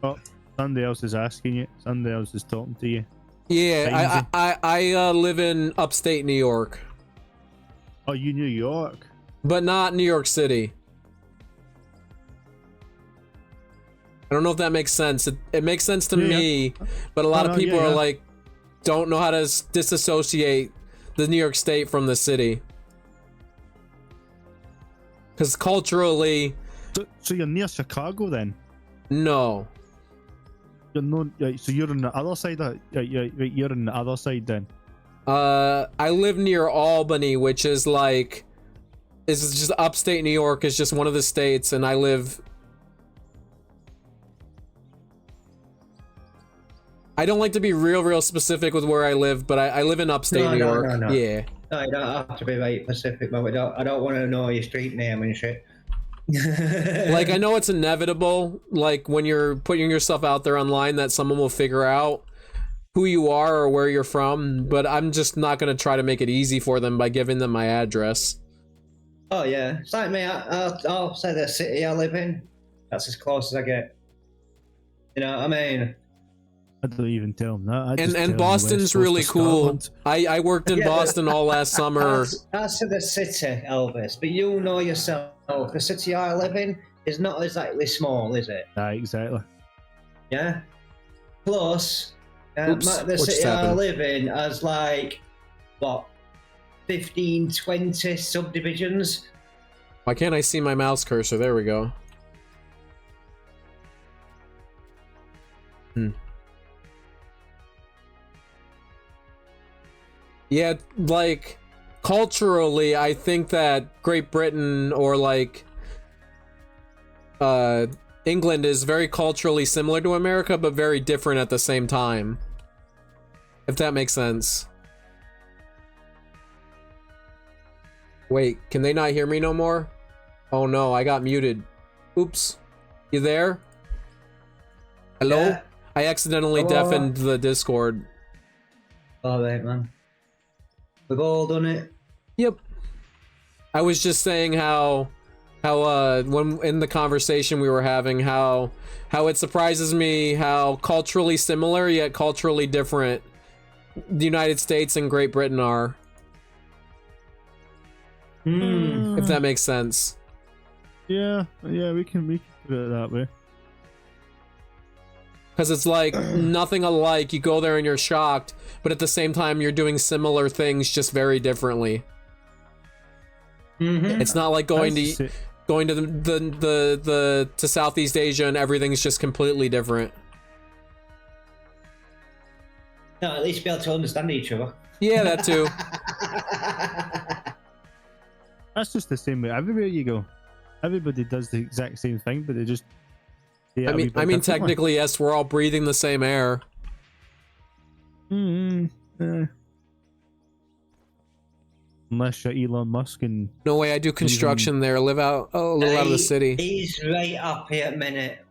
Oh, somebody else is asking you. Somebody else is talking to you.
Yeah, I live in upstate New York,
Oh, you New York?
but not New York City. I don't know if that makes sense. It makes sense to
Yeah.
me, but a lot
No,
of
no,
people
yeah,
are
yeah.
like, don't know how to disassociate the New York State from the city. Because culturally,
So you're near Chicago then?
no.
You're not. Right, so you're on the other side. You're on the other side then.
I live near Albany, which is like, is just upstate New York. Is just one of the states, and I live. I don't like to be real specific with where I live, but I live in upstate New York.
No.
Yeah.
No, you don't have to be right specific, but I don't want to know your street name and shit.
Like, I know it's inevitable, like when you're putting yourself out there online, that someone will figure out who you are or where you're from, but I'm just not going to try to make it easy for them by giving them my address.
Oh yeah, it's like me. I'll say the city I live in. That's as close as I get. You know what I mean?
I don't even tell them that. I just tell
And
'em
Boston's
West Coast
really
of
cool.
Scotland.
I worked in
Yeah,
Boston all last summer.
That's to the city, Elvis. But you know yourself, the city I live in is not exactly small, is it?
Aye, exactly.
Yeah. Plus,
Oops,
the
what just
city I
happened?
live in has like what 15, 20 subdivisions.
Why can't I see my mouse cursor? There we go. Yeah, like, culturally, I think that Great Britain or, like, England is very culturally similar to America, but very different at the same time. If that makes sense. Wait, can they not hear me no more? Oh no, I got muted. Oops. You there? Hello?
Yeah.
I accidentally
Hello?
deafened the Discord.
Alright, man. We've all done it.
Yep. I was just saying how when in the conversation we were having how it surprises me how culturally similar yet culturally different the United States and Great Britain are. If that makes sense.
Yeah, we can put it that way.
Because it's like nothing alike. You go there and you're shocked, but at the same time you're doing similar things just very differently. It's not like going to the to Southeast Asia and everything's just completely different.
No, at least be able to understand each other.
Yeah, that too.
That's just the same way everywhere you go. Everybody does the exact same thing, but they just.
I mean, technically, yes, we're all breathing the same air.
Unless you're Elon Musk and.
No way, I do construction there. Live out a little out of the city.
He's right up here at the minute.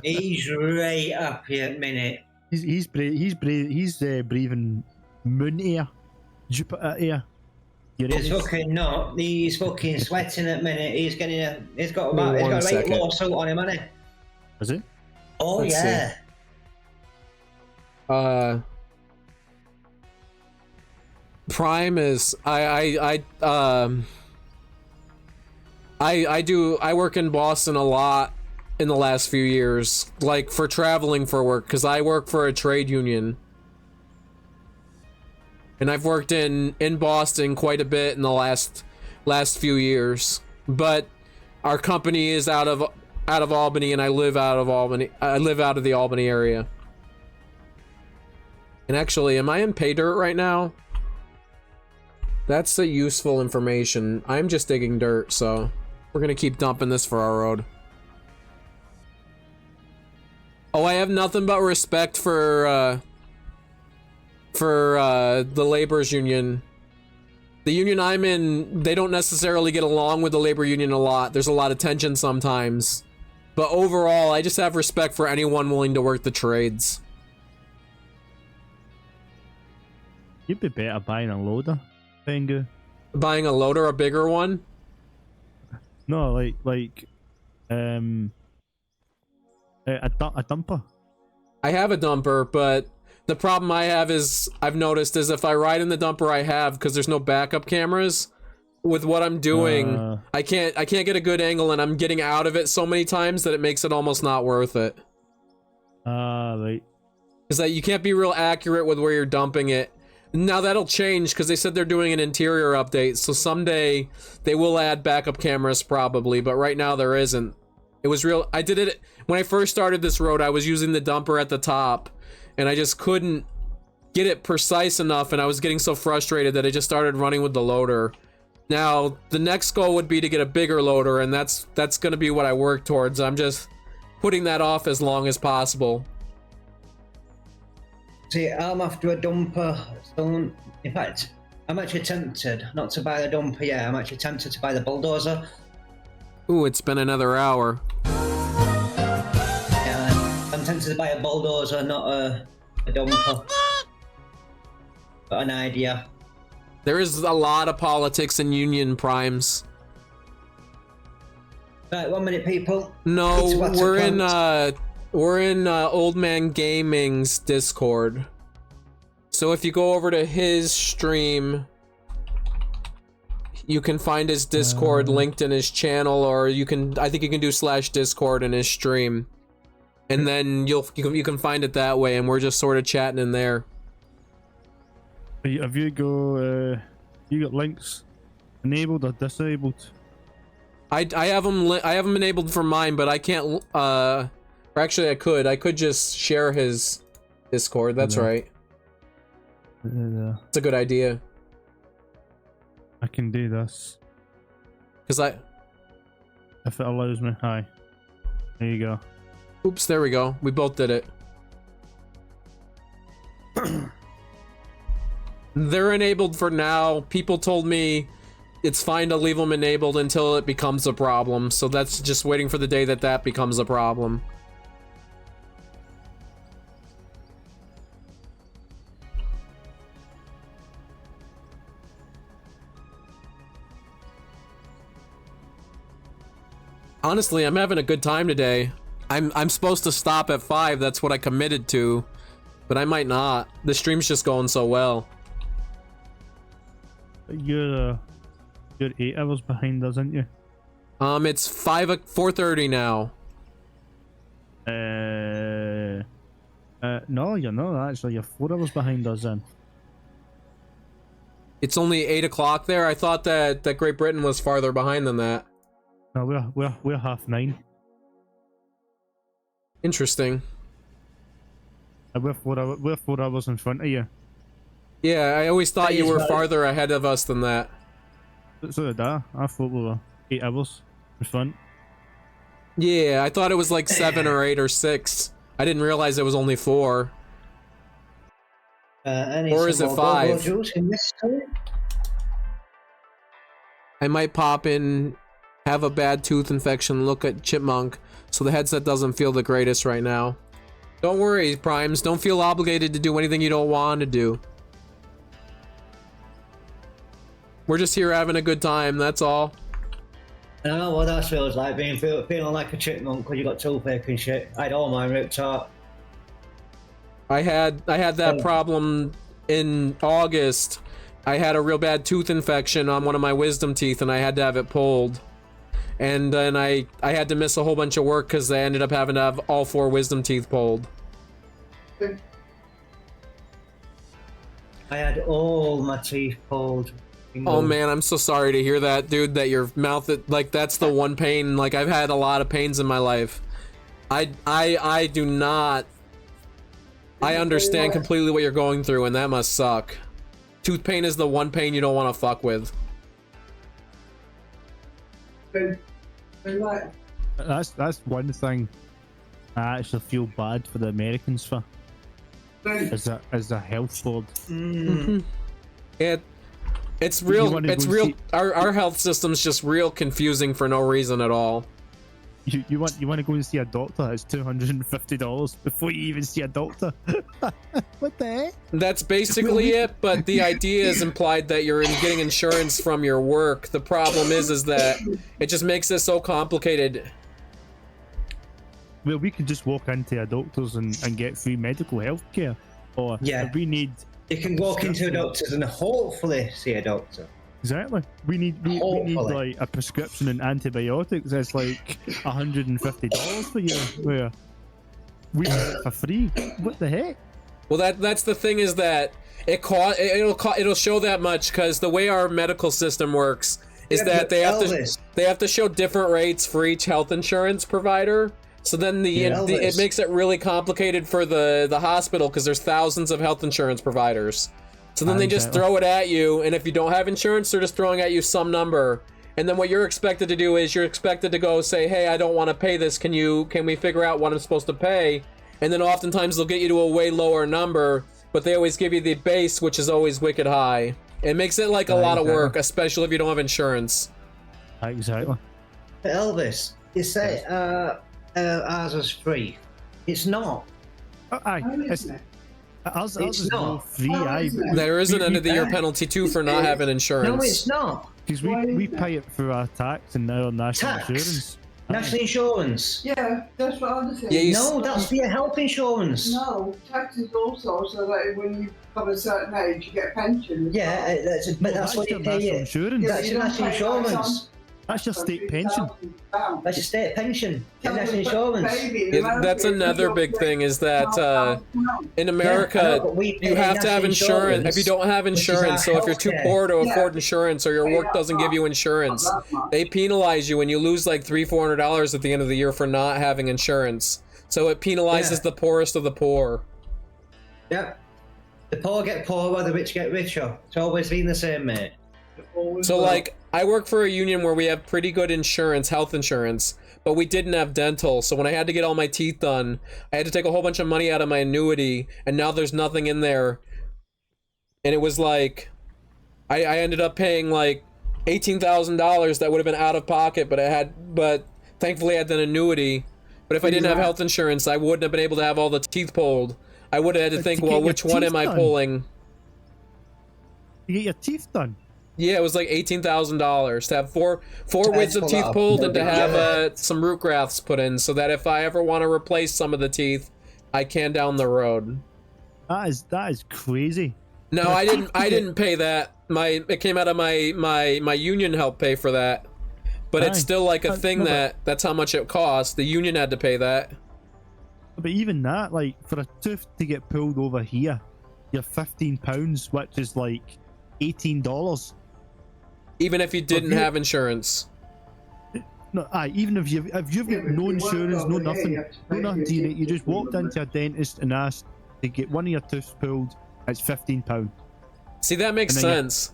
He's right up here at the minute.
He's breathing moon air, Jupiter air.
He's fucking not. He's fucking sweating at the minute. He's got a right lawsuit on him, hasn't he?
Is it?
Oh,
Let's
yeah.
See. Prime is I work in Boston a lot in the last few years, like for traveling for work, because I work for a trade union. And I've worked in Boston quite a bit in the last few years. But our company is out of Albany, and I live out of Albany. I live out of the Albany area. And actually, am I in pay dirt right now? That's the useful information. I'm just digging dirt, so we're gonna keep dumping this for our road. Oh, I have nothing but respect for the labor's union. The union I'm in, they don't necessarily get along with the labor union a lot. There's a lot of tension sometimes. But overall, I just have respect for anyone willing to work the trades.
You'd be better buying a loader, Bengu.
Buying a loader, a bigger one?
No, a dumper.
I have a dumper, but the problem I have is, I've noticed, is if I ride in the dumper I have, because there's no backup cameras, with what I'm doing, I can't get a good angle, and I'm getting out of it so many times that it makes it almost not worth it.
Right.
Because that you can't be real accurate with where you're dumping it. Now that'll change, because they said they're doing an interior update, so someday they will add backup cameras probably, but right now there isn't. It was real. I did it when I first started this road. I was using the dumper at the top, and I just couldn't get it precise enough, and I was getting so frustrated that I just started running with the loader. Now the next goal would be to get a bigger loader, and that's going to be what I work towards. I'm just putting that off as long as possible.
See, I'm after a dumper. So, in fact, I'm actually tempted not to buy the dumper yet. I'm actually tempted to buy the bulldozer.
Ooh, it's been another hour.
Yeah, I'm tempted to buy a bulldozer, not a dumper. Got an idea.
There is a lot of politics in union primes.
Right, 1 minute, people.
No, we're in Old Man Gaming's Discord. So if you go over to his stream, you can find his Discord linked in his channel, or you can, I think you can do /Discord in his stream, and then you can find it that way, and we're just sort of chatting in there.
Have you got links enabled or disabled?
I have them enabled for mine, but I can't. Or actually, I could just share his Discord. That's right. It's a good idea.
I can do this.
If it
allows me. Hi. There you go.
Oops, there we go. We both did it. They're enabled for now. People told me it's fine to leave them enabled until it becomes a problem. So that's just waiting for the day that that becomes a problem. Honestly, I'm having a good time today. I'm supposed to stop at 5. That's what I committed to. But I might not. The stream's just going so well.
You're 8 hours behind us, aren't you?
It's 4:30 now.
No, you're not actually. You're 4 hours behind us then.
It's only 8 o'clock there. I thought that Great Britain was farther behind than that.
No, we're 9:30.
Interesting.
We're 4 hours in front of you.
Yeah, I always thought you were farther ahead of us than that.
So did I. I thought we were 8 hours in front.
Yeah, I thought it was like 7 or 8 or 6. I didn't realize it was only 4. Or is it 5? I might pop in, have a bad tooth infection, look at Chipmunk, so the headset doesn't feel the greatest right now. Don't worry, Primes. Don't feel obligated to do anything you don't want to do. We're just here having a good time, that's all.
I don't know what that feels like, feeling like a chipmunk when you got toothache and shit. I had all mine ripped out.
I had that problem in August. I had a real bad tooth infection on one of my wisdom teeth and I had to have it pulled. And then I had to miss a whole bunch of work because I ended up having to have all 4 wisdom teeth pulled.
I had all my teeth pulled.
Oh man, I'm so sorry to hear that, dude, that your mouth, like, that's the one pain. Like, I've had a lot of pains in my life. I do not... I understand completely what you're going through, and that must suck. Tooth pain is the one pain you don't want to fuck with.
That's one thing I actually feel bad for the Americans for. As a health board.
It's real. Our health system's just real confusing for no reason at all.
You want to go and see a doctor? It's $250 before you even see a doctor. What the heck?
That's basically it. But the idea is implied that you're getting insurance from your work. The problem is that it just makes it so complicated.
Well, we can just walk into a doctor's and get free medical health care. Or if we need...
You can walk into a doctor's and hopefully see a doctor.
Exactly. We need like a prescription and antibiotics that's like $150 for you. Where we get it for free. What the heck?
Well, that's the thing, is that it'll show that much because the way our medical system works is that they have to show different rates for each health insurance provider. So then it makes it really complicated for the hospital because there's thousands of health insurance providers. So then they just throw it at you, and if you don't have insurance, they're just throwing at you some number. And then what you're expected to do is you're expected to go say, hey, I don't want to pay this. Can we figure out what I'm supposed to pay? And then oftentimes they'll get you to a way lower number, but they always give you the base, which is always wicked high. It makes it like a lot of work, especially if you don't have insurance.
Exactly.
Elvis, you say ours was free. It's not.
Ours is
not
free.
There is an end of the year penalty too for not having insurance.
No, it's not.
Because we pay it through our tax and our national insurance.
National insurance.
Yeah, that's what I'm saying.
No, that's for your health insurance.
No, taxes also, so that when you become a certain age, you get a pension.
Yeah, that's what you pay.
Insurance.
That's your national insurance.
That's your state pension.
That's your state pension. Your national insurance.
That's another big thing, is that in America you have to have insurance. If you don't have insurance, so if you're too poor to afford insurance or your work doesn't give you insurance, they penalize you and you lose like $300-400 at the end of the year for not having insurance. So it penalizes the poorest of the poor.
Yep. The poor get poorer, the rich get richer. It's always been the same, mate.
So like, I work for a union where we have pretty good insurance, health insurance, but we didn't have dental. So when I had to get all my teeth done, I had to take a whole bunch of money out of my annuity, and now there's nothing in there and it was like I ended up paying like $18,000 that would have been out of pocket, but thankfully I had an annuity. But if I didn't have health insurance, I wouldn't have been able to have all the teeth pulled. I would have had to think, well, which one am I pulling?
You get your teeth done.
Yeah, it was like $18,000 to have four widths of teeth pulled and to have some root grafts put in, so that if I ever want to replace some of the teeth, I can down the road.
That is crazy.
No, I didn't pay that. It came out of my union helped pay for that. But it's still like a thing that's how much it costs. The union had to pay that.
But even that, like, for a tooth to get pulled over here, you're £15, which is like $18.
Even if you didn't have insurance.
No, even if you've got no insurance, no nothing, you just walked into a dentist and asked to get one of your teeth pulled, it's £15.
See, that makes sense.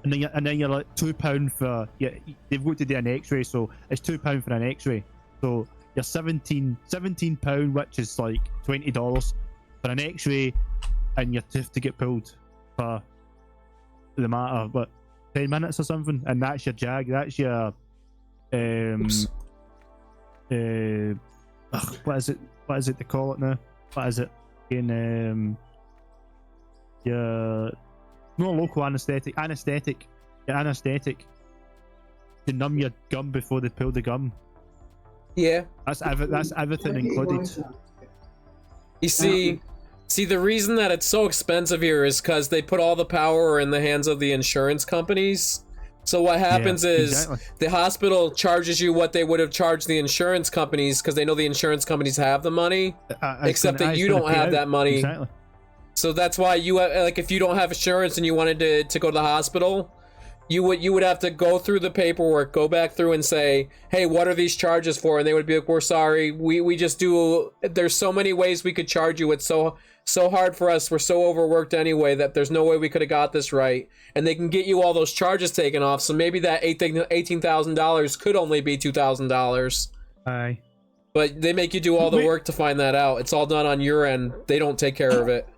And then you're like £2 for they've got to do an X-ray, so it's £2 for an X-ray. So you're £17, which is like $20 for an X-ray, and your tooth to get pulled for the matter of 10 minutes or something, and that's your jag. That's your what is it? What is it they call it now? What is it? In your no local anesthetic. Your anesthetic to numb your gum before they pull the gum.
Yeah.
That's everything included.
You see, the reason that it's so expensive here is because they put all the power in the hands of the insurance companies. So what happens is the hospital charges you what they would have charged the insurance companies because they know the insurance companies have the money, except that you don't have that money.
Exactly.
So that's why you like if you don't have insurance and you wanted to go to the hospital, you would have to go through the paperwork, go back through and say, hey, what are these charges for? And they would be like, we're sorry, we just do, there's so many ways we could charge you. It's so hard for us. We're so overworked anyway that there's no way we could have got this right. And they can get you all those charges taken off. So maybe that $18,000 could only be $2,000.
Aye.
But they make you do all the work to find that out. It's all done on your end. They don't take care of it.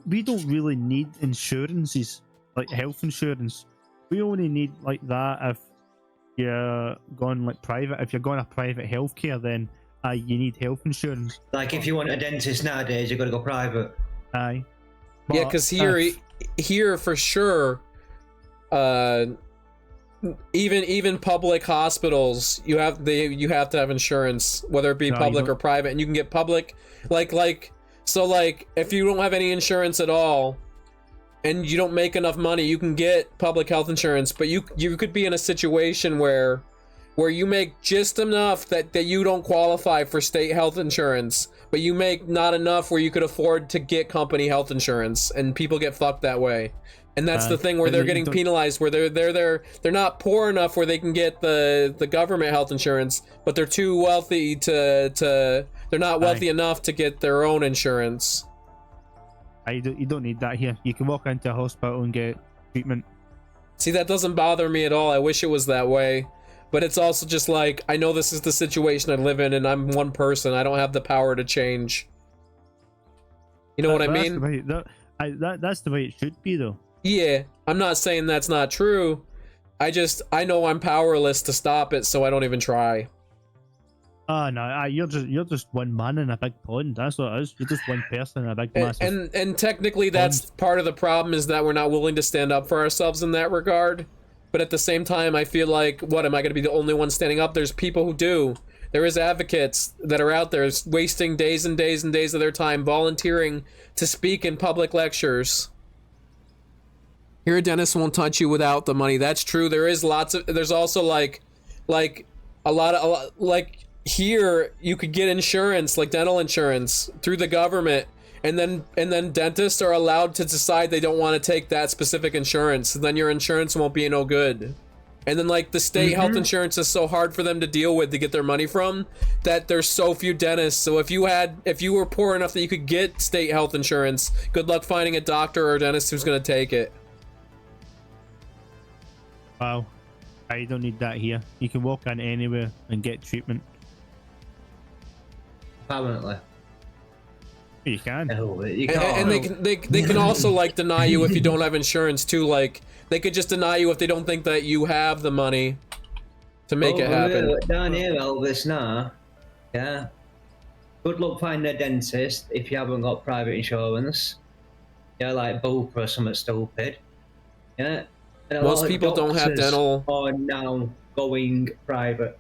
We don't really need insurances, like health insurance. We only need like that if you're going like private. If you're going to private healthcare, then you need health insurance.
Like if you want a dentist nowadays, you've got to go private.
Aye.
Yeah, because here for sure, even public hospitals, you have to have insurance, whether it be public or private, and you can get public, so if you don't have any insurance at all, and you don't make enough money, you can get public health insurance, but you could be in a situation where you make just enough that you don't qualify for state health insurance, but you make not enough where you could afford to get company health insurance, and people get fucked that way. And that's the thing where they're getting penalized, where they're not poor enough where they can get the government health insurance, but they're too wealthy they're not wealthy enough to get their own insurance.
You don't need that here. You can walk into a hospital and get treatment.
See, that doesn't bother me at all. I wish it was that way. But it's also just like, I know this is the situation I live in, and I'm one person. I don't have the power to change. You know what I mean?
That's the way it should be, though.
Yeah, I'm not saying that's not true. I know I'm powerless to stop it, so I don't even try.
No, you're just one man in a big pond. That's what it is. You're just one person in a big massive.
And technically, that's part of the problem, is that we're not willing to stand up for ourselves in that regard. But at the same time, I feel like, what, am I going to be the only one standing up? There's people who do. There is advocates that are out there wasting days and days and days of their time volunteering to speak in public lectures. Here, a dentist won't touch you without the money. That's true. There is there's also like here you could get insurance, like dental insurance, through the government, and then dentists are allowed to decide they don't want to take that specific insurance, and then your insurance won't be no good. And then like the state health insurance is so hard for them to deal with, to get their money from, that there's so few dentists. So if you were poor enough that you could get state health insurance, good luck finding a doctor or a dentist who's going to take it.
Wow. I don't need that here. You can walk in anywhere and get treatment.
Permanently.
You can.
No, you
And,
can't.
and they can also like deny you if you don't have insurance too. Like they could just deny you if they don't think that you have the money to make it happen.
Down here, Elvis, now, yeah. Good luck finding a dentist if you haven't got private insurance. Yeah, like Bupa or something stupid. Yeah. And a
Most
lot of
people don't have
doctors
dental.
are now going private.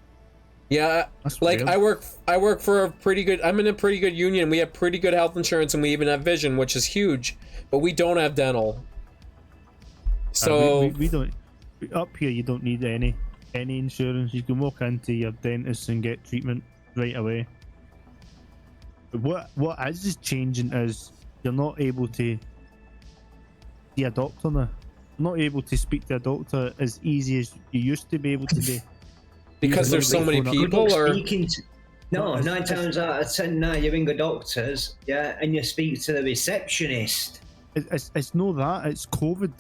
Yeah,
That's
like
weird.
I work for a pretty good. I'm in a pretty good union. We have pretty good health insurance, and we even have vision, which is huge. But we don't have dental. So
we don't. Up here, you don't need any insurance. You can walk into your dentist and get treatment right away. But what is changing is you're not able to see a doctor now. Not able to speak to a doctor as easy as you used to be able to be.
because there's so many people, or
No,
No,
9 times out of 10 now you ring a doctor's, yeah, and you speak to the receptionist.
It's no that, it's COVID.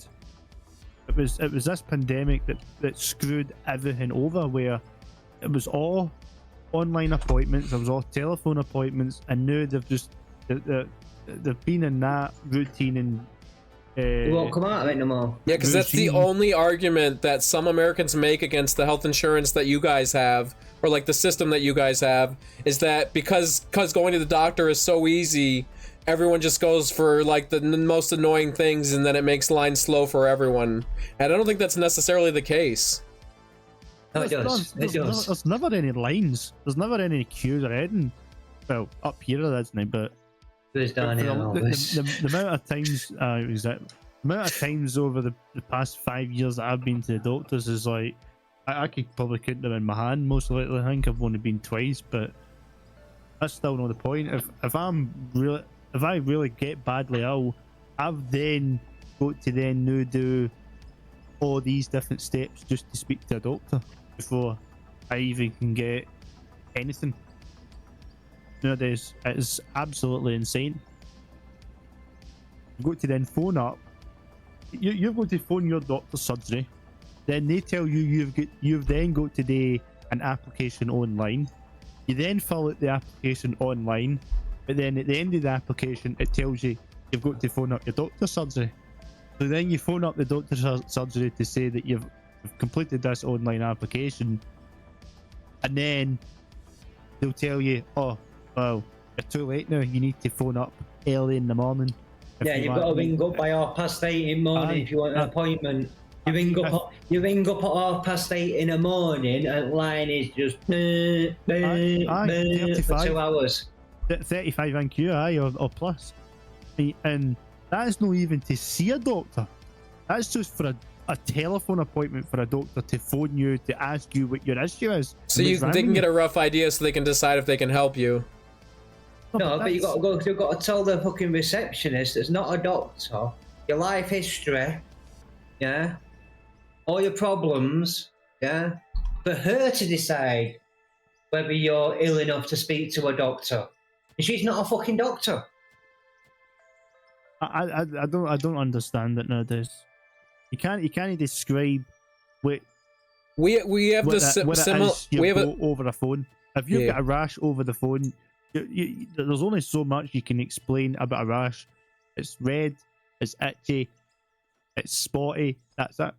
It was this pandemic that screwed everything over, where it was all online appointments, it was all telephone appointments, and now they've been in that routine and
You won't come out of it no more.
yeah, because that's the
regime.
only argument that some Americans make against the health insurance that you guys have, or like the system that you guys have, is that because going to the doctor is so easy, everyone just goes for like the most annoying things, and then it makes lines slow for everyone. And I don't think that's necessarily the case.
No, it does. It does.
There's never any lines. There's never any queues or anything. Well, up here there isn't, but
There's down here, Elvis.
the amount of times, the amount of times over the past 5 years that I've been to the doctors is like, I could probably count them in my hand. Most likely, I think I've only been twice, but that's still not the point. If I really get badly ill, I've then got to then now do all these different steps just to speak to a doctor before I even can get anything. Nowadays, it is absolutely insane. You've got to then phone up. You've got to phone your doctor's surgery. Then they tell you you've then got to do an application online. You then fill out the application online, but then at the end of the application, it tells you you've got to phone up your doctor's surgery. So then you phone up the doctor's surgery to say that you've completed this online application, and then they'll tell you, oh, well, you're too late now. You need to phone up early in the morning.
Yeah, you've got to ring up by 8:30 in the morning if you want an appointment. You ring up at 8:30 in the morning, and the line is just for 2 hours.
35 NQ, or plus. And that is not even to see a doctor. That's just for a telephone appointment for a doctor to phone you to ask you what your issue is.
So they can get a rough idea, so they can decide if they can help you.
No, but you've got to tell the fucking receptionist it's not a doctor. Your life history, yeah, all your problems, yeah, for her to decide whether you're ill enough to speak to a doctor. And she's not a fucking doctor.
I don't understand it nowadays. You can't describe what
We have
what
this
it- what it
similar.
is you
We have
go over the phone. If you've
Yeah.
got a rash over the phone, there's only so much you can explain about a rash. It's red, it's itchy, it's spotty. That's it.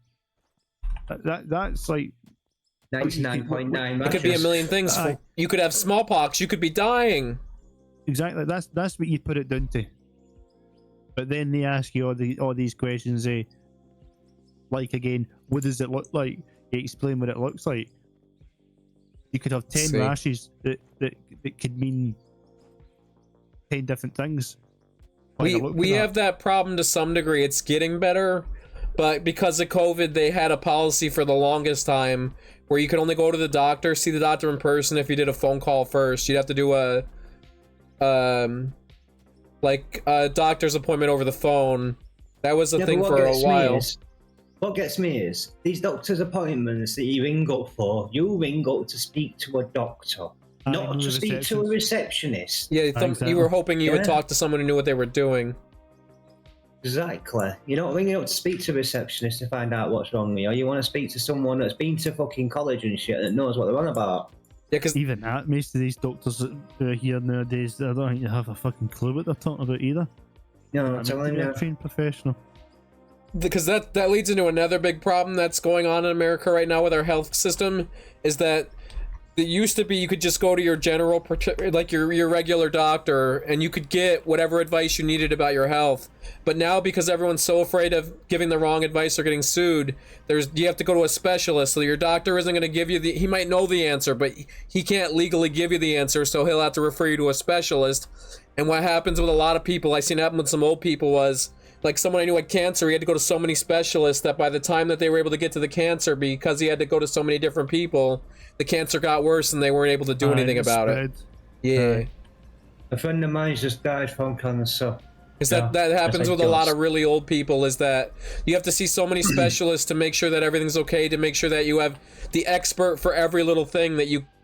That's like
99.9.
It could be a million things.
Aye.
You could have smallpox. You could be dying.
exactly that's what you put it down to. But then they ask you all these questions. Like again, what does it look like? You explain what it looks like. You could have 10
See.
rashes that could mean 10 different things.
We have that problem to some degree. It's getting better, but because of COVID, they had a policy for the longest time where you could only go to the doctor, see the doctor in person if you did a phone call first. You'd have to do a doctor's appointment over the phone. That was a thing for a while.
What gets me is these doctor's appointments that you ring up for. You ring up to speak to a doctor, not to speak to a receptionist.
Yeah, you were hoping you would
Yeah.
talk to someone who knew what they were doing.
Exactly. You're not ringing up to speak to a receptionist to find out what's wrong with you. You want to speak to someone that's been to fucking college and shit that knows what they're on about.
Yeah, because
Even that, most of these doctors that are here nowadays, I don't think they have a fucking clue what they're talking about either.
No,
I
I'm
mean, to
telling
be a
you.
trained professional.
that leads into another big problem that's going on in America right now with our health system, is that it used to be you could just go to your general, like your regular doctor, and you could get whatever advice you needed about your health. But now, because everyone's so afraid of giving the wrong advice or getting sued, you have to go to a specialist. So your doctor isn't going to give you he might know the answer, but he can't legally give you the answer, so he'll have to refer you to a specialist. And what happens with a lot of people, I seen happen with some old people, was like someone I knew had cancer. He had to go to so many specialists that by the time that they were able to get to the cancer, because he had to go to so many different people, the cancer got worse and they weren't able to do anything about it. Yeah.
A friend of mine just died from cancer.
Because
Yeah,
that happens
that's
with
like
a lot
Joss.
of really old people, is that you have to see so many specialists to make sure that everything's okay, to make sure that you have the expert for every little thing,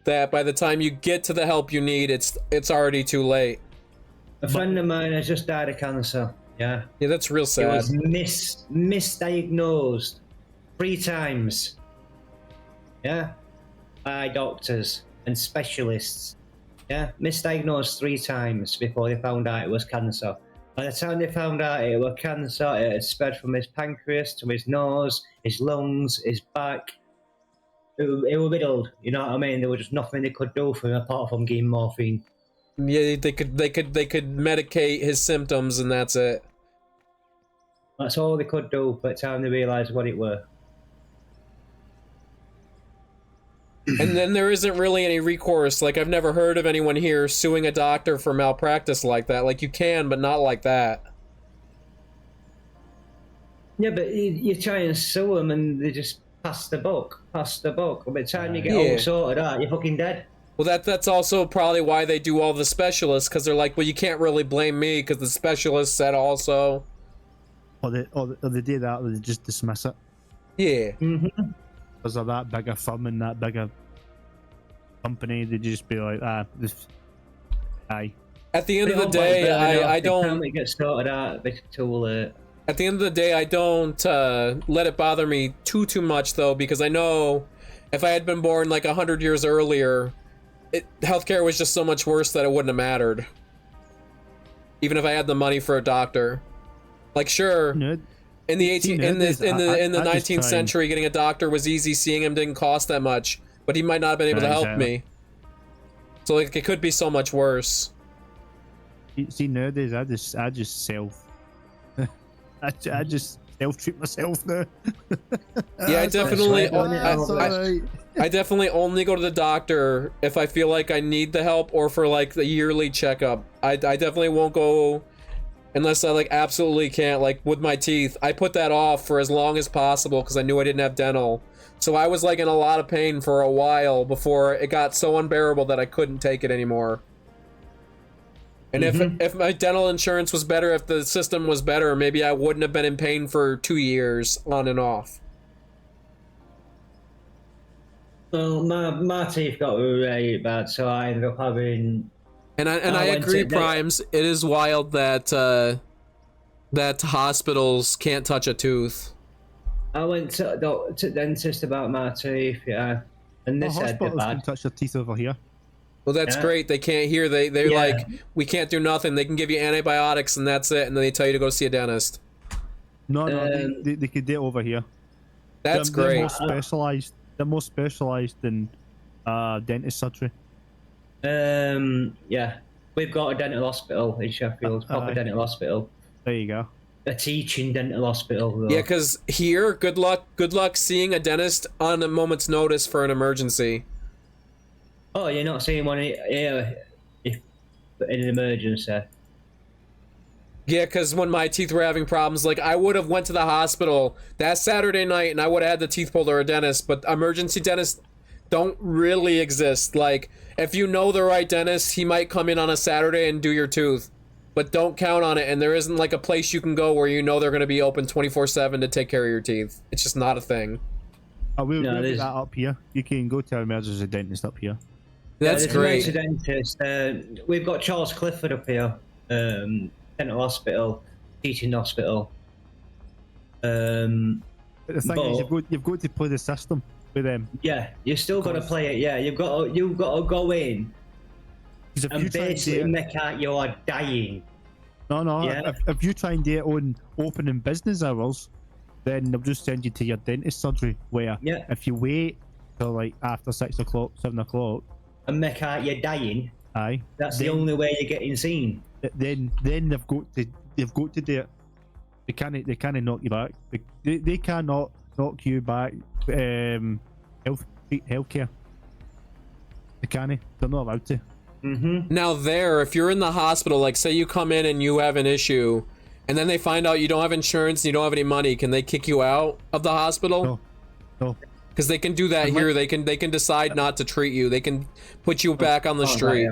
that by the time you get to the help you need, it's already too late.
A friend of mine has just died of cancer. Yeah.
Yeah, that's real
It
sad.
was misdiagnosed 3 times. Yeah. By doctors and specialists. Yeah. Misdiagnosed 3 times before they found out it was cancer. By the time they found out it was cancer, it had spread from his pancreas to his nose, his lungs, his back. It was riddled. You know what I mean? There was just nothing they could do for him apart from giving morphine.
Yeah, they could medicate his symptoms and that's it.
That's all they could do by the time they realised what it were.
And then there isn't really any recourse. Like, I've never heard of anyone here suing a doctor for malpractice like that. Like, you can, but not like that.
Yeah, but you try and sue them and they just pass the buck. By the time you get
Yeah.
all sorted out, you're fucking dead.
Well, that's also probably why they do all the specialists, because they're like, well, you can't really blame me, because the specialist said also.
Or they do that, or they just dismiss it.
Yeah.
Mm-hmm.
Because of that bigger firm and that bigger company, they just be like, this. Aye.
At the end of the day, I don't.
It gets sorted out. It's too late.
At the end of the day, I don't let it bother me too much, though, because I know if I had been born like 100 years earlier, healthcare was just so much worse that it wouldn't have mattered. Even if I had the money for a doctor, like sure,
No,
in the 19th
try
century, getting a doctor was easy. Seeing him didn't cost that much, but he might not have been able to help
Exactly.
me. So like, it could be so much worse.
see nowadays, I just self. I just self-treat myself now.
Yeah, I definitely.
That's
I- I definitely only go to the doctor if I feel like I need the help or for like the yearly checkup. I definitely won't go unless I like absolutely can't. Like with my teeth, I put that off for as long as possible because I knew I didn't have dental. So I was like in a lot of pain for a while before it got so unbearable that I couldn't take it anymore. And if my dental insurance was better, if the system was better, maybe I wouldn't have been in pain for 2 years on and off.
Well, my teeth got really bad, so I ended up having.
And I
went
agree,
to-
Primes. It is wild that that hospitals can't touch a tooth.
I went to dentist about my teeth, yeah, and they
The
said they're
hospitals can
bad.
touch your teeth over here.
Well, that's
Yeah.
great. They can't hear. They're
Yeah.
like, we can't do nothing. They can give you antibiotics and that's it. And then they tell you to go see a dentist.
No,
Um,
they could do it over here.
That's
They're
great.
more specialized. They're more specialized in dentist surgery.
Yeah, we've got a dental hospital in Sheffield, proper
Aye.
dental hospital,
There you go.
a teaching dental hospital. Though.
Yeah, because here, good luck seeing a dentist on a moment's notice for an emergency.
Oh, you're not seeing one here if in an emergency.
Yeah, because when my teeth were having problems, like I would have went to the hospital that Saturday night and I would have had the teeth pulled or a dentist, but emergency dentists don't really exist. Like, if you know the right dentist, he might come in on a Saturday and do your tooth, but don't count on it. And there isn't like a place you can go where you know they're going to be open 24/7 to take care of your teeth. It's just not a thing.
We'll
No,
do
there's-
that up here. You can go to an emergency dentist up here.
That's
there's
great.
an emergency dentist. We've got Charles Clifford up here, dental hospital, teaching hospital.
But the thing is,
But-
you've got to play the system. with them.
Yeah, you still got to play it. Yeah, you've got to go in
'Cause if you
and
try and do
basically
it,
make out you're dying.
no,
Yeah.
if you try and do it on opening business hours, then they'll just send you to your dentist surgery. Where
Yeah.
if you wait till like after 6 o'clock, 7 o'clock,
And make out you're dying.
aye,
That's the
then,
only way you're getting seen.
then they've got to do it. They can't knock you back. They cannot knock you back. Healthcare. They can't. They're not allowed to.
Now there, if you're in the hospital, like say you come in and you have an issue, and then they find out you don't have insurance and you don't have any money, can they kick you out of the hospital?
No.
Because they can do that here. They can decide not to treat you. They can put you back on the street.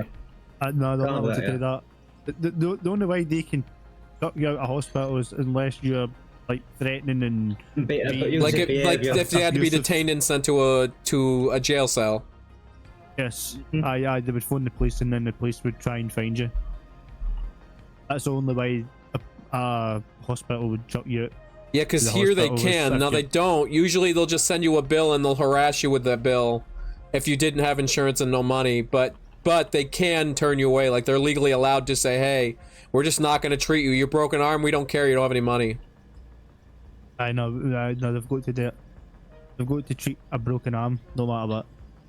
No, they're not
Can't
allowed
do
to do that. The only way they can chuck you out of hospital is unless you're like threatening and
Like if they had to be
abusive.
detained and sent to a jail cell.
Yes, aye, they would phone the police and then the police would try and find you. That's the only way a hospital would chuck you out.
Yeah, because
The
here they
hospital was
can. Now they
second.
don't. Usually they'll just send you a bill and they'll harass you with that bill if you didn't have insurance and no money. But they can turn you away. Like they're legally allowed to say, hey, we're just not going to treat you. You're broken arm. We don't care. You don't have any money.
I know, no, they've got to do it. They've got to treat a broken arm, no matter what.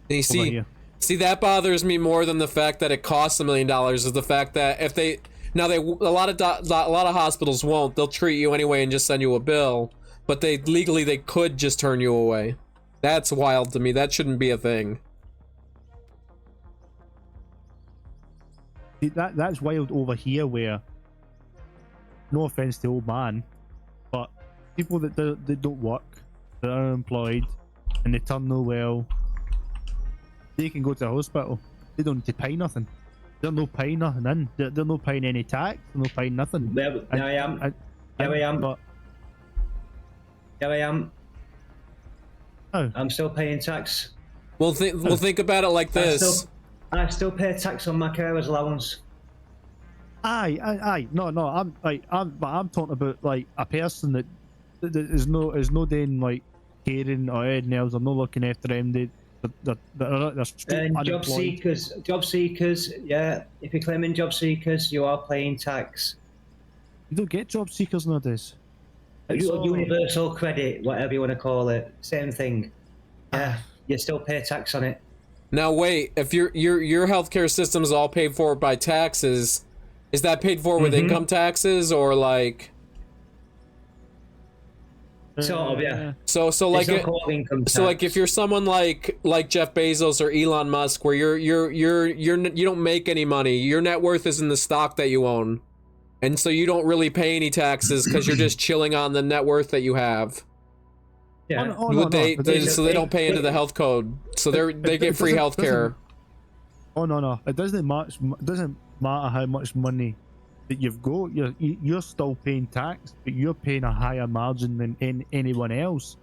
And you see, that bothers me more than the fact that it costs $1 million. Is the fact that if they a lot of hospitals won't. They'll treat you anyway and just send you a bill. But they could just turn you away. That's wild to me. That shouldn't be a thing.
See, that's wild over here where, no offense to old man, but people that don't work, that are unemployed, and they turn no well, they can go to the hospital. They don't need to pay nothing. They're no paying nothing in. They're no paying any tax. They're no paying nothing.
There I am. There I am.
But,
There I am.
oh,
I'm still paying tax.
Well, think about it like this.
I still pay tax on my carer's allowance.
aye. No. But I'm talking about like a person that is no doing like caring or anything else. They're not looking after them. They're straight
And job
unemployed.
seekers, yeah. If you're claiming job seekers, you are paying tax.
You don't get job seekers nowadays.
Universal credit, whatever you want to call it, same thing. Yeah, you still pay tax on it.
Now wait, if your healthcare system is all paid for by taxes, is that paid for with income taxes or like?
Sort of, yeah.
So like
It's not called income
so like
tax.
if you're someone like Jeff Bezos or Elon Musk, where you don't make any money, your net worth is in the stock that you own, and so you don't really pay any taxes because you're just chilling on the net worth that you have.
Yeah.
Oh, no,
So they don't pay into the health code, so they get free health care.
Oh no! It doesn't matter how much money that you've got. You're still paying tax, but you're paying a higher margin than anyone else.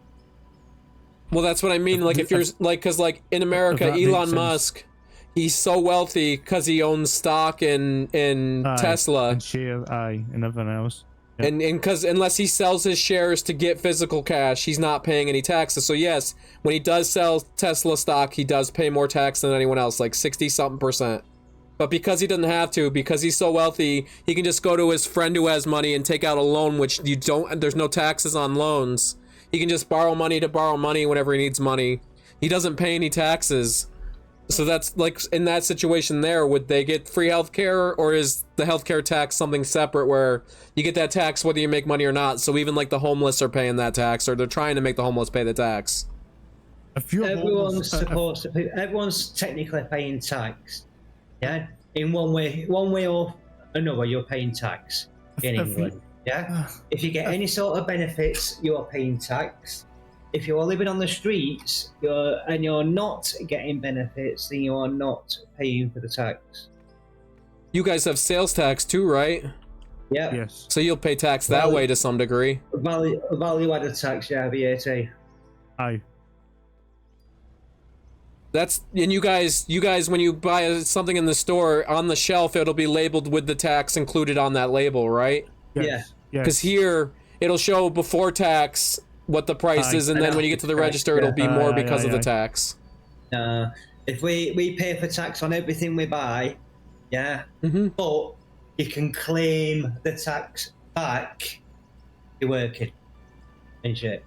Well, that's what I mean. Like if you're like, because like in America,
If that makes
Elon
sense.
Musk, he's so wealthy because he owns stock in
Aye,
Tesla.
and share, and everything else. Yeah.
And because unless he sells his shares to get physical cash, he's not paying any taxes. So yes, when he does sell Tesla stock, he does pay more tax than anyone else, like 60-something%. But because he doesn't have to, because he's so wealthy, he can just go to his friend who has money and take out a loan, which there's no taxes on loans. He can just borrow money whenever he needs money. He doesn't pay any taxes. So that's like, in that situation there, would they get free healthcare, or is the healthcare tax something separate where you get that tax whether you make money or not? So even like the homeless are paying that tax, or they're trying to make the homeless pay the tax.
If you're
Everyone's
homeless,
supposed to pay, everyone's technically paying tax. Yeah, in one way or another, you're paying tax in
If- if
England. Yeah, if you get any sort of benefits, you are paying tax. If you're living on the streets, you're not getting benefits, then you are not paying for the tax.
You guys have sales tax too, right?
Yeah,
yes.
So you'll pay tax that
Well-
way to some degree.
value added tax, yeah, VAT.
Aye.
That's, and you guys when you buy something in the store, on the shelf it'll be labeled with the tax included on that label, right?
Yes.
Yeah.
Yes.
Because here it'll show before tax what the price is, and then when you get to the register, it'll be more because of the tax.
If we pay for tax on everything we buy, yeah, but you can claim the tax back. You're working and shit.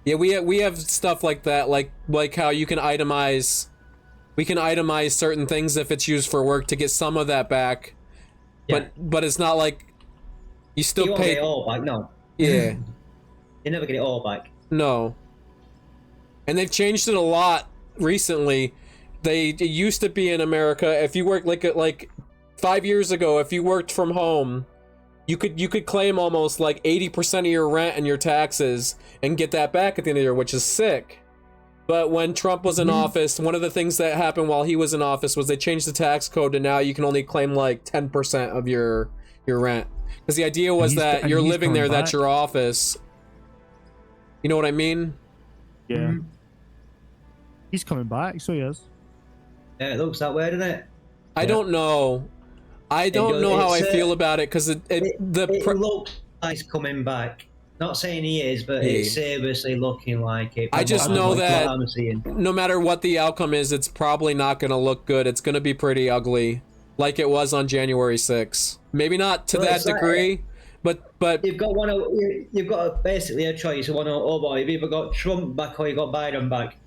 Yeah, we have stuff like that, like how you can itemize. We can itemize certain things if it's used for work to get some of that back, but it's not like you still
you won't
pay
get it all back. No.
Yeah.
You never get it all back.
No. And they've changed it a lot recently. It used to be in America, if you worked like 5 years ago, if you worked from home, you could claim almost like 80% of your rent and your taxes and get that back at the end of the year, which is sick. But when Trump was in office, one of the things that happened while he was in office was they changed the tax code, and now you can only claim like 10% of your rent. Because the idea was that you're living there, that's your office. You know what I mean?
Yeah. He's coming back, so he is.
Yeah, it looks that way, doesn't it?
I don't know. I don't know how I feel about it, because
it looks like he's coming back. Not saying he is, but it's seriously looking like it.
I just know that no matter what the outcome is, it's probably not going to look good. It's going to be pretty ugly, like it was on January 6th. Maybe not to that degree, but
you've got basically a choice of one or other. You've either got Trump back or you got Biden back.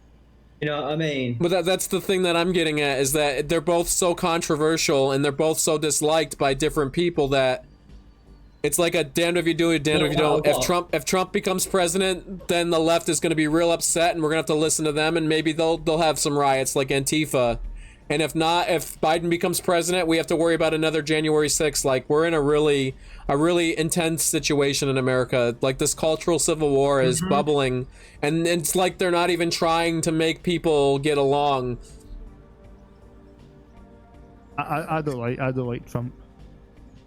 You know what I mean?
But that's the thing that I'm getting at, is that they're both so controversial and they're both so disliked by different people that it's like a damned if you do, damned if you don't. If Trump becomes president, then the left is going to be real upset, and we're going to have to listen to them, and maybe they'll have some riots like Antifa. And if not, if Biden becomes president, we have to worry about another January 6th. Like, we're in a really intense situation in America. Like, this cultural civil war is bubbling, and it's like they're not even trying to make people get along.
I don't like Trump.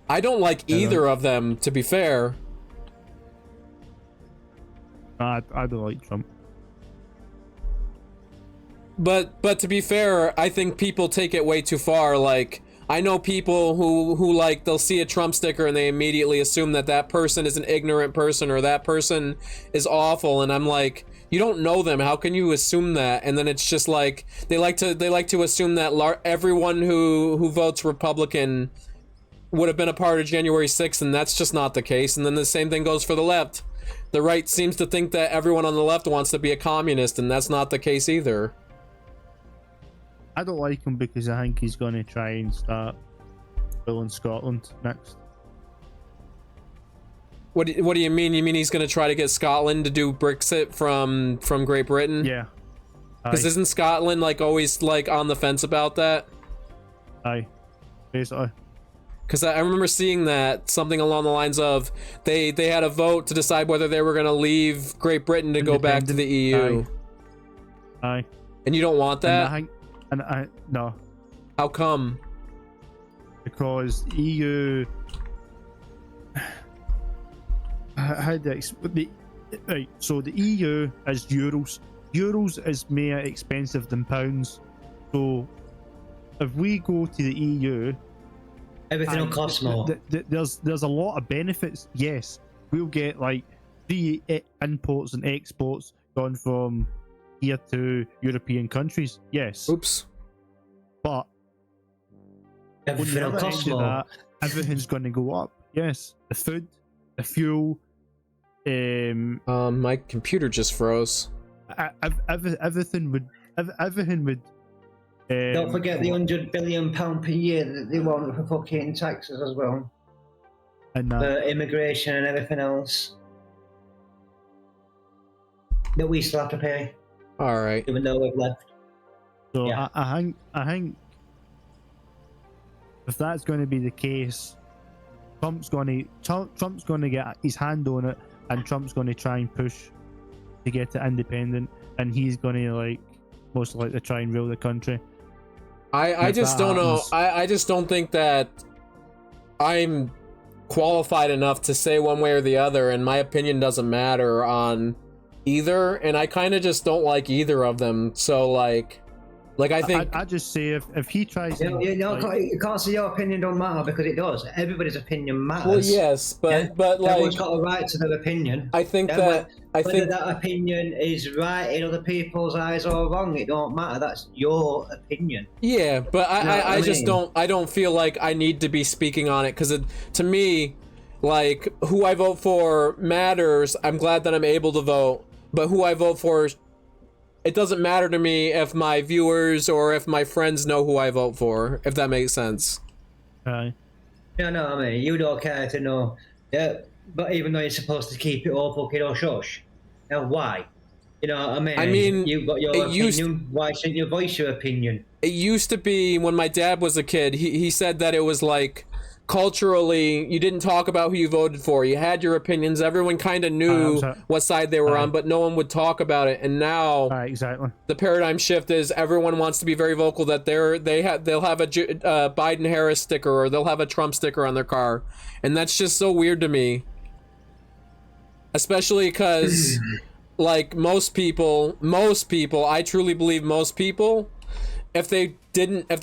I don't like either of them, to be fair.
I don't like Trump.
But to be fair, I think people take it way too far. Like, I know people who like, they'll see a Trump sticker and they immediately assume that person is an ignorant person or that person is awful, and I'm like, you don't know them. How can you assume that? And then it's just like they like to assume that everyone who votes Republican would have been a part of January 6th, and that's just not the case. And then the same thing goes for the left. The right seems to think that everyone on the left wants to be a communist, and that's not the case either.
I don't like him because I think he's going to try and start ruling Scotland next.
What do you mean? You mean he's going to try to get Scotland to do Brexit from Great Britain?
Yeah.
Because isn't Scotland like always like on the fence about that?
Aye. Basically.
Because I remember seeing that, something along the lines of they had a vote to decide whether they were going to leave Great Britain to go back to the EU.
Aye.
And you don't want that?
No.
How come?
Because EU... Right, so the EU is euros. Euros is more expensive than pounds. So if we go to the EU...
Everything will cost more.
There's a lot of benefits. Yes, we'll get like free imports and exports gone from here to European countries. Yes.
Oops.
But
everything will cost more.
Everything's going to go up. Yes, the food, the fuel.
My computer just froze.
Everything would.
Don't forget the £100 billion per year that they want for fucking taxes as well.
And
immigration and everything else that we still have to pay.
All right.
Even though we've left.
So yeah. I think if that's going to be the case, Trump's going to get his hand on it, and Trump's going to try and push to get it independent, and he's going to like most likely try and rule the country.
I just don't know. I just don't think that I'm qualified enough to say one way or the other, and my opinion doesn't matter on either, and I kind of just don't like either of them. So like, Like I think
I just say if he tries to,
You can't say your opinion don't matter because it does. Everybody's opinion matters.
well, yes, but
everyone's
like
got a right to their opinion.
I think
Yeah,
that
whether that opinion is right in other people's eyes or wrong, it don't matter. That's your opinion.
yeah, but I just don't feel like I need to be speaking on it because to me, like who I vote for matters. I'm glad that I'm able to vote, but who I vote for, it doesn't matter to me if my viewers or if my friends know who I vote for, if that makes sense.
aye.
Yeah, no, I mean, you don't care to know. Yeah, but even though you're supposed to keep it all fucking or shush. Now, why? You know what I mean?
I mean,
you've got your
it used-
opinion. Why shouldn't you voice your opinion?
It used to be when my dad was a kid, he said that it was like culturally you didn't talk about who you voted for. You had your opinions. Everyone kind of knew what side they were on, but no one would talk about it. And now
Exactly.
the paradigm shift is everyone wants to be very vocal that they'll have a Biden Harris sticker or they'll have a Trump sticker on their car. And that's just so weird to me. Especially cuz like most people, I truly believe most people, if they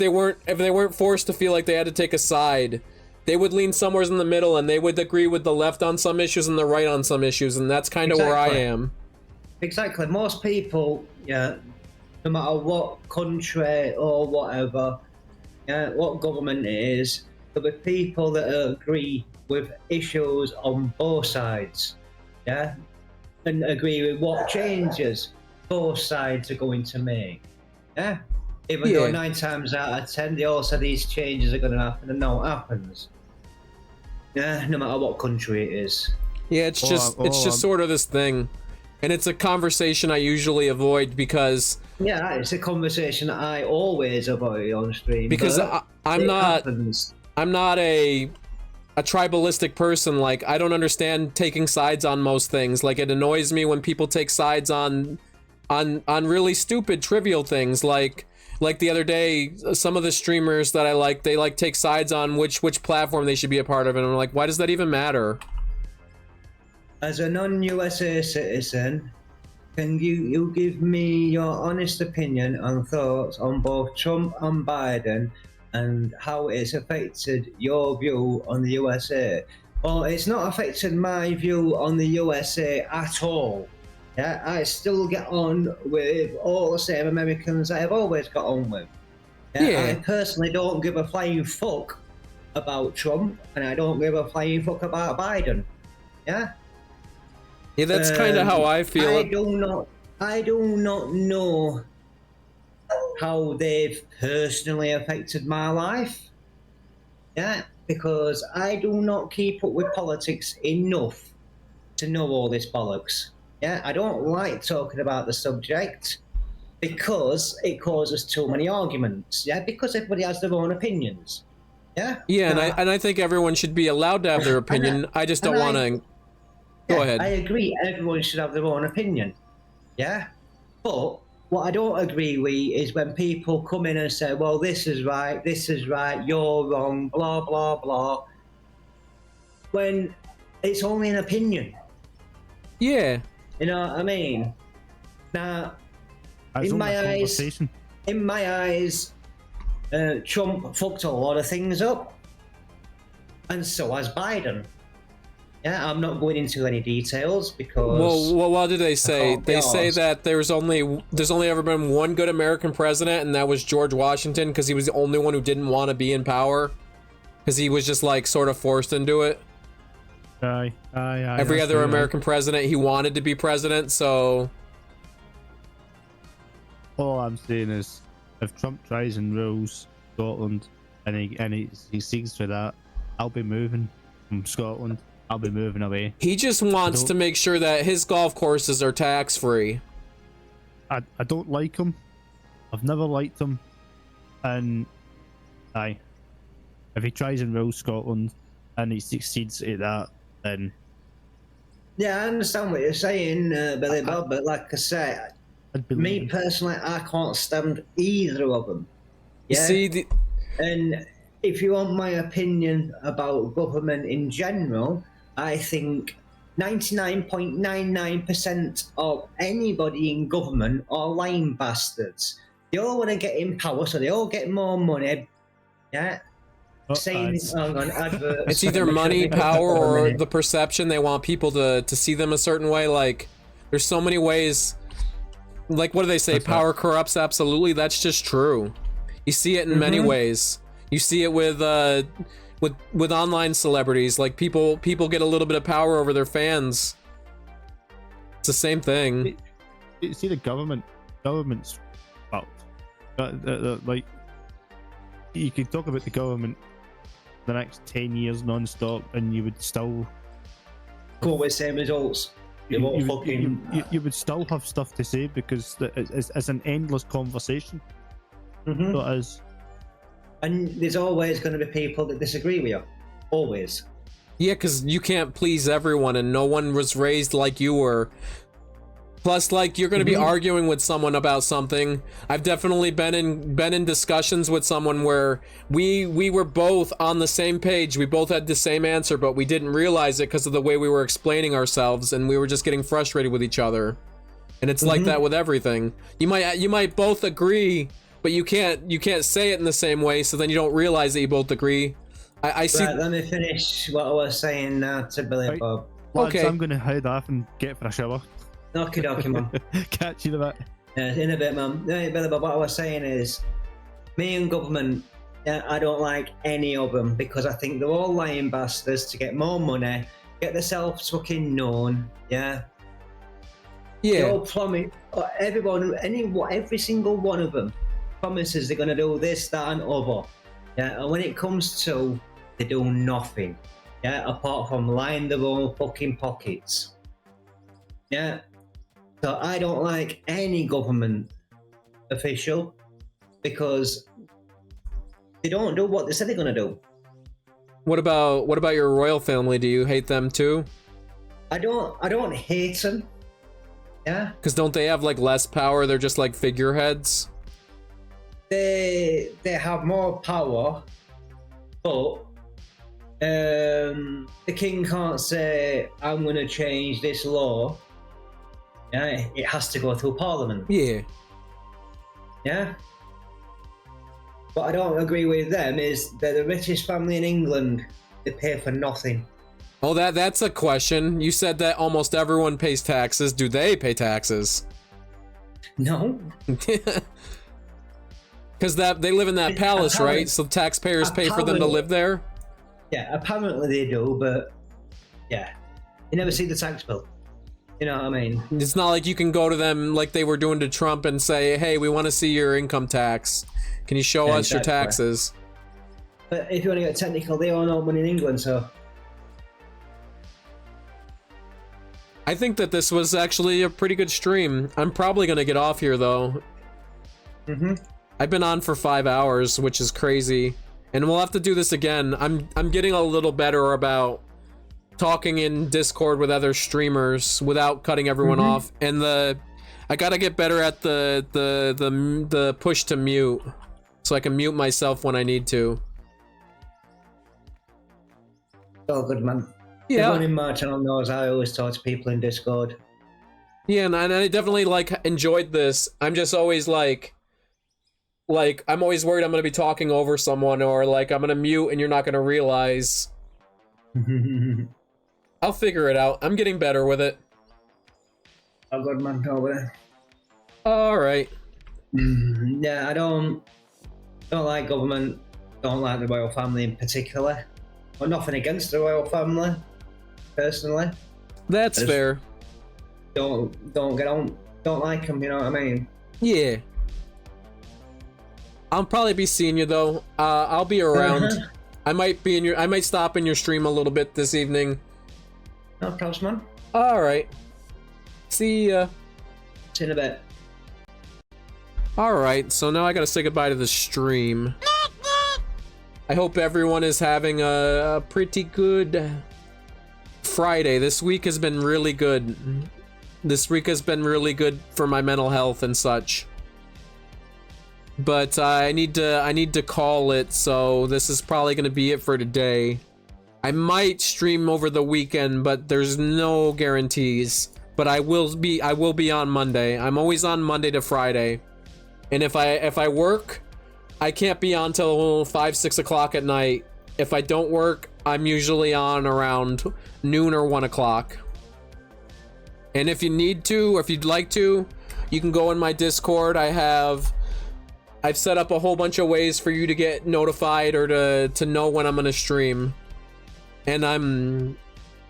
weren't forced to feel like they had to take a side, they would lean somewhere in the middle and they would agree with the left on some issues and the right on some issues, and that's kind of where I am.
Exactly. Most people, yeah, no matter what country or whatever, yeah, what government it is, there'll be people that agree with issues on both sides, yeah, and agree with what changes both sides are going to make, yeah. Even though 9 times out of 10 they all say these changes are going to happen and no it happens. Yeah, no matter what country it is.
Yeah, it's just sort of this thing, and it's a conversation I usually avoid because
it's a conversation that I always avoid on stream
because I'm not a tribalistic person. Like I don't understand taking sides on most things. Like it annoys me when people take sides on really stupid trivial things like the other day, some of the streamers that I like, they like take sides on which platform they should be a part of, and I'm like, why does that even matter?
As a non-USA citizen, can you give me your honest opinion and thoughts on both Trump and Biden and how it's affected your view on the USA? Well, it's not affected my view on the USA at all. Yeah, I still get on with all the same Americans I've always got on with. Yeah, I personally don't give a flying fuck about Trump, and I don't give a flying fuck about Biden. Yeah.
Yeah, that's kind of how I feel.
I do not know how they've personally affected my life. Yeah, because I do not keep up with politics enough to know all this bollocks. Yeah, I don't like talking about the subject because it causes too many arguments. Yeah, because everybody has their own opinions. Yeah.
Yeah, and I think everyone should be allowed to have their opinion. I just don't want to. Go ahead.
I agree. Everyone should have their own opinion. Yeah, but what I don't agree with is when people come in and say, "Well, this is right, you're wrong," blah blah blah. When it's only an opinion.
Yeah.
You know what I mean? Now, in my eyes, Trump fucked a lot of things up, and so has Biden. Yeah, I'm not going into any details because.
Well, what did they say? They say that there's only ever been one good American president, and that was George Washington, because he was the only one who didn't want to be in power, because he was just like sort of forced into it.
Aye.
Every other American president, he wanted to be president, so.
All I'm saying is, if Trump tries and rules Scotland, and he seeks for that, I'll be moving from Scotland. I'll be moving away.
He just wants to make sure that his golf courses are tax-free.
I don't like him. I've never liked him. And if he tries and rules Scotland and he succeeds at that, then
yeah, I understand what you're saying, Billy Bob. But like I say, me personally, I can't stand either of them. Yeah.
See,
and if you want my opinion about government in general, I think 99.99% of anybody in government are lying bastards. They all want to get in power, so they all get more money. Yeah. Saying
ads.
hang on, adverts.
It's either money, power, or the perception. They want people to see them a certain way. Like, there's so many ways. Like, what do they say?
That's
Power corrupts. Absolutely, that's just true. You see it in many ways. You see it with online celebrities. Like, people get a little bit of power over their fans. It's the same thing.
You see, the government's fucked. Like, you could talk about the government the next 10 years non-stop and you would still
go with the same results. You
would still have stuff to say because it's an endless conversation. So it is.
And there's always going to be people that disagree with you. Always.
Yeah, because you can't please everyone, and no one was raised like you were. Plus, like, you're going to be arguing with someone about something. I've definitely been in discussions with someone where we were both on the same page. We both had the same answer, but we didn't realize it because of the way we were explaining ourselves, and we were just getting frustrated with each other. And it's like that with everything. You might both agree, but you can't say it in the same way, so then you don't realize that you both agree. I see.
Right, let me finish what I was saying to Billy
Right.
Bob.
Lads,
Okay.
I'm going to head off and get for a shower.
Okie dokie, man.
Catch you in a bit.
Yeah, in a bit, man. No, Billy Bob, what I was saying is, me and government, I don't like any of them because I think they're all lying bastards to get more money, get themselves fucking known. Yeah. They
Yeah.
all promise, every single one of them promises they're going to do this, that, and other. Yeah, and when it comes to, they do nothing. Yeah, apart from line their own fucking pockets. Yeah. So I don't like any government official because they don't do what they said they're going to do.
What about your royal family? Do you hate them too?
I don't hate them. Yeah.
Because don't they have like less power? They're just like figureheads.
They have more power, but the king can't say, I'm going to change this law. Yeah, it has to go through Parliament.
Yeah.
Yeah. What I don't agree with them is they're the richest family in England. They pay for nothing.
Oh, that's a question. You said that almost everyone pays taxes. Do they pay taxes?
No.
Because they live in that palace, right? So taxpayers pay for them to live there?
Yeah, apparently they do, but yeah. You never see the tax bill. You know what I mean?
It's not like you can go to them like they were doing to Trump and say, hey, we want to see your income tax. Can you show us your
exactly.
taxes?
But if you want to get technical, they own all money in England, so...
I think that this was actually a pretty good stream. I'm probably going to get off here, though. I've been on for 5 hours, which is crazy. And we'll have to do this again. I'm getting a little better about talking in Discord with other streamers without cutting everyone off. And I gotta get better at the push to mute, so I can mute myself when I need to.
Oh, good man.
Yeah.
Everyone in my channel knows I always talk to people in Discord.
Yeah, and I definitely like enjoyed this. I'm just always like I'm always worried I'm gonna be talking over someone, or like I'm gonna mute and you're not gonna realize. I'll figure it out. I'm getting better with it.
Oh, good man, over there.
All right.
Yeah, I don't like government. Don't like the royal family in particular. But nothing against the royal family, personally.
That's fair.
Don't get on. Don't like them. You know what I mean?
Yeah. I'll probably be seeing you though. I'll be around. I might stop in your stream a little bit this evening.
No problems, man.
All right. See ya.
See you in a bit.
All right. So now I gotta say goodbye to the stream. I hope everyone is having a pretty good Friday. This week has been really good. This week has been really good for my mental health and such. But I need to call it, so this is probably going to be it for today. I might stream over the weekend, but there's no guarantees. But I will be on Monday. I'm always on Monday to Friday. And if I work, I can't be on till 5, 6 o'clock at night. If I don't work, I'm usually on around noon or 1 o'clock. And if you need to, or if you'd like to, you can go in my Discord. I've set up a whole bunch of ways for you to get notified or to know when I'm gonna stream. And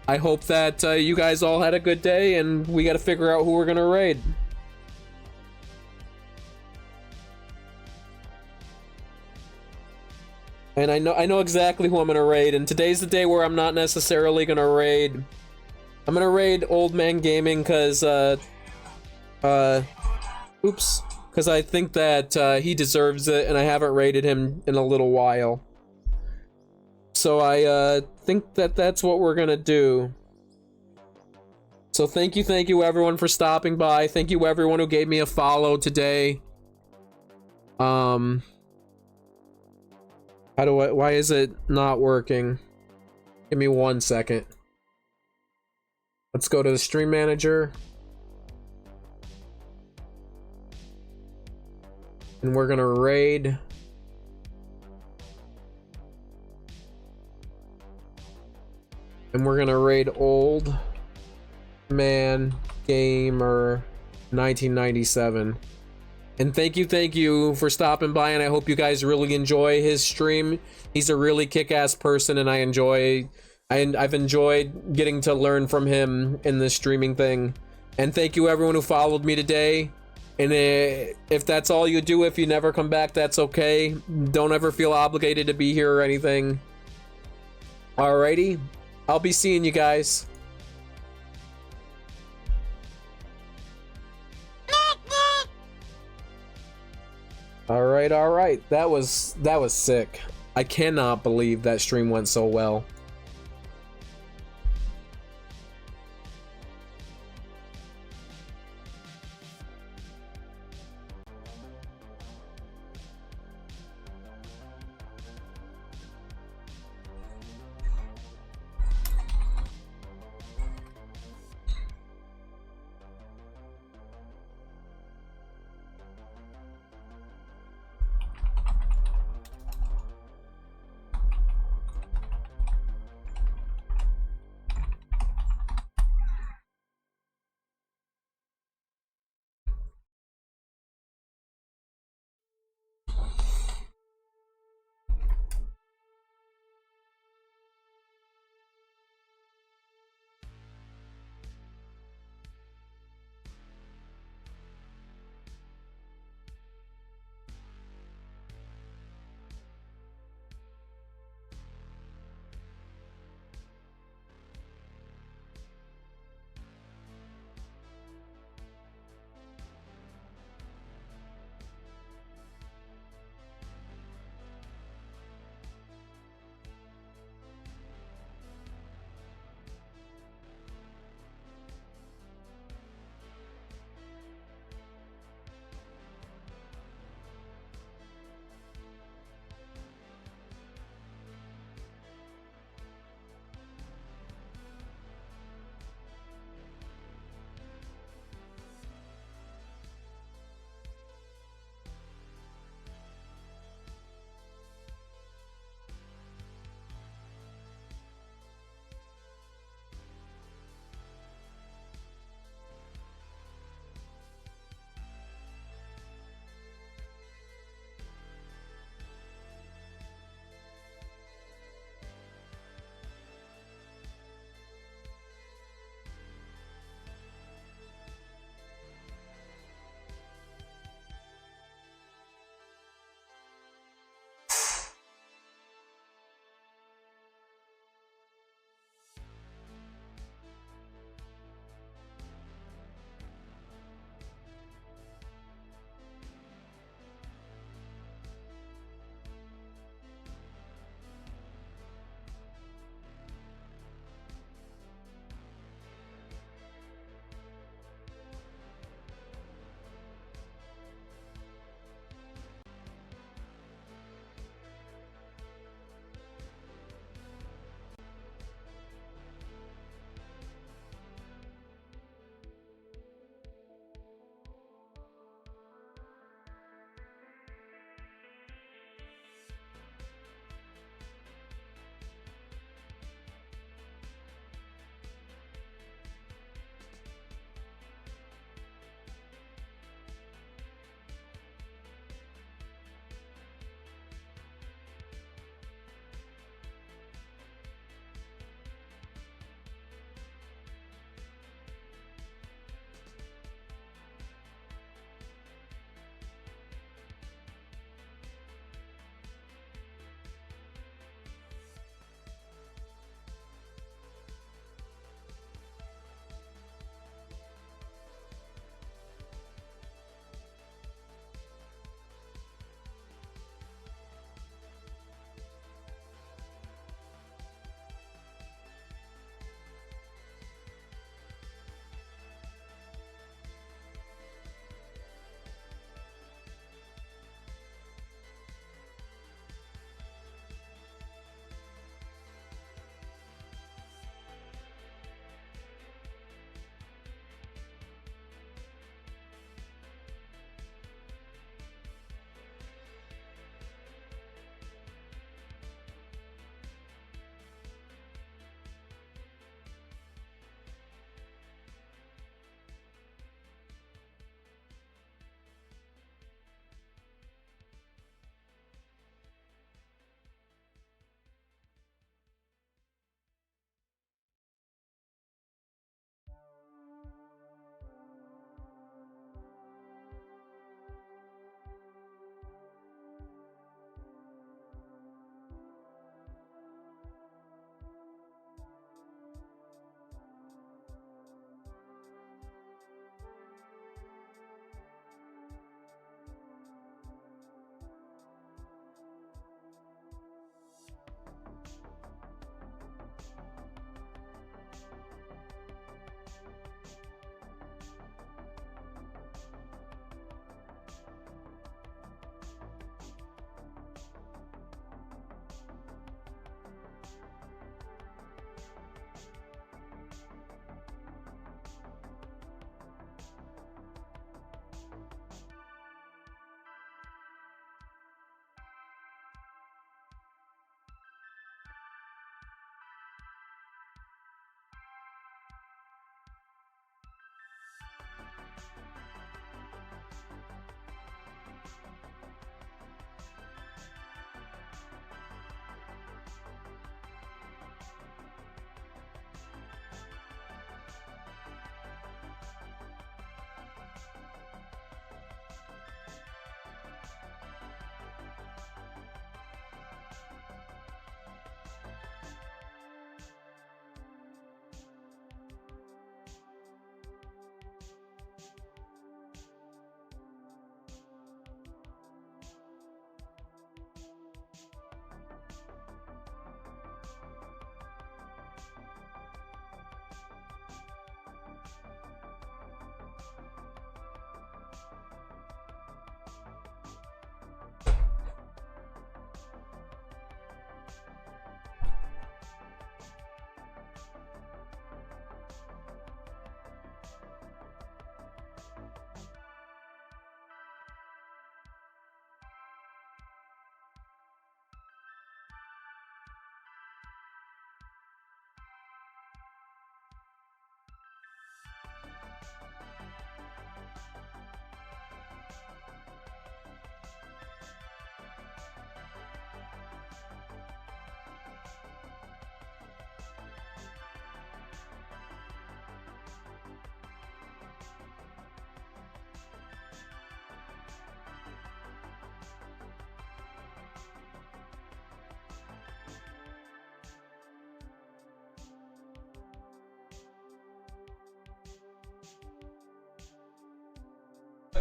I hope that you guys all had a good day, and we gotta figure out who we're gonna raid. And I know exactly who I'm gonna raid, and today's the day where I'm not necessarily gonna raid. I'm gonna raid Old Man Gaming because because I think that he deserves it, and I haven't raided him in a little while. So I think that that's what we're gonna do. So thank you everyone for stopping by. Thank you everyone who gave me a follow today. Why is it not working? Give me 1 second. Let's go to the stream manager. And we're gonna raid. And we're gonna raid Old Man Gamer 1997. And thank you for stopping by, and I hope you guys really enjoy his stream. He's a really kick-ass person, and I've enjoyed getting to learn from him in this streaming thing. And thank you everyone who followed me today. And if that's all you do, if you never come back, that's okay. Don't ever feel obligated to be here or anything. Alrighty, I'll be seeing you guys. All right. That was sick. I cannot believe that stream went so well.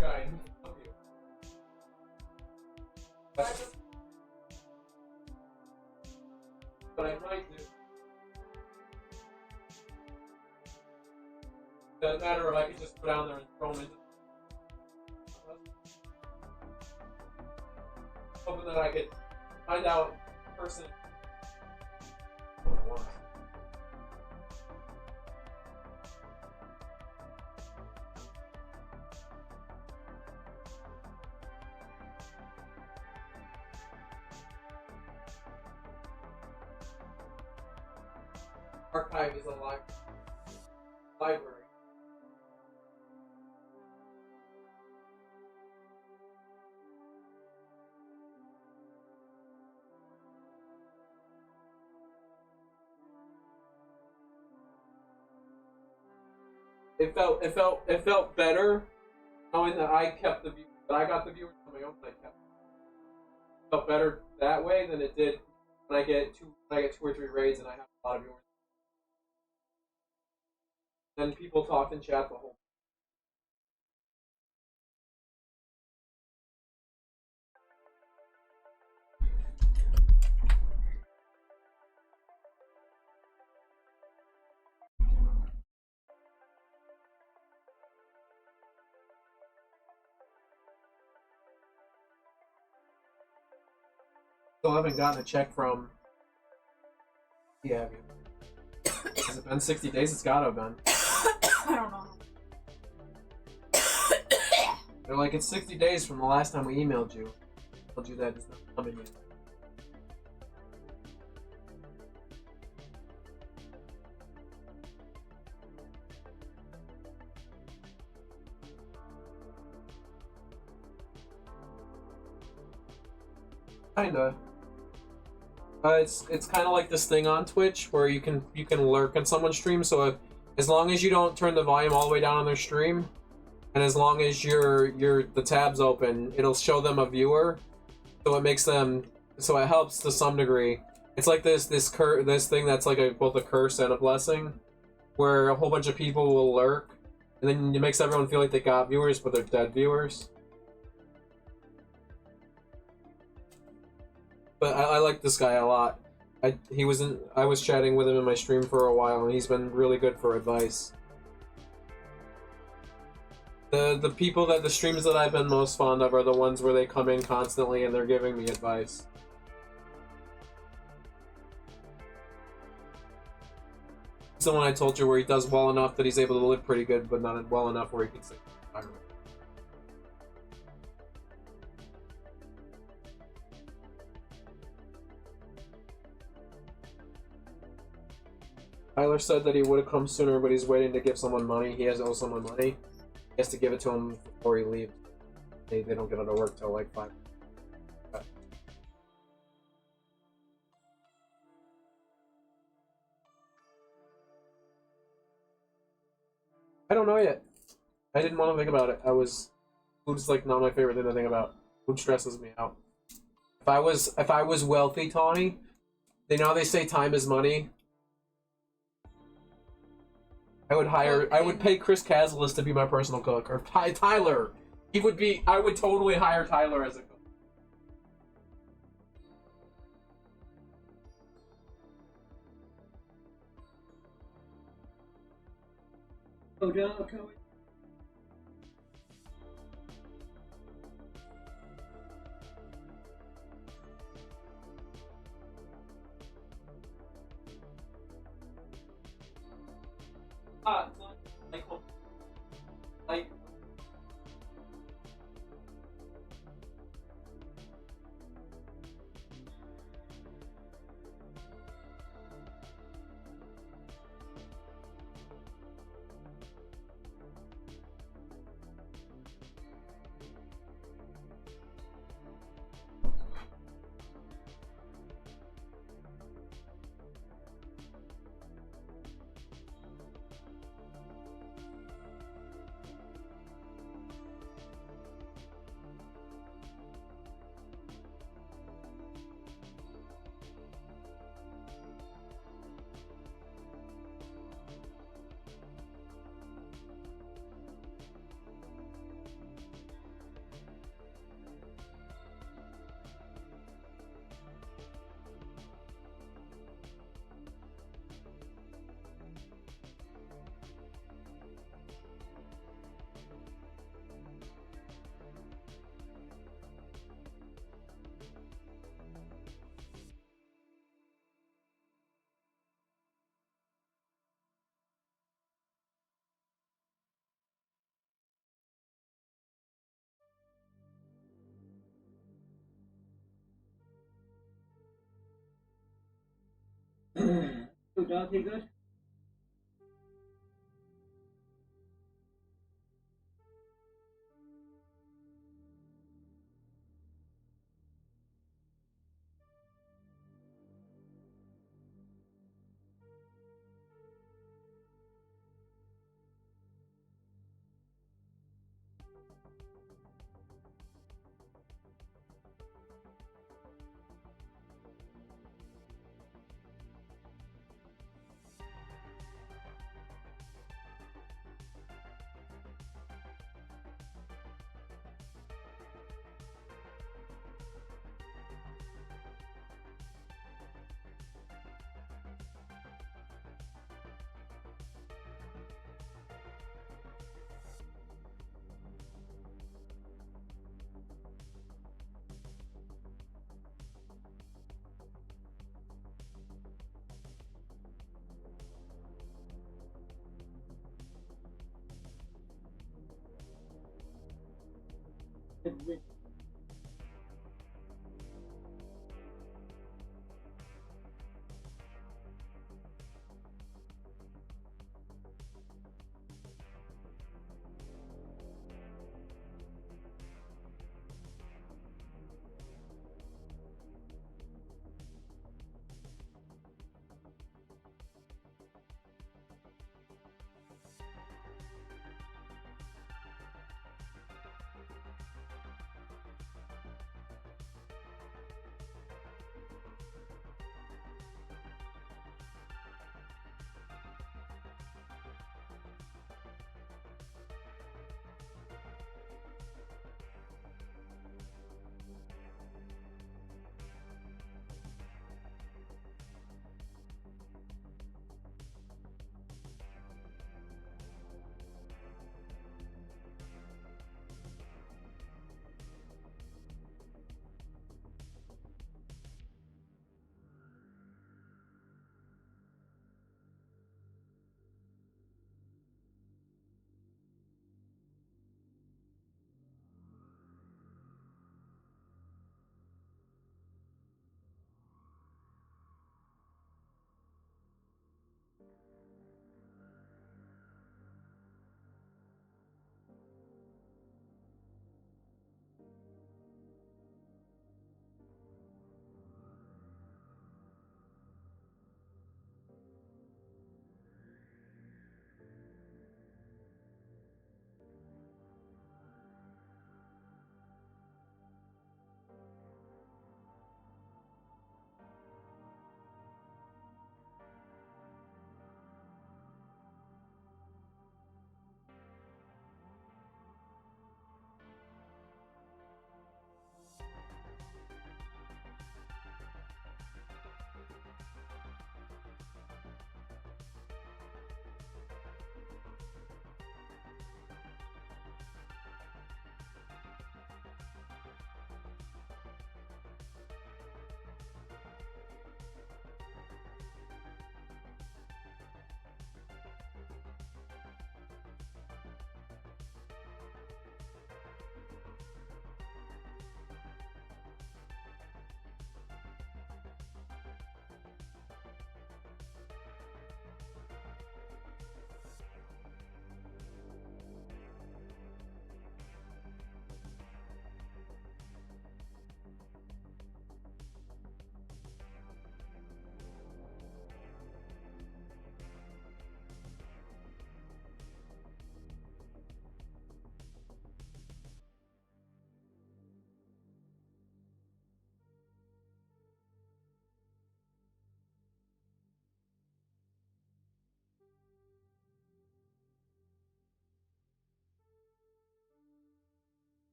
guy. But I might do. Doesn't matter if I can just go down there and throw him into. Hoping that I could find out in person. Archive is a library. It felt better knowing that I kept the that I got the viewers on my own. And I kept it felt better that way than it did when I get two or three raids and I have a lot of viewers. Then people talk in chat the whole. Still haven't gotten a check from. Yeah, have you? Has it been 60 days? It's gotta have been.
I don't know.
They're like, it's 60 days from the last time we emailed you. I told you that it's not coming yet. Kinda. It's kind of like this thing on Twitch where you can lurk in someone's stream. So as long as you don't turn the volume all the way down on their stream, and as long as the tab's open, it'll show them a viewer. So it makes them so it helps to some degree. It's like this thing that's like both a curse and a blessing, where a whole bunch of people will lurk, and then it makes everyone feel like they got viewers, but they're dead viewers. But I like this guy a lot. I was chatting with him in my stream for a while, and he's been really good for advice. The streams that I've been most fond of are the ones where they come in constantly and they're giving me advice. It's the one I told you where he does well enough that he's able to live pretty good, but not well enough where he can stay in the environment. Tyler said that he would have come sooner, but he's waiting to give someone money. He has to owe someone money. He has to give it to him before he leaves. They don't get out of work till like 5. I don't know yet. I didn't want to think about it. Food's like not my favorite thing to think about. Food stresses me out. If I was wealthy, Tawny, they say time is money. I would pay Chris Cazalis to be my personal cook, or Tyler. I would totally hire Tyler as a cook.
Oh, no, okay.
Like
Good dog, you good?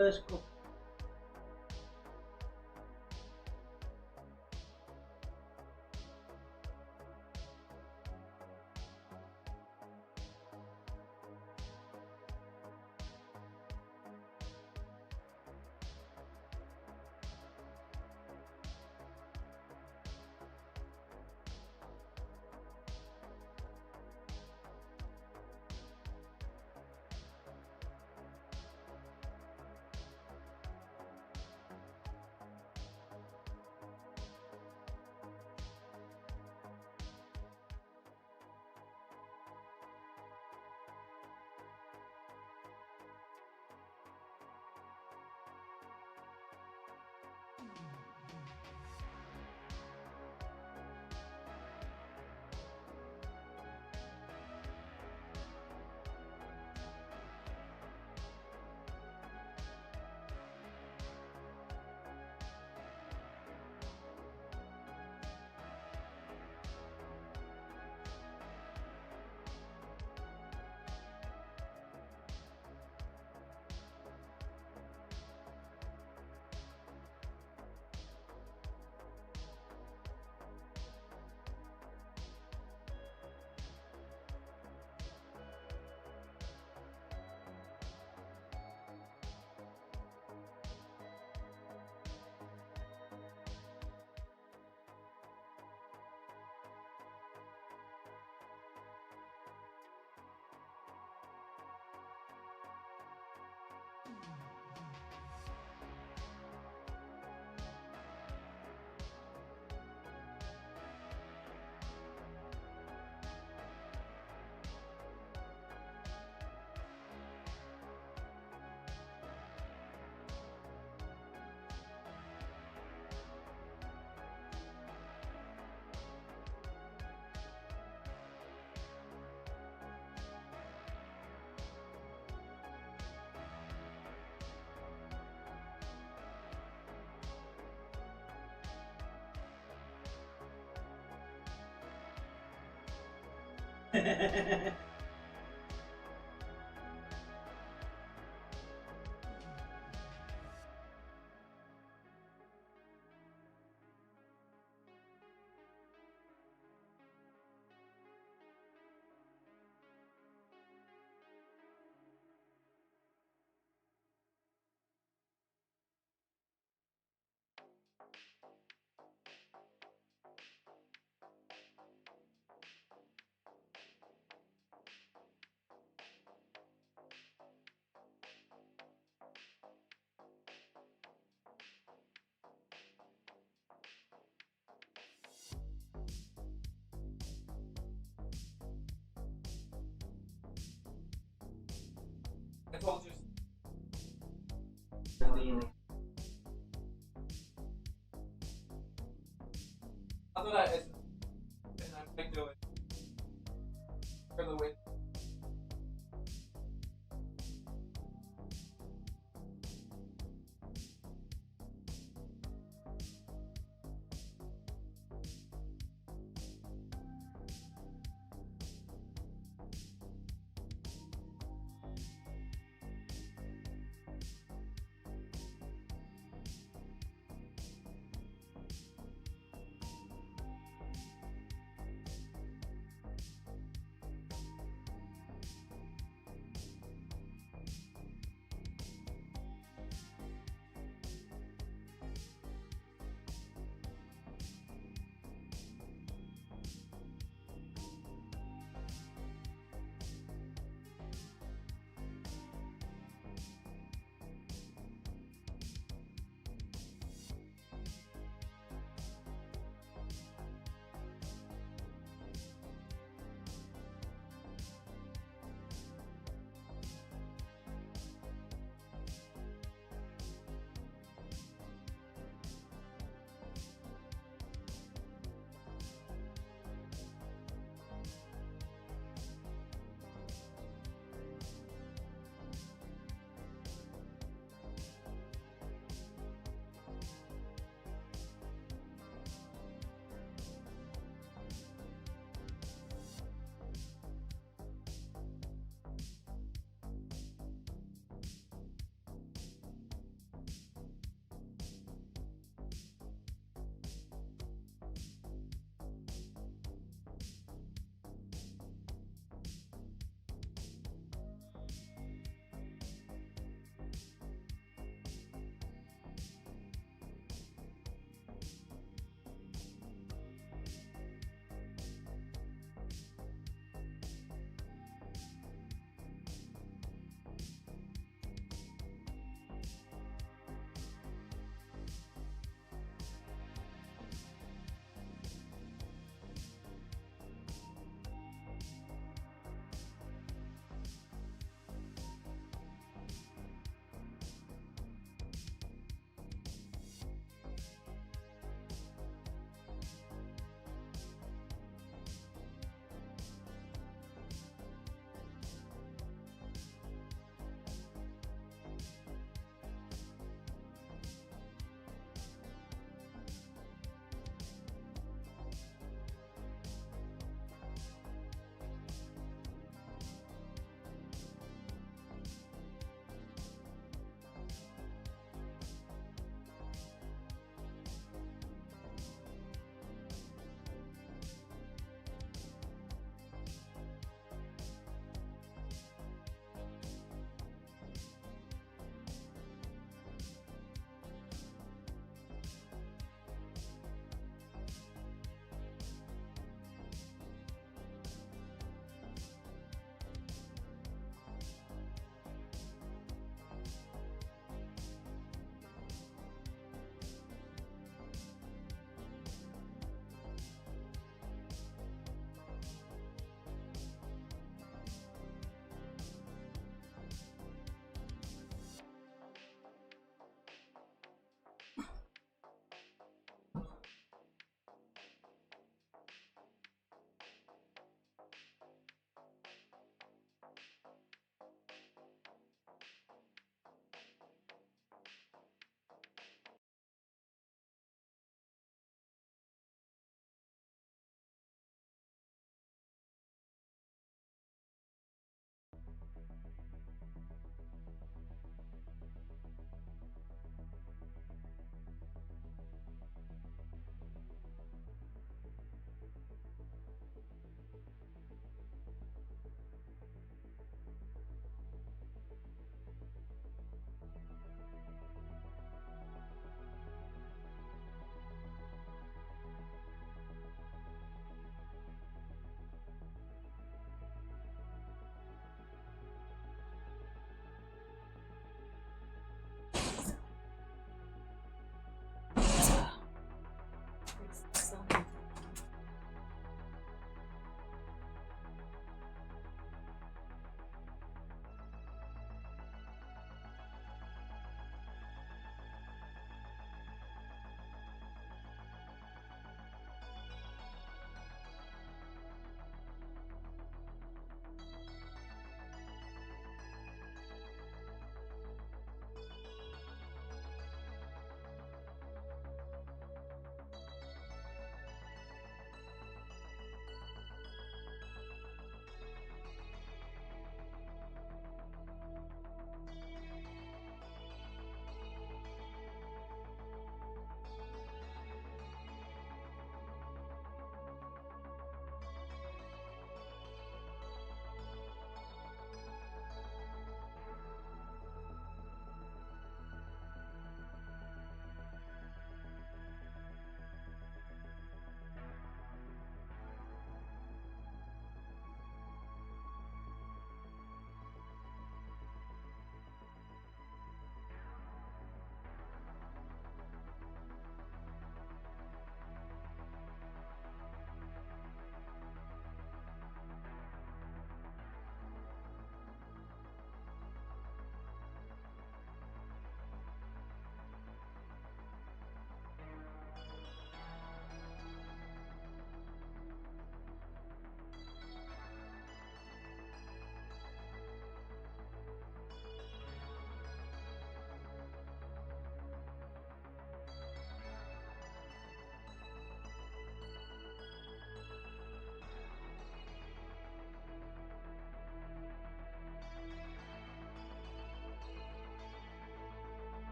First couple.
I told you. Other than that, and I'm gonna do it for the win.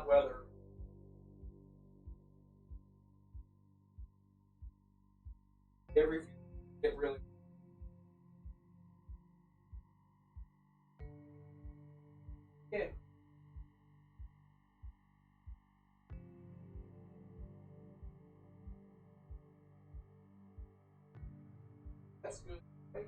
hot weather. Every get really. Yeah. That's good. Right?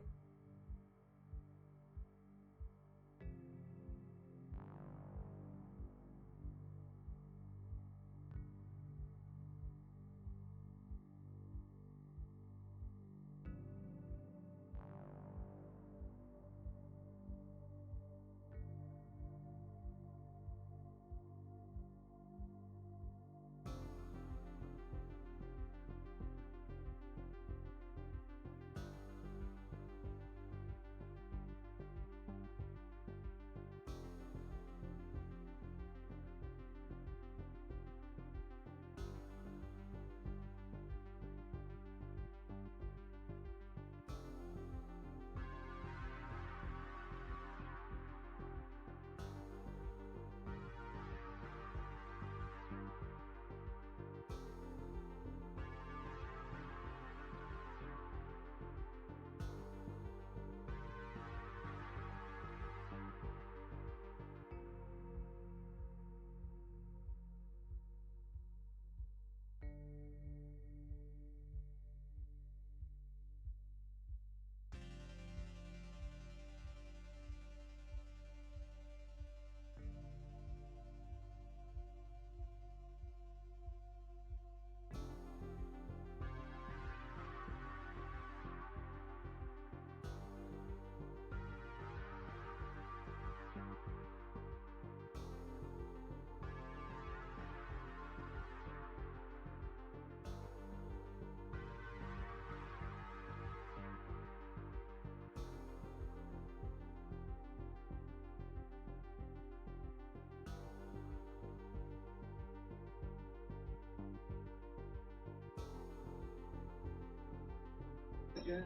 Yeah.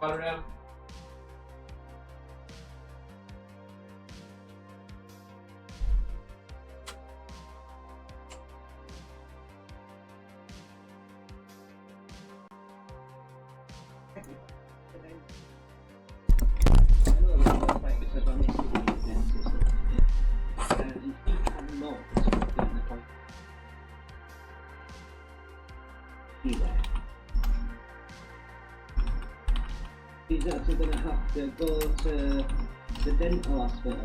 Rotterdam.
He's actually going to have to go to the dental hospital,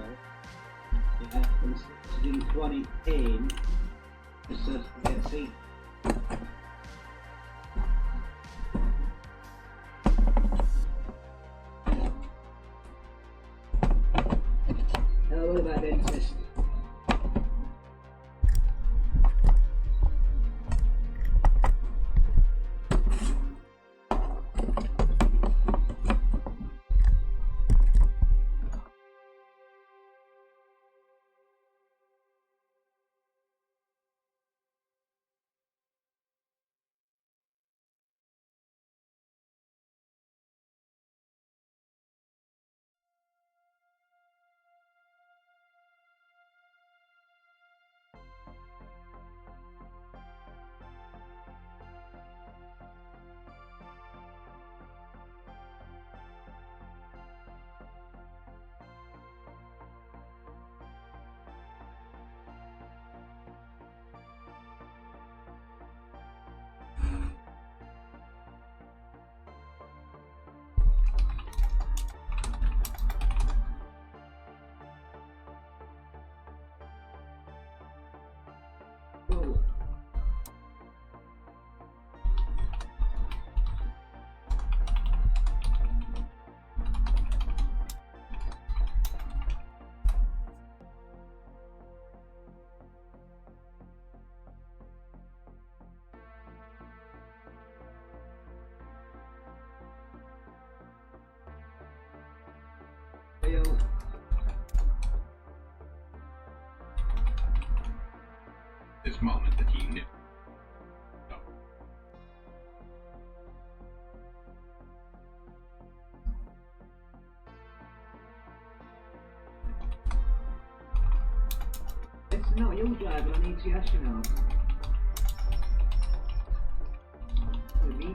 yeah, and do chronic pain just so to get seen. Hello there, dentist. Oh. Yo.
This moment that he knew.
It's not your driver, I need to ask you now. With me?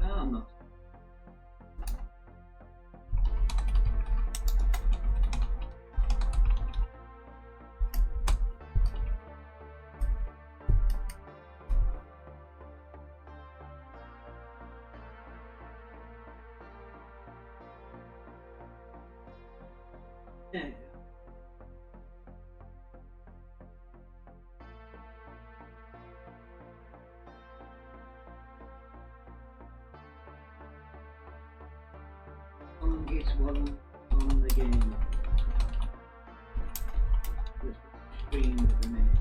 No, I'm not. Yeah. Longest one on the game. Just stream at the minute.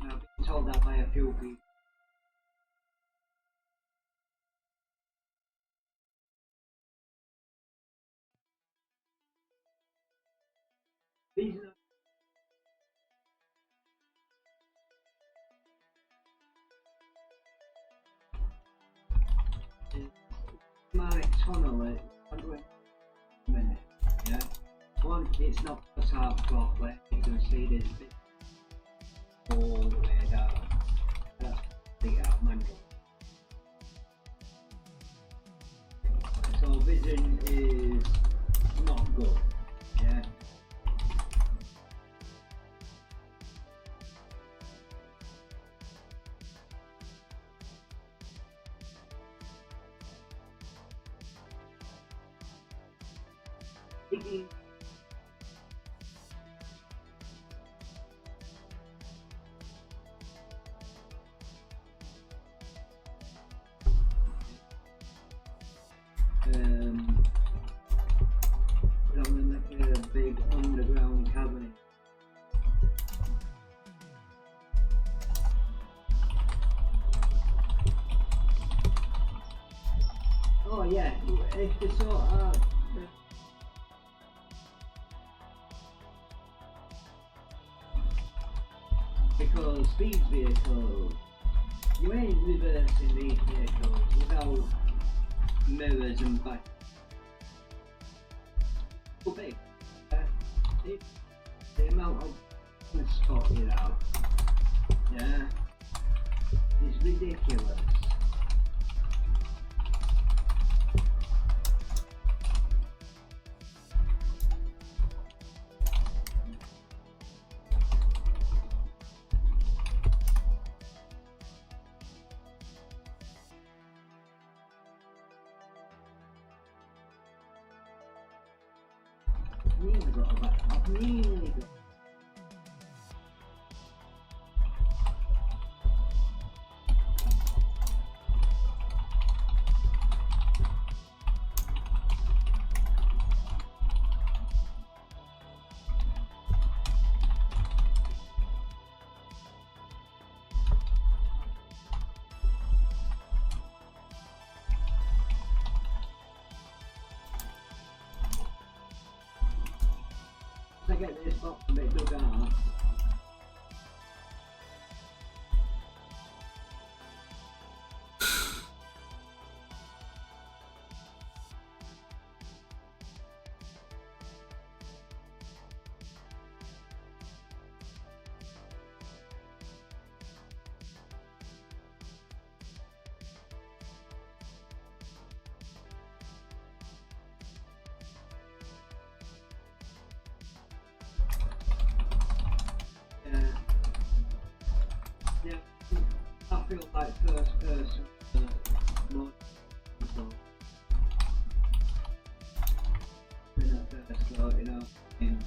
Now, I've been told that by a few people. These are my tunnel at 100 minute, yeah? One, it's not put out properly, you can see this bit all the way down. That's the out manual. So vision is not good. Thinking put on like a big underground cavern. Oh yeah, if they sort of because speed vehicles, you ain't reversing these vehicles without mirrors and back. Well, big. The amount of spot you have, yeah, is ridiculous. I've nearly got I get this box a bit dug out. Yeah, I feel like first person more control. When I first go, you know, in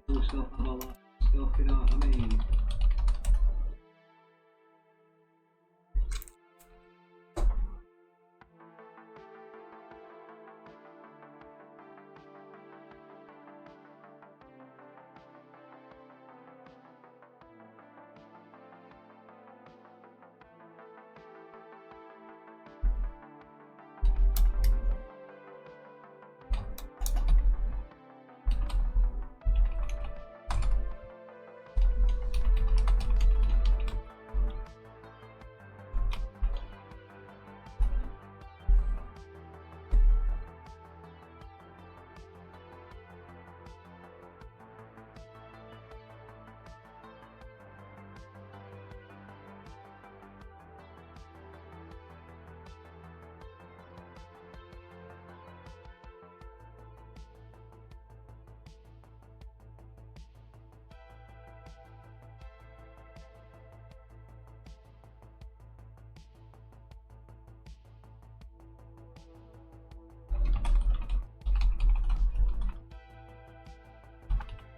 do stuff and all that stuff, you know what I mean?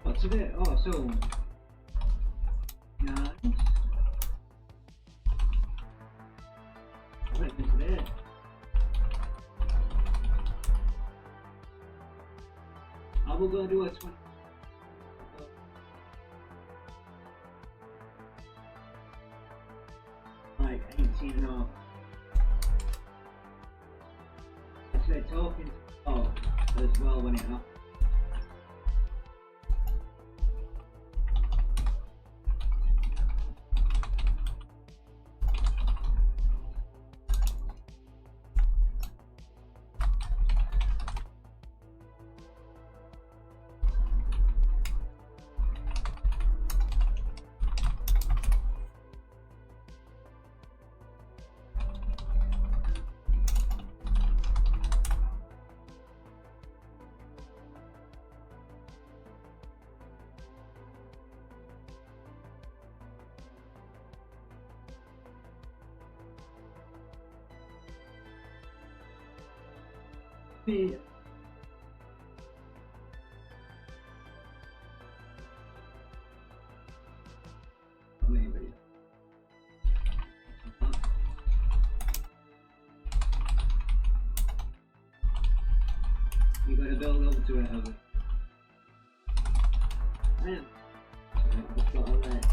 What's it? Oh, so nice. Right into there. I will go do a 20. Like 18 and a half. I said talking to Bob as well when it happened. Me. Maybe. You gotta build up to it, have it. I am. I've just got a leg.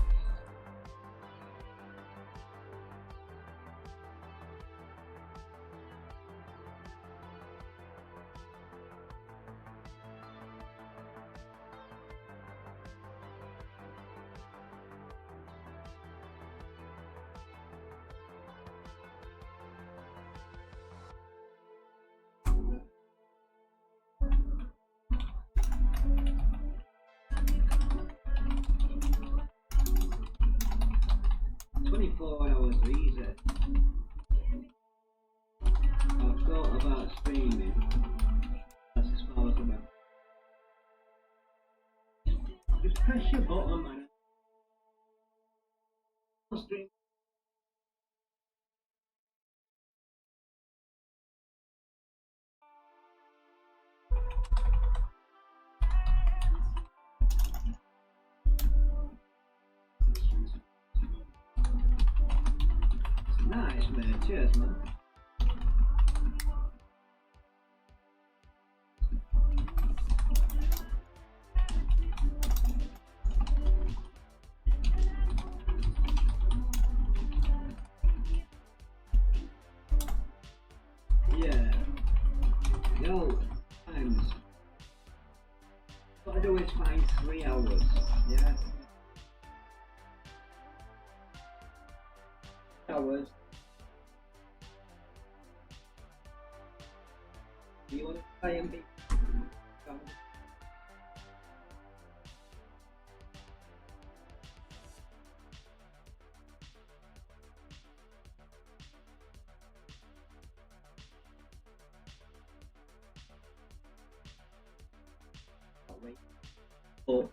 $24 easy. I've thought about streaming. That's as far as I'm at. Just press your button, man. I'll stream. Nice, man. Cheers, man. Yeah. Yo, times. What I do is find 3 hours. Yeah. Hours. Do you want to try and be? Wait. Oh.